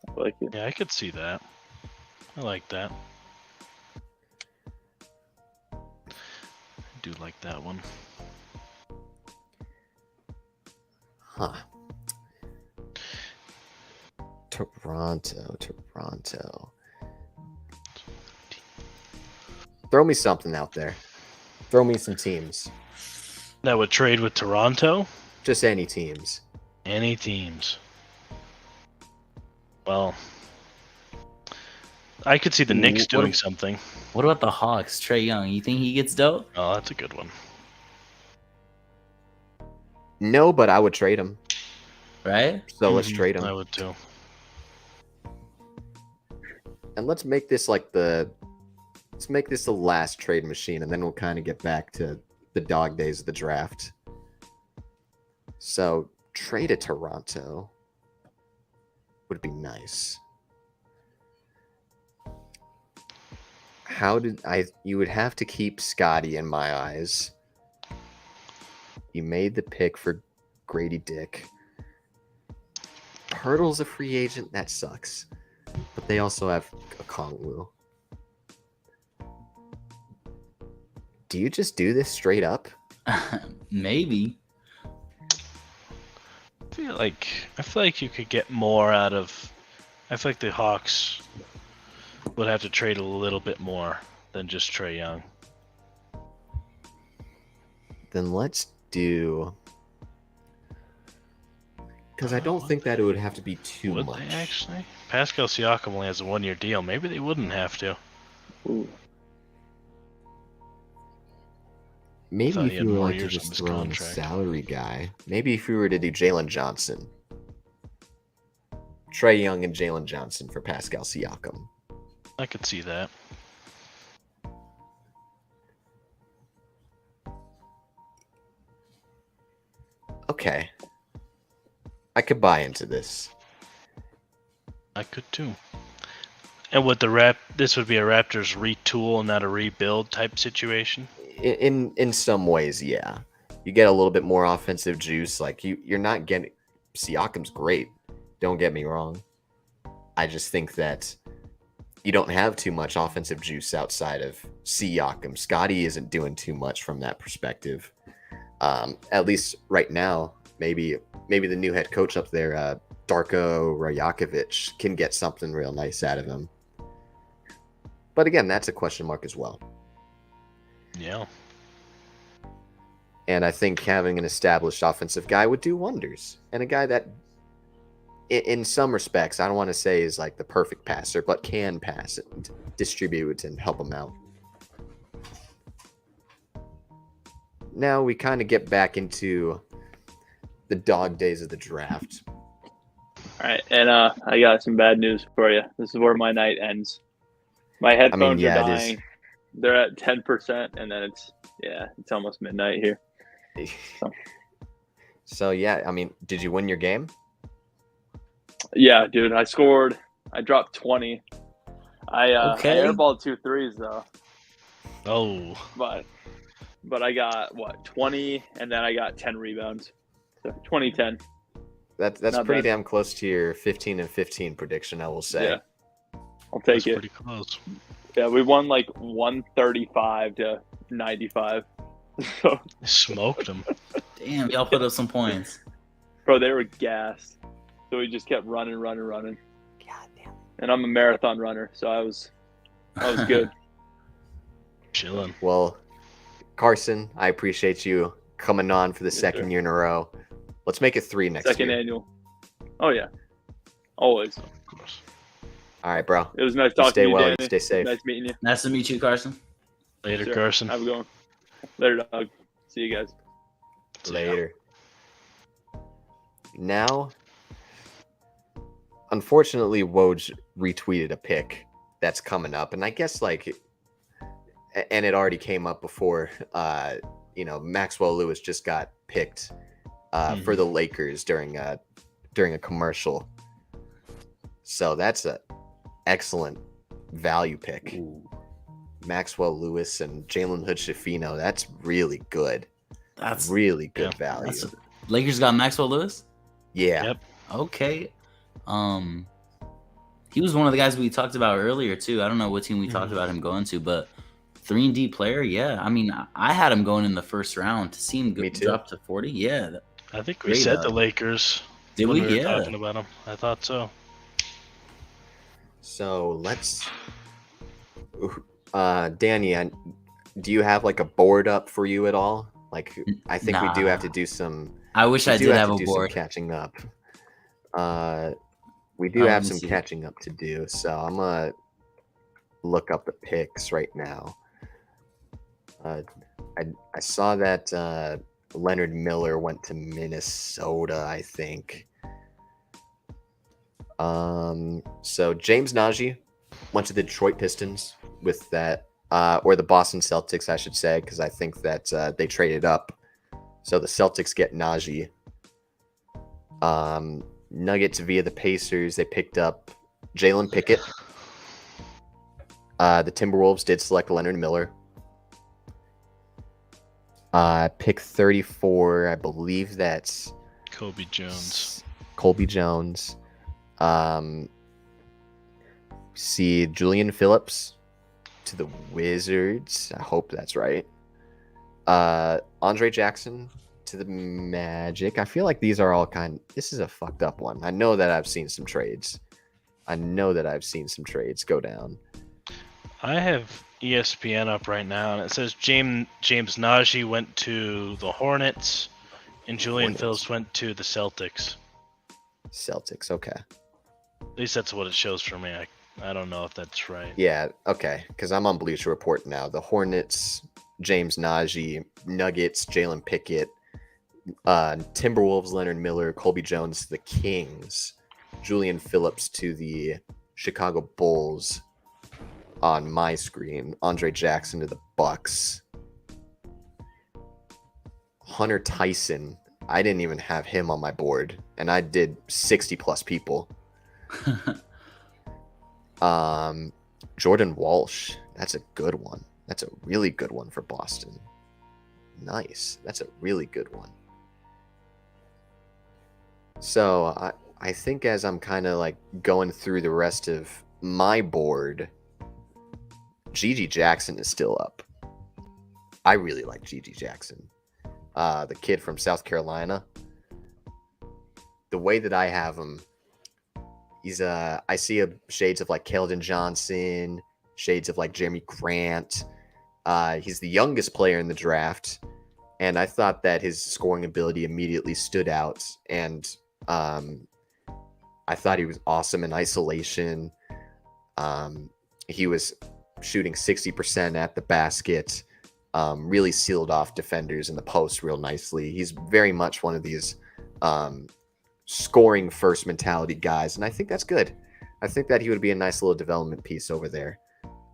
I like it. Yeah, I could see that. I like that. I do like that one. Huh. Toronto. Throw me something out there. Throw me some teams. That would trade with Toronto? Just any teams. Any teams. Well, I could see the Knicks doing something. What about the Hawks? Trae Young, you think he gets dope? Oh, that's a good one. No, but I would trade him. Right? So let's trade him. I would too. And let's make this the last trade machine, and then we'll kind of get back to the dog days of the draft. So trade to Toronto would be nice. You would have to keep Scotty in my eyes. You made the pick for Grady Dick. Hurdle's a free agent. That sucks. But they also have a Kongwu. Do you just do this straight up? Maybe. I feel like you could get more out of. I feel like the Hawks would have to trade a little bit more than just Trae Young. Then let's do. Because I don't think that it would have to be too Would much. they actually? Pascal Siakam only has a 1-year deal. Maybe they wouldn't have to. Ooh. Maybe Thought if he had you were more like to years on just this throw in a contract. salary guy. Maybe if you were to do Jalen Johnson. Trae Young and Jalen Johnson for Pascal Siakam. I could see that. Okay. I could buy into this. I could too. And would this would be a Raptors retool, not a rebuild type situation? In some ways, yeah. You get a little bit more offensive juice. Like you're not getting Siakam's great. Don't get me wrong. I just think that you don't have too much offensive juice outside of Siakam. Scotty isn't doing too much from that perspective. At least right now, maybe the new head coach up there, Darko Rajakovic, can get something real nice out of him. But again, that's a question mark as well. Yeah. And I think having an established offensive guy would do wonders. And a guy that, in some respects, I don't want to say is like the perfect passer, but can pass and distribute and help him out. Now we kind of get back into the dog days of the draft. All right, and I got some bad news for you. This is where my night ends. My headphones are dying. They're at 10%, and then it's almost midnight here. So yeah, I mean, did you win your game? Yeah, dude, I scored. I dropped 20. I airballed 2 threes though. Oh. But I got 20, and then I got 10 rebounds. So 20-10. That's Not pretty bad. damn close to your 15 and 15 prediction, I will say. Yeah. I'll take That's it. pretty close. Yeah, we won like 135 to 95. So, Smoked them. Damn, y'all put up some points. bro, they were gassed. So we just kept running. God damn. And I'm a marathon runner, so I was good. Chilling. Well, Carson, I appreciate you coming on for the second year in a row. Let's make it 3 next Second year. annual. Oh yeah, always. Of course. All right, bro. It was nice talking Stay to you, well. Danny. You stay safe. Nice meeting you. Nice to meet you, Carson. Later, Sure. Carson. Have a good one. Later, dog. See you guys. Later. Now, unfortunately, Woj retweeted a pic that's coming up, and I guess and it already came up before. Maxwell Lewis just got picked for the Lakers during a commercial, so that's an excellent value pick. Ooh, Maxwell Lewis and Jalen Hood-Schifino. That's really good. that's Really good Yeah, value. Lakers got Maxwell Lewis? Yeah. Yep. Okay. He was one of the guys we talked about earlier too. I don't know what team we talked about him going to, but 3-and-D player, yeah. I mean, I had him going in the first round. To see him drop to 40, yeah. I think we Great, said the Lakers. Did when we? were Yeah. talking about them. I thought so. So let's. Danny, do you have like a board up for you at all? Like, I think we do have to do some. I wish I did have a board. Some catching up. We do have some catching up to do, so I'm gonna look up the picks right now. I saw that Leonard Miller went to Minnesota, I think. So James Najee went to the Detroit Pistons with that, or the Boston Celtics, I should say, because I think that they traded up. So the Celtics get Najee. Nuggets via the Pacers, they picked up Jalen Pickett. The Timberwolves did select Leonard Miller. Pick 34, I believe that's Colby Jones. See Julian Phillips to the Wizards. I hope that's right. Andre Jackson to the Magic. I feel like these are all this is a fucked up one. I know that I've seen some trades go down. I have ESPN up right now, and it says James Najee went to the Hornets, and Julian Phillips went to the Celtics. Celtics, okay. At least that's what it shows for me. I don't know if that's right. Yeah, okay, because I'm on Bleacher Report now. The Hornets, James Najee, Nuggets, Jalen Pickett, Timberwolves, Leonard Miller, Colby Jones to the Kings, Julian Phillips to the Chicago Bulls on my screen, Andre Jackson to the Bucks, Hunter Tyson. I didn't even have him on my board, and I did 60 plus people. Jordan Walsh, that's a good one. That's a really good one for Boston. Nice. That's a really good one. So I think as I'm kind of like going through the rest of my board, Gigi Jackson is still up. I really like Gigi Jackson. The kid from South Carolina. The way that I have him, I see shades of like Keldon Johnson, shades of like Jeremy Grant. He's the youngest player in the draft, and I thought that his scoring ability immediately stood out, and I thought he was awesome in isolation. He was shooting 60% at the basket, really sealed off defenders in the post real nicely. He's very much one of these scoring first mentality guys, and I think that's good. I think that he would be a nice little development piece over there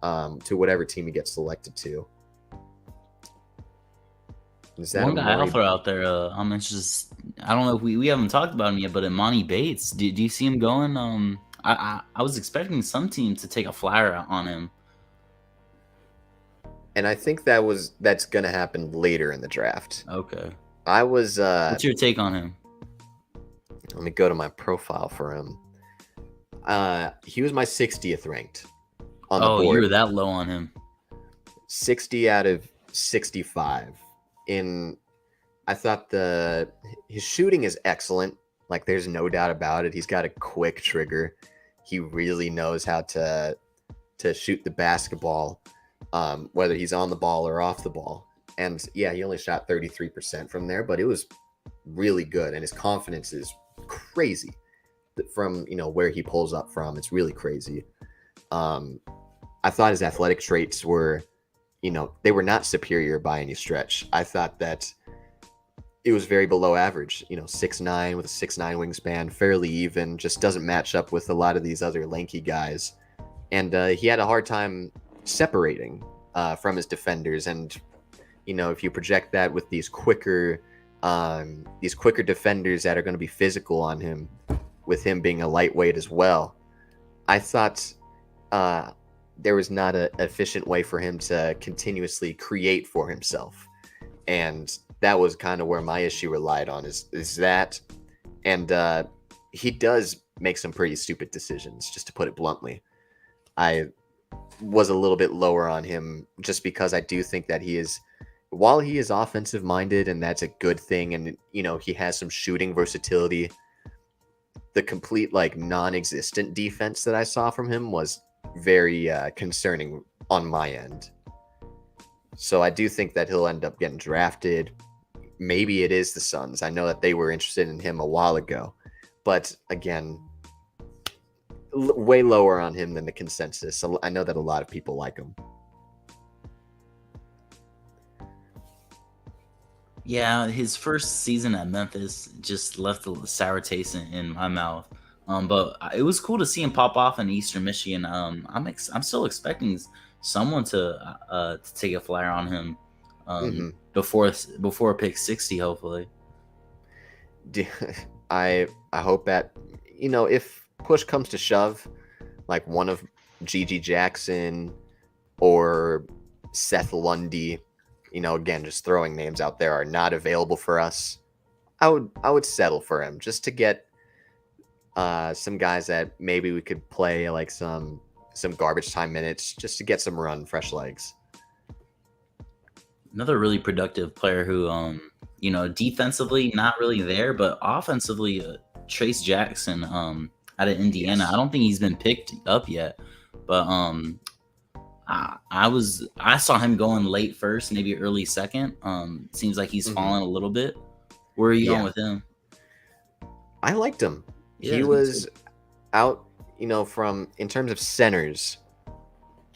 to whatever team he gets selected to. Is that one guy I'll throw out there? I'm interested. I don't know if we haven't talked about him yet, but Imani Bates. Do you see him going? I was expecting some team to take a flyer on him. And I think that's going to happen later in the draft. Okay. I was. What's your take on him? Let me go to my profile for him. He was my 60th ranked on the board. Oh, you were that low on him. 60 out of 65. I thought his shooting is excellent. Like, there's no doubt about it. He's got a quick trigger. He really knows how to shoot the basketball, whether he's on the ball or off the ball. And yeah, he only shot 33% from there, but it was really good. And his confidence is crazy from, where he pulls up from. It's really crazy. I thought his athletic traits were, they were not superior by any stretch. I thought that it was very below average, 6'9" with a 6'9" wingspan, fairly even, just doesn't match up with a lot of these other lanky guys. And he had a hard time separating from his defenders. And, if you project that with these quicker defenders that are going to be physical on him, with him being a lightweight as well, I thought there was not an efficient way for him to continuously create for himself. And that was kind of where my issue relied on is that, and he does make some pretty stupid decisions, just to put it bluntly. I was a little bit lower on him just because I do think that while he is offensive minded and that's a good thing, and he has some shooting versatility, the complete like non-existent defense that I saw from him was very concerning on my end. So I do think that he'll end up getting drafted. Maybe it is the Suns. I know that they were interested in him a while ago, but again, way lower on him than the consensus. So I know that a lot of people like him. Yeah, his first season at Memphis just left a sour taste in my mouth. But it was cool to see him pop off in Eastern Michigan. I'm still expecting someone to take a flyer on him before pick 60, hopefully. I hope that if push comes to shove, like one of Gigi Jackson or Seth Lundy, again, just throwing names out there, are not available for us, I would settle for him just to get some guys that maybe we could play like some garbage time minutes just to get some run, fresh legs. Another really productive player who, defensively not really there, but offensively, Trace Jackson, out of Indiana. Yes. I don't think he's been picked up yet, but I saw him going late first, maybe early second. Seems like he's fallen a little bit. Where are you going with him? I liked him. Yeah, he was out, in terms of centers.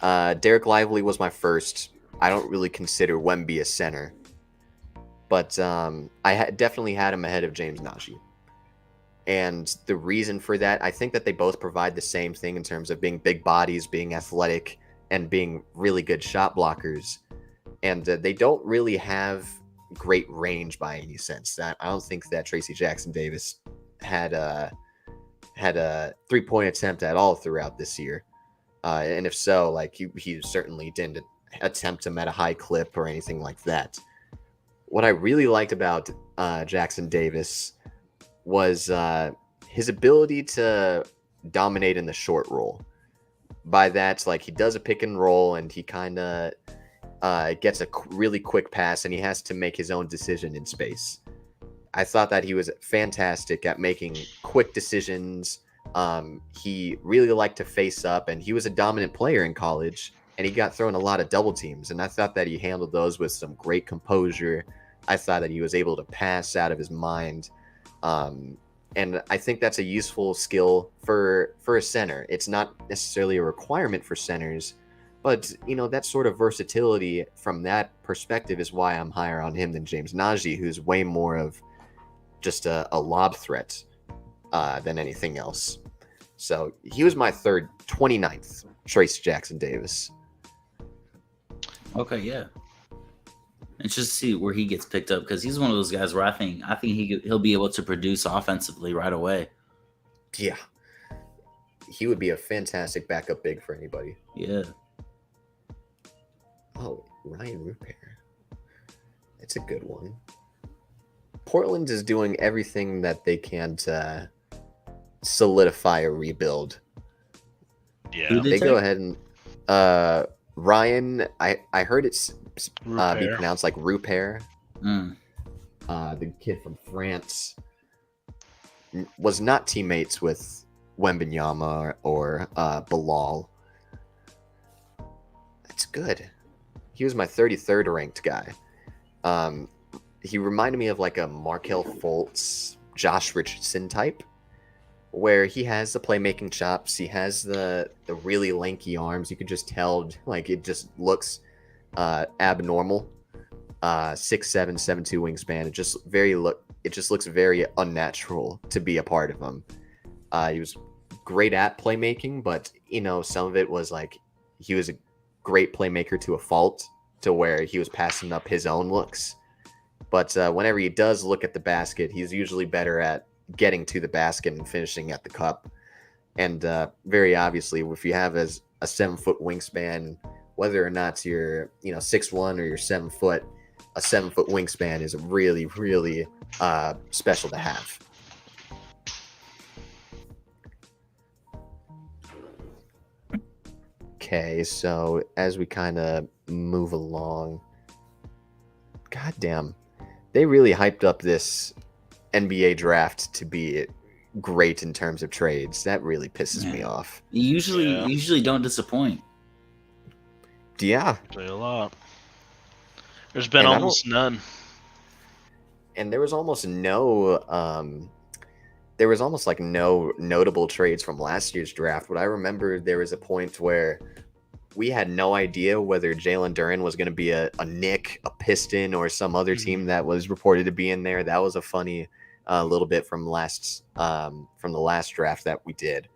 Derek Lively was my first. I don't really consider Wemby a center, but I definitely had him ahead of James Najee. And the reason for that, I think that they both provide the same thing in terms of being big bodies, being athletic, and being really good shot blockers. And they don't really have great range by any sense. I don't think that Tracy Jackson Davis had a 3-point attempt at all throughout this year. And if so, like he certainly didn't attempt him at a high clip or anything like that. What I really liked about Jackson Davis was his ability to dominate in the short roll. By that, like, he does a pick and roll and he kind of gets a really quick pass and he has to make his own decision in space. I thought that he was fantastic at making quick decisions. He really liked to face up, and he was a dominant player in college, and he got thrown a lot of double teams, and I thought that he handled those with some great composure. I thought that he was able to pass out of his mind. And I think that's a useful skill for a center. It's not necessarily a requirement for centers, but that sort of versatility from that perspective is why I'm higher on him than James Najee, who's way more of just a lob threat than anything else. So he was my third, 29th, Trace Jackson Davis. Okay, yeah. And just see where he gets picked up, because he's one of those guys where I think he'll be able to produce offensively right away. Yeah, he would be a fantastic backup big for anybody. Yeah. Oh, Ryan Rupert. It's a good one. Portland is doing everything that they can to solidify a rebuild. Yeah, they go ahead and Ryan. I heard it's be pronounced like Rupert. The kid from France was not teammates with Wembanyama or Bilal. That's good. He was my 33rd ranked guy. He reminded me of like a Markelle Fultz, Josh Richardson type, where he has the playmaking chops. He has the really lanky arms. You could just tell, like, it just looks abnormal. 6'7", 7'2" wingspan. It just looks very unnatural to be a part of him. He was great at playmaking, but some of it was like he was a great playmaker to a fault, to where he was passing up his own looks. But whenever he does look at the basket, he's usually better at getting to the basket and finishing at the cup. And very obviously, if you have a 7-foot wingspan, whether or not you're 6'1" or you're 7 foot, a 7-foot wingspan is really, really special to have. Okay, so as we kind of move along, goddamn, they really hyped up this NBA draft to be great in terms of trades. That really pisses me off. You usually don't disappoint. Yeah. Play a lot. There's been almost none. And there was almost no like no notable trades from last year's draft. But I remember there was a point where we had no idea whether Jalen Duren was going to be a Knick, a Piston, or some other team that was reported to be in there. That was a funny little bit from the last draft that we did.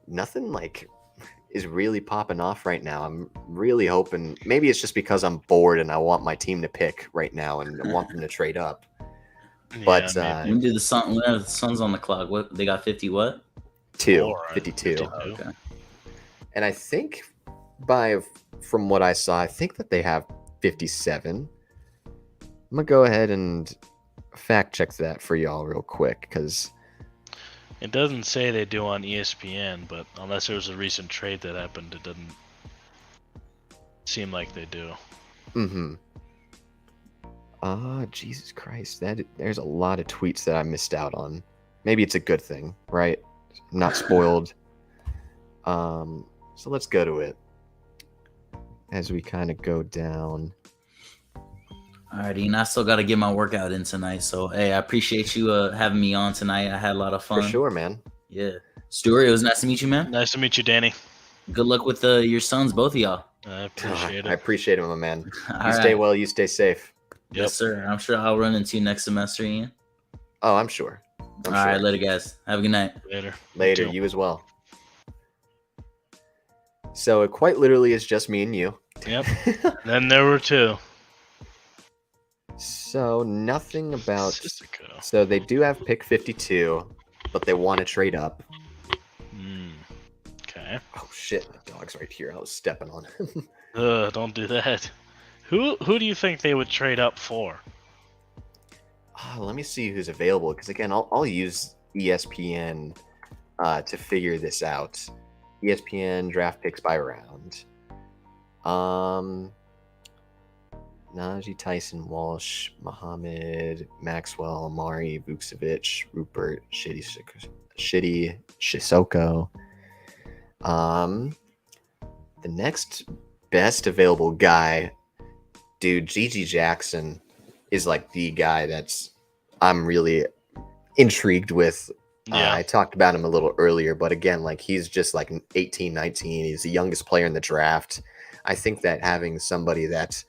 Nothing like is really popping off right now. I'm really hoping maybe it's just because I'm bored and I want my team to pick right now and I want them to trade up. But when do the Suns on the clock? What they got 50 what? 52. Okay. And I think from what I saw, I think that they have 57. I'm gonna go ahead and fact check that for y'all real quick because it doesn't say they do on ESPN, but unless there was a recent trade that happened, it doesn't seem like they do. Jesus Christ, there's a lot of tweets that I missed out on. Maybe it's a good thing, right? I'm not spoiled. So let's go to it as we kind of go down. Alrighty, and I still got to get my workout in tonight. So, hey, I appreciate you having me on tonight. I had a lot of fun. For sure, man. Yeah. Stuart, it was nice to meet you, man. Nice to meet you, Danny. Good luck with your sons, both of y'all. I appreciate it. I appreciate it, my man. All you stay well. You stay safe. Yes, sir. I'm sure I'll run into you next semester, Ian. Oh, I'm sure. All right, later, guys. Have a good night. Later. You as well. So it quite literally is just me and you. Yep. Then there were two. So nothing about. So they do have pick 52, but they want to trade up. Okay. Oh shit! My dog's right here. I was stepping on him. Don't do that. Who do you think they would trade up for? Let me see who's available. Because again, I'll use ESPN to figure this out. ESPN draft picks by round. Najee, Tyson, Walsh, Muhammad, Maxwell, Amari, Vucevic, Rupert, Shitty, Shisoko. The next best available guy, dude, Gigi Jackson is like the guy I'm really intrigued with. Yeah. I talked about him a little earlier, but again, like he's just like 18, 19. He's the youngest player in the draft. I think that having somebody that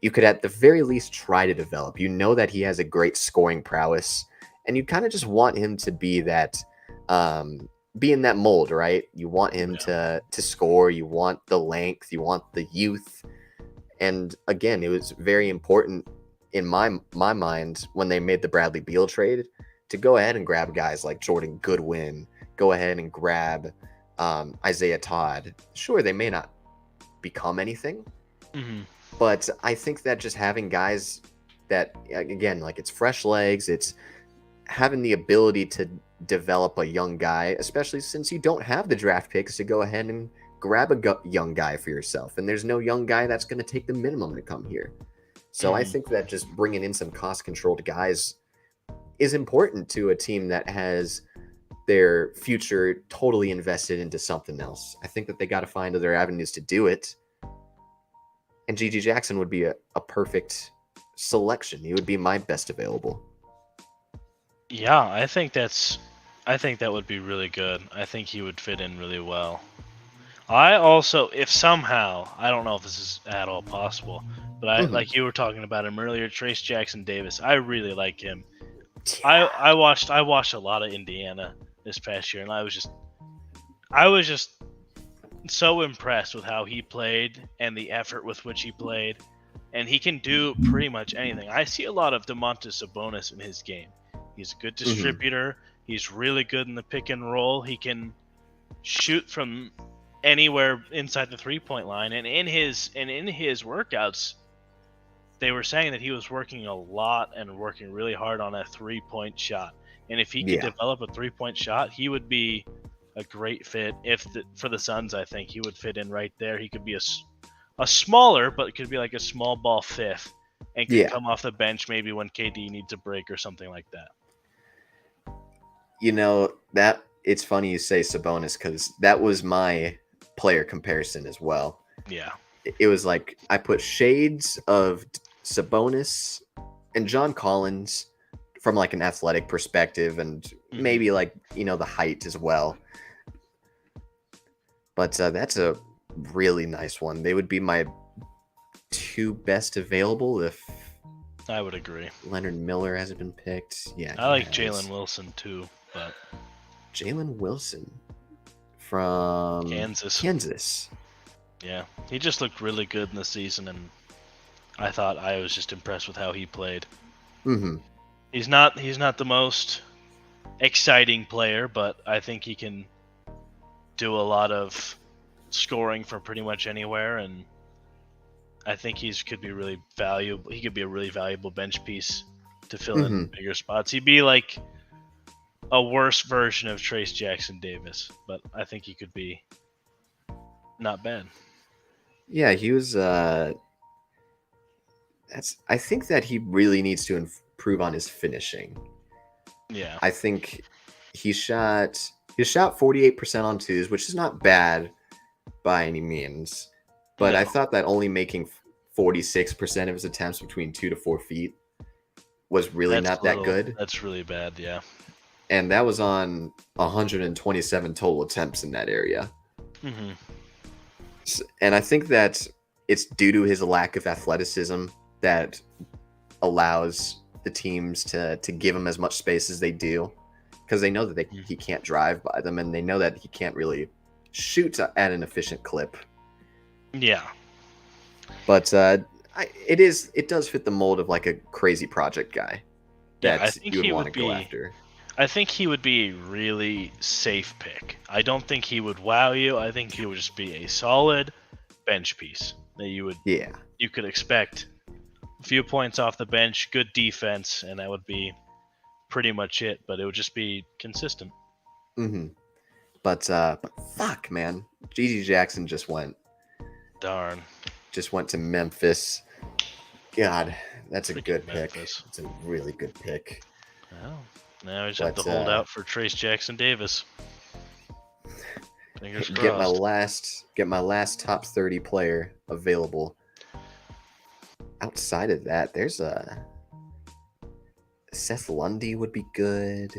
you could at the very least try to develop, that he has a great scoring prowess, and you kind of just want him to be that, be in that mold, right? You want him to score. You want the length. You want the youth. And again, it was very important in my mind when they made the Bradley Beal trade to go ahead and grab guys like Jordan Goodwin, go ahead and grab Isaiah Todd. Sure, they may not become anything, but I think that just having guys that, again, like it's fresh legs, it's having the ability to develop a young guy, especially since you don't have the draft picks to go ahead and grab a young guy for yourself. And there's no young guy that's going to take the minimum to come here. So I think that just bringing in some cost-controlled guys is important to a team that has their future totally invested into something else. I think that they got to find other avenues to do it. And Gigi Jackson would be a perfect selection. He would be my best available. Yeah, I think that would be really good. I think he would fit in really well. I also, if somehow, I don't know if this is at all possible, but like you were talking about him earlier, Trace Jackson Davis, I really like him. I watched a lot of Indiana this past year, and I was just so impressed with how he played and the effort with which he played, and he can do pretty much anything. I see a lot of Domantas Sabonis in his game. He's a good distributor. He's really good in the pick and roll. He can shoot from anywhere inside the 3-point line. And in his workouts, they were saying that he was working a lot and working really hard on a 3-point shot. And if he could develop a 3-point shot, he would be a great fit. For the Suns, I think he would fit in right there. He could be a smaller, but could be like a small ball fifth, and could come off the bench maybe when KD needs a break or something like that. You know, that it's funny you say Sabonis, because that was my player comparison as well. Yeah. It was like I put shades of Sabonis and John Collins from like an athletic perspective, and maybe like, you know, the height as well. But that's a really nice one. They would be my 2 best available if I would agree. Leonard Miller hasn't been picked. Yeah, I like Jalen Wilson too, but Jalen Wilson from Kansas. Yeah, he just looked really good in the season, and I was just impressed with how he played. Mm-hmm. He's not the most exciting player, but I think he can do a lot of scoring from pretty much anywhere, and I think he could be really valuable. He could be a really valuable bench piece to fill in bigger spots. He'd be like a worse version of Trace Jackson Davis, but I think he could be not bad. Yeah, he was. I think that he really needs to improve on his finishing. Yeah, I think he shot 48% on twos, which is not bad by any means. But I thought that only making 46% of his attempts between 2 to 4 feet was really not that good. That's really bad, yeah. And that was on 127 total attempts in that area. Mm-hmm. And I think that it's due to his lack of athleticism that allows the teams to give him as much space as they do, because they know that he can't drive by them, and they know that he can't really shoot at an efficient clip. Yeah. But it does fit the mold of like a crazy project guy that I think you would want to go after. I think he would be a really safe pick. I don't think he would wow you. I think he would just be a solid bench piece that you could expect a few points off the bench, good defense, and that would be pretty much it. But it would just be consistent. Mm-hmm. But fuck, man, Gigi Jackson just went. Darn. Just went to Memphis. God, that's a good pick. Memphis. It's a really good pick. Oh, now we just have to hold out for Trace Jackson Davis. Fingers crossed. Get my last top 30 player available. Outside of that, there's Seth Lundy would be good.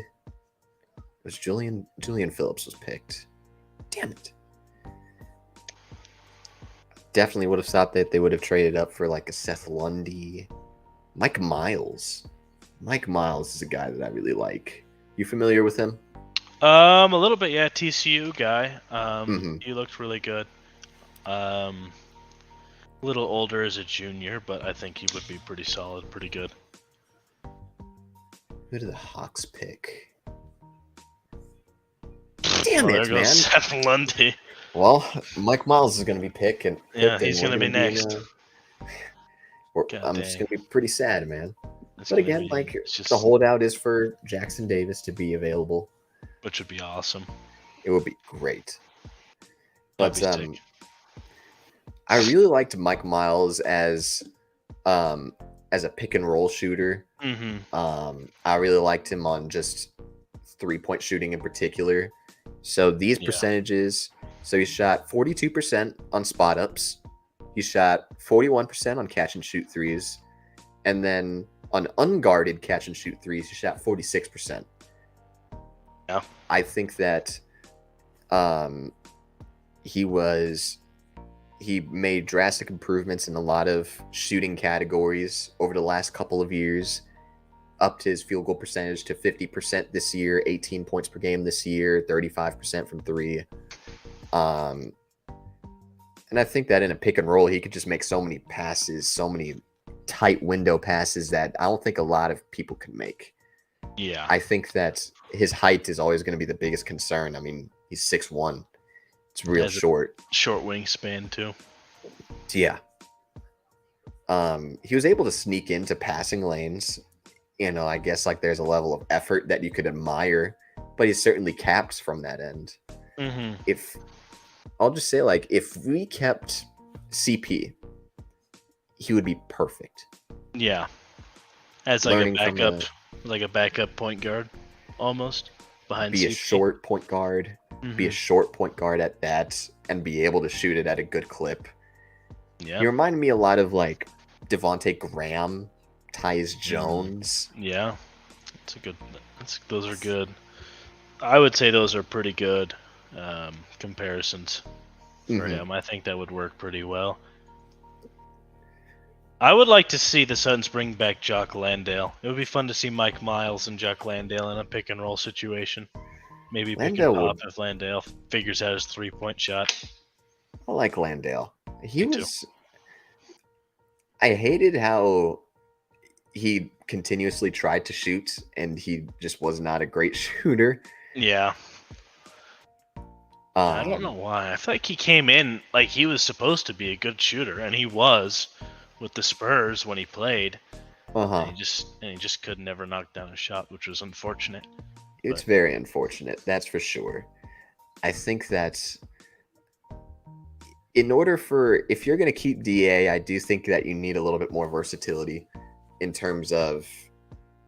Was Julian Phillips was picked. Damn it. Definitely would have thought that they would have traded up for like a Seth Lundy. Mike Miles. Mike Miles is a guy that I really like. You familiar with him? A little bit, yeah. TCU guy. He looked really good. A little older as a junior, but I think he would be pretty solid, pretty good. Who did the Hawks pick? Damn it, there goes man! Seth Lundy. Well, Mike Miles is going to be picked, and he's going to be next. I'm just going to be pretty sad, man. But again, the holdout is for Jackson Davis to be available, which would be awesome. It would be great. But I really liked Mike Miles as a pick and roll shooter. Mm-hmm. I really liked him on just 3-point shooting in particular. So these percentages. So he shot 42% on spot ups. He shot 41% on catch and shoot threes. And then on unguarded catch and shoot threes, he shot 46%. Yeah. I think that he made drastic improvements in a lot of shooting categories over the last couple of years, upped his field goal percentage to 50% this year, 18 points per game this year, 35% from three. And I think that in a pick and roll, he could just make so many passes, so many tight window passes that I don't think a lot of people can make. Yeah. I think that his height is always going to be the biggest concern. I mean, he's 6'1", It's real Has a short. short wingspan too. Yeah. He was able to sneak into passing lanes. I guess like there's a level of effort that you could admire, but he's certainly capped from that end. Mm-hmm. If I'll just say, like, if we kept CP, he would be perfect. Yeah, as Learning like a backup point guard, almost behind be a CP. short point guard, be a short point guard at that, and be able to shoot it at a good clip. Yeah, You remind me a lot of like Devonte Graham, Tyus Jones. Yeah, those are good. I would say those are pretty good comparisons for him. I think that would work pretty well. I would like to see the Suns bring back Jock Landale. It would be fun to see Mike Miles and Jock Landale in a pick and roll situation. Maybe pick and pop if Landale figures out his 3-point shot. I like Landale. I hated how he continuously tried to shoot, and he just was not a great shooter. Yeah. I don't know why. I feel like he came in like he was supposed to be a good shooter, and he was with the Spurs when he played. And he just could never knock down a shot, which was unfortunate. It's very unfortunate, that's for sure. I think that if you're going to keep DA, I do think that you need a little bit more versatility in terms of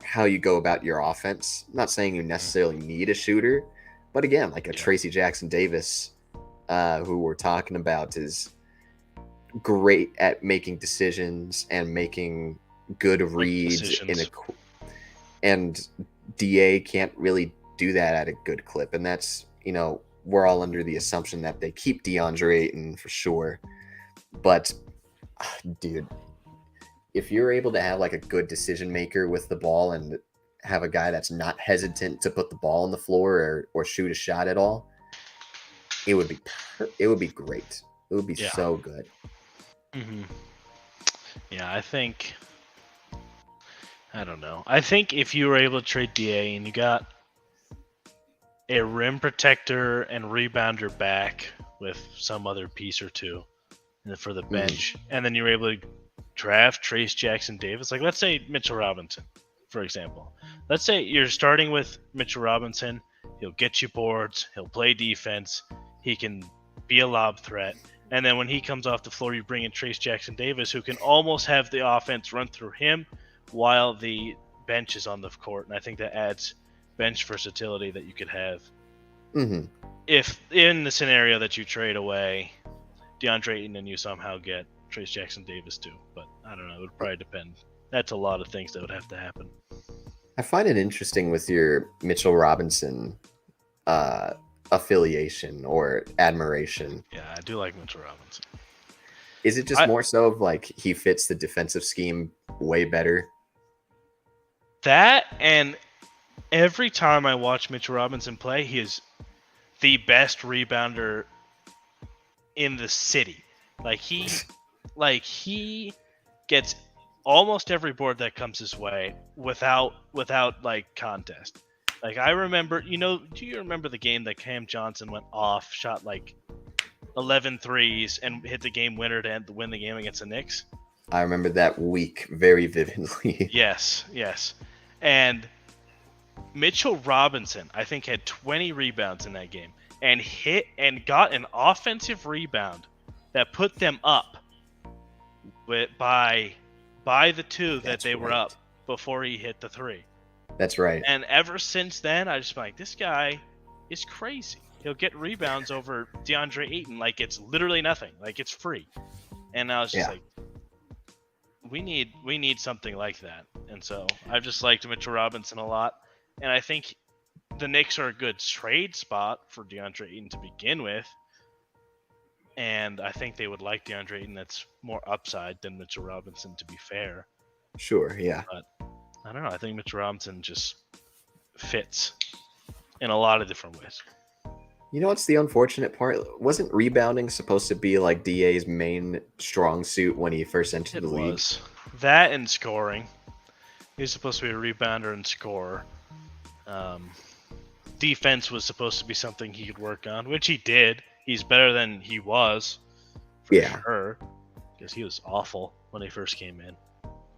how you go about your offense. I'm not saying you necessarily need a shooter, but again, like a Tracy Jackson Davis, who we're talking about, is great at making decisions and making good reads and DA can't really do that at a good clip. And that's, we're all under the assumption that they keep DeAndre Ayton for sure. But dude, if you're able to have like a good decision maker with the ball and have a guy that's not hesitant to put the ball on the floor or shoot a shot at all, it would be great. It would be so good. Yeah, I don't know. I think if you were able to trade DA and you got a rim protector and rebounder back with some other piece or two for the bench, and then you were able to draft Trace Jackson Davis, like let's say Mitchell Robinson, for example. Let's say you're starting with Mitchell Robinson. He'll get you boards. He'll play defense. He can be a lob threat. And then when he comes off the floor, you bring in Trace Jackson Davis, who can almost have the offense run through him while the bench is on the court. And I think that adds bench versatility that you could have. If in the scenario that you trade away DeAndre Ayton and you somehow get Trace Jackson Davis too. But I don't know. It would probably depend. That's a lot of things that would have to happen. I find it interesting with your Mitchell Robinson affiliation or admiration. Yeah, I do like Mitchell Robinson. Is it just more so of like he fits the defensive scheme way better? That, and every time I watch Mitchell Robinson play, he is the best rebounder in the city. Like he gets almost every board that comes his way without like contest. Like I remember, do you remember the game that Cam Johnson went off, shot like 11 threes and hit the game winner to win the game against the Knicks? I remember that week very vividly. Yes. And Mitchell Robinson, I think, had 20 rebounds in that game and hit and got an offensive rebound that put them up by the two that they were up before he hit the three. That's right. And ever since then, I just been like, this guy is crazy. He'll get rebounds over DeAndre Ayton like it's literally nothing, like it's free. And I was just like, we need something like that. And so I've just liked Mitchell Robinson a lot. And I think the Knicks are a good trade spot for DeAndre Ayton to begin with. And I think they would like DeAndre Ayton that's more upside than Mitchell Robinson, to be fair. Sure, yeah. But I don't know. I think Mitchell Robinson just fits in a lot of different ways. You know what's the unfortunate part? Wasn't rebounding supposed to be like DA's main strong suit when he first entered the league? Was. That and scoring. He's supposed to be a rebounder and scorer. Defense was supposed to be something he could work on, which he did. He's better than he was, for sure, because he was awful when he first came in.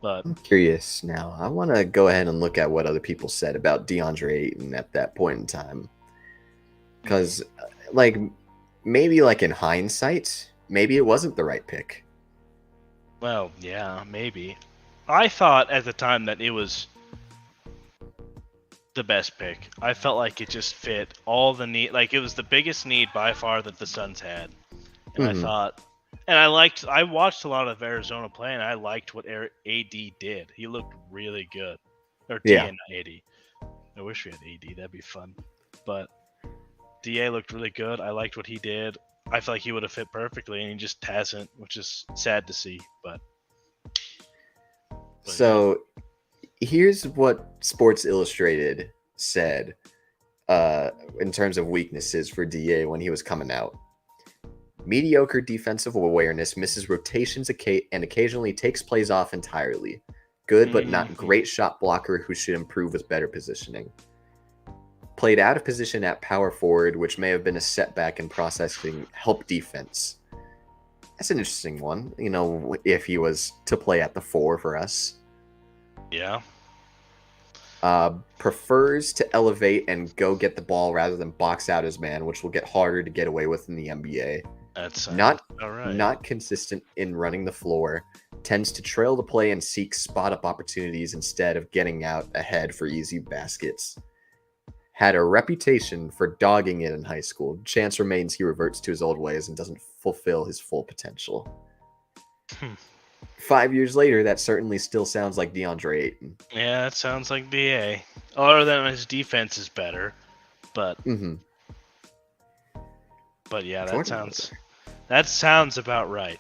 But I'm curious now. I want to go ahead and look at what other people said about DeAndre Ayton at that point in time. Because, like, maybe like in hindsight, maybe it wasn't the right pick. well, yeah, maybe. I thought at the time that it was the best pick. I felt like it just fit all the need. Like, it was the biggest need by far that the Suns had. And I thought, and I watched a lot of Arizona play, and I liked what AD did. He looked really good. Or DA, not AD. I wish we had AD. That'd be fun. But DA looked really good. I liked what he did. I feel like he would have fit perfectly, and he just hasn't, which is sad to see. But so here's what Sports Illustrated said in terms of weaknesses for DA when he was coming out. Mediocre defensive awareness, misses rotations and occasionally takes plays off entirely. Good but not great shot blocker who should improve with better positioning. Played out of position at power forward, which may have been a setback in processing help defense. That's an interesting one, you know, if he was to play at the 4 for us. Yeah. Prefers to elevate and go get the ball rather than box out his man, which will get harder to get away with in the NBA. That's not right. Not consistent in running the floor, tends to trail the play and seek spot up opportunities instead of getting out ahead for easy baskets. Had a reputation for dogging it in high school. Chance remains he reverts to his old ways and doesn't fulfill his full potential. 5 years later, that certainly still sounds like DeAndre Ayton. Yeah, it sounds like DA. Other than his defense is better, but but yeah, that sounds about right.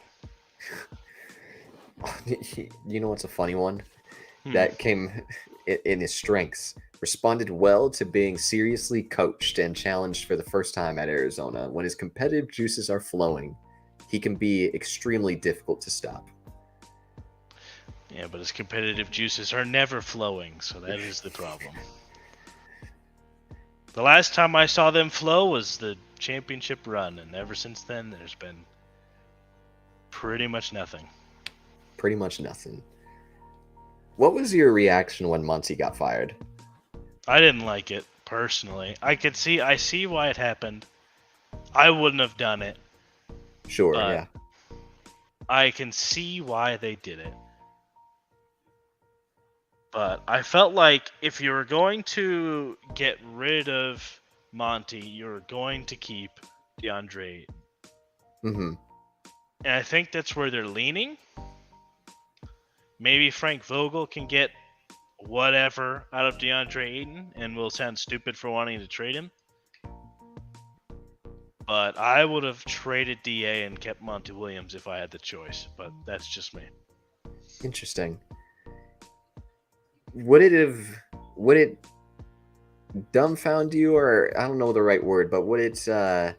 You know what's a funny one? That came in his strengths. Responded well to being seriously coached and challenged for the first time at Arizona. When his competitive juices are flowing, he can be extremely difficult to stop. Yeah, but his competitive juices are never flowing, so that is the problem. The last time I saw them flow was the championship run, and ever since then, there's been pretty much nothing. Pretty much nothing. What was your reaction when Monty got fired? I didn't like it, personally. I see why it happened. I wouldn't have done it. Sure, yeah. I can see why they did it. But I felt like if you were going to get rid of Monty, you were going to keep DeAndre. And I think that's where they're leaning. Maybe Frank Vogel can get whatever out of DeAndre Ayton and will sound stupid for wanting to trade him. But I would have traded DA and kept Monty Williams if I had the choice. But that's just me. Interesting. Would it dumbfound you, or I don't know the right word, but would it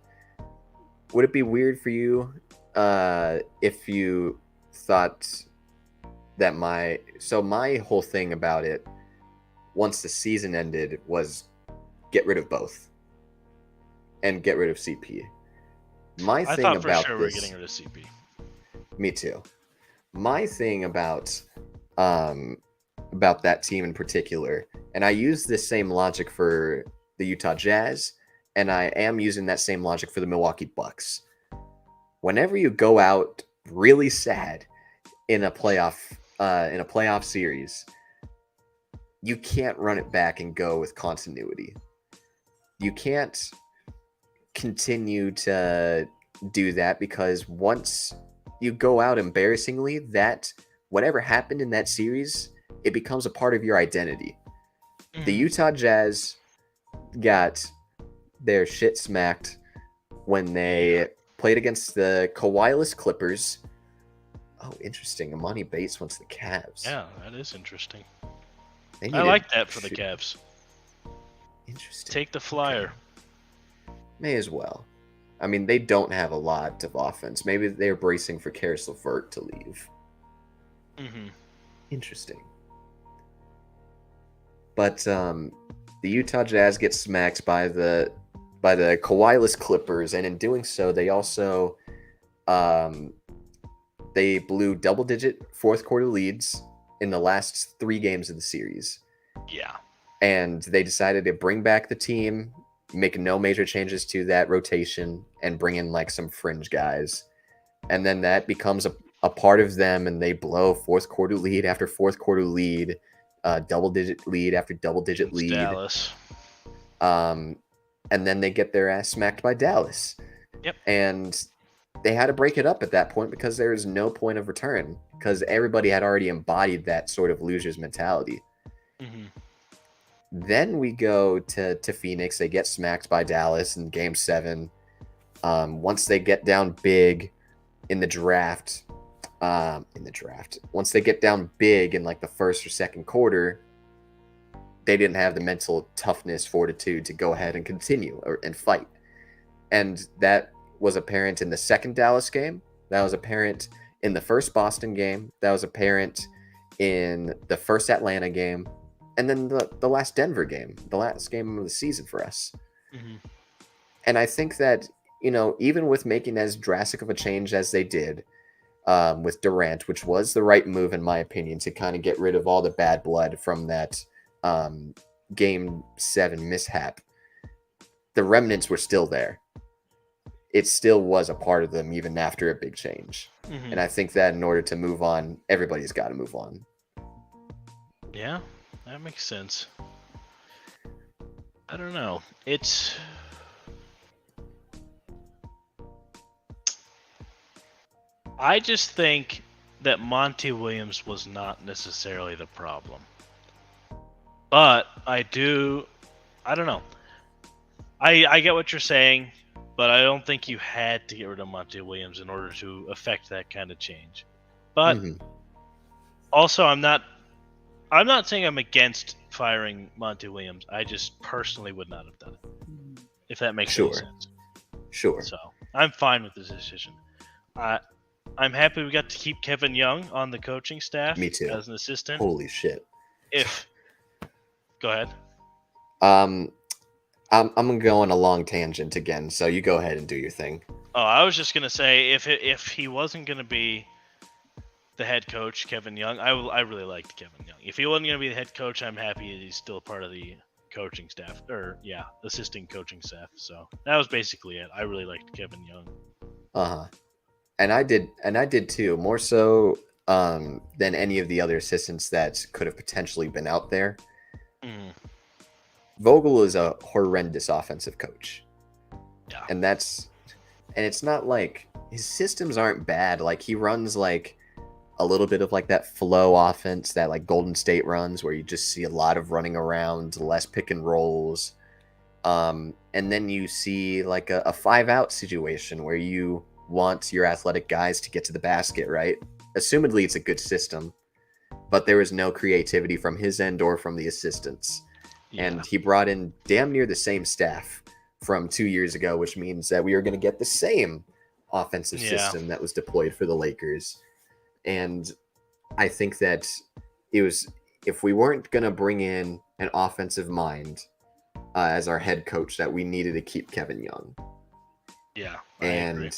be weird for you if you thought that my whole thing about it once the season ended was get rid of both and get rid of CP. I thought for sure we're getting rid of CP. Me too. My thing about that team in particular, and I use this same logic for the Utah Jazz, and I am using that same logic for the Milwaukee Bucks. Whenever you go out really sad in a playoff series, you can't run it back and go with continuity. You can't continue to do that, because once you go out embarrassingly, that whatever happened in that series, it becomes a part of your identity. The Utah Jazz got their shit smacked when they played against the Kawhi-less Clippers. Oh, interesting. Imani Bates wants the Cavs. Yeah, that is interesting. I like that for the Cavs. Interesting. Take the flyer. Okay. May as well. I mean, they don't have a lot of offense. Maybe they're bracing for Karis LeVert to leave. Interesting. But the Utah Jazz get smacked by the by the Kawhi-less Clippers, and in doing so, they also they blew double-digit fourth quarter leads in the last 3 games of the series. Yeah. And they decided to bring back the team, make no major changes to that rotation, and bring in like some fringe guys. And then that becomes a part of them, and they blow fourth quarter lead after fourth quarter lead, double-digit lead after double-digit It's lead. Dallas. And then they get their ass smacked by Dallas. Yep. And they had to break it up at that point because there was no point of return because everybody had already embodied that sort of loser's mentality. Mm-hmm. Then we go to Phoenix. They get smacked by Dallas in Game 7. Once they get down big in the draft, once they get down big in like the first or second quarter, they didn't have the mental toughness, fortitude to go ahead and continue and fight. And that was apparent in the second Dallas game. That was apparent in the first Boston game. That was apparent in the first Atlanta game. And then the last Denver game, the last game of the season for us. Mm-hmm. And I think that, even with making as drastic of a change as they did with Durant, which was the right move, in my opinion, to kind of get rid of all the bad blood from that Game 7 mishap, the remnants were still there. It still was a part of them even after a big change. Mm-hmm. And I think that in order to move on, everybody's got to move on. Yeah, that makes sense. I don't know. I just think that Monty Williams was not necessarily the problem. But I don't know. I get what you're saying, but I don't think you had to get rid of Monty Williams in order to affect that kind of change. But also, I'm not saying I'm against firing Monty Williams. I just personally would not have done it, if that makes any sense. Sure. So I'm fine with this decision. I'm happy we got to keep Kevin Young on the coaching staff. Me too. As an assistant. Holy shit. Go ahead. I'm gonna go on a long tangent again, so you go ahead and do your thing. Oh, I was just gonna say if he wasn't gonna be the head coach, Kevin Young, I really liked Kevin Young. If he wasn't gonna be the head coach, I'm happy that he's still part of the coaching staff, assisting coaching staff. So that was basically it. I really liked Kevin Young. And I did too, more so than any of the other assistants that could have potentially been out there. Vogel is a horrendous offensive coach. Yeah. And it's not like his systems aren't bad. Like he runs like a little bit of like that flow offense that like Golden State runs, where you just see a lot of running around, less pick and rolls. And then you see like a 5-out situation where you want your athletic guys to get to the basket, right? Assumedly, it's a good system, but there was no creativity from his end or from the assistants. Yeah. And he brought in damn near the same staff from 2 years ago, which means that we are going to get the same offensive system that was deployed for the Lakers. And I think that if we weren't going to bring in an offensive mind as our head coach, that we needed to keep Kevin Young. Yeah. And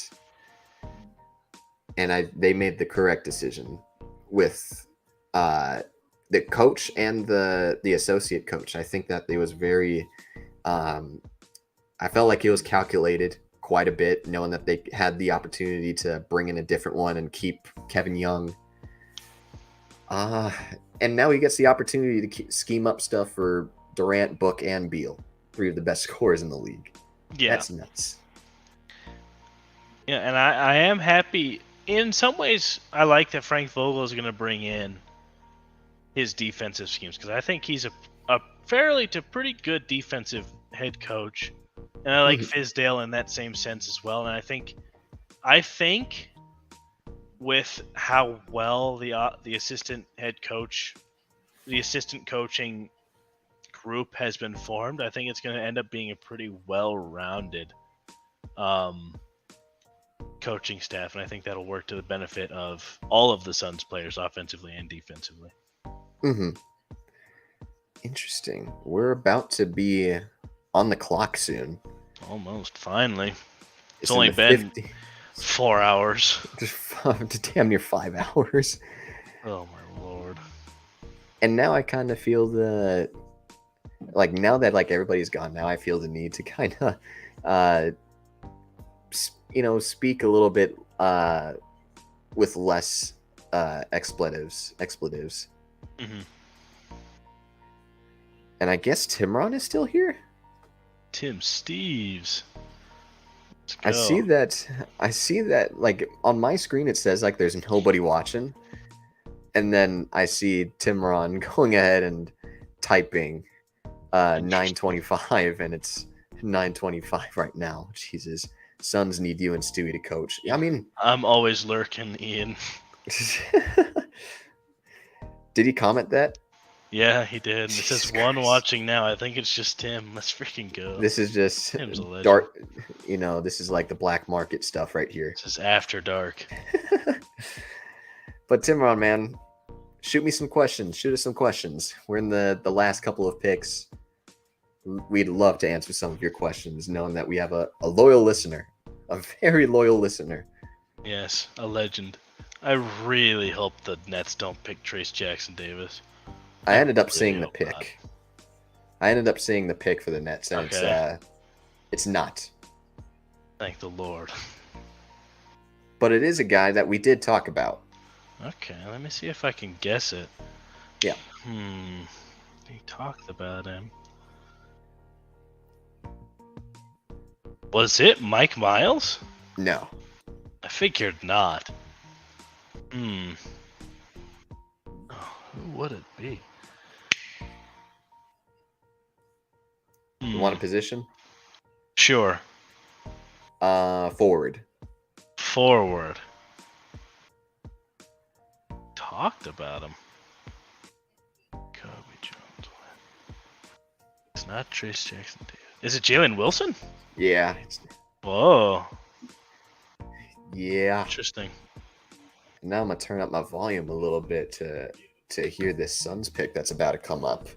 they made the correct decision with the coach and the associate coach. I think that it was very I felt like it was calculated quite a bit, knowing that they had the opportunity to bring in a different one and keep Kevin Young. And now he gets the opportunity to scheme up stuff for Durant, Book, and Beal, 3 of the best scorers in the league. Yeah. That's nuts. Yeah, and I am happy. In some ways, I like that Frank Vogel is going to bring in his defensive schemes, because I think he's a fairly to pretty good defensive head coach. And I like Fizdale in that same sense as well. And I think with how well the assistant head coach, the assistant coaching group has been formed, I think it's going to end up being a pretty well-rounded coaching staff, and I think that'll work to the benefit of all of the Suns players, offensively and defensively. Interesting. We're about to be on the clock soon. Almost. Finally. It's in only the been 50 4 hours. just damn near 5 hours. Oh my lord. And now I kind of feel now that everybody's gone, now I feel the need to kind of speak a little bit with less expletives. Hmm. And I guess Timron is still here. Tim Steves. Let's I see go. that on my screen it says there's nobody watching. And then I see Timron going ahead and typing 9:25, and it's 9:25 right now. Jesus, Suns need you and Stewie to coach. I mean, I'm always lurking, Ian. did he comment that? Yeah, he did. It Jesus says one Christ. watching now. I think it's just Tim. Let's freaking go. This is just Tim's a legend. dark. This is like the black market stuff right here. This is after dark. But Timron, man, shoot me some questions. Shoot us some questions. We're in the last couple of picks. We'd love to answer some of your questions, knowing that we have a loyal listener, a very loyal listener. Yes, a legend. I really hope the Nets don't pick Trace Jackson Davis. I ended up really seeing the hope pick. not. I ended up seeing the pick for the Nets, and Okay. it's not. Thank the Lord. But it is a guy that we did talk about. Okay, let me see if I can guess it. Yeah. We talked about him. Was it Mike Miles? No. I figured not. Oh, who would it be? You want a position? Sure. Forward. Forward. Talked about him. Kobe Jones. It's not Trace Jackson Davis. Is it Jalen Wilson? Yeah. Whoa. Yeah. Interesting. Now I'm gonna turn up my volume a little bit to hear this Suns pick that's about to come up.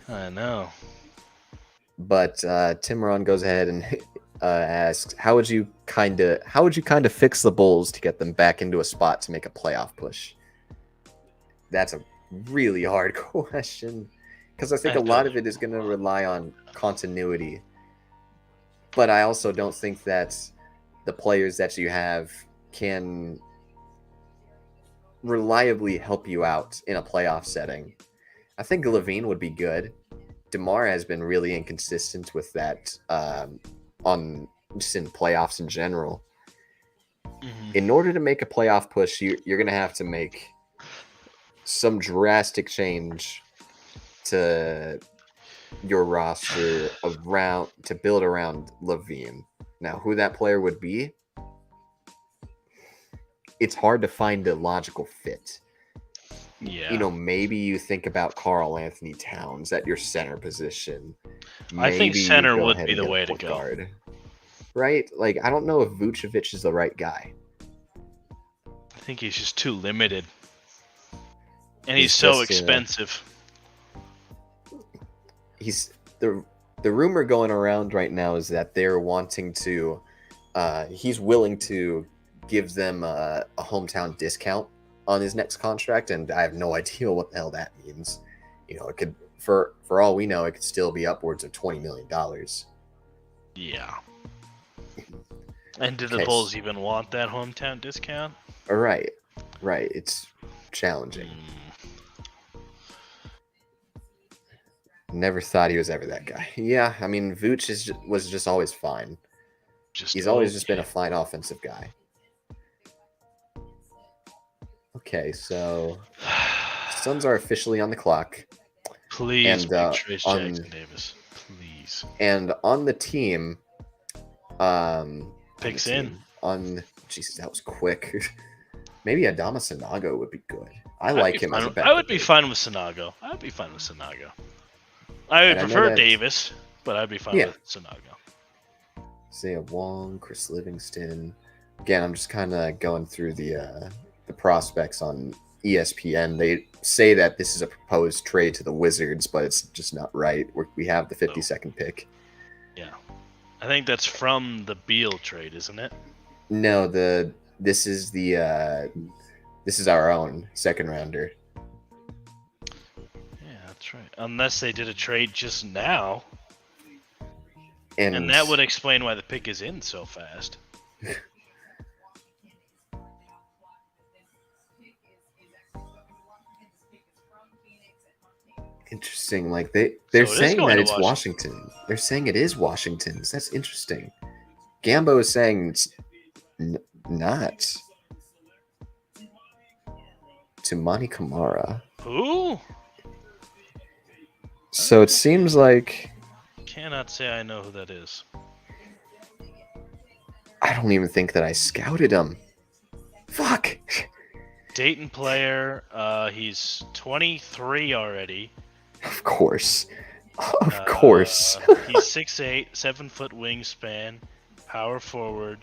I know. But Timron goes ahead and asks, how would you kind of fix the Bulls to get them back into a spot to make a playoff push? That's a really hard question, because I think a lot of it is going to rely on continuity. But I also don't think that the players that you have can reliably help you out in a playoff setting. I think Levine would be good. DeMar has been really inconsistent with that on just in playoffs in general. Mm-hmm. In order to make a playoff push, you're going to have to make some drastic change to your roster to build around Levine. Now, who that player would be, it's hard to find a logical fit. Yeah. Maybe you think about Karl Anthony Towns at your center position. I think Maybe center you go would ahead be and the get a way to point go. guard. Right? I don't know if Vucevic is the right guy. I think he's just too limited. And he's He's so just, expensive. He's the rumor going around right now is that they're wanting to he's willing to give them a hometown discount on his next contract, and I have no idea what the hell that means. It could, for all we know, it could still be upwards of $20 million. Yeah. And do the Bulls even want that hometown discount? Right. It's challenging. Never thought he was ever that guy. Yeah, I mean, Vooch was just always fine. He's always just been a fine offensive guy. Okay, so Suns are officially on the clock. Please pick Trace Jackson Davis. Please. And on the team, picks in. Jesus, that was quick. Maybe Adama Sanago would be good. I like him as a backup. I would be fine with Sanago. I would prefer Davis, but I'd be fine with Sanago. Isaiah Wong, Chris Livingston. Again, I'm just kind of going through the prospects on ESPN. They say that this is a proposed trade to the Wizards, but it's just not right. We have the 52nd pick. Yeah. I think that's from the Beal trade, isn't it? No, this is our own second rounder. Yeah, that's right. Unless they did a trade just now, And and that would explain why the pick is in so fast. interesting. Like they're So it is saying going that to it's Washington. They're saying it is Washington's. That's interesting. Gambo is saying it's not. To Monty Kamara. Who? So it seems like Cannot say I know who that is. I don't even think that I scouted him. Fuck. Dayton player. He's 23 already. Of course. Of course. He's 6'8", 7-foot wingspan, power forward,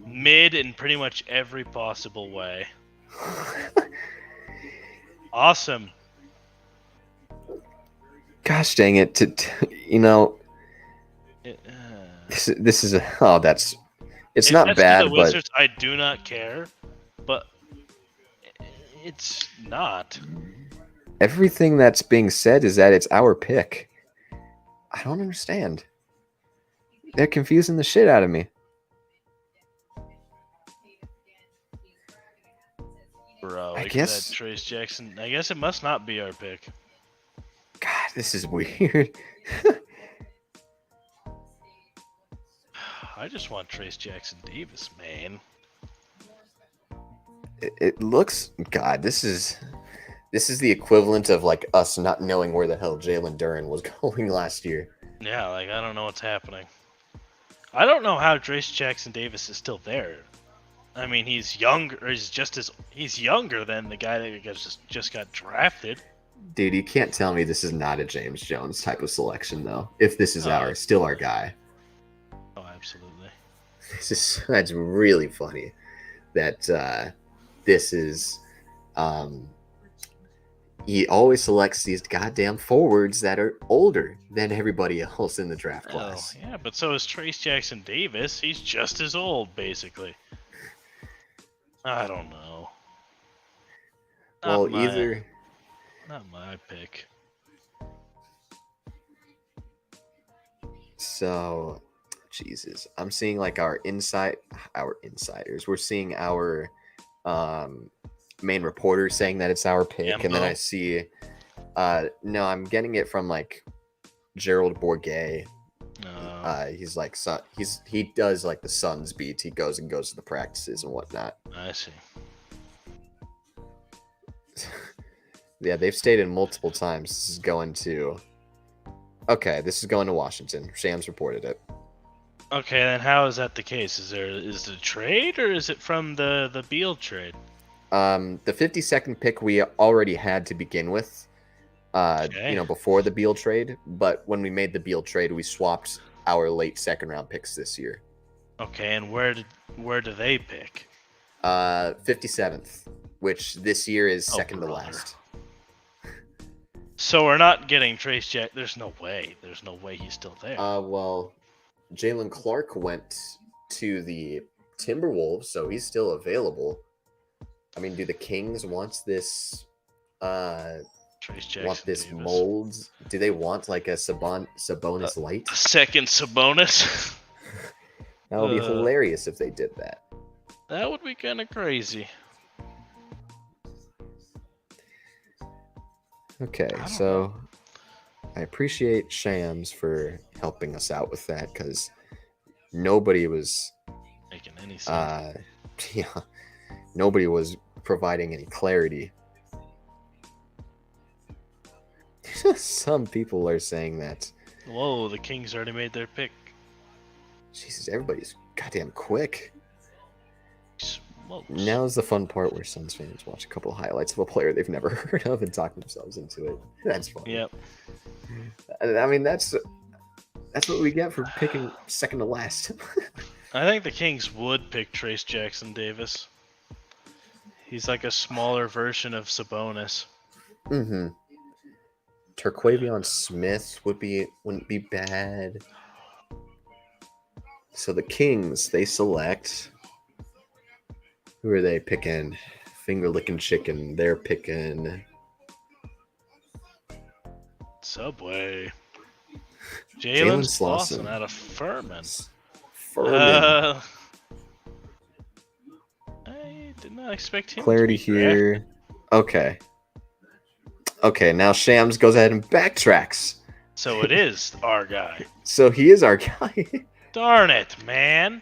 mid in pretty much every possible way. Awesome. Gosh dang it! You know, this is that's. It's if not that's bad, the but Wizards, I do not care, but it's not. everything that's being said is that it's our pick. I don't understand. They're confusing the shit out of me. Bro, I look at guess- that Trace Jackson. I guess it must not be our pick. God, this is weird. I just want Trace Jackson Davis, man. It looks. God, this is the equivalent of like us not knowing where the hell Jalen Duren was going last year. Yeah, like I don't know what's happening. I don't know how Trace Jackson Davis is still there. I mean, he's younger. He's younger than the guy that just got drafted. Dude, you can't tell me this is not a James Jones type of selection, though. If this is Oh. still our guy. Oh, absolutely. That's really funny that this is. He always selects these goddamn forwards that are older than everybody else in the draft Oh, class. yeah, but so is Trace Jackson Davis. He's just as old, basically. I don't know. Well, Not my pick. So, Jesus, I'm seeing like our insiders. We're seeing our main reporter saying that it's our pick, and then I see, no, I'm getting it from like Gerald Bourget. He's like he does like the Suns beats. He goes to the practices and whatnot. I see. Yeah, they've stated multiple times this is going to. Okay, this is going to Washington. Shams reported it. Okay, then how is that the case? Is it a trade or is it from the Beal trade? The 52nd pick we already had to begin with. Okay. Before the Beal trade, but when we made the Beal trade, we swapped our late second round picks this year. Okay, and where do they pick? 57th, which this year is second to brother. last. So we're not getting Trace Jack. There's no way. There's no way he's still there. Well, Jalen Clark went to the Timberwolves, so he's still available. I mean, do the Kings want this? Trace Jackson Want this Davis. mold? Do they want like a Sabonis light? A second Sabonis? That would be hilarious if they did that. That would be kind of crazy. Okay, so I appreciate Shams for helping us out with that because nobody was Making any sense. nobody was providing any clarity. Some people are saying that. Whoa, the Kings already made their pick. Jesus, everybody's goddamn quick. Smokes. Now's the fun part where Suns fans watch a couple of highlights of a player they've never heard of and talk themselves into it. That's fun. Yep. I mean, that's what we get for picking second to last. I think the Kings would pick Trace Jackson Davis. He's like a smaller version of Sabonis. Mm-hmm. Terquavion Smith wouldn't be bad. So the Kings, they select. Who are they picking? Finger licking chicken. They're picking. Subway. Jalen Jalen Slauson. Slauson out of Furman. Furman. I did not expect him Clarity to be drafted. here. Okay. Okay, now Shams goes ahead and backtracks. So it is our guy. So he is our guy. Darn it, man.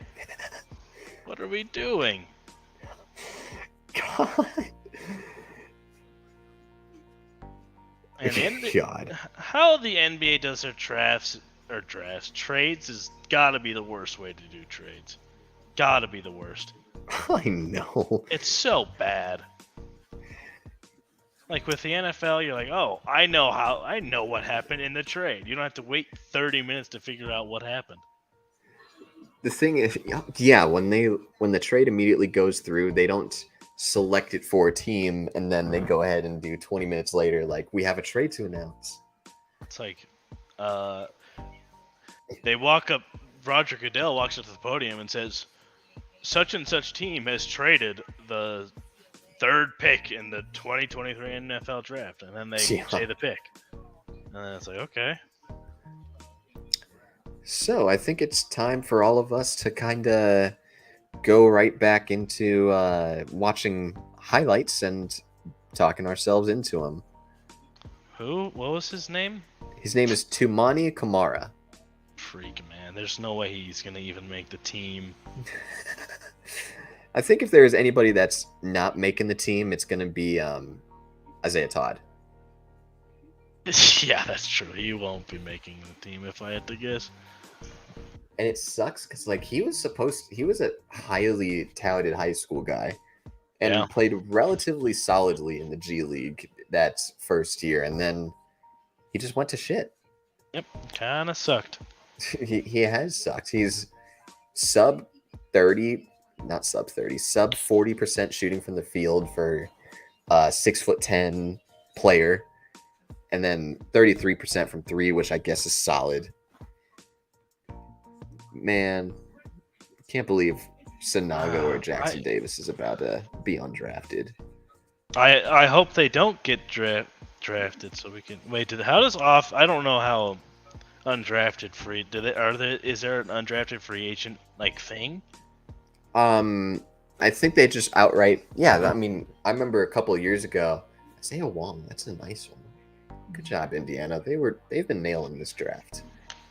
What are we doing? God. And the NBA, God. how the NBA does their trades has got to be the worst way to do trades. Got to be the worst. I know. It's so bad. Like with the NFL, you're like, oh, I know what happened in the trade. You don't have to wait 30 minutes to figure out what happened. The thing is, yeah, when the trade immediately goes through, they don't select it for a team and then they go ahead and do 20 minutes later, like, we have a trade to announce. It's like, they walk up, Roger Goodell walks up to the podium and says, such and such team has traded the third pick in the 2023 NFL draft, and then they say the pick. And then it's like, okay. So I think it's time for all of us to kind of go right back into watching highlights and talking ourselves into them. Who? What was his name? His name is Tumani Kamara. Freak, man. There's no way he's going to even make the team. I think if there is anybody that's not making the team, it's going to be Isaiah Todd. Yeah, that's true. He won't be making the team if I had to guess. And it sucks because, like, he was a highly touted high school guy and played relatively solidly in the G League that first year. And then he just went to shit. Yep, kind of sucked. He has sucked. He's sub 40% shooting from the field for a 6'10" player. And then 33% from three, which I guess is solid. Man, can't believe Sanago or Jackson Davis is about to be undrafted. I hope they don't get drafted so we can wait. How does off? I don't know how undrafted free. Is there an undrafted free agent like thing? I think they just outright. Yeah, I mean, I remember a couple of years ago. Isaiah Wong, that's a nice one. Good job, Indiana. They've been nailing this draft.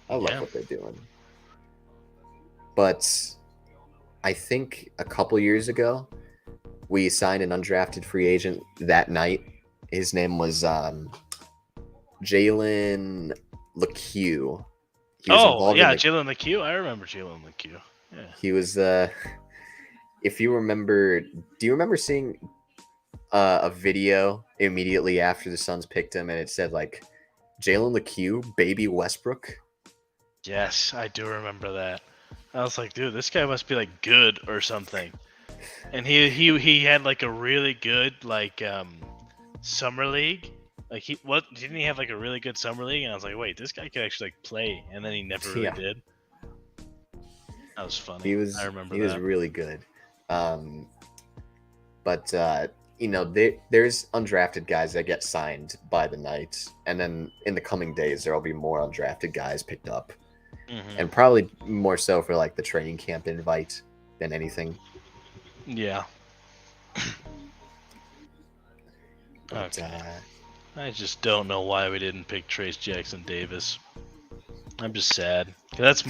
I love what they're doing. But I think a couple years ago, we signed an undrafted free agent that night. His name was Jalen LeCue. Jalen LeCue. I remember Jalen LeCue. Yeah. He was if you remember, do you remember seeing a video immediately after the Suns picked him and it said like Jalen LeCue, baby Westbrook? Yes, I do remember that. I was like, dude, this guy must be like good or something. And he had like a really good like summer league. Like didn't he have like a really good summer league? And I was like, wait, this guy could actually like play, and then he never really did. That was funny. I remember he was really good. But there's undrafted guys that get signed by the night, and then in the coming days there will be more undrafted guys picked up. Mm-hmm. And probably more so for like the training camp invite than anything. Yeah. But, okay. I just don't know why we didn't pick Trace Jackson Davis. I'm just sad. That's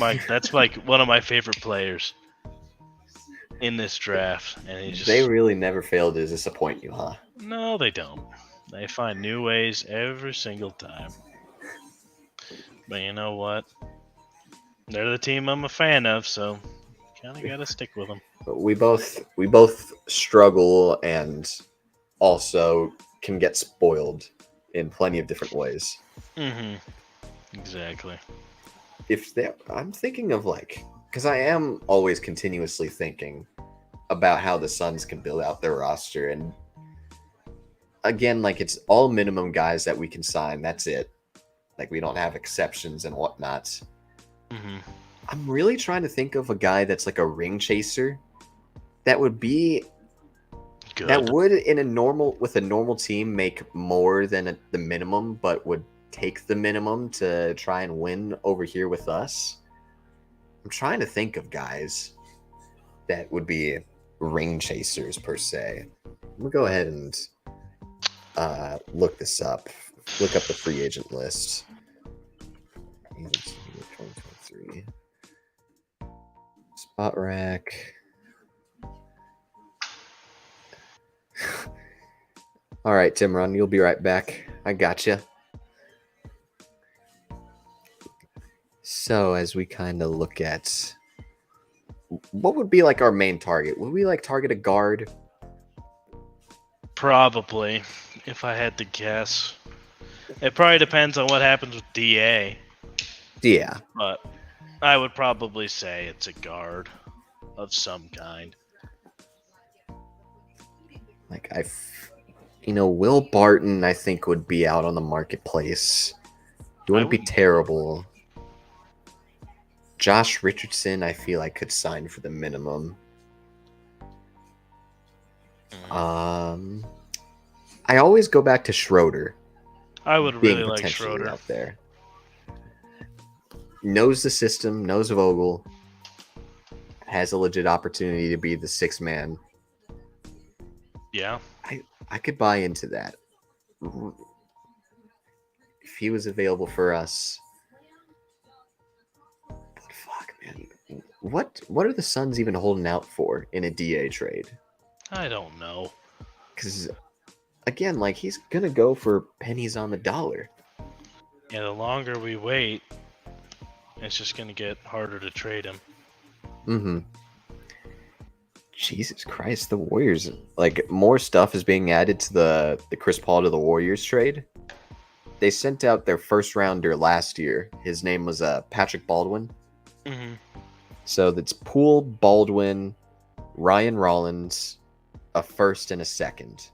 like one of my favorite players in this draft, and they really never fail to disappoint you, huh? No, they don't. They find new ways every single time. But you know what? They're the team I'm a fan of, so kind of gotta stick with them. We both struggle and also can get spoiled in plenty of different ways. Mm-hmm. Exactly. I'm thinking of like, because I am always continuously thinking about how the Suns can build out their roster, and again, like it's all minimum guys that we can sign. That's it. Like we don't have exceptions and whatnot. Mm-hmm. I'm really trying to think of a guy that's like a ring chaser that would be Good. that would in a normal team make more than the minimum, but would take the minimum to try and win over here with us. I'm trying to think of guys that would be ring chasers per se. I'm gonna go ahead and look this up. Look up the free agent list. Agency 2023. Spot rack. All right, Timron, you'll be right back. I gotcha. So as we kind of look at what would be like our main target, would we like target a guard? Probably, if I had to guess. It probably depends on what happens with DA, Yeah. but I would probably say it's a guard of some kind. Like Will Barton, I think would be out on the marketplace. He wouldn't be terrible. Josh Richardson, I feel like could sign for the minimum. I always go back to Schroeder. I would being really like potentially Schroeder. out there. Knows the system, knows Vogel, has a legit opportunity to be the sixth man. Yeah. I could buy into that. If he was available for us. But fuck, man. What are the Suns even holding out for in a DA trade? I don't know. Because, again, like, he's going to go for pennies on the dollar. Yeah, the longer we wait, it's just going to get harder to trade him. Mm-hmm. Jesus Christ, the Warriors, like, more stuff is being added to the Chris Paul to the Warriors trade. They sent out their first rounder last year. His name was Patrick Baldwin. Mm-hmm. So that's Poole, Baldwin, Ryan Rollins, a first and a second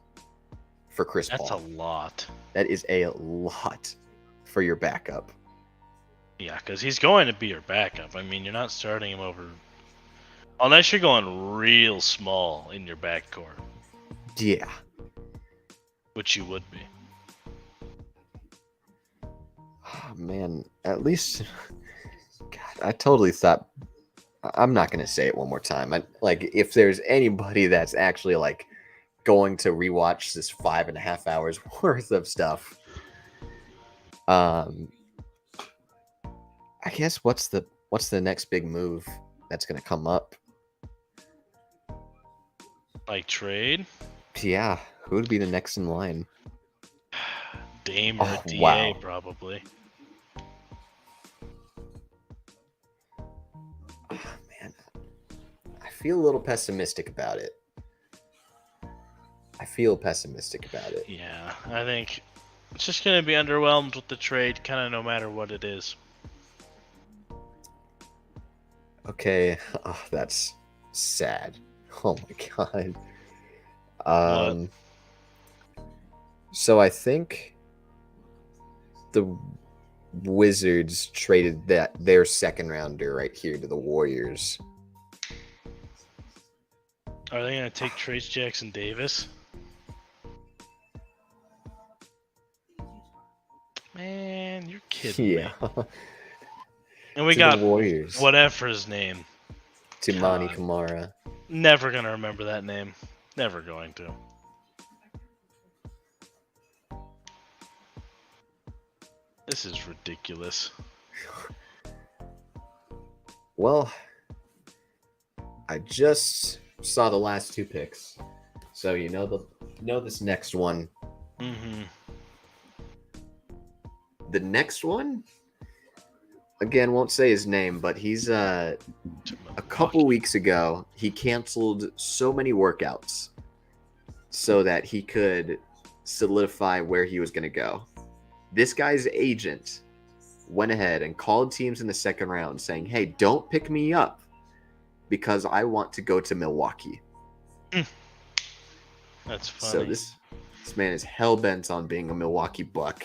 for Chris Paul. That's a lot. That is a lot for your backup. Yeah, because he's going to be your backup. I mean, you're not starting him over... Unless you're going real small in your backcourt. Yeah. Which you would be. Oh, man, at least... God, I totally thought... I'm not going to say it one more time. If there's anybody that's actually, like, going to rewatch this 5.5 hours worth of stuff, I guess what's the next big move that's going to come up? Like trade? Yeah, who would be the next in line? Dame or DA, wow. probably. Oh, man, I feel a little pessimistic about it. Yeah, I think it's just going to be underwhelmed with the trade, kind of no matter what it is. Okay, that's sad. Oh my god. So I think the Wizards traded their second rounder right here to the Warriors. Are they going to take Trace Jackson Davis? Man, you're kidding me. And we got Warriors. Whatever his name. Tumani Kamara. Never gonna remember that name. Never going to. This is ridiculous. Well, I just saw the last two picks, so this next one. Mm-hmm. The next one, again, won't say his name, but he's a couple weeks ago, he canceled so many workouts so that he could solidify where he was going to go. This guy's agent went ahead and called teams in the second round saying, hey, don't pick me up because I want to go to Milwaukee. That's funny. So this man is hell-bent on being a Milwaukee Buck.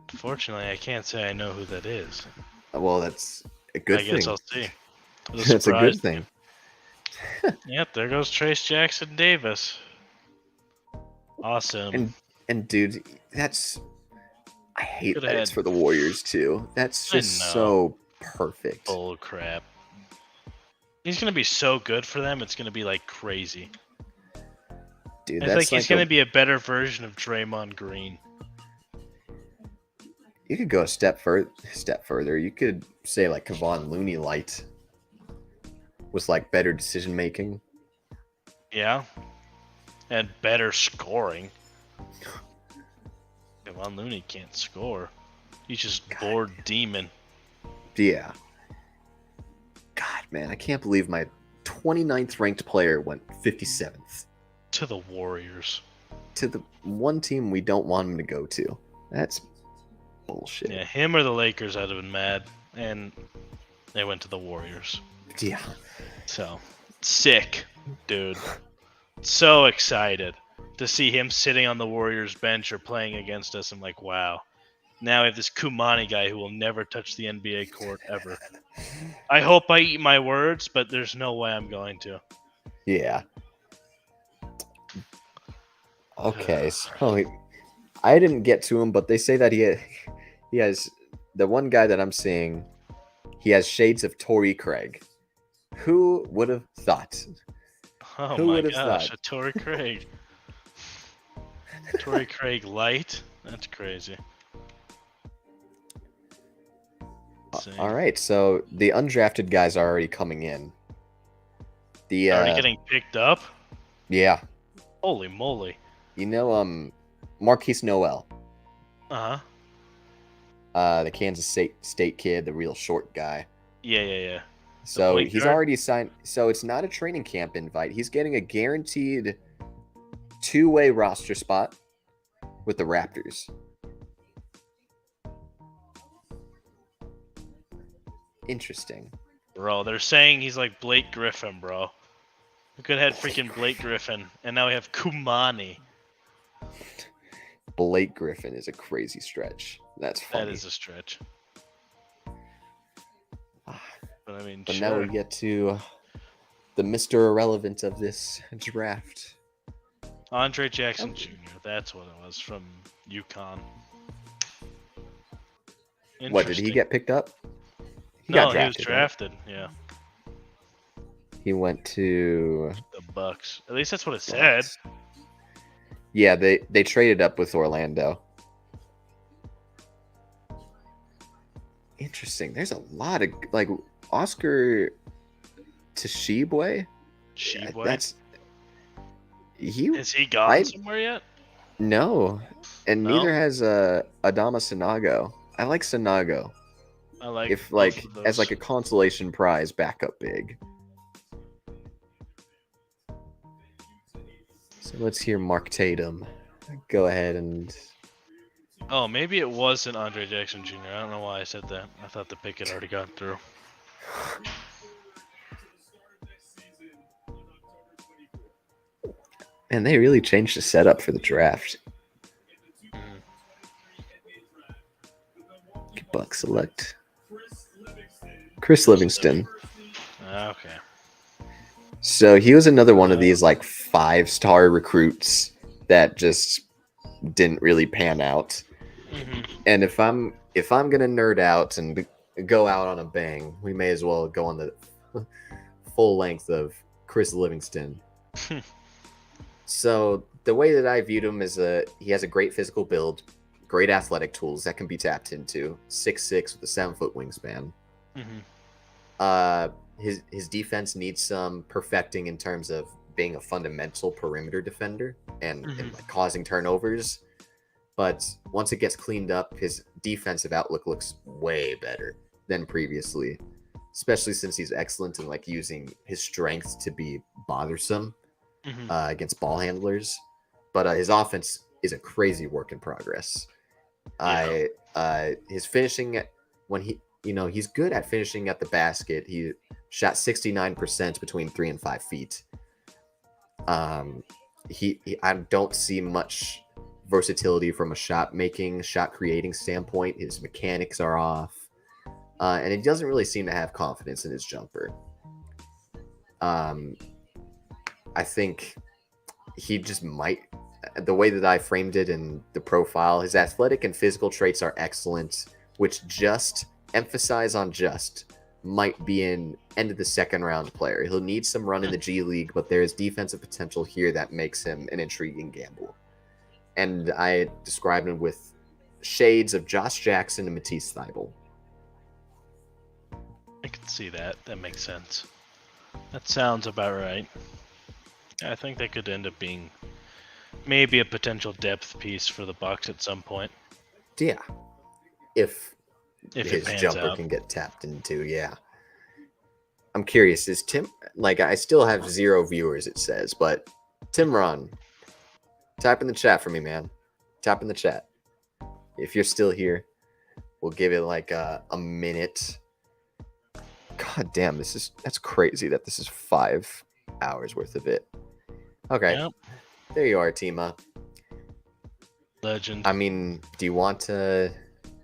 Fortunately, I can't say I know who that is. Well, that's a good I guess thing. I'll see. What That's a good surprise. thing. Yep, there goes Trace Jackson Davis. Awesome. And dude, that's I hate Coulda that it's had- for the Warriors too. That's I just know. so perfect. Bull crap. He's gonna be so good for them. It's gonna be like crazy. Dude, I that's think he's like gonna be a better version of Draymond Green. you could go a step further. You could say like Kevon Looney light with like better decision making. Yeah. And better scoring. Kevon Looney can't score. He's just bored demon. Yeah. God, man, I can't believe my 29th ranked player went 57th To the Warriors. to the one team we don't want him to go to. That's bullshit. Yeah, him or the Lakers, I'd have been mad. And they went to the Warriors. Yeah. So, sick, dude. So excited to see him sitting on the Warriors bench or playing against us. I'm like, wow. Now we have this Kumani guy who will never touch the NBA court ever. I hope I eat my words, but there's no way I'm going to. Yeah. Okay, so I didn't get to him, but they say that he has the one guy that I'm seeing. He has shades of Torrey Craig. Who would have thought? Oh Who my would've gosh, thought? a Torrey Craig. Torrey Craig light? That's crazy. Insane. All right, so the undrafted guys are already coming in. The Already getting picked up? yeah, Holy moly. you know Marquise Noel, Uh-huh. the Kansas State kid, the real short guy. Yeah. So point he's guard? already signed. So it's not a training camp invite. He's getting a guaranteed two-way roster spot with the Raptors. Interesting. Bro, they're saying he's like Blake Griffin, bro. We could have had freaking Blake Griffin, and now we have Kumani. Blake Griffin is a crazy stretch. That's funny. That is a stretch. But I mean, But sure. now we get to the Mr. Irrelevant of this draft. Andre Jackson Jr. That's what it was from UConn. What, did he Interesting. get picked up? No, he was right? drafted. Yeah, He went to the Bucks. At least that's what it said. Yeah, they traded up with Orlando. Interesting. There's a lot of like Oscar Tshiebwe. Sheboy. That's he. Is he gone I- somewhere yet? No, and No? neither has Adama Sanago. I like Sanago. I like If both like of as those. like a consolation prize backup big. So let's hear Mark Tatum. Go ahead and Oh, maybe it wasn't Andre Jackson Jr. I don't know why I said that. I thought the pick had already gone through. man, they really changed the setup for the draft. Buck select Chris Livingston. Okay. So he was another one of these like 5-star recruits that just didn't really pan out. hmm And if I'm gonna nerd out and go out on a bang, we may as well go on the full length of Chris Livingston. So the way that I viewed him is he has a great physical build, great athletic tools that can be tapped into. 6'6" with a 7-foot wingspan. hmm His defense needs some perfecting in terms of being a fundamental perimeter defender and like causing turnovers. But once it gets cleaned up, his defensive outlook looks way better than previously, especially since he's excellent in like using his strength to be bothersome against ball handlers. But his offense is a crazy work in progress. His finishing when he's good at finishing at the basket. He shot 69% between 3 and 5 feet. I don't see much versatility from a shot creating standpoint. His mechanics are off. and he doesn't really seem to have confidence in his jumper. I think he just might. The way that I framed it in the profile, his athletic and physical traits are excellent, which just emphasize on just might be an end of the second round player. He'll need some run in the G League, but there is defensive potential here that makes him an intriguing gamble. And I described him with shades of Josh Jackson and Matisse Thybulle. I can see that. That makes sense. That sounds about right. I think that could end up being maybe a potential depth piece for the Bucks at some point. Yeah. If it his pans jumper out. can get tapped into, yeah. I'm curious, is Tim, like, I still have 0 viewers, it says, but Timron, type in the chat for me, man. Type in the chat. If you're still here, we'll give it like a minute. God damn, that's crazy that this is 5 hours worth of it. Okay. Yep. There you are, Tima. Legend. I mean, do you want to...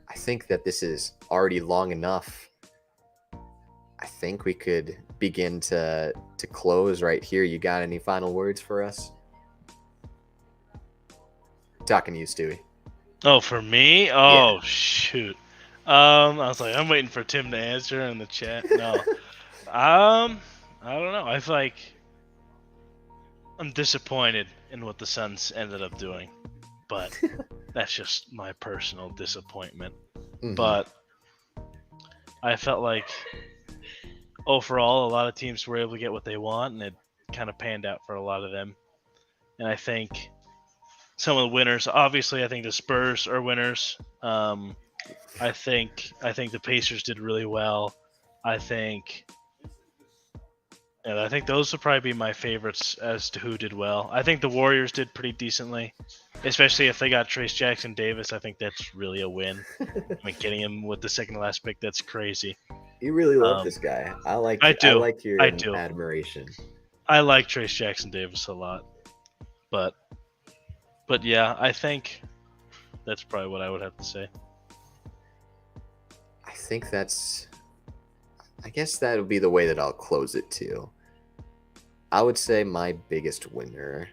I think that this is already long enough. I think we could begin to close right here. You got any final words for us? Talking to you, Stewie. Oh, for me? Oh, shoot. I was like, I'm waiting for Tim to answer in the chat. No. I don't know. I feel like I'm disappointed in what the Suns ended up doing, but that's just my personal disappointment. Mhm. But I felt like overall a lot of teams were able to get what they want, and it kind of panned out for a lot of them. And I think some of the winners, obviously, I think the Spurs are winners. I think the Pacers did really well. I think those would probably be my favorites as to who did well. I think the Warriors did pretty decently, especially if they got Trace Jackson Davis. I think that's really a win. I mean, getting him with the second to last pick, that's crazy. You really love this guy. I do. I like your I do. admiration. I like Trace Jackson Davis a lot, but yeah, I think that's probably what I would have to say. I think I guess that would be the way that I'll close it too. I would say my biggest winner.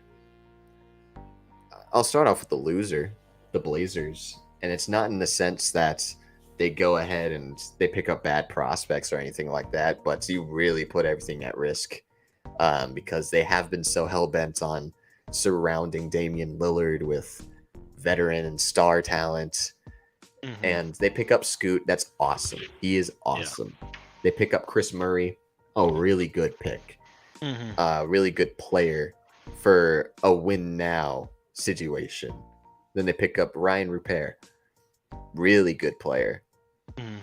I'll start off with the loser, the Blazers. And it's not in the sense that they go ahead and they pick up bad prospects or anything like that, but you really put everything at risk because they have been so hell-bent on surrounding Damian Lillard with veteran and star talent. Mm-hmm. And they pick up Scoot. That's awesome. He is awesome. Yeah. They pick up Chris Murray. Oh, really good pick. Mm-hmm. Really good player for a win now situation. Then they pick up Ryan Rupert. Really good player. Mm.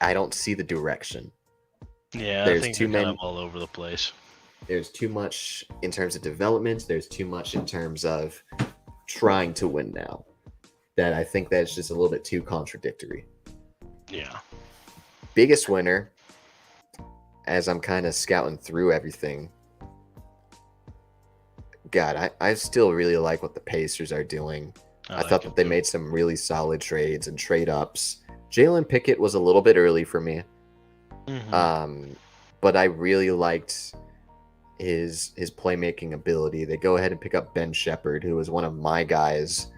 I don't see the direction. Yeah, there's I think too they're many kind of all over the place. There's too much in terms of development. There's too much in terms of trying to win now. That I think that's just a little bit too contradictory. Yeah. Biggest winner, as I'm kind of scouting through everything. God, I still really like what the Pacers are doing. I thought that they made some really solid trades and trade ups. Jalen Pickett was a little bit early for me. Mm-hmm. But I really liked his playmaking ability. They go ahead and pick up Ben Shepherd, who was one of my guys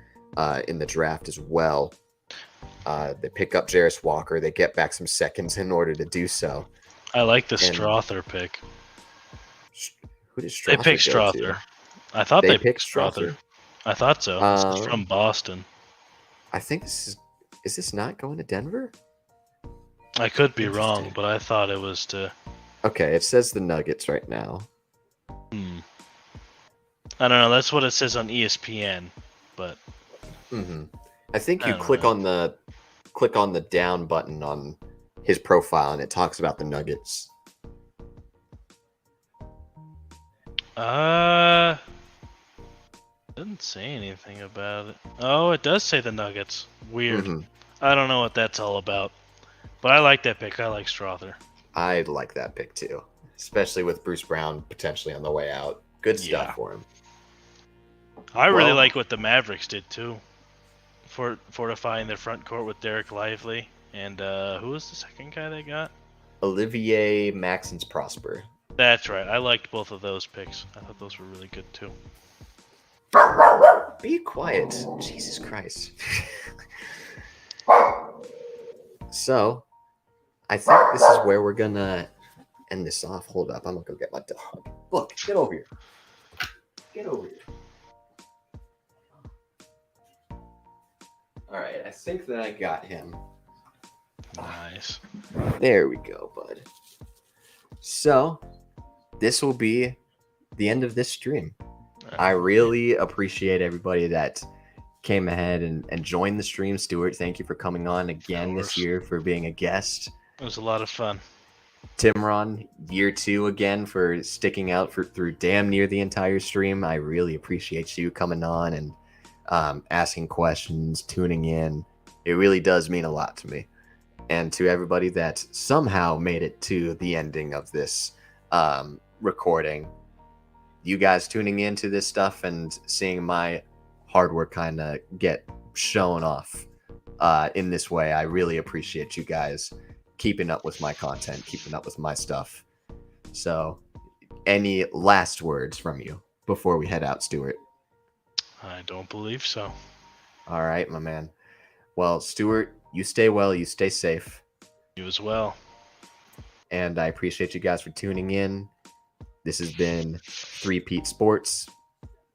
in the draft as well. They pick up Jarris Walker. They get back some seconds in order to do so. I like the Strother pick. Who did Strother They picked Strother. I thought they picked Strother. I thought so. This is from Boston. I think is this not going to Denver? I could be wrong, but I thought it was to... Okay, it says the Nuggets right now. I don't know. That's what it says on ESPN, but... Mm-hmm. I think you click on the down button on his profile, and it talks about the Nuggets. Doesn't say anything about it. Oh, it does say the Nuggets. Weird. Mm-hmm. I don't know what that's all about. But I like that pick. I like Strother. I like that pick too, especially with Bruce Brown potentially on the way out. Good stuff for him. I really like what the Mavericks did too, for fortifying their front court with Derek Lively And who was the second guy they got? Olivier Maxence Prosper. That's right. I liked both of those picks. I thought those were really good too. Be quiet. Jesus Christ. So, I think this is where we're gonna end this off. Hold up, I'm gonna go get my dog. Look, get over here. Get over here. All right, I think that I got him. Nice. There we go, bud. So, this will be the end of this stream. I really appreciate everybody that came ahead and joined the stream. Stuart, thank you for coming on again this year, for being a guest. It was a lot of fun. Timron, year 2 again, for sticking out through damn near the entire stream. I really appreciate you coming on and asking questions, tuning in. It really does mean a lot to me. And to everybody that somehow made it to the ending of this recording, you guys tuning into this stuff and seeing my hard work kind of get shown off in this way, I really appreciate you guys keeping up with my content, keeping up with my stuff. So, any last words from you before we head out, Stuart? I don't believe so. All right, my man. Well, Stuart, you stay well, you stay safe. You as well. And I appreciate you guys for tuning in. This has been Three-Peat Sports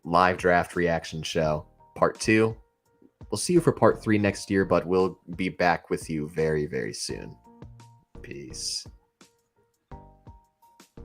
live draft reaction show, part 2. We'll see you for part 3 next year, but we'll be back with you very, very soon. Peace.